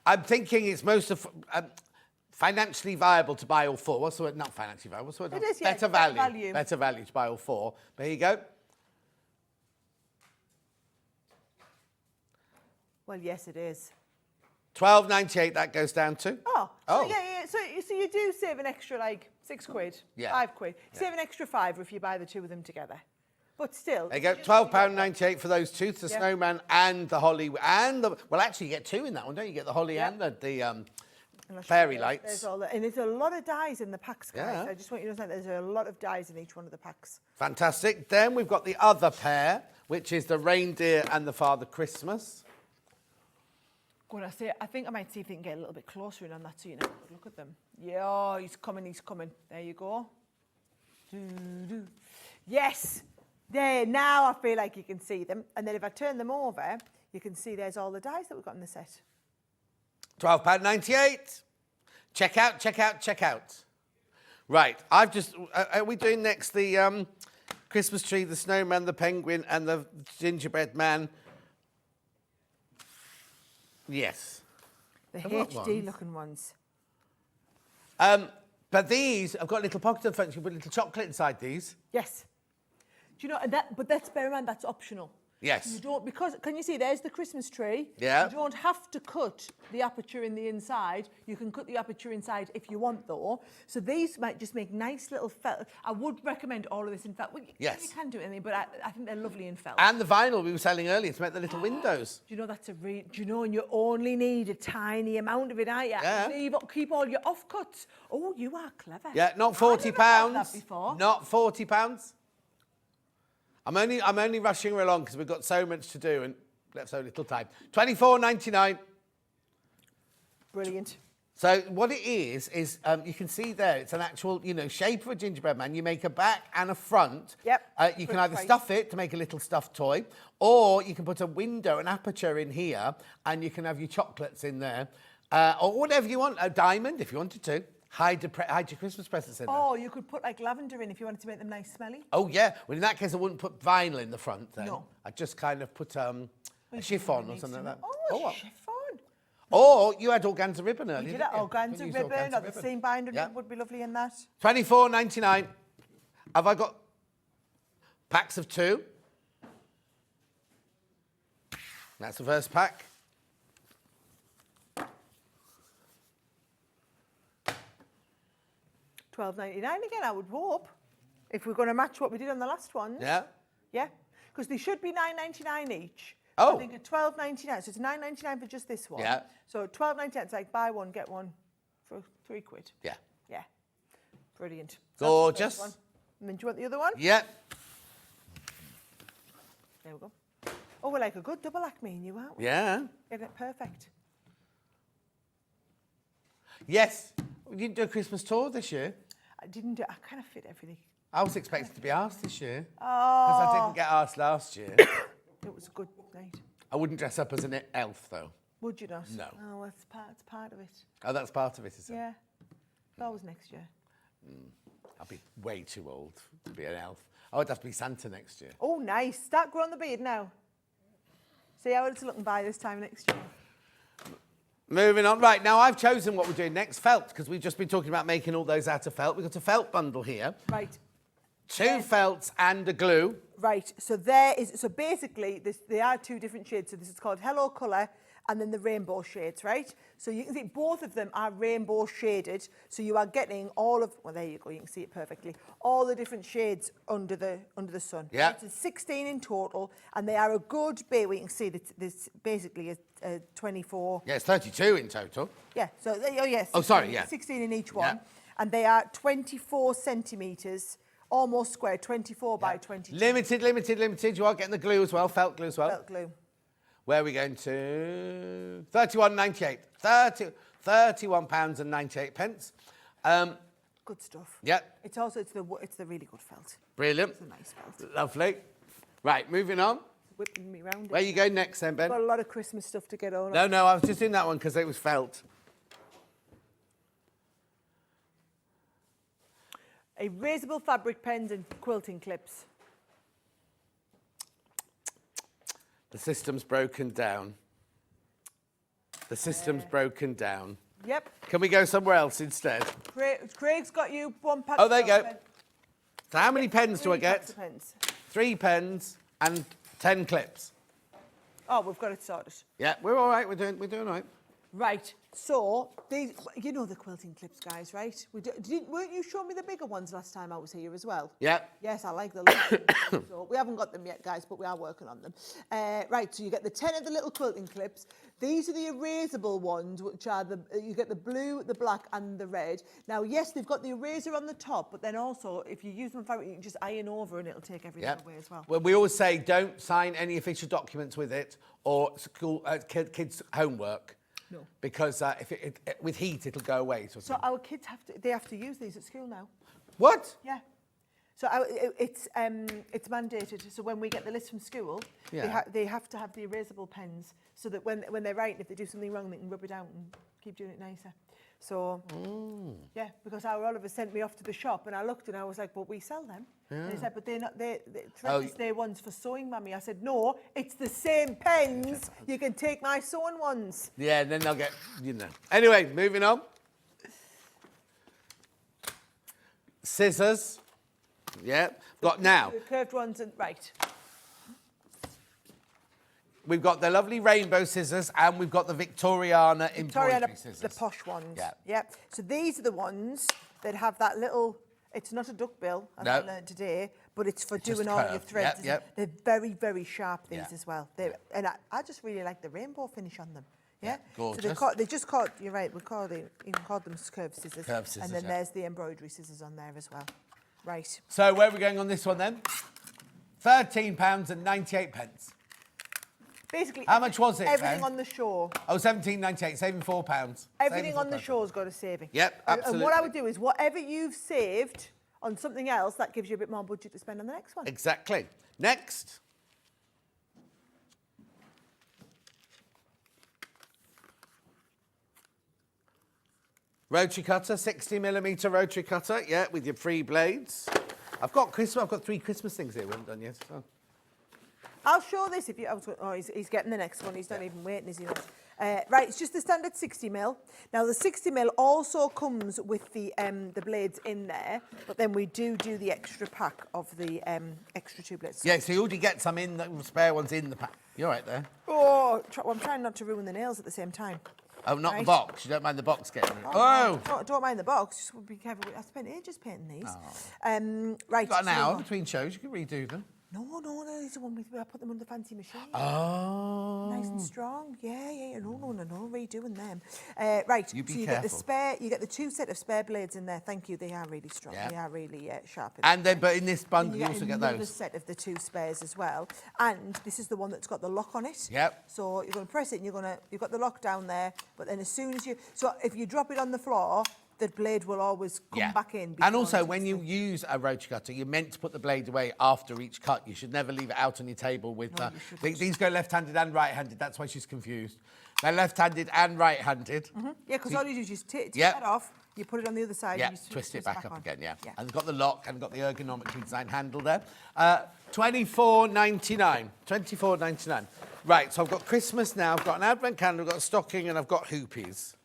I'm thinking it's most of. Financially viable to buy all four. What's the word? Not financially viable. What's the word? It is, yeah. Better value. Better value to buy all four. There you go. Well, yes, it is. £12.98 that goes down to. Oh. Oh. So, yeah. So you do save an extra, like, £6. Yeah. £5. You save an extra £5 if you buy the two of them together. But still. There you go. £12.98 for those two, the Yeah. snowman and the holly. And the, well, actually, you get two in that one, don't you? You get the holly and the fairy lights. There's all and there's a lot of dyes in the packs, guys. Yeah. I just want you to know there's a lot of dyes in each one of the packs. Fantastic. Then we've got the other pair, which is the reindeer and the Father Christmas. Gonna say, I think I might see if we can get a little bit closer in on that so you know. Look at them. Yeah, oh, he's coming. There you go. Doo-doo. Yes. There, now I feel like you can see them. And then if I turn them over, you can see there's all the dyes that we've got in the set. £12.98. Check out, check out, check out. Right, I've just... are we doing next the Christmas tree, the snowman, the penguin and the gingerbread man? Yes. The And what HD looking ones. But these, I've got a little pocket in front. You can put a little chocolate inside these. Yes. Do you know, and that, but that's, bear in mind, that's optional. Yes. You don't, because, can you see, there's the Christmas tree. Yeah. You don't have to cut the aperture in the inside. You can cut the aperture inside if you want, though. So these might just make nice little felt. I would recommend all of this in felt. Well, yes. You can do anything, but I think they're lovely in felt. And the vinyl we were selling earlier to make the little windows. Do you know that's a do you know, and you only need a tiny amount of it, aren't you? Yeah. So keep all your offcuts. Oh, you are clever. Yeah, not £40. I've never thought that before. Not £40. I'm only rushing along because we've got so much to do and left so little time. £24.99. Brilliant. So what it is you can see there, it's an actual, shape of a gingerbread man. You make a back and a front. Yep. You can either stuff it to make a little stuffed toy, or you can put a window, an aperture in here, and you can have your chocolates in there, or whatever you want. A diamond, if you wanted to. Hide your Christmas presents in there. Oh, you could put like lavender in if you wanted to make them nice smelly. Oh, yeah. Well, in that case, I wouldn't put vinyl in the front then. No. I'd just kind of put a chiffon or something like that. Oh, chiffon. Or you had organza ribbon earlier, You did didn't that you? organza Could use ribbon or the ribbon. seam binder Yeah. would be lovely in that. £24.99. Have I got packs of 2? That's the first pack. £12.99 again, I would hope. If we're going to match what we did on the last one. Yeah. Yeah. Because they should be £9.99 each. Oh. I think at £12.99. So it's £9.99 for just this one. Yeah. So £12.99, it's like buy one, get one for £3. Yeah. Yeah. Brilliant. Gorgeous. That's the first one. And then do you want the other one? Yeah. There we go. Oh, we're like a good double act, me and you, aren't we? Yeah. Get it perfect. Yes. You didn't do a Christmas tour this year. I didn't do, I kind of fit everything. I was expected to be asked this year. Oh. Because I didn't get asked last year. It was a good night. I wouldn't dress up as an elf, though. Would you not? No. Oh, well, it's part of it. Oh, that's part of it, is it? Yeah. That was next year. I'll be way too old to be an elf. I would have to be Santa next year. Oh, nice. Start growing the beard now. See how it's looking by this time next year. Moving on. Right, now I've chosen what we're doing next, felt, because we've just been talking about making all those out of felt. We've got a felt bundle here. Right. 2 felts and a glue. Right, so basically, they are 2 different shades. So this is called Hello Colour and then the rainbow shades, right? So you can see both of them are rainbow shaded. So you are getting all of, well, there you go, you can see it perfectly. All the different shades under the sun. Yeah. Right? So 16 in total, and they are a good bit. We can see that this basically a 24. Yeah, it's 32 in total. Yeah, so, oh yes. Oh, sorry, yeah. 16 in each one. Yeah. and they are 24 centimetres, almost square, 24 by 22. Limited. You are getting the glue as well, felt glue as well. Felt glue. Where are we going to? 31.98. £31.98. Good stuff. Yeah. It's the really good felt. Brilliant. It's a nice felt. Lovely. Right, moving on. Whipping me round. Where you go next then, Ben? Got a lot of Christmas stuff to get on. No, I was just in that one because it was felt. Erasable fabric pens and quilting clips. The system's broken down. The system's broken down. Yep. Can we go somewhere else instead? Craig's got you one pack. Oh, there you go. So how many pens do I get? 3 pens. 3 pens and 10 clips. Oh, we've got it sorted. Yeah, we're all right. We're doing all right. Right. So these, you know the quilting clips, guys, right? Weren't you showing me the bigger ones last time I was here as well? Yeah. Yes, I like the look. So we haven't got them yet, guys, but we are working on them. Right, so you get the 10 of the little quilting clips. These are the erasable ones, which are you get the blue, the black, and the red. Now, yes, they've got the eraser on the top, but then also, if you use them fabric, you can just iron over and it'll take everything away as well. Well, we always say don't sign any official documents with it or school kids' homework. No. Because with heat, it'll go away. So our kids have to use these at school now. What? Yeah. So it's mandated. So when we get the list from school, they have to have the erasable pens so that when they're writing, if they do something wrong, they can rub it out and keep doing it nicer. So, yeah, because our Oliver sent me off to the shop and I looked and I was like, well, we sell them. Yeah. And he said, but they're not, they're ones for sewing, Mummy. I said, no, it's the same pens. You can take my sewing ones. Yeah, and then they'll get, Anyway, moving on. Scissors. Yeah, got now. The curved ones, right. We've got the lovely rainbow scissors and we've got the Victoriana embroidery scissors. The posh ones. Yeah. Yeah. So these are the ones that have that little, it's not a duck bill, as I learned today, but it's for doing all your threads. Yep. They're very, very sharp, these as well. And I just really like the rainbow finish on them. Yeah, gorgeous. So they just called, you're right, even called them curved scissors. Curved scissors, and then there's the embroidery scissors on there as well. Right. So where are we going on this one then? £13.98. Basically, how much was it? Everything on the show. Oh, £17.98, saving £4. Everything on the show's got a saving. Yep, absolutely. And what I would do is whatever you've saved on something else, that gives you a bit more budget to spend on the next one. Exactly. Next. Rotary cutter, 60mm rotary cutter, yeah, with your 3 blades. I've got 3 Christmas things here we haven't done yet. So. I'll show this if you... he's getting the next one. He's not even waiting, is he? Right, it's just the standard 60mm. Now, the 60mm also comes with the blades in there, but then we do the extra pack of the extra 2 blades. Yeah, so you already get some in, the spare ones in the pack. You're right there. Oh, I'm trying not to ruin the nails at the same time. Oh, not the box. You don't mind the box getting it. Oh! Don't mind the box. Just be careful. I spent ages painting these. Oh. Right. You've got an hour between shows. You can redo them. No, these are one with, I put them on the fancy machine. Oh. Nice and strong. Yeah. No, redoing them. Right, you be so you careful. You get the 2 set of spare blades in there. Thank you, they are really strong. Yeah. They are really sharp. And then, but in this bundle, you also get those. Another set of the 2 spares as well. And this is the one that's got the lock on it. Yep. So you're going to press it and you've got the lock down there, but then as soon as so if you drop it on the floor, the blade will always come back in. And also, when you use a rotary cutter, you're meant to put the blade away after each cut. You should never leave it out on your table with... these go left-handed and right-handed. That's why she's confused. They're left-handed and right-handed. Mm-hmm. Yeah, because all you do is just take that off, you put it on the other side, and you twist it back up on. again, And it's got the lock and got the ergonomically designed handle there. $24.99. $24.99. Right, so I've got Christmas now. I've got an advent calendar, I've got a stocking, and I've got hoopies.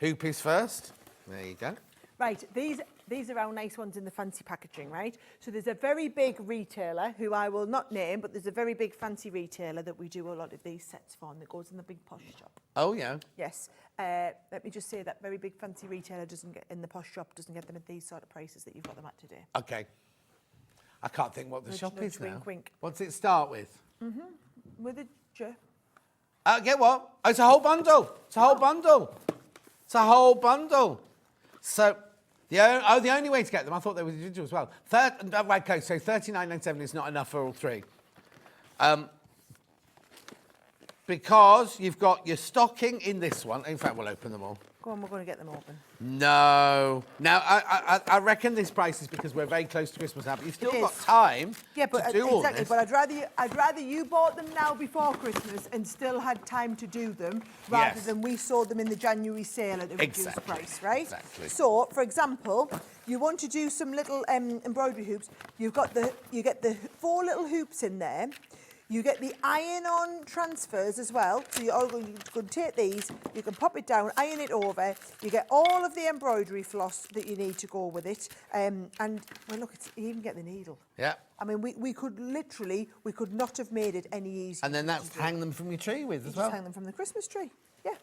Hoopies first. There you go. Right, these are our nice ones in the fancy packaging, right? So there's a very big retailer, who I will not name, but there's a very big fancy retailer that we do a lot of these sets for, and that goes in the big posh shop. Oh, yeah? Yes. Let me just say that very big fancy retailer doesn't get in the posh shop, doesn't get them at these sort of prices that you've got them at today. OK. I can't think what the shop is now. Wink, wink. What's it start with? With a J. Get what? Oh, it's a whole bundle. It's a whole bundle. It's a whole bundle. So, the only way to get them, I thought they were individual as well. Okay, so £39.97 is not enough for all three. Because you've got your stocking in this one. In fact, we'll open them all. Go on, we're going to get them open. No. Now, I reckon this price is because we're very close to Christmas now, but you've still got time to do all this. But I'd rather you bought them now before Christmas and still had time to do them, rather than we sold them in the January sale at a reduced price, right? Exactly. So, for example, you want to do some little embroidery hoops. You get the 4 little hoops in there. You get the iron-on transfers as well. So you're all going to take these, you can pop it down, iron it over. You get all of the embroidery floss that you need to go with it. And, well, look, you even get the needle. Yeah. I mean, we could not have made it any easier. And then that's hang them from your tree with as well. Just hang them from the Christmas tree. Yeah.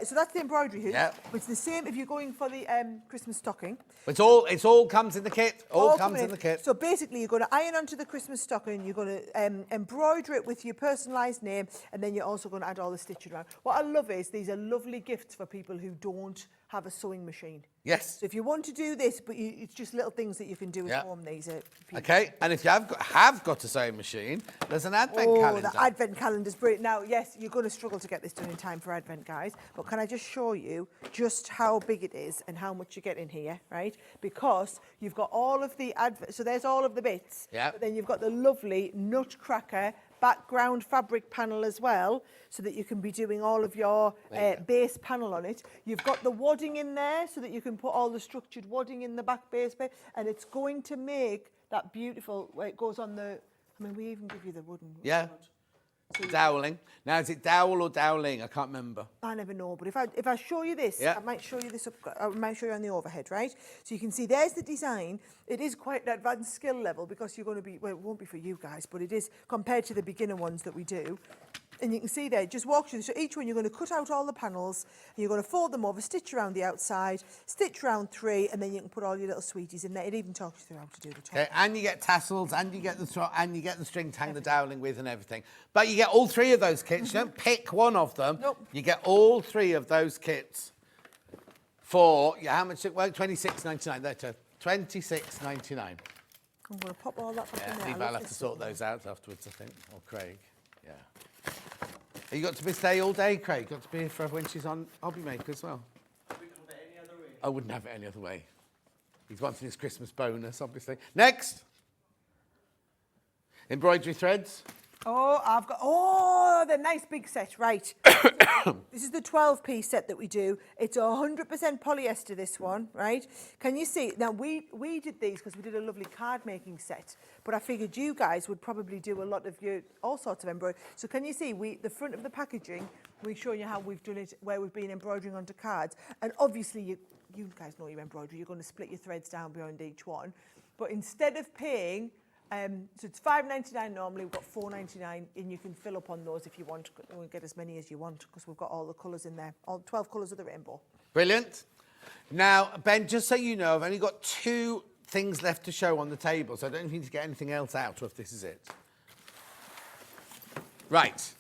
So that's the embroidery hoop. Yeah. It's the same if you're going for the Christmas stocking. It's all comes in the kit. All comes in the kit. So basically, you're going to iron onto the Christmas stocking. You're going to embroider it with your personalised name, and then you're also going to add all the stitching around. What I love is these are lovely gifts for people who don't have a sewing machine. Yes. So if you want to do this, but it's just little things that you can do at home. These are okay. And if you have got a sewing machine, there's an advent calendar. The advent calendar's brilliant. Now, yes, you're going to struggle to get this done in time for Advent, guys. But can I just show you just how big it is and how much you get in here, right? Because you've got all of the so there's all of the bits. Yeah. But then you've got the lovely nutcracker background fabric panel as well, so that you can be doing all of your base panel on it. You've got the wadding in there, so that you can put all the structured wadding in the back base bit, and it's going to make that beautiful, where it goes on the, I mean, we even give you the wooden. Yeah. So doweling. Now, is it dowel or doweling? I can't remember. I never know, but if I show you this, Yeah. I might show you this up. I might show you on the overhead, right? So you can see there's the design. It is quite an advanced skill level because you're going to be, well, it won't be for you guys, but it is compared to the beginner ones that we do. And you can see there, it just walks you. So each one, you're going to cut out all the panels, and you're going to fold them over, stitch around the outside, stitch around 3, and then you can put all your little sweeties in there. It even talks you through how to do the top. Okay, and you get tassels, and you get the string to hang the doweling with, and everything. But you get all 3 of those kits. You don't pick one of them. Nope. You get all 3 of those kits for how much? Well, $26.99. There, $26.99. I'm going to pop all that back in there. Eva will have to sort those out afterwards, I think, or Craig. Yeah. You got to stay all day, Craig. Got to be here for when she's on Hobby Maker as well. I wouldn't have it any other way. He's wanting his Christmas bonus, obviously. Next. Embroidery threads. Oh, the nice big set, right. This is the 12-piece set that we do. It's 100% polyester, this one, right? Can you see? Now, we did these because we did a lovely card-making set, but I figured you guys would probably do a lot of all sorts of embroidery. So can you see, the front of the packaging, we show you how we've done it, where we've been embroidering onto cards. And obviously, you guys know your embroidery. You're going to split your threads down behind each one. But instead of paying... so it's $5.99 normally, we've got $4.99, and you can fill up on those if you want. We'll get as many as you want because we've got all the colours in there, all 12 colours of the rainbow. Brilliant. Now, Ben, just so you know, I've only got 2 things left to show on the table, so I don't need to get anything else out, or if this is it. Right.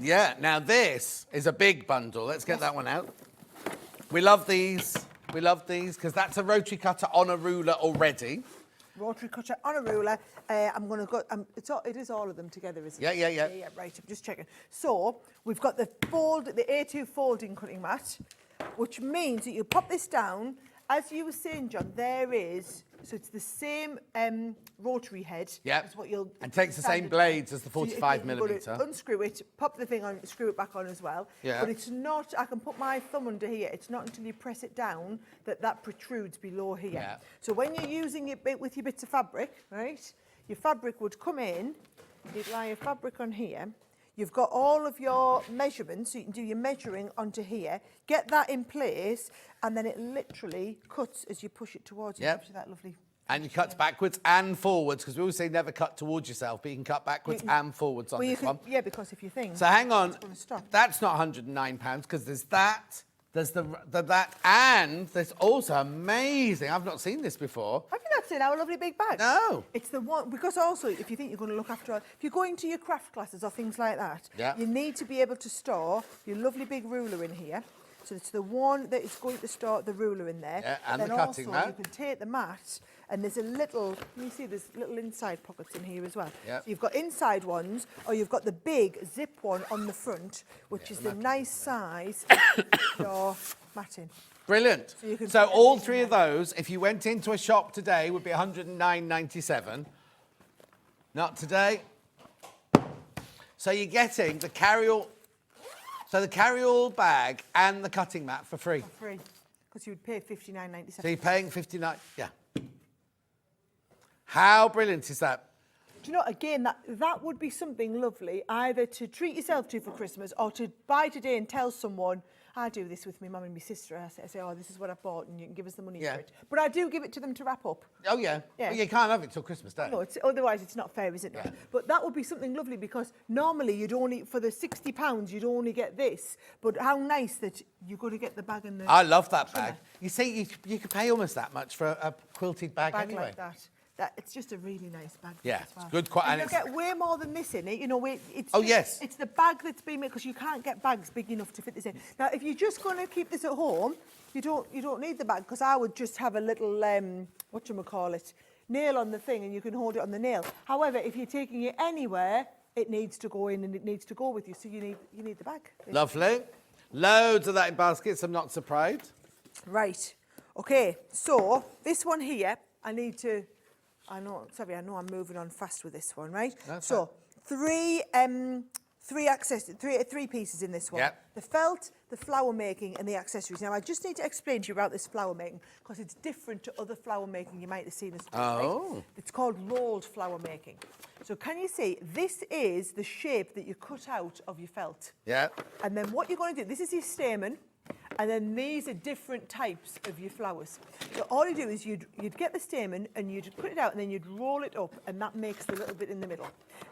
Yeah, now this is a big bundle. Let's get that one out. We love these. We love these because that's a rotary cutter on a ruler already. Rotary cutter on a ruler. I'm going to go... it is all of them together, isn't it? Yeah. Yeah, right. I'm just checking. So we've got the A2 folding cutting mat, which means that you pop this down. As you were saying, John, there is... So it's the same rotary head. Yeah. As what you'll... And takes the same blades as the 45 so millimetre. Unscrew it, pop the thing on, screw it back on as well. Yeah. But it's not... I can put my thumb under here. It's not until you press it down that protrudes below here. Yeah. So when you're using it with your bits of fabric, right, your fabric would come in, you'd lie your fabric on here, you've got all of your measurements, so you can do your measuring onto here, get that in place, and then it literally cuts as you push it towards you. Yep. Gives you that lovely... And you cut backwards and forwards, because we always say never cut towards yourself, but you can cut backwards and forwards on this one. Yeah, because if you think... So hang on, it's gonna stop. That's not £109, because there's that, there's that, and there's also amazing, I've not seen this before. Have you not seen our lovely big bag? No. It's the one, because also, if you think you're going to look after, if you're going to your craft classes or things like that, Yeah. you need to be able to store your lovely big ruler in here. So it's the one that is going to start the ruler in there. Yeah, and then the cutting also mat. you can take the mat, and there's a little, can you see there's little inside pockets in here as well. Yep. So you've got inside ones, or you've got the big zip one on the front, which is the nice size for your matting. Brilliant. So you can So put all everything three in of those, if you went into a shop today, would be 109.97. Not today. So you're getting the carry-all, so the carry-all bag and the cutting mat for free. For free, because you would pay £59.97. So you're paying 59. Yeah. How brilliant is that? Do you know, again, that would be something lovely, either to treat yourself to for Christmas or to buy today and tell someone, I do this with my mum and my sister. I say, oh, this is what I bought, and you can give us the money Yeah. for it. But I do give it to them to wrap up. Oh, yeah. Yeah. Well, you can't have it till Christmas Day. No, otherwise it's not fair, isn't it? Yeah. But that would be something lovely, because normally you'd only, for the £60, you'd only get this. But how nice that you're going to get the bag and the I love that trimmer. bag. You see, you could pay almost that much for a quilted bag, Bag anyway. like that. It's just a really nice bag. Yeah, as well. it's good. And And you'll get way more than this in it. You know, it's Oh, just- yes. It's the bag that's been made, because you can't get bags big enough to fit this in. Now, if you're just going to keep this at home, you don't need the bag, because I would just have a little whatchamacallit, nail on the thing, and you can hold it on the nail. However, if you're taking it anywhere, it needs to go in and it needs to go with you. So you need the bag. basically. Lovely. Loads of that in baskets. I'm not surprised. Right. Okay. So this one here, I know I'm moving on fast with this one, right? That's so three pieces in this one. Yep. The felt, the flower making, and the accessories. Now I just need to explain to you about this flower making, because it's different to other flower making you might have seen. Oh. Right? It's called rolled flower making. So can you see, this is the shape that you cut out of your felt. Yeah. And then what you're going to do, this is your stamen, and then these are different types of your flowers. So all you do is you'd get the stamen and you'd put it out, and then you'd roll it up, and that makes the little bit in the middle.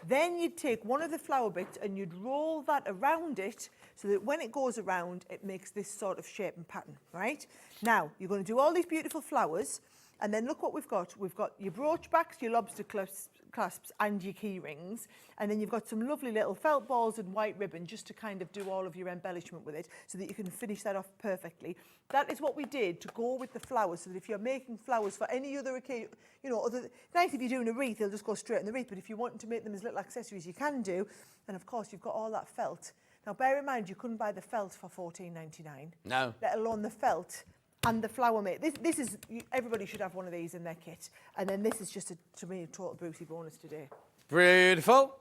Then you'd take one of the flower bits and you'd roll that around it, so that when it goes around, it makes this sort of shape and pattern, right? Now, you're going to do all these beautiful flowers, and then look what we've got. We've got your brooch backs, your lobster clasps, and your key rings. And then you've got some lovely little felt balls and white ribbon, just to kind of do all of your embellishment with it, so that you can finish that off perfectly. That is what we did to go with the flowers, so that if you're making flowers for any other occasion, you know, nice if you're doing a wreath, they'll just go straight in the wreath, but if you want to make them as little accessories, you can do. And of course, you've got all that felt. Now, bear in mind, you couldn't buy the felt for £14.99. No. Let alone the felt and the flower mate. This is, everybody should have one of these in their kit. And then this is just, to me, a total Brucey bonus today. Beautiful.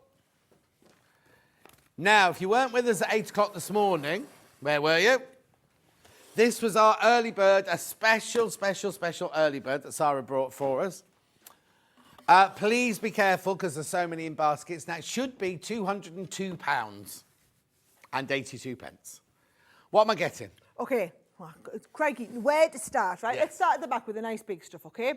Now, if you weren't with us at 8 o'clock this morning, where were you? This was our early bird, a special early bird that Sara brought for us. Please be careful, because there's so many in baskets. Now, it should be £202 and 82 pence. What am I getting? Okay, well, crikey, where to start, right? Yes. Let's start at the back with the nice big stuff, okay?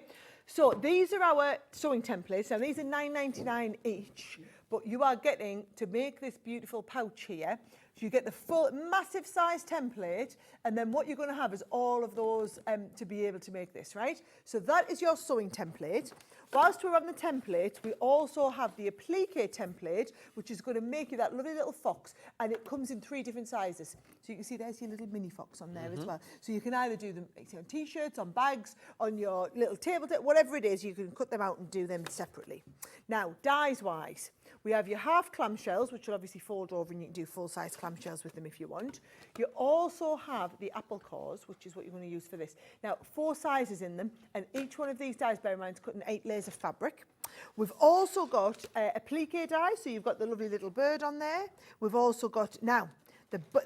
So these are our sewing templates. Now, these are £9.99 each, but you are getting, to make this beautiful pouch here, so you get the full massive size template, and then what you're going to have is all of those to be able to make this, right? So that is your sewing template. Whilst we're on the template, we also have the applique template, which is going to make you that lovely little fox, and it comes in 3 different sizes. So you can see there's your little mini fox on there as well. So you can either do them on T-shirts, on bags, on your little table, whatever it is, you can cut them out and do them separately. Now, dies-wise, we have your half clamshells, which will obviously fold over, and you can do full-size clamshells with them if you want. You also have the apple cores, which is what you're going to use for this. Now, 4 sizes in them, and each one of these dies, bear in mind, is cut in 8 layers of fabric. We've also got a applique die, so you've got the lovely little bird on there. We've also got, now,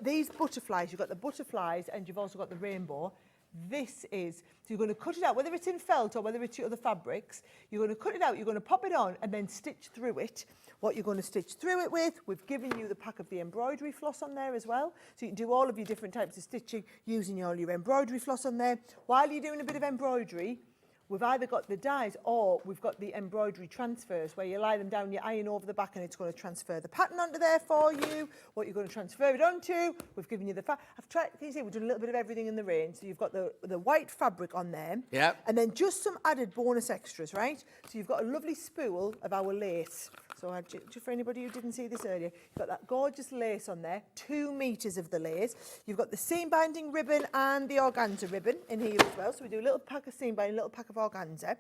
these butterflies, you've got the butterflies, and you've also got the rainbow. This is, so you're going to cut it out, whether it's in felt or whether it's your other fabrics, you're going to cut it out, you're going to pop it on and then stitch through it. What you're going to stitch through it with, we've given you the pack of the embroidery floss on there as well. So you can do all of your different types of stitching using all your embroidery floss on there. While you're doing a bit of embroidery, we've either got the dyes or we've got the embroidery transfers where you lie them down, you iron over the back and it's going to transfer the pattern onto there for you, what you're going to transfer it onto. We've given you the I've tried, can you see, we've done a little bit of everything in the range. So you've got the white fabric on there. Yeah. And then just some added bonus extras, right? So you've got a lovely spool of our lace. So for anybody who didn't see this earlier, you've got that gorgeous lace on there, 2 meters of the lace. You've got the seam binding ribbon and the organza ribbon in here as well. So we do a little pack of seam binding, a little pack of organza.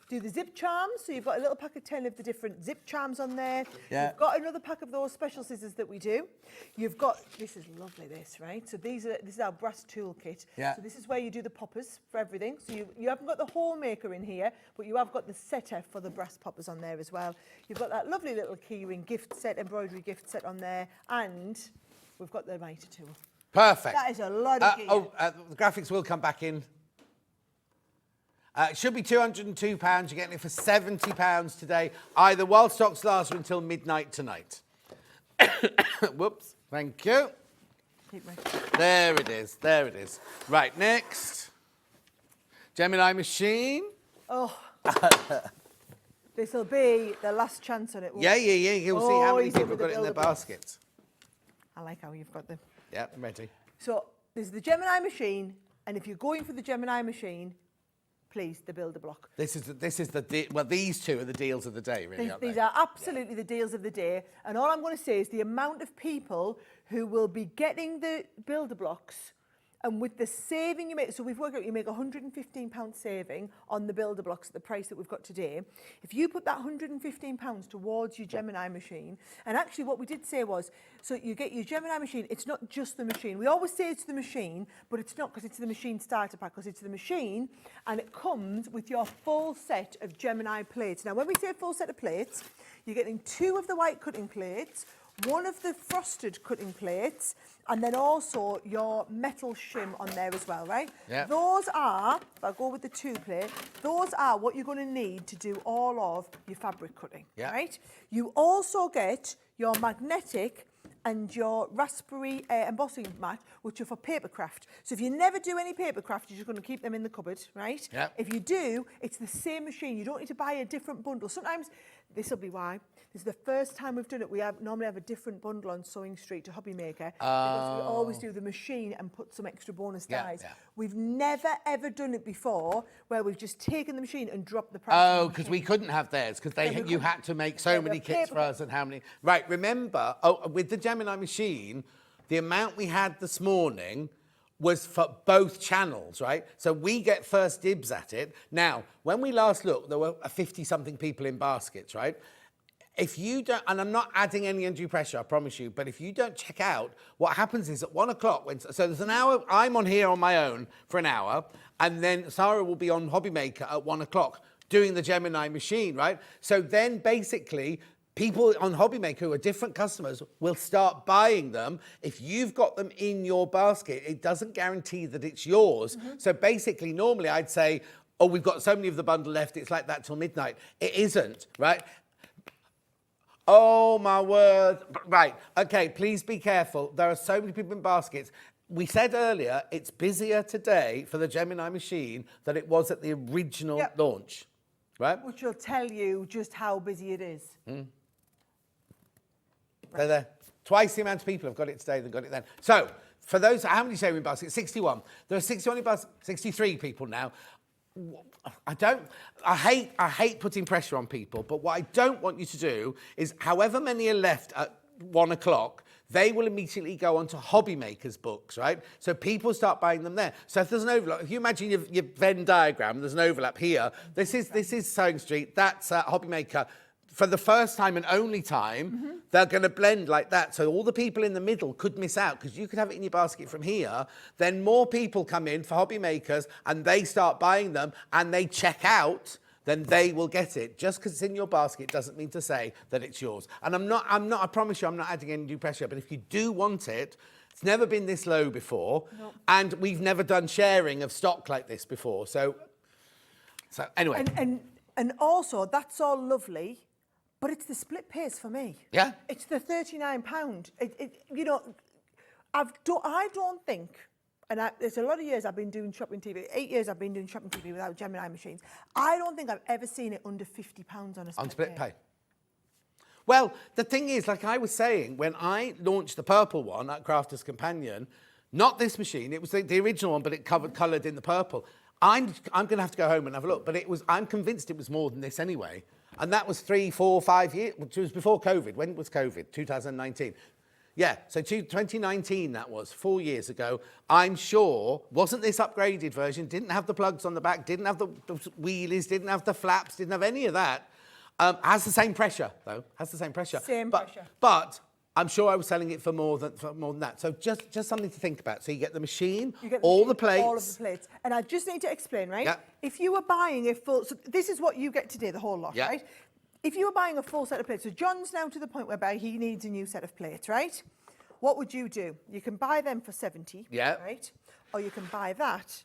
Do the zip charms, so you've got a little pack of 10 of the different zip charms on there. Yeah. You've got another pack of those special scissors that we do. You've got, this is lovely, this, right? So this is our brass toolkit. Yeah. So this is where you do the poppers for everything. So you haven't got the hole maker in here, but you have got the setter for the brass poppers on there as well. You've got that lovely little keyring gift set, embroidery gift set on there, and we've got the miter tool. Perfect. That is a lot of gear. The graphics will come back in. It should be £202. You're getting it for £70 today, either while stocks last or until midnight tonight. Whoops. Thank you. There it is. There it is. Right, next. Gemini machine. Oh. This will be the last chance on it. Yeah. You'll see how many people got it in their basket. I like how you've got them. Yeah, I'm ready. So there's the Gemini machine, and if you're going for the Gemini machine, please, the builder block. This is well, these two are the deals of the day, really, aren't These they? are absolutely the deals of the day. And all I'm going to say is the amount of people who will be getting the builder blocks, and with the saving you make, so we've worked out you make £115 saving on the builder blocks at the price that we've got today. If you put that £115 towards your Gemini machine, and actually what we did say was, so you get your Gemini machine, it's not just the machine. We always say it's the machine, but it's not, because it's the machine starter pack, because it's the machine, and it comes with your full set of Gemini plates. Now, when we say full set of plates, you're getting 2 of the white cutting plates, 1 of the frosted cutting plates, and then also your metal shim on there as well, right? Yeah. Those are, if I go with the 2 plate, those are what you're going to need to do all of your fabric cutting, right? You also get your magnetic and your raspberry embossing mat, which are for paper craft. So if you never do any paper craft, you're just going to keep them in the cupboard, right? Yeah. If you do, it's the same machine. You don't need to buy a different bundle. Sometimes, this will be why. This is the first time we've done it. We normally have a different bundle on Sewing Street to Hobby Maker, because we always do the machine and put some extra bonus dies. Yeah. We've never, ever done it before where we've just taken the machine and dropped the price. Oh, because we couldn't have theirs, because you had to make so many kits for us and how many. Right, remember, with the Gemini machine, the amount we had this morning was for both channels, right? So we get first dibs at it. Now, when we last looked, there were 50-something people in baskets, right? If you don't, and I'm not adding any undue pressure, I promise you, but if you don't check out, what happens is at 1 o'clock, so there's an hour, I'm on here on my own for an hour, and then Sara will be on Hobby Maker at 1 o'clock doing the Gemini machine, right? So then basically, people on Hobby Maker who are different customers will start buying them. If you've got them in your basket, it doesn't guarantee that it's yours. So basically, normally I'd say, oh, we've got so many of the bundle left, it's like that till midnight. It isn't, right? Oh, my word. Right. Okay, please be careful. There are so many people in baskets. We said earlier it's busier today for the Gemini machine than it was at the original launch, right? Which will tell you just how busy it is. They're there. Twice the amount of people have got it today than got it then. So, for those, how many say we're in baskets? 61. There are 61 in baskets, 63 people now. I hate putting pressure on people, but what I don't want you to do is, however many are left at 1 o'clock, they will immediately go onto Hobby Maker's books, right? So people start buying them there. So if there's an overlap, if you imagine your Venn diagram, there's an overlap here. This is Sewing Street, that's Hobby Maker. For the first time and only time, they're going to blend like that. So all the people in the middle could miss out, because you could have it in your basket from here. Then more people come in for Hobby Makers and they start buying them and they check out, then they will get it. Just because it's in your basket doesn't mean to say that it's yours. And I promise you, I'm not adding any due pressure. But if you do want it, it's never been this low before. Nope. And we've never done sharing of stock like this before. So anyway. And also, that's all lovely. But it's the split pace for me. Yeah. It's the £39. You know, I don't think and there's a lot of years I've been doing shopping TV, 8 years I've been doing shopping TV without Gemini machines. I don't think I've ever seen it under £50 on a split pay. Well, the thing is, like I was saying, when I launched the purple one at Crafter's Companion, not this machine, it was the original one, but it coloured in the purple. I'm going to have to go home and have a look, but I'm convinced it was more than this anyway. And that was 3, 4, 5 years, which was before COVID. When was COVID? 2019. Yeah, so 2019 that was, 4 years ago. I'm sure, wasn't this upgraded version, didn't have the plugs on the back, didn't have the wheelies, didn't have the flaps, didn't have any of that. Has the same pressure, though, has the same pressure. Pressure. But I'm sure I was selling it for more than that. So just something to think about. So you get the machine, all the plates. All of the plates. And I just need to explain, right? Yeah. If you were buying a full, so this is what you get today, the whole lot, right? If you were buying a full set of plates, so John's now to the point whereby he needs a new set of plates, right? What would you do? You can buy them for 70, right? Or you can buy that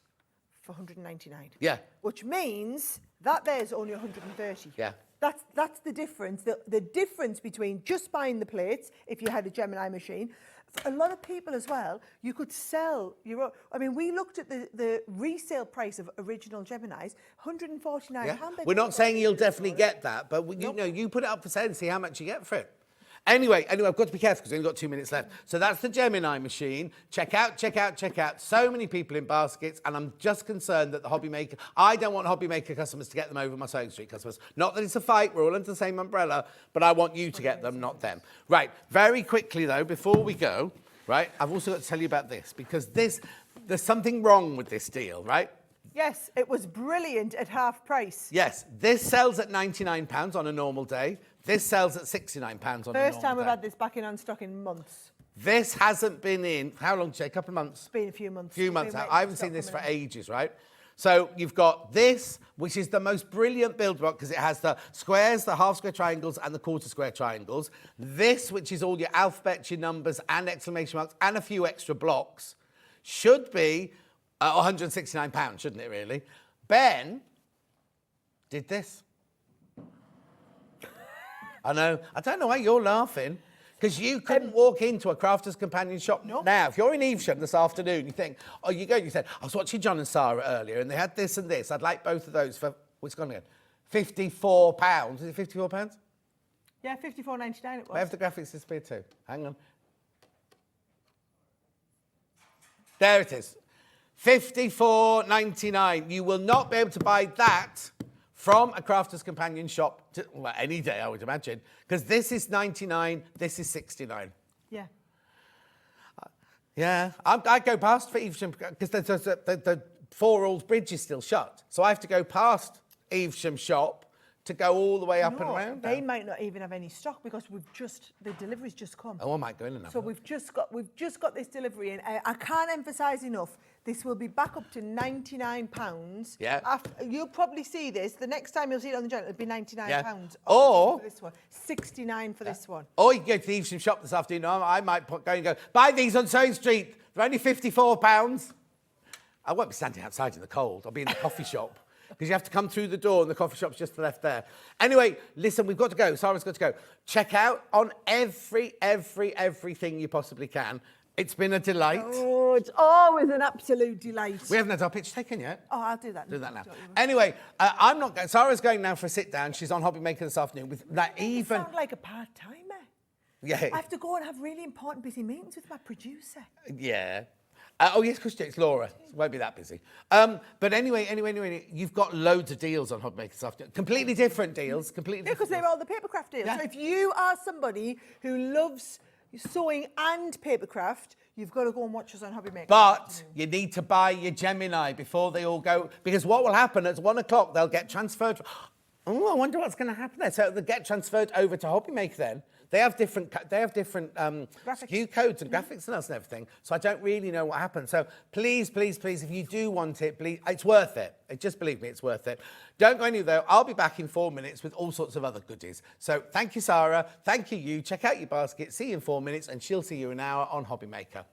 for 199. Yeah. Which means that there's only 130. Yeah. That's the difference. The difference between just buying the plates, if you had a Gemini machine, for a lot of people as well, you could sell your own. I mean, we looked at the resale price of original Geminis, £149. Yeah. We're not saying you'll definitely get that, but you put it up for sale and see how much you get for it. Anyway, I've got to be careful because we've only got 2 minutes left. So that's the Gemini machine. Check out. So many people in baskets, and I'm just concerned that the hobby maker, I don't want hobby maker customers to get them over my Sewing Street customers. Not that it's a fight, we're all under the same umbrella, but I want you to get them, not them. Right, very quickly though, before we go, right, I've also got to tell you about this, because there's something wrong with this deal, right? Yes, it was brilliant at half price. Yes, this sells at £99 on a normal day. This sells at £69 on a normal day. First time we've had this back in on stock in months. This hasn't been in, how long, Jay? A couple of months? It's been a few months. I haven't seen this for ages, right? So you've got this, which is the most brilliant build block because it has the squares, the half square triangles and the quarter square triangles. This, which is all your alphabets, your numbers and exclamation marks and a few extra blocks, should be £169, shouldn't it really? Ben did this. I know. I don't know why you're laughing. Because you couldn't walk into a Crafter's Companion shop now. If you're in Evesham this afternoon, you think, you said, I was watching John and Sara earlier and they had this and this. I'd like both of those for, what's gone again? £54. Is it £54? Yeah, £54.99 it was. Where have the graphics disappeared to? Hang on. There it is. £54.99. You will not be able to buy that from a Crafter's Companion shop any day, I would imagine, because this is 99, this is 69. Yeah. Yeah, I go past for Evesham because the Four Alls Bridge is still shut, so I have to go past Evesham shop to go all the way up and around. They might not even have any stock because the delivery's just come. Oh, I might go in and have So we've just got this delivery in. I can't emphasise enough. This will be back up to £99. Yeah. You'll probably see this. The next time you'll see it on the channel, it'll be £99. Yeah. For this one. £69 for this one. Or you can go to the Evesham shop this afternoon. I might go and go, buy these on Sewing Street. They're only £54. I won't be standing outside in the cold. I'll be in the coffee shop. Because you have to come through the door and the coffee shop's just left there. Anyway, listen, we've got to go. Sara's got to go. Check out on everything you possibly can. It's been a delight. Oh, it's always an absolute delight. We haven't had our picture taken yet. Oh, I'll do that. Do that now. Anyway, I'm not going. Sara's going now for a sit down. She's on Hobby Maker this afternoon with You sound like a part-timer. Yeah. I have to go and have really important busy meetings with my producer. Yeah. Oh, yes, because it's Laura. It won't be that busy. But anyway, you've got loads of deals on Hobby Maker this afternoon. Completely different deals. Because they're all the papercraft deals. Yeah. So if you are somebody who loves sewing and papercraft, you've got to go and watch us on Hobby Maker. But you need to buy your Gemini before they all go, because what will happen at 1 o'clock, they'll get transferred. Oh, I wonder what's going to happen there. So they'll get transferred over to Hobby Maker then. They have different SKU codes and graphics and else and everything. So I don't really know what happens. So please, if you do want it, please, it's worth it. Just believe me, it's worth it. Don't go anywhere though. I'll be back in 4 minutes with all sorts of other goodies. So thank you, Sara. Thank you. Check out your basket. See you in 4 minutes, and she'll see you in an hour on Hobby Maker.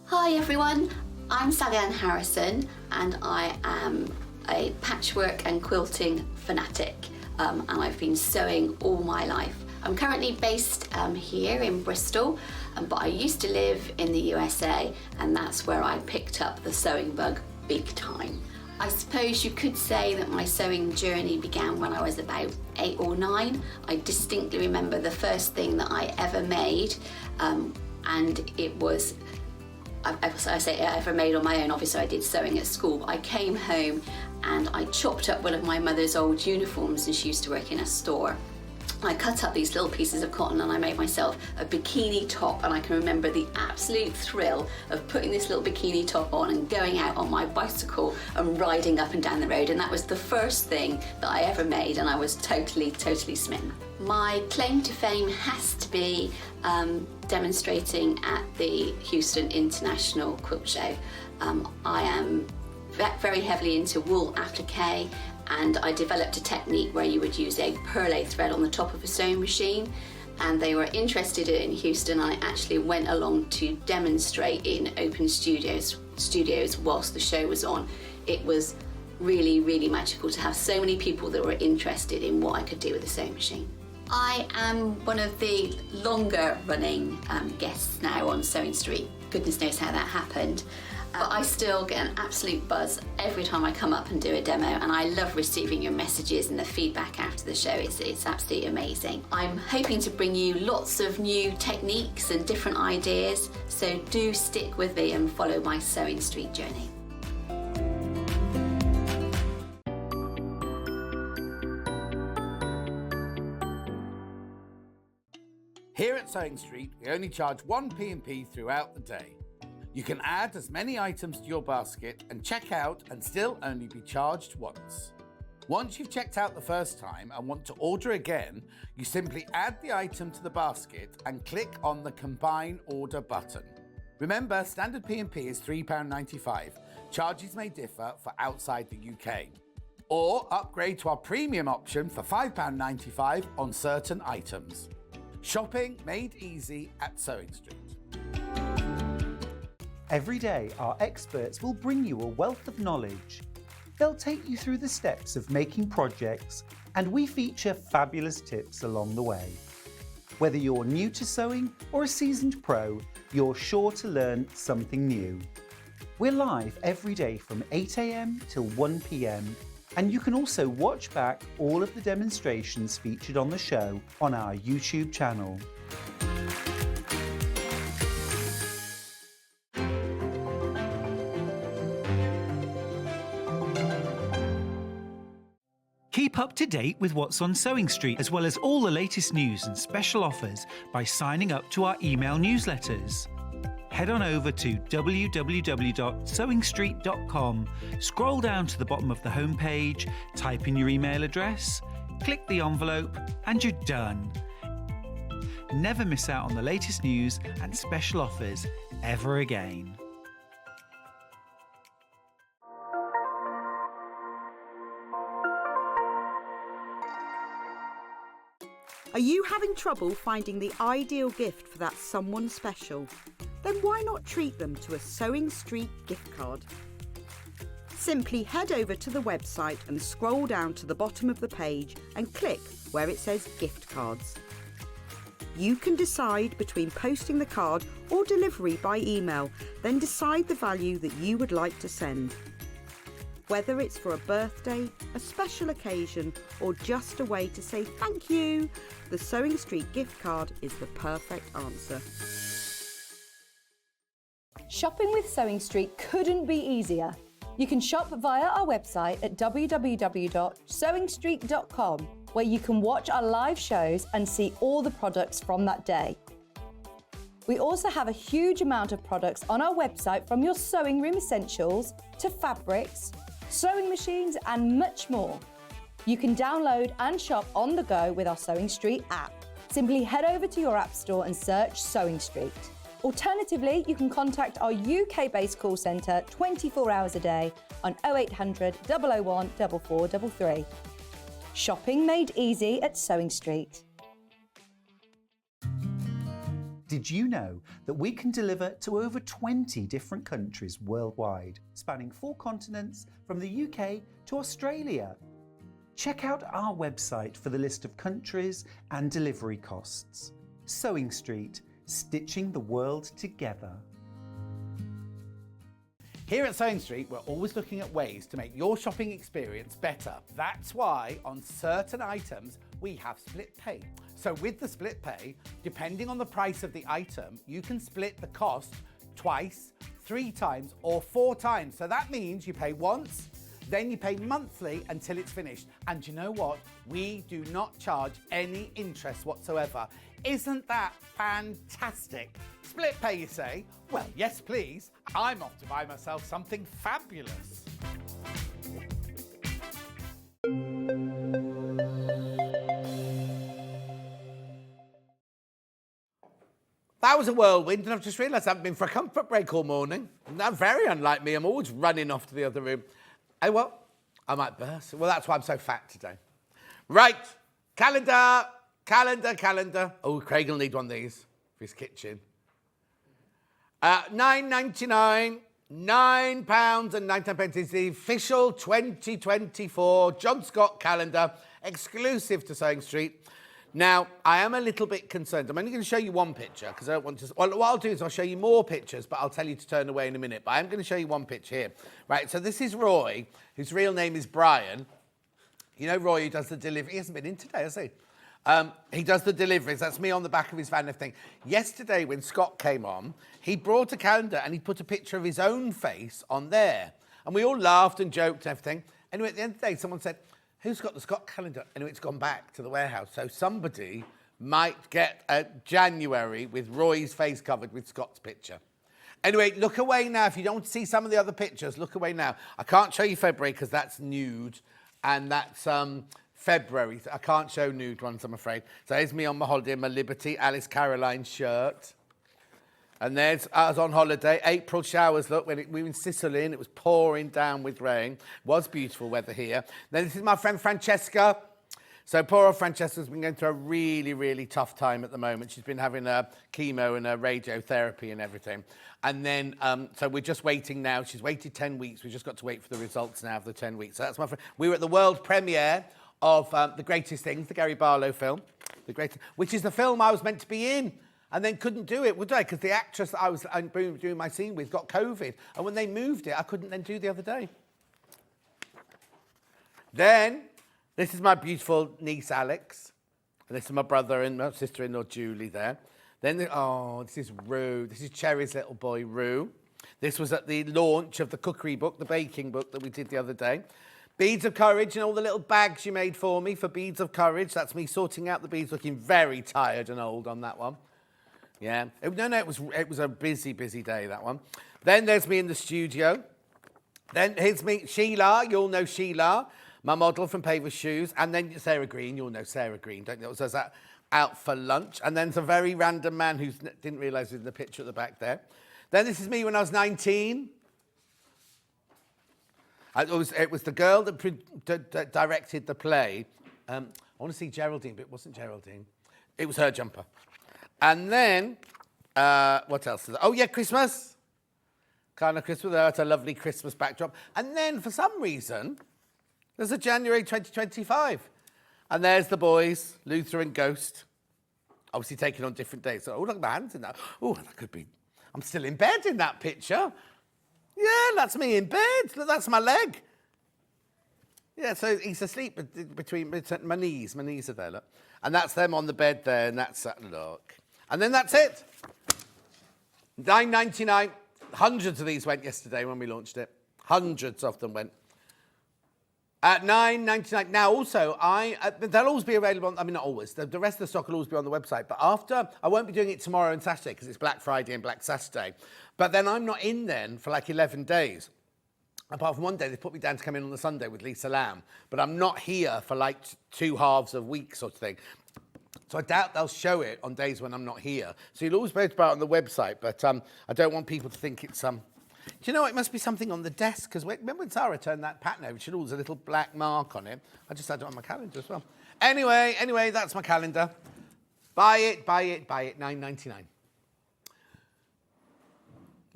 Hi everyone, I'm Sally Ann Harrison and I am a patchwork and quilting fanatic. and I've been sewing all my life. I'm currently based here in Bristol, but I used to live in the USA, and that's where I picked up the sewing bug big time. I suppose you could say that my sewing journey began when I was about 8 or 9. I distinctly remember the first thing that I ever made, and it was, I say I ever made on my own. Obviously I did sewing at school, but I came home and I chopped up one of my mother's old uniforms, and she used to work in a store. I cut up these little pieces of cotton and I made myself a bikini top, and I can remember the absolute thrill of putting this little bikini top on and going out on my bicycle and riding up and down the road, and that was the first thing that I ever made, and I was totally smitten. My claim to fame has to be demonstrating at the Houston International Quilt Show. I am very heavily into wool applique, and I developed a technique where you would use a perlé thread on the top of a sewing machine, and they were interested in Houston. I actually went along to demonstrate in open studios whilst the show was on. It was really magical to have so many people that were interested in what I could do with a sewing machine. I am one of the longer running guests now on Sewing Street. Goodness knows how that happened. But I still get an absolute buzz every time I come up and do a demo, and I love receiving your messages and the feedback after the show. It's absolutely amazing. I'm hoping to bring you lots of new techniques and different ideas, so do stick with me and follow my Sewing Street journey. Here at Sewing Street, we only charge one P&P throughout the day. You can add as many items to your basket and check out and still only be charged once. Once you've checked out the first time and want to order again, you simply add the item to the basket and click on the Combine Order button. Remember, standard P&P is £3.95. Charges may differ for outside the UK. Or upgrade to our premium option for £5.95 on certain items. Shopping made easy at Sewing Street. Every day, our experts will bring you a wealth of knowledge. They'll take you through the steps of making projects, and we feature fabulous tips along the way. Whether you're new to sewing or a seasoned pro, you're sure to learn something new. We're live every day from 8 AM till 1 PM, and you can also watch back all of the demonstrations featured on the show on our YouTube channel. Keep up to date with what's on Sewing Street, as well as all the latest news and special offers by signing up to our email newsletters. Head on over to www.sewingstreet.com, scroll down to the bottom of the homepage, type in your email address, click the envelope, and you're done. Never miss out on the latest news and special offers ever again. Are you having trouble finding the ideal gift for that someone special? Then why not treat them to a Sewing Street gift card? Simply head over to the website and scroll down to the bottom of the page and click where it says gift cards. You can decide between posting the card or delivery by email, then decide the value that you would like to send. Whether it's for a birthday, a special occasion, or just a way to say thank you, the Sewing Street gift card is the perfect answer. Shopping with Sewing Street couldn't be easier. You can shop via our website at www.sewingstreet.com, where you can watch our live shows and see all the products from that day. We also have a huge amount of products on our website, from your sewing room essentials to fabrics, sewing machines and much more. You can download and shop on the go with our Sewing Street app. Simply head over to your app store and search Sewing Street. Alternatively, you can contact our UK-based call centre 24 hours a day on 0800 001 4433. Shopping made easy at Sewing Street. Did you know that we can deliver to over 20 different countries worldwide, spanning 4 continents from the UK to Australia? Check out our website for the list of countries and delivery costs. Sewing Street, stitching the world together. Here at Sewing Street, we're always looking at ways to make your shopping experience better. That's why on certain items, we have split pay. So with the split pay, depending on the price of the item, you can split the cost twice, 3 times, or 4 times. So that means you pay once, then you pay monthly until it's finished. And you know what? We do not charge any interest whatsoever. Isn't that fantastic? Split pay, you say? Well, yes, please. I'm off to buy myself something fabulous. That was a whirlwind, and I've just realised I haven't been for a comfort break all morning. That's very unlike me. I'm always running off to the other room. Oh, well, I might burst. Well, that's why I'm so fat today. Right, calendar. Oh, Craig will need one of these for his kitchen. £9.99, £9.99 is the official 2024 John Scott calendar, exclusive to Sewing Street. Now, I am a little bit concerned. I'm only going to show you one picture because I don't want to... Well, what I'll do is I'll show you more pictures, but I'll tell you to turn away in a minute. But I'm going to show you one picture here. Right, so this is Roy, whose real name is Brian. You know Roy, who does the delivery. He hasn't been in today, has he? He does the deliveries. That's me on the back of his van and everything. Yesterday, when Scott came on, he brought a calendar and he put a picture of his own face on there. And we all laughed and joked and everything. Anyway, at the end of the day, someone said, who's got the Scott calendar? Anyway, it's gone back to the warehouse. So somebody might get a January with Roy's face covered with Scott's picture. Anyway, look away now. If you don't want to see some of the other pictures, look away now. I can't show you February because that's nude. And that's February. I can't show nude ones, I'm afraid. So there's me on my holiday in my Liberty Alice Caroline shirt. And there's us on holiday. April showers, look, we were in Sicily and it was pouring down with rain. It was beautiful weather here. Then this is my friend Francesca. So poor old Francesca's been going through a really, really tough time at the moment. She's been having chemo and radiotherapy and everything. And then, so we're just waiting now. She's waited 10 weeks. We've just got to wait for the results now of the 10 weeks. So that's my friend. We were at the world premiere of The Greatest Things, the Gary Barlow film, which is the film I was meant to be in. And then couldn't do it, would I? Because the actress that I was doing my scene with got COVID. And when they moved it, I couldn't then do the other day. Then, this is my beautiful niece, Alex. And this is my brother and my sister-in-law, Julie, there. Then, this is Rue. This is Cherry's little boy, Rue. This was at the launch of the cookery book, the baking book that we did the other day. Beads of Courage and all the little bags you made for me for Beads of Courage. That's me sorting out the beads, looking very tired and old on that one. Yeah. It was a busy day, that one. Then there's me in the studio. Then here's me, Sheila. You'll know Sheila, my model from Paver Shoes. And then Sarah Green. You'll know Sarah Green, don't you? So there's that out for lunch. And then there's a very random man who didn't realise he was in the picture at the back there. Then this is me when I was 19. It was the girl that directed the play. I want to see Geraldine, but it wasn't Geraldine. It was her jumper. And then, what else is there? Oh, yeah, Christmas. Kind of Christmas. That's a lovely Christmas backdrop. And then, for some reason, there's a January 2025. And there's the boys, Luther and Ghost. Obviously taken on different days. So, look at my hands in that. Oh, that could be... I'm still in bed in that picture. Yeah, that's me in bed. Look, that's my leg. Yeah, so he's asleep between my knees. My knees are there, look. And that's them on the bed there, and that's that look. And then that's it. $9.99. Hundreds of these went yesterday when we launched it. Hundreds of them went. At $9.99. Now, also, they'll always be available. I mean, not always. The rest of the stock will always be on the website. But after, I won't be doing it tomorrow and Saturday because it's Black Friday and Black Saturday. But then I'm not in then for like 11 days. Apart from one day, they put me down to come in on the Sunday with Lisa Lamb. But I'm not here for like 2 halves of weeks sort of thing. So I doubt they'll show it on days when I'm not here. So you'll always be able to buy it on the website. But I don't want people to think it's... Do you know, it must be something on the desk. Because remember when Sara turned that pattern over, she had always a little black mark on it. I just had it on my calendar as well. Anyway, that's my calendar. Buy it, $9.99.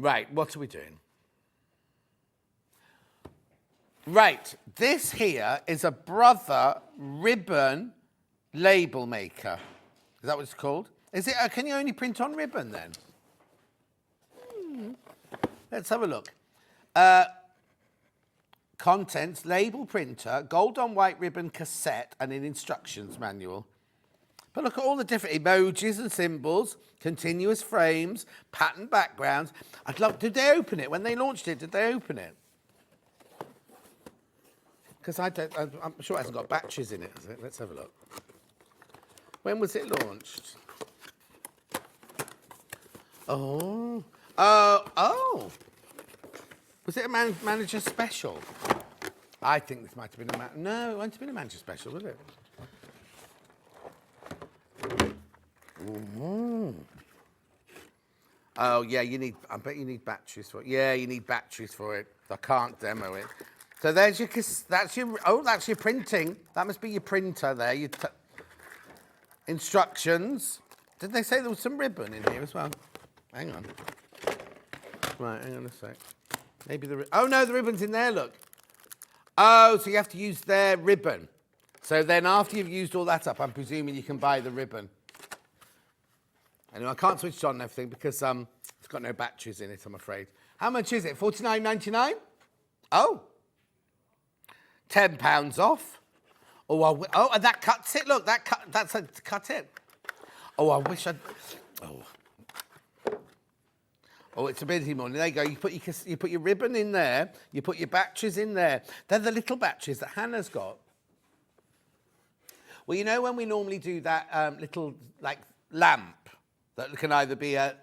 Right, what are we doing? Right, this here is a Brother ribbon label maker. Is that what it's called? Is it? Can you only print on ribbon then? Let's have a look. Contents, label printer, gold on white ribbon cassette, and an instructions manual. But look at all the different emojis and symbols, continuous frames, pattern backgrounds. I'd love. Did they open it when they launched it? Did they open it? Because I'm sure it hasn't got batteries in it, has it? Let's have a look. When was it launched? Oh. Oh. Was it a manager special? I think this might have been a no, it won't have been a manager special, will it? Mm-hmm. Oh yeah, I bet you need batteries for it. Yeah, you need batteries for it. I can't demo it. So that's your printing. That must be your printer there. Instructions. Did they say there was some ribbon in here as well? Hang on. Right, hang on a sec. Maybe oh no, the ribbon's in there, look. Oh, so you have to use their ribbon. So then after you've used all that up, I'm presuming you can buy the ribbon. Anyway, I can't switch it on and everything because it's got no batteries in it, I'm afraid. How much is it? $49.99? Oh. £10 off. Oh, and that cuts it. Look, that's a cut it. Oh, I wish I'd. Oh, it's a busy morning. There you go. You put your ribbon in there. You put your batteries in there. They're the little batteries that Hannah's got. Well, you know when we normally do that little like lamp that can either be a,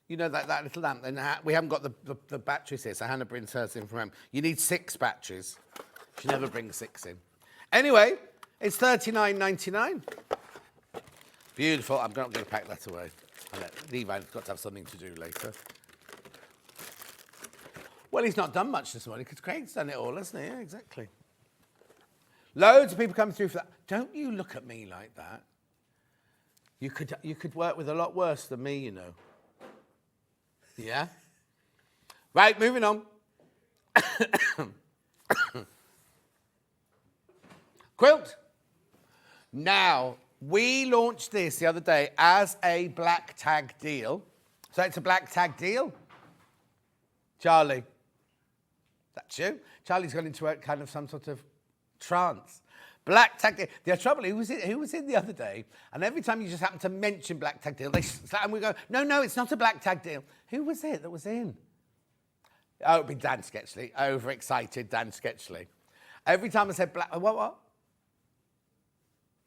you know that little lamp. Then we haven't got the batteries here, so Hannah brings hers in from home. You need 6 batteries. She never brings 6 in. Anyway, it's $39.99. Beautiful. I'm not going to pack that away. Levi's got to have something to do later. Well, he's not done much this morning because Craig's done it all, hasn't he? Yeah, exactly. Loads of people coming through for that. Don't you look at me like that. You could work with a lot worse than me, you know. Yeah? Right, moving on. Quilt. Now, we launched this the other day as a black tag deal. So it's a black tag deal. Charlie. That's you. Charlie's gone into a kind of some sort of trance. Black tag deal. The trouble, who was in the other day? And every time you just happen to mention black tag deal, and we go, no, it's not a black tag deal. Who was it that was in? Oh, it'd be Dan Sketchley. Overexcited Dan Sketchley. Every time I said black, what?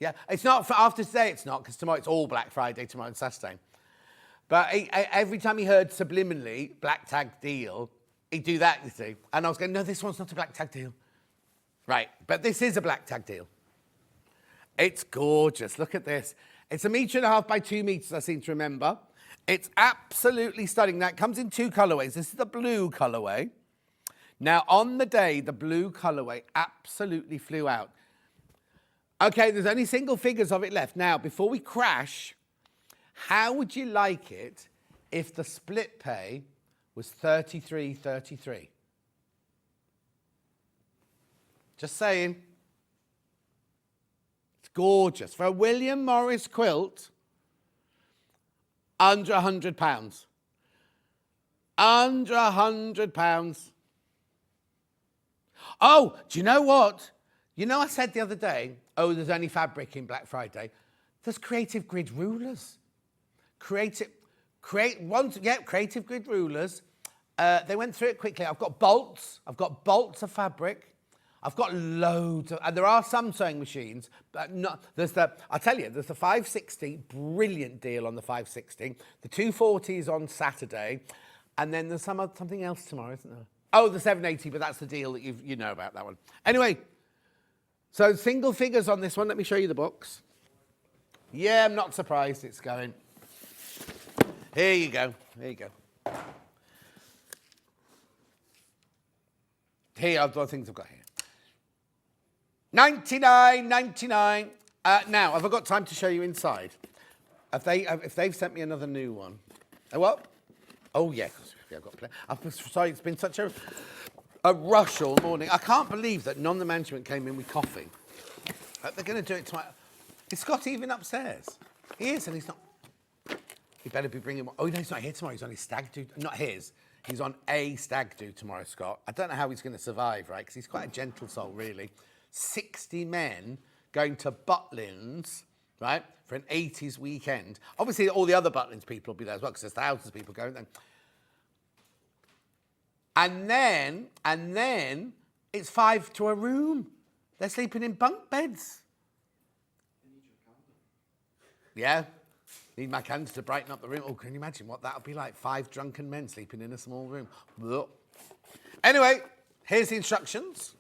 Yeah, it's not for after today, it's not, because tomorrow it's all Black Friday, tomorrow and Saturday. But every time he heard subliminally black tag deal, he'd do that, you see. And I was going, no, this one's not a black tag deal. Right, but this is a black tag deal. It's gorgeous. Look at this. It's 1.5 meters by 2 meters, I seem to remember. It's absolutely stunning. Now, it comes in 2 colorways. This is the blue colorway. Now, on the day, the blue colorway absolutely flew out. Okay, there's only single figures of it left. Now, before we crash, how would you like it if the split pay was $33.33? Just saying. It's gorgeous. For a William Morris quilt, under £100. Under £100. Oh, do you know what? You know, I said the other day, there's only fabric in Black Friday. There's creative grid rulers. Creative grid rulers. They went through it quickly. I've got bolts of fabric. I've got loads of, and there are some sewing machines, but not, I'll tell you, there's the 560, brilliant deal on the 560. The 240 is on Saturday. And then there's something else tomorrow, isn't there? Oh, the 780, but that's the deal that you know about that one. Anyway, so single figures on this one. Let me show you the box. Yeah, I'm not surprised it's going. Here you go. Here you go. Here are the things I've got here. $99.99. Now, have I got time to show you inside? If they've sent me another new one. Oh, what? Oh, yes. I've got plenty. I'm sorry, it's been such a a rush all morning. I can't believe that none of the management came in with coffee. They're going to do it tomorrow. Is Scott even upstairs? He is, and he's not. He better be bringing... Oh, no, he's not here tomorrow. He's on his stag do. Not his. He's on a stag do tomorrow, Scott. I don't know how he's going to survive, right? Because he's quite a gentle soul, really. 60 men going to Butlins, right, for an 80s weekend. Obviously, all the other Butlins people will be there as well, because there's thousands of people going there. And then, it's 5 to a room. They're sleeping in bunk beds. Yeah. Need my candles to brighten up the room. Oh, can you imagine what that would be like? 5 drunken men sleeping in a small room. Blah. Anyway, here's the instructions.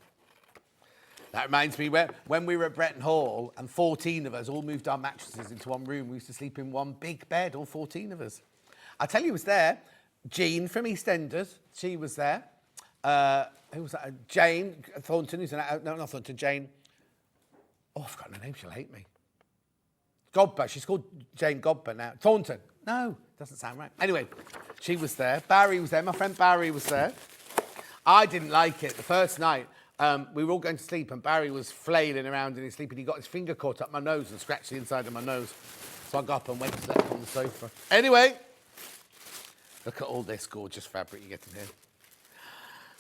That reminds me, when we were at Bretton Hall and 14 of us all moved our mattresses into one room, we used to sleep in one big bed, all 14 of us. I'll tell you who was there. Jean from EastEnders, she was there. Who was that? Jane Thornton, who's no, not Thornton, Jane. Oh, I've forgotten her name, she'll hate me. Godber, she's called Jane Godber now. Thornton, no, doesn't sound right. Anyway, she was there. Barry was there, my friend Barry was there. I didn't like it. The first night, we were all going to sleep and Barry was flailing around in his sleep and he got his finger caught up my nose and scratched the inside of my nose. So I got up and went to sleep on the sofa. Anyway, look at all this gorgeous fabric you get in here.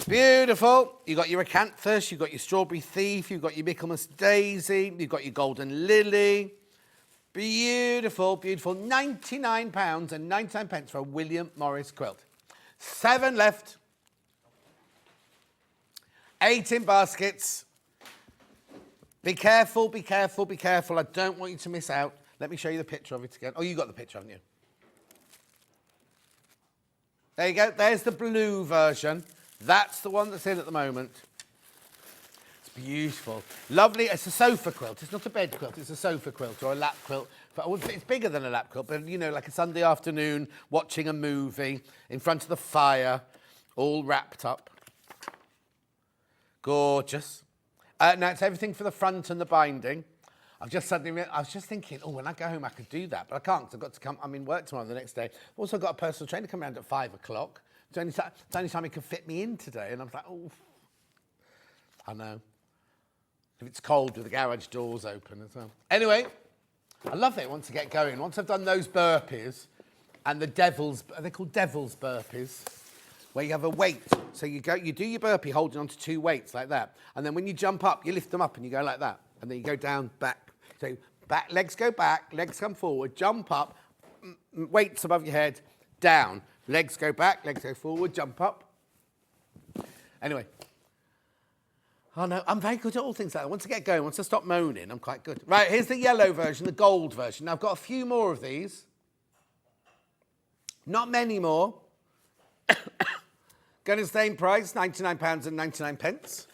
Beautiful. You got your acanthus, you got your strawberry thief, you got your Michaelmas daisy, you got your golden lily. Beautiful, beautiful. £99.99 for a William Morris quilt. 7 left. 8 in baskets. Be careful, be careful, be careful. I don't want you to miss out. Let me show you the picture of it again. Oh, you got the picture, haven't you? There you go. There's the blue version. That's the one that's in at the moment. It's beautiful. Lovely. It's a sofa quilt. It's not a bed quilt. It's a sofa quilt or a lap quilt. But it's bigger than a lap quilt, but, you know, like a Sunday afternoon, watching a movie in front of the fire, all wrapped up. Gorgeous. Now, it's everything for the front and the binding. I was just thinking, oh, when I go home, I could do that. But I can't, because I've got to come. I'm in work tomorrow the next day. I've also got a personal trainer coming around at 5 o'clock. It's the only time he can fit me in today. And I was like, oh, I know. If it's cold with the garage doors open as well. Anyway, I love it once I get going. Once I've done those burpees and the devil's, they're called devil's burpees, where you have a weight. So you do your burpee holding onto 2 weights like that. And then when you jump up, you lift them up and you go like that. And then you go down, back. So back, legs go back, legs come forward, jump up, weights above your head, down. Legs go back, legs go forward, jump up. Anyway. Oh, no, I'm very good at all things like that. Once I get going, once I stop moaning, I'm quite good. Right, here's the yellow version, the gold version. Now, I've got a few more of these. Not many more. Going to the same price, £99.99.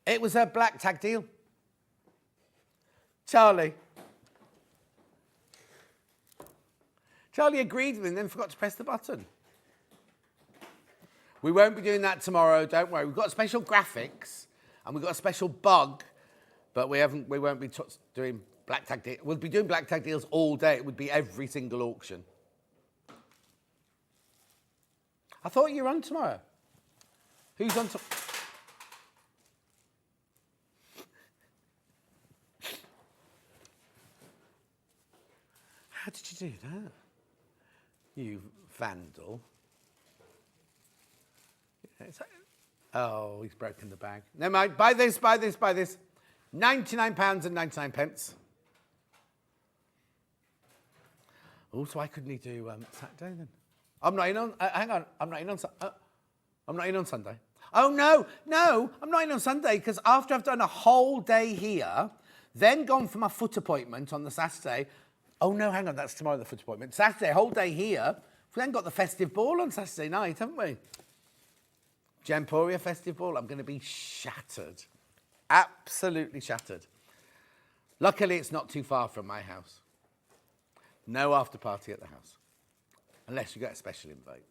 It was a black tag deal. Charlie agreed with me and then forgot to press the button. We won't be doing that tomorrow, don't worry. We've got special graphics and we've got a special bug, but we won't be doing black tag deals. We'll be doing black tag deals all day. It would be every single auction. I thought you were on tomorrow. Who's on tomorrow? How did you do that? You vandal. Oh, he's broken the bag. Never mind. Buy this, buy this, buy this. £99.99. Oh, so why couldn't he do Saturday then? I'm not in on. Hang on. I'm not in on. I'm not in on Sunday. Oh no, I'm not in on Sunday because after I've done a whole day here, then gone for my foot appointment on the Saturday. Oh no, hang on. That's tomorrow. The foot appointment. Saturday, whole day here. We then got the festive ball on Saturday night, haven't we? Jamporia festive ball. I'm going to be shattered. Absolutely shattered. Luckily, it's not too far from my house. No after party at the house. Unless you get a special invite.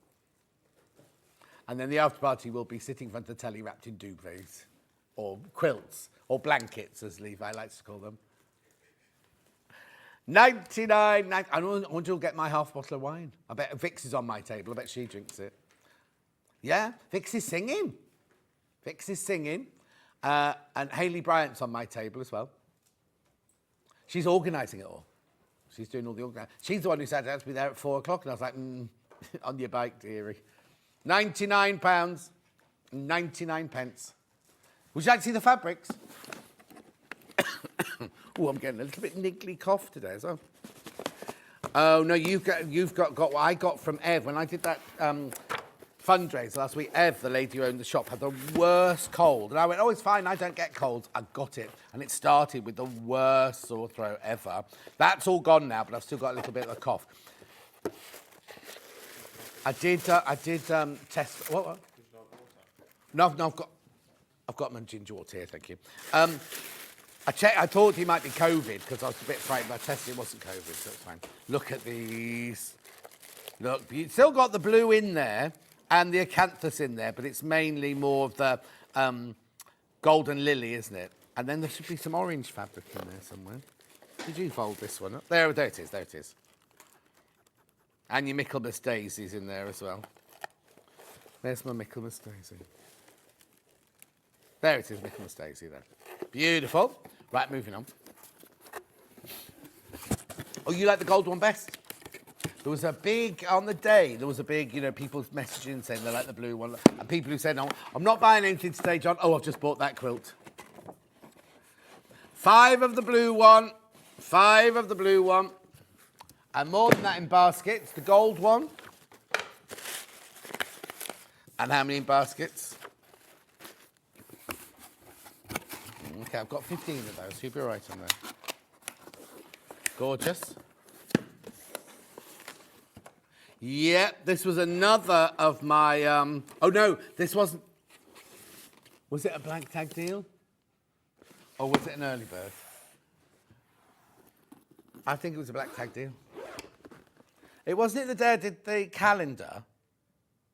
And then the after party will be sitting in front of the telly wrapped in duvets. Or quilts. Or blankets, as Levi likes to call them. 99. I want to get my half bottle of wine. I bet Vix is on my table. I bet she drinks it. Yeah, Vix is singing. Vix is singing. And Hayley Bryant's on my table as well. She's organising it all. She's doing all the organising. She's the one who said I had to be there at 4 o'clock, and I was like, on your bike, dearie. £99, 99 pence. Would you like to see the fabrics? Oh, I'm getting a little bit niggly cough today as well. Oh no, you've got what I got from Ev when I did that fundraiser last week. Ev, the lady who owned the shop, had the worst cold, and I went, "Oh, it's fine. I don't get colds." I got it, and it started with the worst sore throat ever. That's all gone now, but I've still got a little bit of a cough. I did test. What? No, I've got my ginger water here. Thank you. I thought he might be COVID because I was a bit frightened, but I tested it wasn't COVID, so it's fine. Look at these. Look, you still got the blue in there and the acanthus in there, but it's mainly more of the golden lily, isn't it? And then there should be some orange fabric in there somewhere. Did you fold this one up? There it is, there it is. And your Michaelmas daisies in there as well. There's my Michaelmas daisy. There it is, Michaelmas daisy there. Beautiful. Right, moving on. Oh, you like the gold one best? There was a big, on the day, there was a big, people messaging saying they like the blue one. And people who said, no, I'm not buying anything today, John. Oh, I've just bought that quilt. 5 of the blue one. 5 of the blue one. And more than that in baskets. The gold one. And how many in baskets? Okay, I've got 15 of those. You'll be all right on there. Gorgeous. Yeah, this was another of my... oh, no, this wasn't... Was it a blank tag deal? Or was it an early bird? I think it was a black tag deal. It wasn't it the day I did the calendar?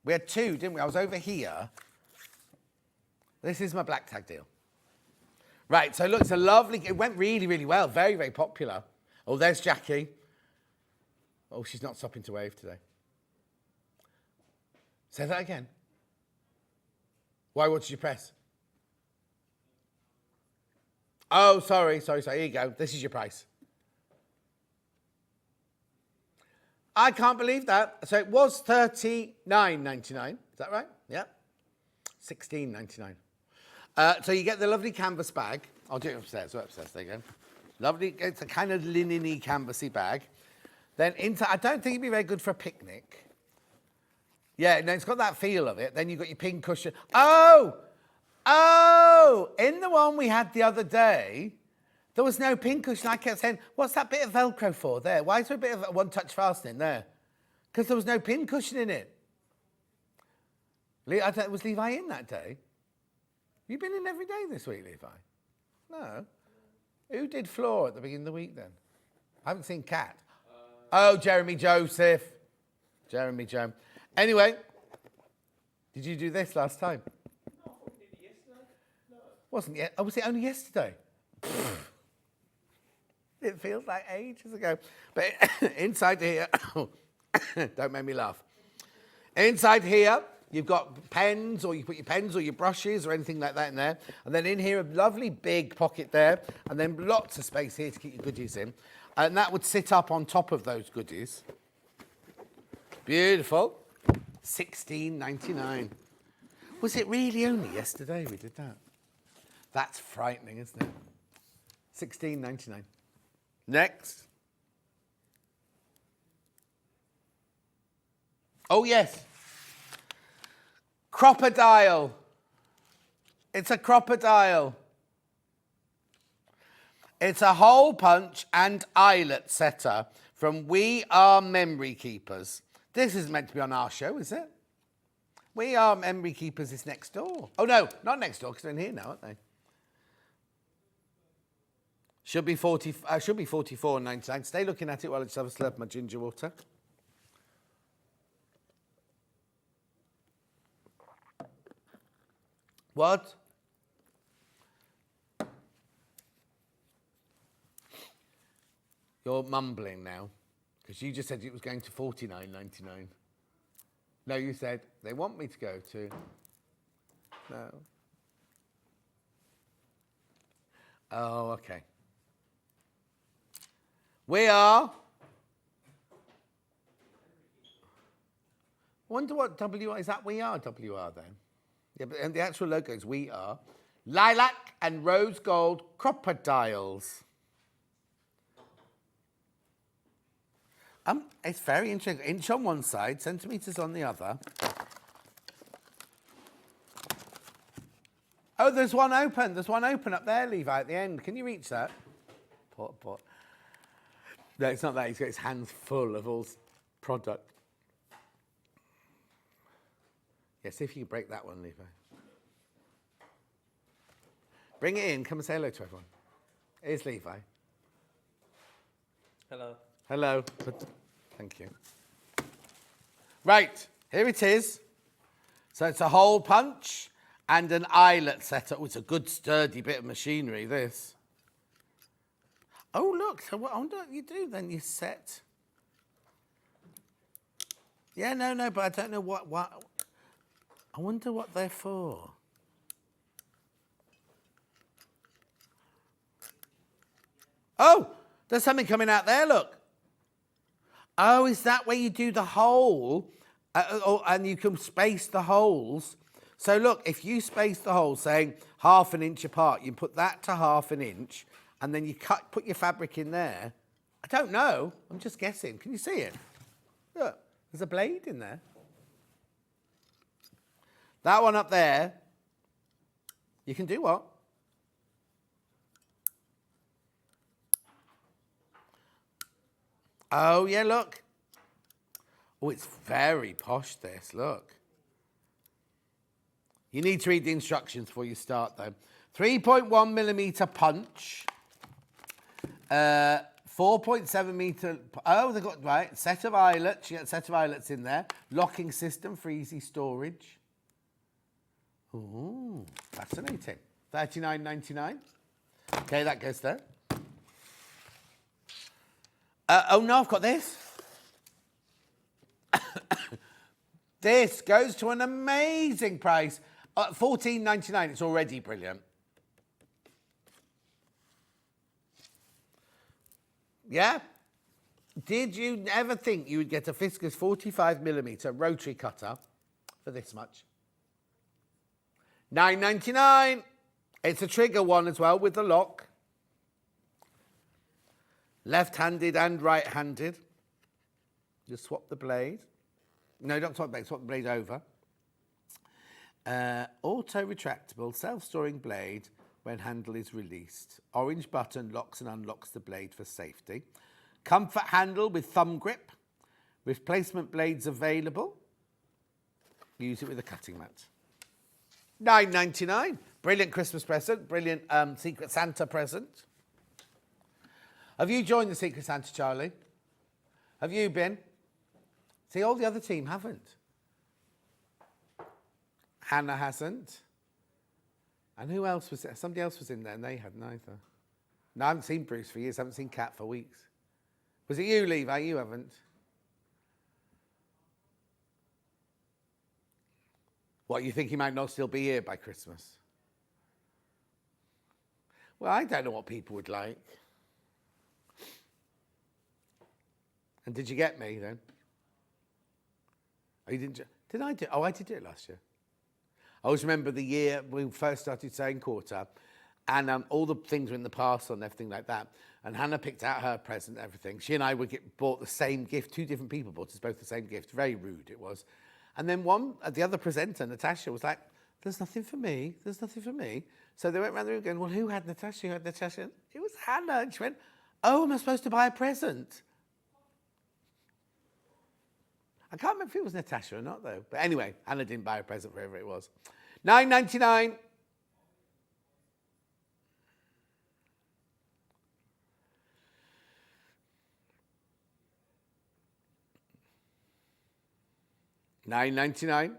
We had 2, didn't we? I was over here. This is my black tag deal. Right, so look, it's a lovely... It went really, really well. Very, very popular. Oh, there's Jackie. Oh, she's not stopping to wave today. Say that again. Why, what did you press? Oh, sorry. Here you go. This is your price. I can't believe that. So it was $39.99. Is that right? Yeah. $16.99. So you get the lovely canvas bag. I'll do it upstairs. There you go. Lovely. It's a kind of linen-y, canvassy bag. Then inside, I don't think it'd be very good for a picnic. Yeah, no, it's got that feel of it. Then you've got your pin cushion. Oh! In the one we had the other day, there was no pin cushion. I kept saying, what's that bit of Velcro for there? Why is there a bit of one-touch fastening there? Because there was no pin cushion in it. Was Levi in that day? You've been in every day this week, Levi? No. Who did floor at the beginning of the week then? I haven't seen Kat. Jeremy Joseph. Jeremy Joe. Anyway, did you do this last time? No, I thought we did it yesterday. No. Wasn't yet. Oh, was it only yesterday? It feels like ages ago. But inside here, don't make me laugh. Inside here, you've got pens, or you put your pens or your brushes or anything like that in there. And then in here, a lovely big pocket there. And then lots of space here to keep your goodies in. And that would sit up on top of those goodies. Beautiful. $16.99. Was it really only yesterday we did that? That's frightening, isn't it? $16.99. Next. Oh, yes. Crocodile. It's a crocodile. It's a hole punch and eyelet setter from We Are Memory Keepers. This is meant to be on our show, is it? We Are Memory Keepers is next door. Oh, no, not next door, because they're in here now, aren't they? Should be $44.99. Stay looking at it while I just have a slurp of my ginger water. What? You're mumbling now, because you just said it was going to $49.99. No, you said they want me to go to. No. Oh, okay. We are. Wonder what WR is that? We are WR then. Yeah, but and the actual logo is We Are. Lilac and rose gold crocodiles. It's very interesting. Inch on one side, centimetres on the other. Oh, there's one open. There's one open up there, Levi, at the end. Can you reach that? Pot. No, it's not that. He's got his hands full of all product. Yeah, see if you can break that one, Levi. Bring it in. Come and say hello to everyone. Here's Levi. Hello. Hello. Thank you. Right, here it is. So it's a hole punch and an eyelet setup. Oh, it's a good sturdy bit of machinery, this. Oh, look. So what, I wonder what you do then. You set. Yeah, no, but I don't know what. I wonder what they're for. Oh, there's something coming out there, look. Oh, is that where you do the hole? And you can space the holes. So look, if you space the holes, saying 1/2 inch apart, you put that to 1/2 inch, and then you put your fabric in there. I don't know. I'm just guessing. Can you see it? Look, there's a blade in there. That one up there, you can do what? Oh, yeah, look. Oh, it's very posh, this, look. You need to read the instructions before you start, though. 3.1 millimetre punch. 4.7 metre... Oh, they've got, right, set of eyelets. You get a set of eyelets in there. Locking system for easy storage. Ooh, fascinating. $39.99. Okay, that goes there. Oh, no, I've got this. This goes to an amazing price. $14.99. It's already brilliant. Yeah? Did you ever think you would get a Fiskars 45mm rotary cutter for this much? $9.99. It's a trigger one as well with the lock. Left-handed and right-handed. Just swap the blade. No, don't swap the blade, swap the blade over. Auto-retractable, self-storing blade when handle is released. Orange button locks and unlocks the blade for safety. Comfort handle with thumb grip. Replacement blades available. Use it with a cutting mat. $9.99. Brilliant Christmas present. Brilliant Secret Santa present. Have you joined the Secret Santa, Charlie? Have you been? See, all the other team haven't. Hannah hasn't. And who else was there? Somebody else was in there and they hadn't either. No, I haven't seen Bruce for years. I haven't seen Kat for weeks. Was it you, Levi? You haven't. What, you think he might not still be here by Christmas? Well, I don't know what people would like. And did you get me then? Oh, you didn't? Did I do? Oh, I did do it last year. I always remember the year we first started saying quarter, and all the things were in the parcel and everything like that. And Hannah picked out her present and everything. She and I would bought the same gift. 2 different people bought us both the same gift. Very rude it was. And then the other presenter, Natasha, was like, "There's nothing for me. There's nothing for me." So they went around the room going, "Well, who had Natasha? Who had Natasha?" It was Hannah. And she went, "Oh, am I supposed to buy a present?" I can't remember if it was Natasha or not, though. But anyway, Hannah didn't buy a present for whoever it was. $9.99. $9.99.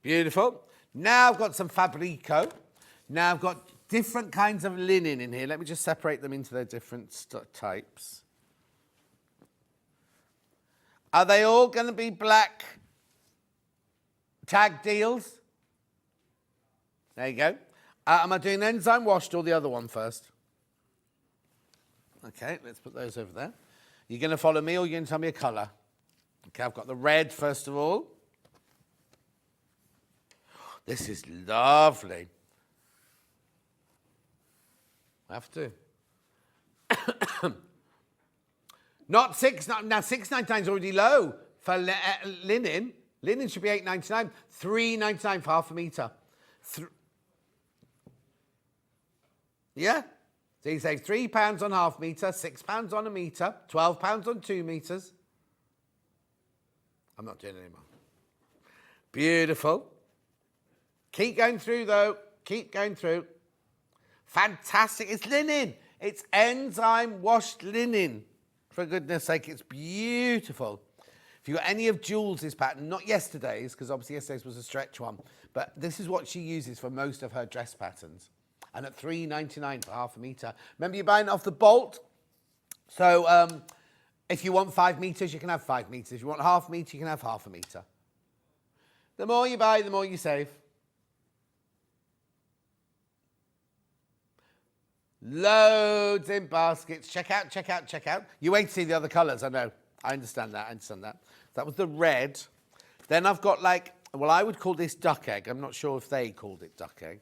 Beautiful. Now I've got some Fabrico. Now I've got different kinds of linen in here. Let me just separate them into their different types. Are they all going to be black tag deals? There you go. Am I doing enzyme washed or the other one first? Okay, let's put those over there. You're going to follow me or you're going to tell me a colour? Okay, I've got the red first of all. This is lovely. I have to. Not six. Now $6.99 is already low for linen. Linen should be $8.99. $3.99 for half a metre. Yeah. So you save £3 on half metre, £6 on a metre, £12 on 2 metres. I'm not doing it anymore. Beautiful. Keep going through though. Keep going through. Fantastic. It's linen. It's enzyme washed linen. For goodness sake, it's beautiful. If you've got any of Jules' pattern, not yesterday's, because obviously yesterday's was a stretch one, but this is what she uses for most of her dress patterns. And at $3.99 for half a metre. Remember, you're buying it off the bolt. So if you want 5 metres, you can have 5 metres. If you want half a metre, you can have half a metre. The more you buy, the more you save. Loads in baskets. Check out, check out, check out. You wait to see the other colours, I know. I understand that, I understand that. That was the red. Then I've got like, well, I would call this duck egg. I'm not sure if they called it duck egg.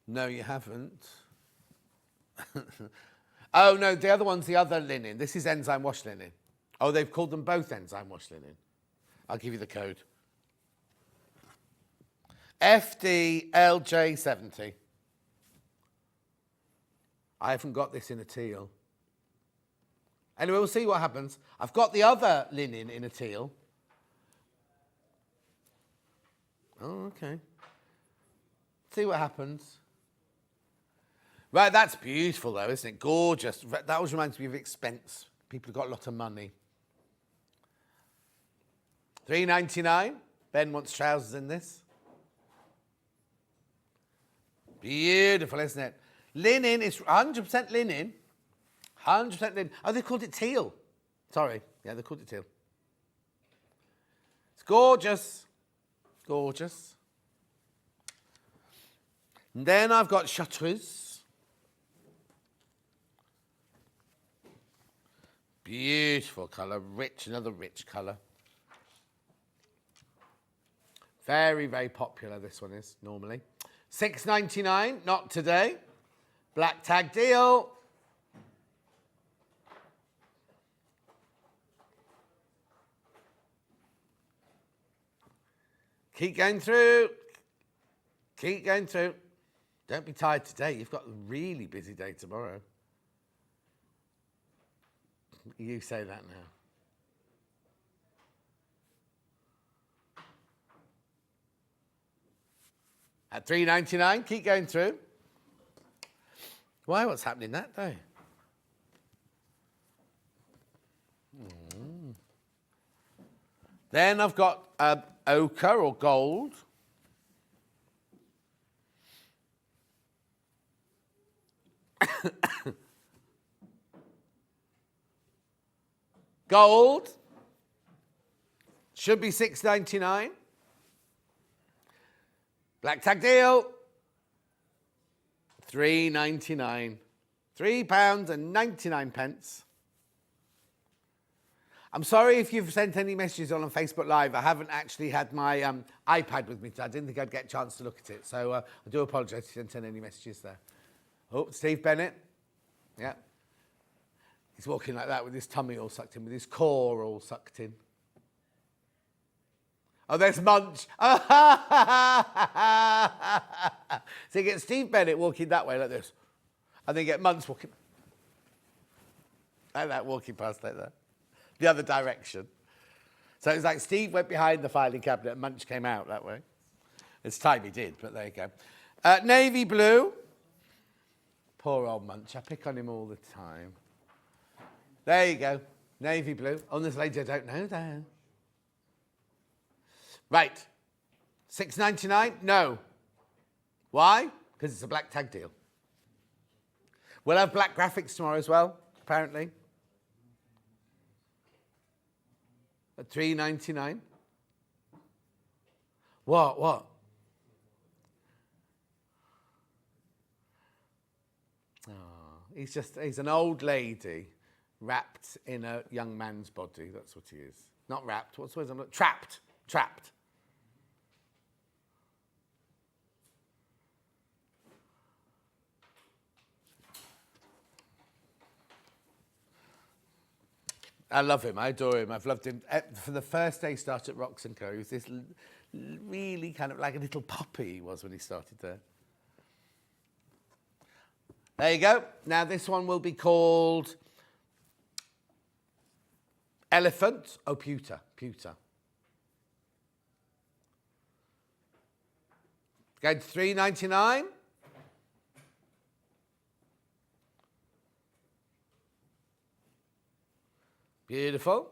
No, you haven't. Oh, no, the other one's the other linen. This is enzyme wash linen. Oh, they've called them both enzyme wash linen. I'll give you the code. FDLJ70. I haven't got this in a teal. Anyway, we'll see what happens. I've got the other linen in a teal. Oh, okay. See what happens. Right, that's beautiful though, isn't it? Gorgeous. That always reminds me of expense. People have got a lot of money. $3.99. Ben wants trousers in this. Beautiful, isn't it? Linen is 100% linen. 100% linen. Oh, they called it teal. Sorry. Yeah, they called it teal. It's gorgeous. Gorgeous. And then I've got chartreuse. Beautiful colour. Rich, another rich colour. Very, very popular, this one is, normally. $6.99, not today. Black tag deal. Keep going through. Keep going through. Don't be tired today. You've got a really busy day tomorrow. You say that now. At $3.99, keep going through. Why? What's happening that day? Then I've got ochre or gold. Gold should be $6.99. Black tag deal, $3.99. £3.99. I'm sorry if you've sent any messages on Facebook Live. I haven't actually had my iPad with me. I didn't think I'd get a chance to look at it. So I do apologise if you didn't send any messages there. Oh, Steve Bennett. Yeah. He's walking like that with his tummy all sucked in, with his core all sucked in. Oh, there's Munch. So you get Steve Bennett walking that way like this. And then you get Munch walking like that, walking past like that. The other direction. So it's like Steve went behind the filing cabinet and Munch came out that way. It's time he did, but there you go. Navy blue. Poor old Munch. I pick on him all the time. There you go. Navy blue. Oh, this lady I don't know there. Right. $6.99? No. Why? Because it's a black tag deal. We'll have black graphics tomorrow as well, apparently. At $3.99. What? Oh, he's an old lady wrapped in a young man's body. That's what he is. Not wrapped. What's the word? I'm not trapped. Trapped. I love him. I adore him. I've loved him. For the first day he started at Rocks & Co, he was this really kind of like a little puppy he was when he started there. There you go. Now this one will be called Elephant. Oh, Pewter. Pewter. Going to $3.99. Beautiful.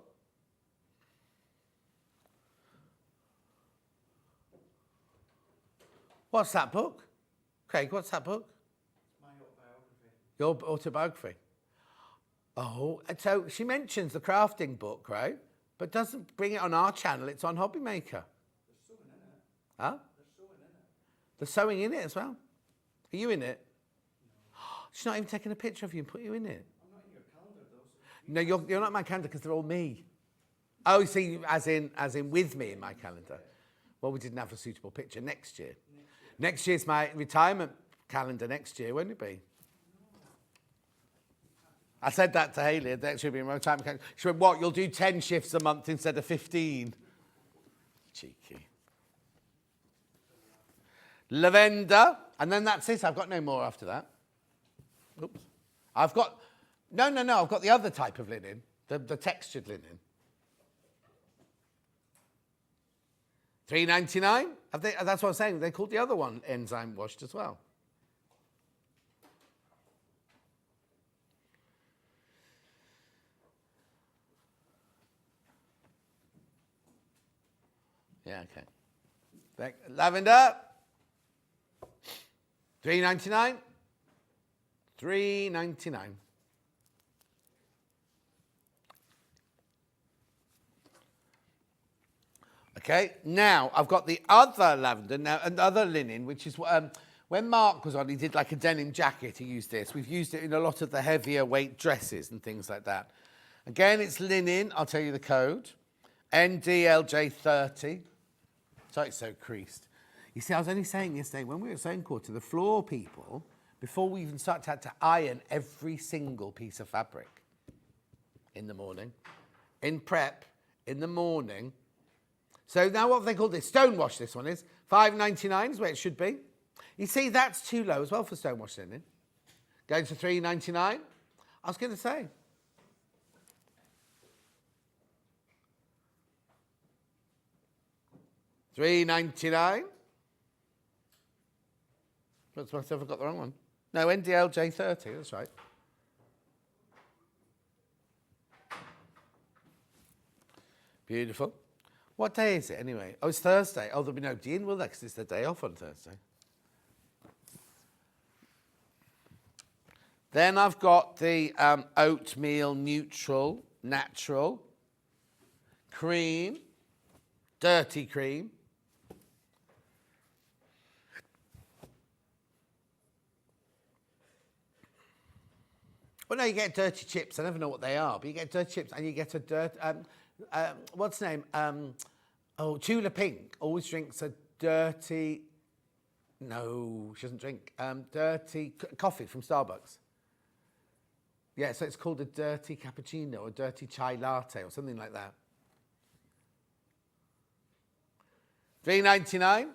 What's that book? Craig, what's that book? My autobiography. Your autobiography. Oh, so she mentions the crafting book, right? But doesn't bring it on our channel. It's on Hobby Maker. There's sewing in it. Huh? There's sewing in it. There's sewing in it as well. Are you in it? No. She's not even taken a picture of you and put you in it. I'm not in your calendar though. So No, you're not in my calendar because they're all me. Oh, see, as in with me in my calendar. Well, we didn't have a suitable picture next year. Next year's my retirement calendar next year, won't it be? I said that to Hayley, that should be my retirement calendar. She went, what, you'll do 10 shifts a month instead of 15? Cheeky. Lavender, and then that's it. I've got no more after that. Oops. I've got, no, I've got the other type of linen, the textured linen. $3.99. That's what I'm saying. They called the other one enzyme washed as well. Yeah, okay. Lavender. $3.99. $3.99. Okay, now I've got the other lavender, now another linen, which is when Mark was on, he did like a denim jacket, he used this. We've used it in a lot of the heavier weight dresses and things like that. Again, it's linen, I'll tell you the code, NDLJ30. Sorry, it's so creased. You see, I was only saying yesterday, when we were at Sewing Quarter, the floor people, before we even started, had to iron every single piece of fabric in the morning, in prep, in the morning. So now what have they called this? Stonewash, this one is. $5.99 is where it should be. You see, that's too low as well for stonewash linen. Going to $3.99. I was going to say. $3.99. Looks myself, I've got the wrong one. No, NDLJ30, that's right. Beautiful. What day is it anyway? Oh, it's Thursday. Oh, there'll be no Dean, will there? Because it's the day off on Thursday. Then I've got the oatmeal neutral, natural, cream, dirty cream. Well, no, you get dirty chips. I never know what they are, but you get dirty chips and you get a what's the name? Tula Pink always drinks a dirty... No, she doesn't drink. Dirty coffee from Starbucks. Yeah, so it's called a dirty cappuccino or dirty chai latte or something like that. $3.99.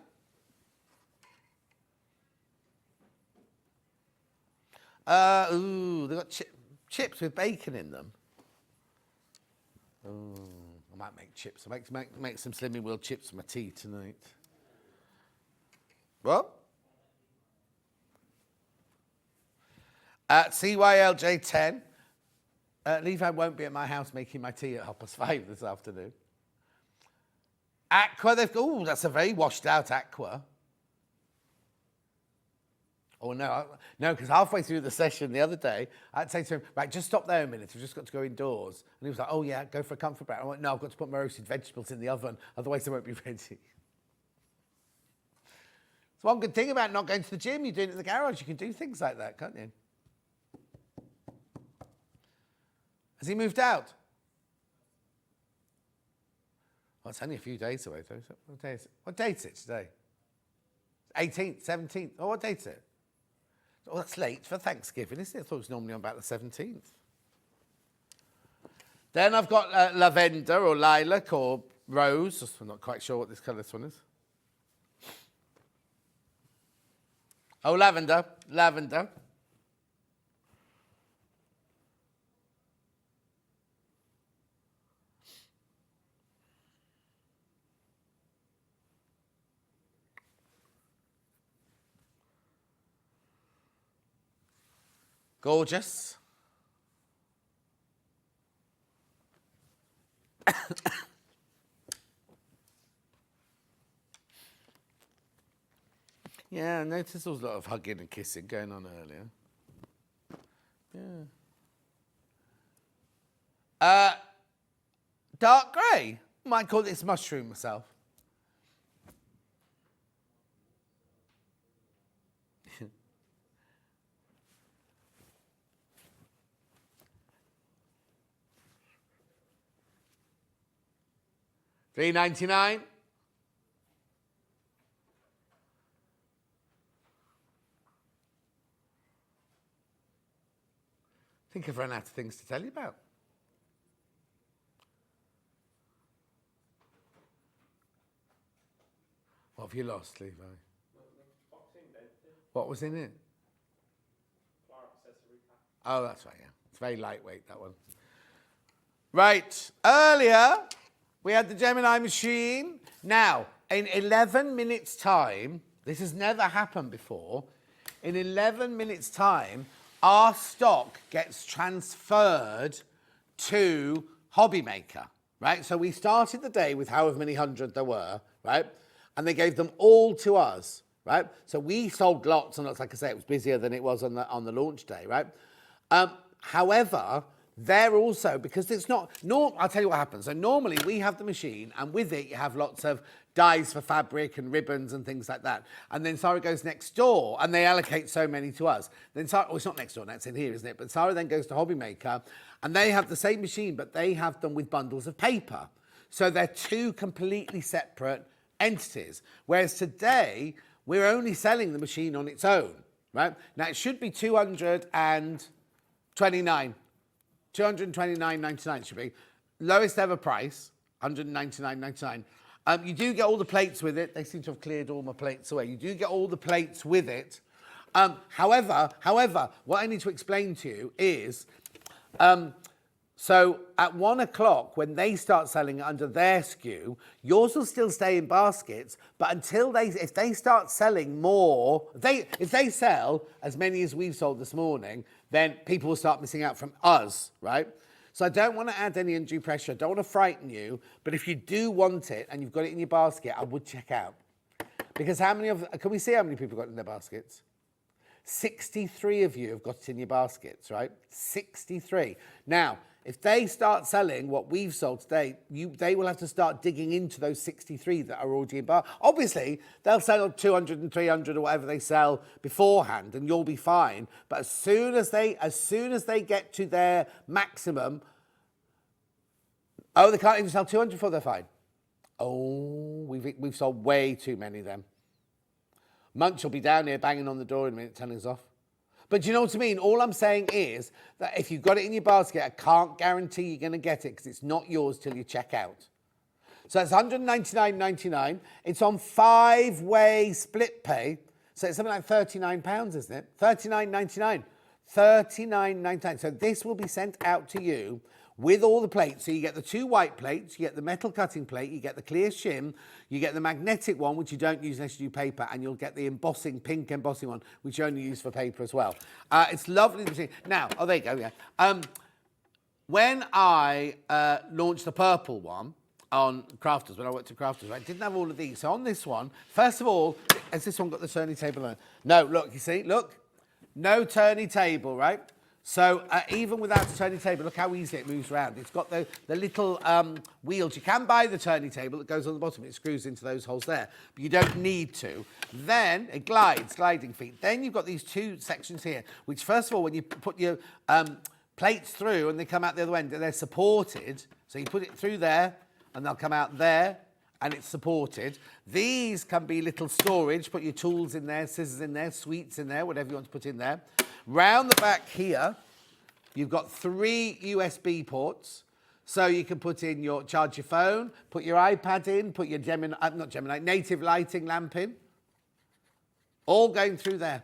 They've got chips with bacon in them. Ooh, I might make chips. I make some Slimming World chips for my tea tonight. What? CYLJ10. Levi won't be at my house making my tea at 5:30 this afternoon. Aqua, that's a very washed out aqua. Oh, no, because halfway through the session the other day, I'd say to him, right, just stop there a minute. We've just got to go indoors. And he was like, oh, yeah, go for a comfort break. I went, no, I've got to put my roasted vegetables in the oven, otherwise they won't be ready. It's one good thing about not going to the gym. You're doing it in the garage. You can do things like that, can't you? Has he moved out? Well, it's only a few days away, though. What date is it today? 18th, 17th. Oh, what date is it? Oh, that's late for Thanksgiving, isn't it? I thought it was normally on about the 17th. Then I've got lavender or lilac or rose. I'm not quite sure what this colour this one is. Oh, lavender. Gorgeous. Yeah, I noticed there was a lot of hugging and kissing going on earlier. Yeah. Dark grey. Might call this mushroom myself. $3.99. I think I've run out of things to tell you about. What have you lost, Levi? What was in it? Oh, that's right, yeah. It's very lightweight, that one. Right, earlier we had the Gemini machine. Now, in 11 minutes' time, this has never happened before, in 11 minutes' time, our stock gets transferred to Hobbymaker, right? So we started the day with however many hundred there were, right? And they gave them all to us, right? So we sold lots and lots. Like I say, it was busier than it was on the launch day, right? However, they're also, because it's not, I'll tell you what happens. So normally we have the machine and with it you have lots of dyes for fabric and ribbons and things like that. And then Sara goes next door and they allocate so many to us. Then Sara, it's not next door, that's in here, isn't it? But Sara then goes to Hobbymaker and they have the same machine, but they have them with bundles of paper. So they're two completely separate entities. Whereas today, we're only selling the machine on its own, right? Now it should be $229. $229.99 should be. Lowest ever price, $199.99. You do get all the plates with it. They seem to have cleared all my plates away. You do get all the plates with it. However, what I need to explain to you is, so at 1 o'clock, when they start selling it under their SKU, yours will still stay in baskets, but if they start selling more, if they sell as many as we've sold this morning, then people will start missing out from us, right? So I don't want to add any undue pressure. I don't want to frighten you, but if you do want it and you've got it in your basket, I would check out. Because can we see how many people got it in their baskets? 63 of you have got it in your baskets, right? 63. Now, if they start selling what we've sold today, they will have to start digging into those 63 that are already in bar. Obviously, they'll sell 200 and 300 or whatever they sell beforehand, and you'll be fine. But as soon as they get to their maximum, they can't even sell 200 before they're fine. Oh, we've sold way too many of them. Munch will be down here banging on the door in a minute, telling us off. But do you know what I mean? All I'm saying is that if you've got it in your basket, I can't guarantee you're going to get it because it's not yours till you check out. So it's $199.99. It's on 5-way split pay. So it's something like £39, isn't it? $39.99. $39.99. So this will be sent out to you with all the plates. So you get the 2 white plates, you get the metal cutting plate, you get the clear shim, you get the magnetic one, which you don't use unless you do paper, and you'll get the pink embossing one, which you only use for paper as well. It's lovely to see. Now, there you go, yeah. When I launched the purple one, on Crafters, when I worked at Crafters, right, didn't have all of these. So on this one, first of all, has this one got the turning table on it? No, look, you see, look, no turning table, right? So even without a turning table, look how easy it moves around. It's got the little wheels. You can buy the turning table that goes on the bottom. It screws into those holes there, but you don't need to. Then it glides, gliding feet. Then you've got these two sections here, which first of all, when you put your plates through and they come out the other end, they're supported. So you put it through there and they'll come out there and it's supported. These can be little storage. Put your tools in there, scissors in there, sweets in there, whatever you want to put in there. Round the back here, you've got 3 USB ports. So you can charge your phone, put your iPad in, put your native lighting lamp in. All going through there.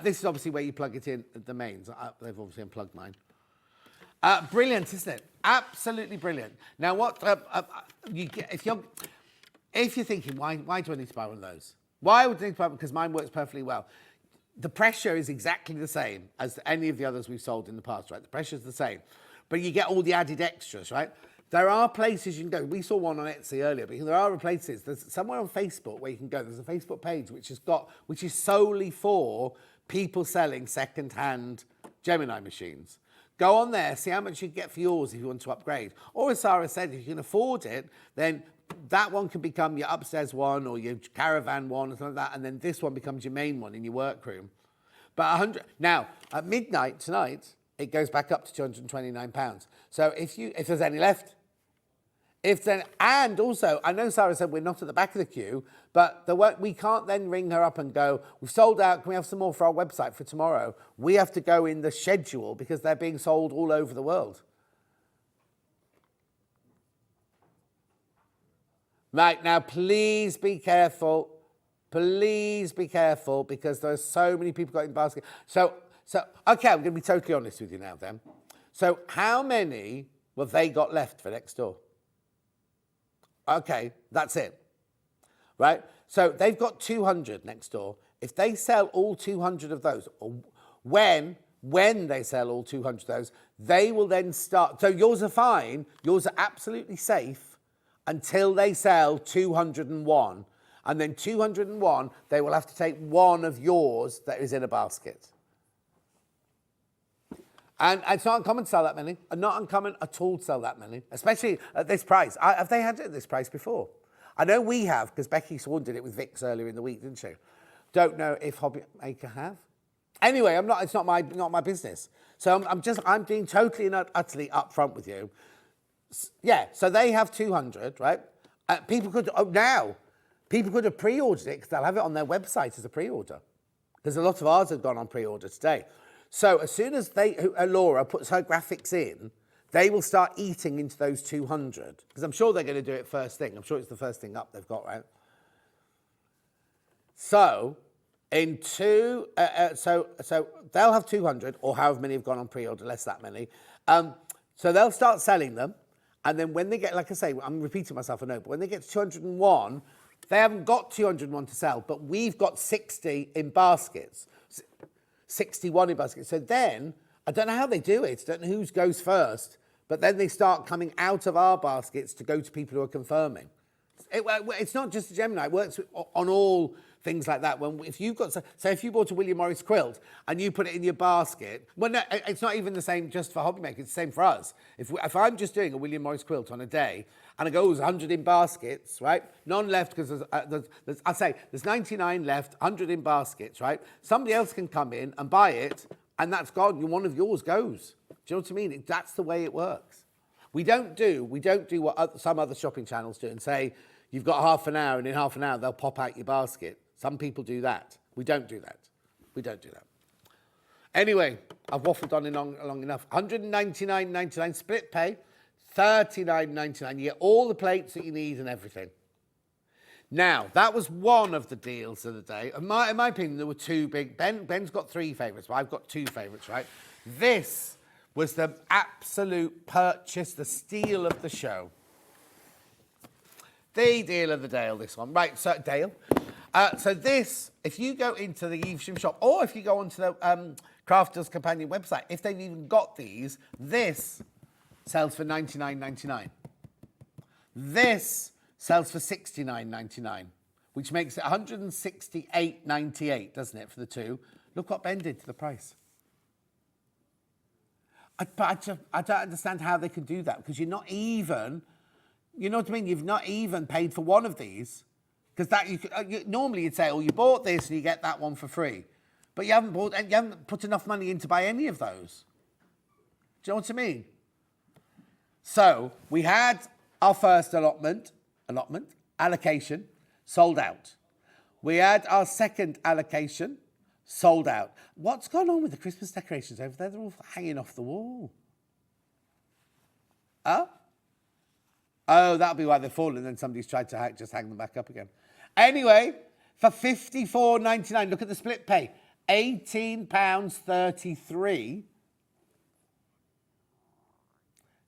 This is obviously where you plug it in at the mains. They've obviously unplugged mine. Brilliant, isn't it? Absolutely brilliant. Now, what if you're thinking, why do I need to buy one of those? Why would I need to buy one? Because mine works perfectly well. The pressure is exactly the same as any of the others we've sold in the past, right? The pressure is the same, but you get all the added extras, right? There are places you can go. We saw one on Etsy earlier, but there are places. There's somewhere on Facebook where you can go. There's a Facebook page which is solely for people selling second-hand Gemini machines. Go on there, see how much you get for yours if you want to upgrade. Or as Sarah said, if you can afford it, then that one can become your upstairs one or your caravan one or something like that, and then this one becomes your main one in your workroom. But now, at midnight tonight, it goes back up to £229. So if there's any left, and also, I know Sarah said we're not at the back of the queue, but we can't then ring her up and go, we've sold out, can we have some more for our website for tomorrow? We have to go in the schedule because they're being sold all over the world. Right, now please be careful. Please be careful because there are so many people got in the basket. So okay, I'm going to be totally honest with you now then. So how many have they got left for next door? Okay, that's it. Right? So they've got 200 next door. If they sell all 200 of those, or when they sell all 200 of those, they will then start. So yours are fine. Yours are absolutely safe until they sell 201. And then 201, they will have to take one of yours that is in a basket. And it's not uncommon to sell that many. Not uncommon at all to sell that many, especially at this price. Have they had it at this price before? I know we have, because Becky Swan did it with Vix earlier in the week, didn't she? Don't know if Hobby Maker have. Anyway, it's not my business. So I'm being totally and utterly upfront with you. Yeah, so they have 200, right? People could have pre-ordered it because they'll have it on their website as a pre-order. Because a lot of ours have gone on pre-order today. So as soon as Laura puts her graphics in, they will start eating into those 200. Because I'm sure they're going to do it first thing. I'm sure it's the first thing up they've got, right? So so they'll have 200, or however many have gone on pre-order, less that many. So they'll start selling them. And then when they get, like I say, I'm repeating myself, I know, but when they get to 201, they haven't got 201 to sell, but we've got 60 in baskets, 61 in baskets. So then, I don't know how they do it, I don't know who goes first, but then they start coming out of our baskets to go to people who are confirming. It's not just a Gemini, it works on all things like that. If you bought a William Morris quilt and you put it in your basket, well, no, it's not even the same just for hobby makers, it's the same for us. If I'm just doing a William Morris quilt on a day and I go, there's 100 in baskets, right? None left because there's 99 left, 100 in baskets, right? Somebody else can come in and buy it and that's gone, one of yours goes. Do you know what I mean? That's the way it works. We don't do what some other shopping channels do and say, you've got half an hour and in half an hour they'll pop out your basket. Some people do that. We don't do that. We don't do that. Anyway, I've waffled on long enough. $199.99 split pay, $39.99. You get all the plates that you need and everything. Now, that was one of the deals of the day. In my opinion, there were two big. Ben's got 3 favourites, but I've got 2 favourites, right? This was the absolute purchase, the steal of the show. The deal of the day, this one. Right, so Dale. So this, if you go into the Evesham shop, or if you go onto the Crafters Companion website, if they've even got these, this sells for $99.99. This sells for $69.99, which makes it $168.98, doesn't it, for the two? Look what Ben did to the price. I don't understand how they can do that, because you're not even, you know what I mean? You've not even paid for one of these, because that normally you'd say, oh, you bought this and you get that one for free, but you haven't put enough money in to buy any of those. Do you know what I mean? So we had our first allocation, sold out. We had our second allocation, sold out. What's gone on with the Christmas decorations over there? They're all hanging off the wall. Oh, that'll be why they're falling, and then somebody's tried to just hang them back up again. Anyway, for $54.99, look at the split pay, £18.33.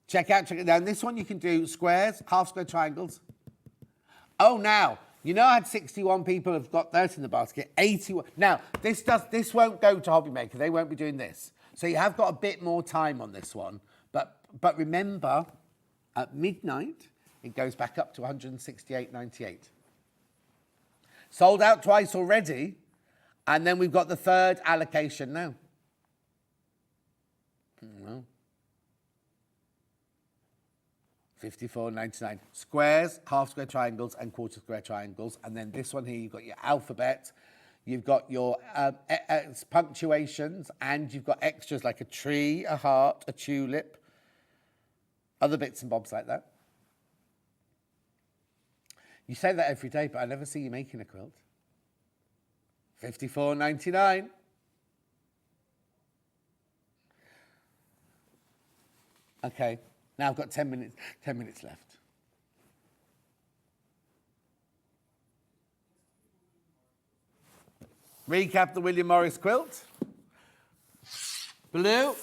Check out. Now, this one you can do squares, half square triangles. Oh, now, you know I had 61 people have got theirs in the basket, 81. Now, this won't go to Hobby Maker. They won't be doing this. So you have got a bit more time on this one. But remember, at midnight, it goes back up to $168.98. Sold out twice already. And then we've got the third allocation now. Well, $54.99. Squares, half square triangles, and quarter square triangles. And then this one here, you've got your alphabet, you've got your punctuations, and you've got extras like a tree, a heart, a tulip, other bits and bobs like that. You say that every day, but I never see you making a quilt. $54.99. Okay. Now I've got 10 minutes left. Recap the William Morris quilt. Blue.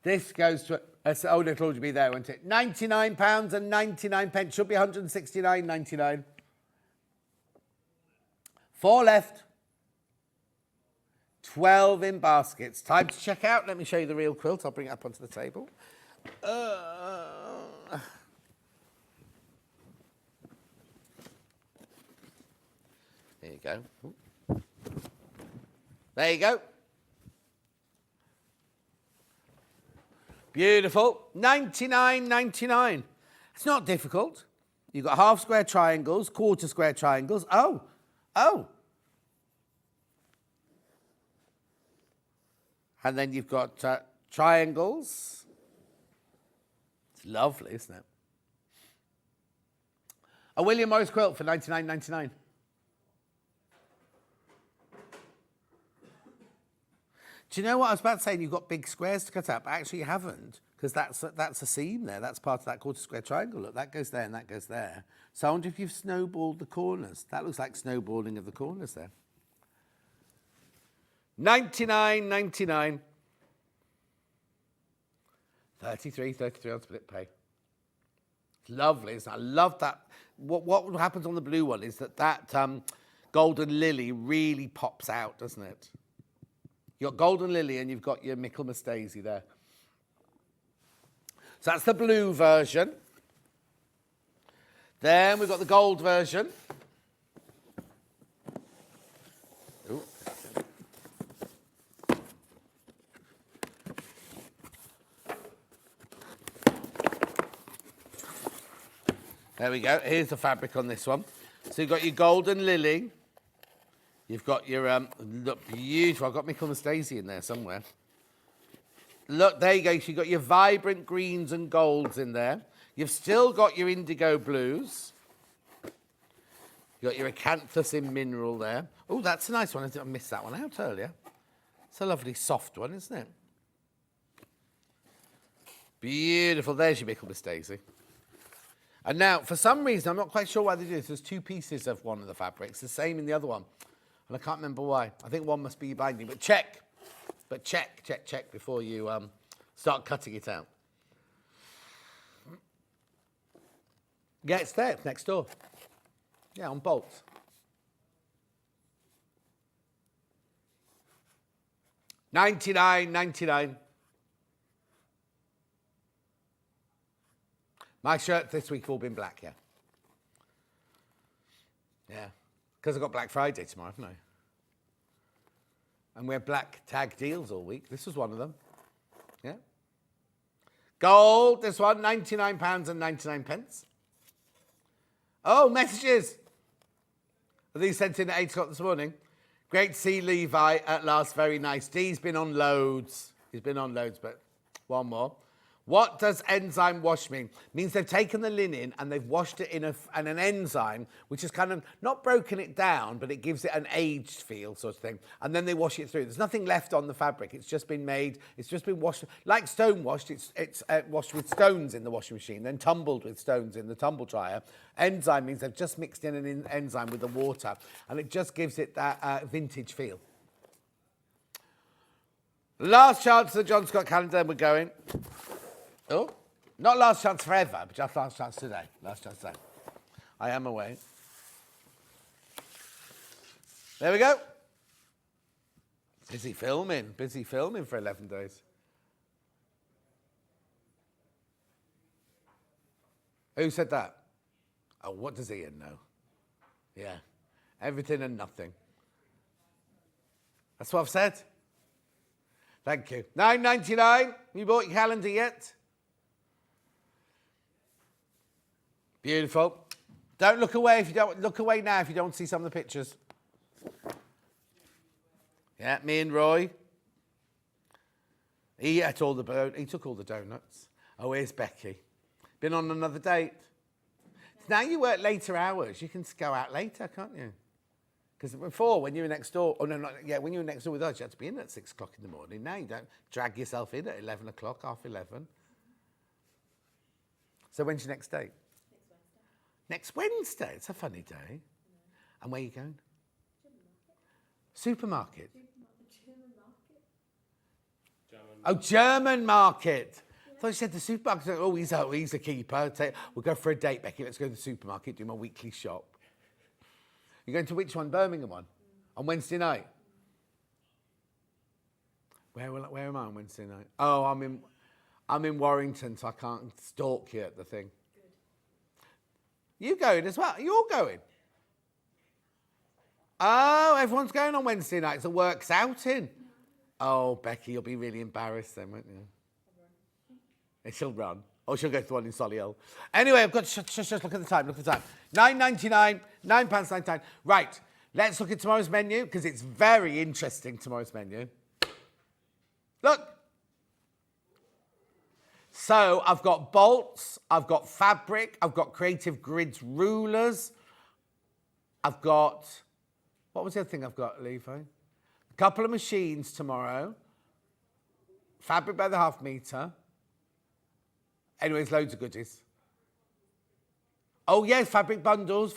This goes to, oh, it'll already be there, won't it? £99.99. Should be $169.99. 4 left. 12 in baskets. Time to check out. Let me show you the real quilt. I'll bring it up onto the table. There you go. There you go. Beautiful. $99.99. It's not difficult. You've got half square triangles, quarter square triangles. Oh. And then you've got triangles. It's lovely, isn't it? A William Morris quilt for $99.99. Do you know what I was about to say? You've got big squares to cut out, but actually you haven't, because that's a seam there. That's part of that quarter square triangle. Look, that goes there and that goes there. So I wonder if you've snowballed the corners. That looks like snowballing of the corners there. $99.99. 33 on split pay. It's lovely, isn't it? I love that. What happens on the blue one is that golden lily really pops out, doesn't it? You've got golden lily and you've got your Michaelmas daisy there. So that's the blue version. Then we've got the gold version. Ooh. There we go. Here's the fabric on this one. So you've got your golden lily. You've got your, look, beautiful. I've got Michaelmas daisy in there somewhere. Look, there you go. So you've got your vibrant greens and golds in there. You've still got your indigo blues. You've got your acanthus in mineral there. Oh, that's a nice one. I missed that one out earlier. It's a lovely soft one, isn't it? Beautiful. There's your Michaelmas daisy. And now, for some reason, I'm not quite sure why they do this. There's 2 pieces of one of the fabrics. The same in the other one. And I can't remember why. I think one must be your binding. But check. Check before you start cutting it out. Yeah, it's there. It's next door. Yeah, on bolts. $99.99. My shirts this week have all been black, yeah. Yeah. Because I've got Black Friday tomorrow, haven't I? And we have black tag deals all week. This was one of them. Yeah. Gold, this one, £99.99. Oh, messages. Are these sent in at 8 o'clock this morning? Great to see Levi at last, very nice. Dee's been on loads. He's been on loads, but one more. What does enzyme wash mean? It means they've taken the linen and they've washed it in an enzyme, which has kind of not broken it down, but it gives it an aged feel sort of thing. And then they wash it through. There's nothing left on the fabric. It's just been made, it's just been washed, like stone washed. It's washed with stones in the washing machine, then tumbled with stones in the tumble dryer. Enzyme means they've just mixed in an enzyme with the water, and it just gives it that vintage feel. Last chance of the John Scott calendar, and we're going. Oh, not last chance forever, but just last chance today. Last chance today. I am away. There we go. Busy filming for 11 days. Who said that? Oh, what does Ian know? Yeah, everything and nothing. That's what I've said. Thank you. $9.99. You bought your calendar yet? Beautiful. Don't look away if you don't look away now if you don't see some of the pictures. Yeah, me and Roy. He took all the donuts. Oh, here's Becky. Been on another date. Now you work later hours. You can go out later, can't you? Because before, when you were next door, when you were next door with us, you had to be in at 6 o'clock in the morning. Now you don't drag yourself in at 11 o'clock, half 11. So when's your next date? Next Wednesday. It's a funny day. And where are you going? Supermarket. German market. I thought you said the supermarket. Oh, he's a keeper. We'll go for a date, Becky. Let's go to the supermarket, do my weekly shop. You're going to which one? Birmingham one? On Wednesday night? Where am I on Wednesday night? Oh, I'm in Warrington, so I can't stalk you at the thing. You going as well? You're going? Oh, everyone's going on Wednesday night. It's a works outing. Oh, Becky, you'll be really embarrassed then, won't you? She'll run. Or she'll go to the one in Solihull. Anyway, I've got to just look at the time. Look at the time. £9.99, £9.99. Right, let's look at tomorrow's menu because it's very interesting, tomorrow's menu. Look. So I've got bolts, I've got fabric, I've got Creative Grids rulers, I've got, what was the other thing I've got, Levi? A couple of machines tomorrow, fabric by the half metre. Anyways, loads of goodies. Oh, yes, fabric bundles.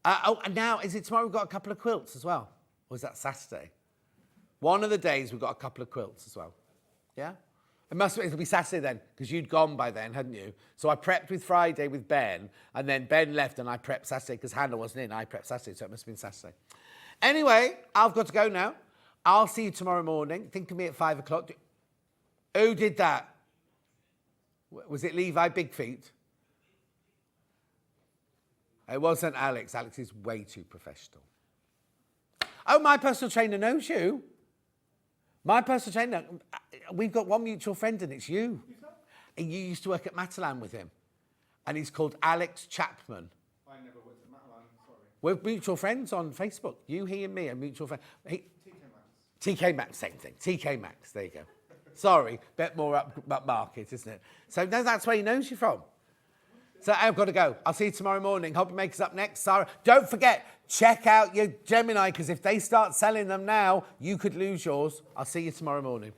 And now, is it tomorrow we've got a couple of quilts as well? Or is that Saturday? One of the days we've got a couple of quilts as well. Yeah? It'll be Saturday then, because you'd gone by then, hadn't you? So I prepped with Friday with Ben, and then Ben left and I prepped Saturday because Hannah wasn't in. I prepped Saturday, so it must have been Saturday. Anyway, I've got to go now. I'll see you tomorrow morning. Think of me at 5 o'clock. Who did that? Was it Levi Big Feet? It wasn't Alex. Alex is way too professional. Oh, my personal trainer knows you. My personal trainer, we've got one mutual friend and it's you. And you used to work at Matalan with him. And he's called Alex Chapman. I never worked at Matalan, sorry. We're mutual friends on Facebook. You, he and me are mutual friends. TK Maxx, same thing. TK Maxx, there you go. Sorry, bit more up market, isn't it? So that's where he knows you from. So I've got to go. I'll see you tomorrow morning. Hope you make us up next, Sarah. Don't forget, check out your Gemini, because if they start selling them now, you could lose yours. I'll see you tomorrow morning.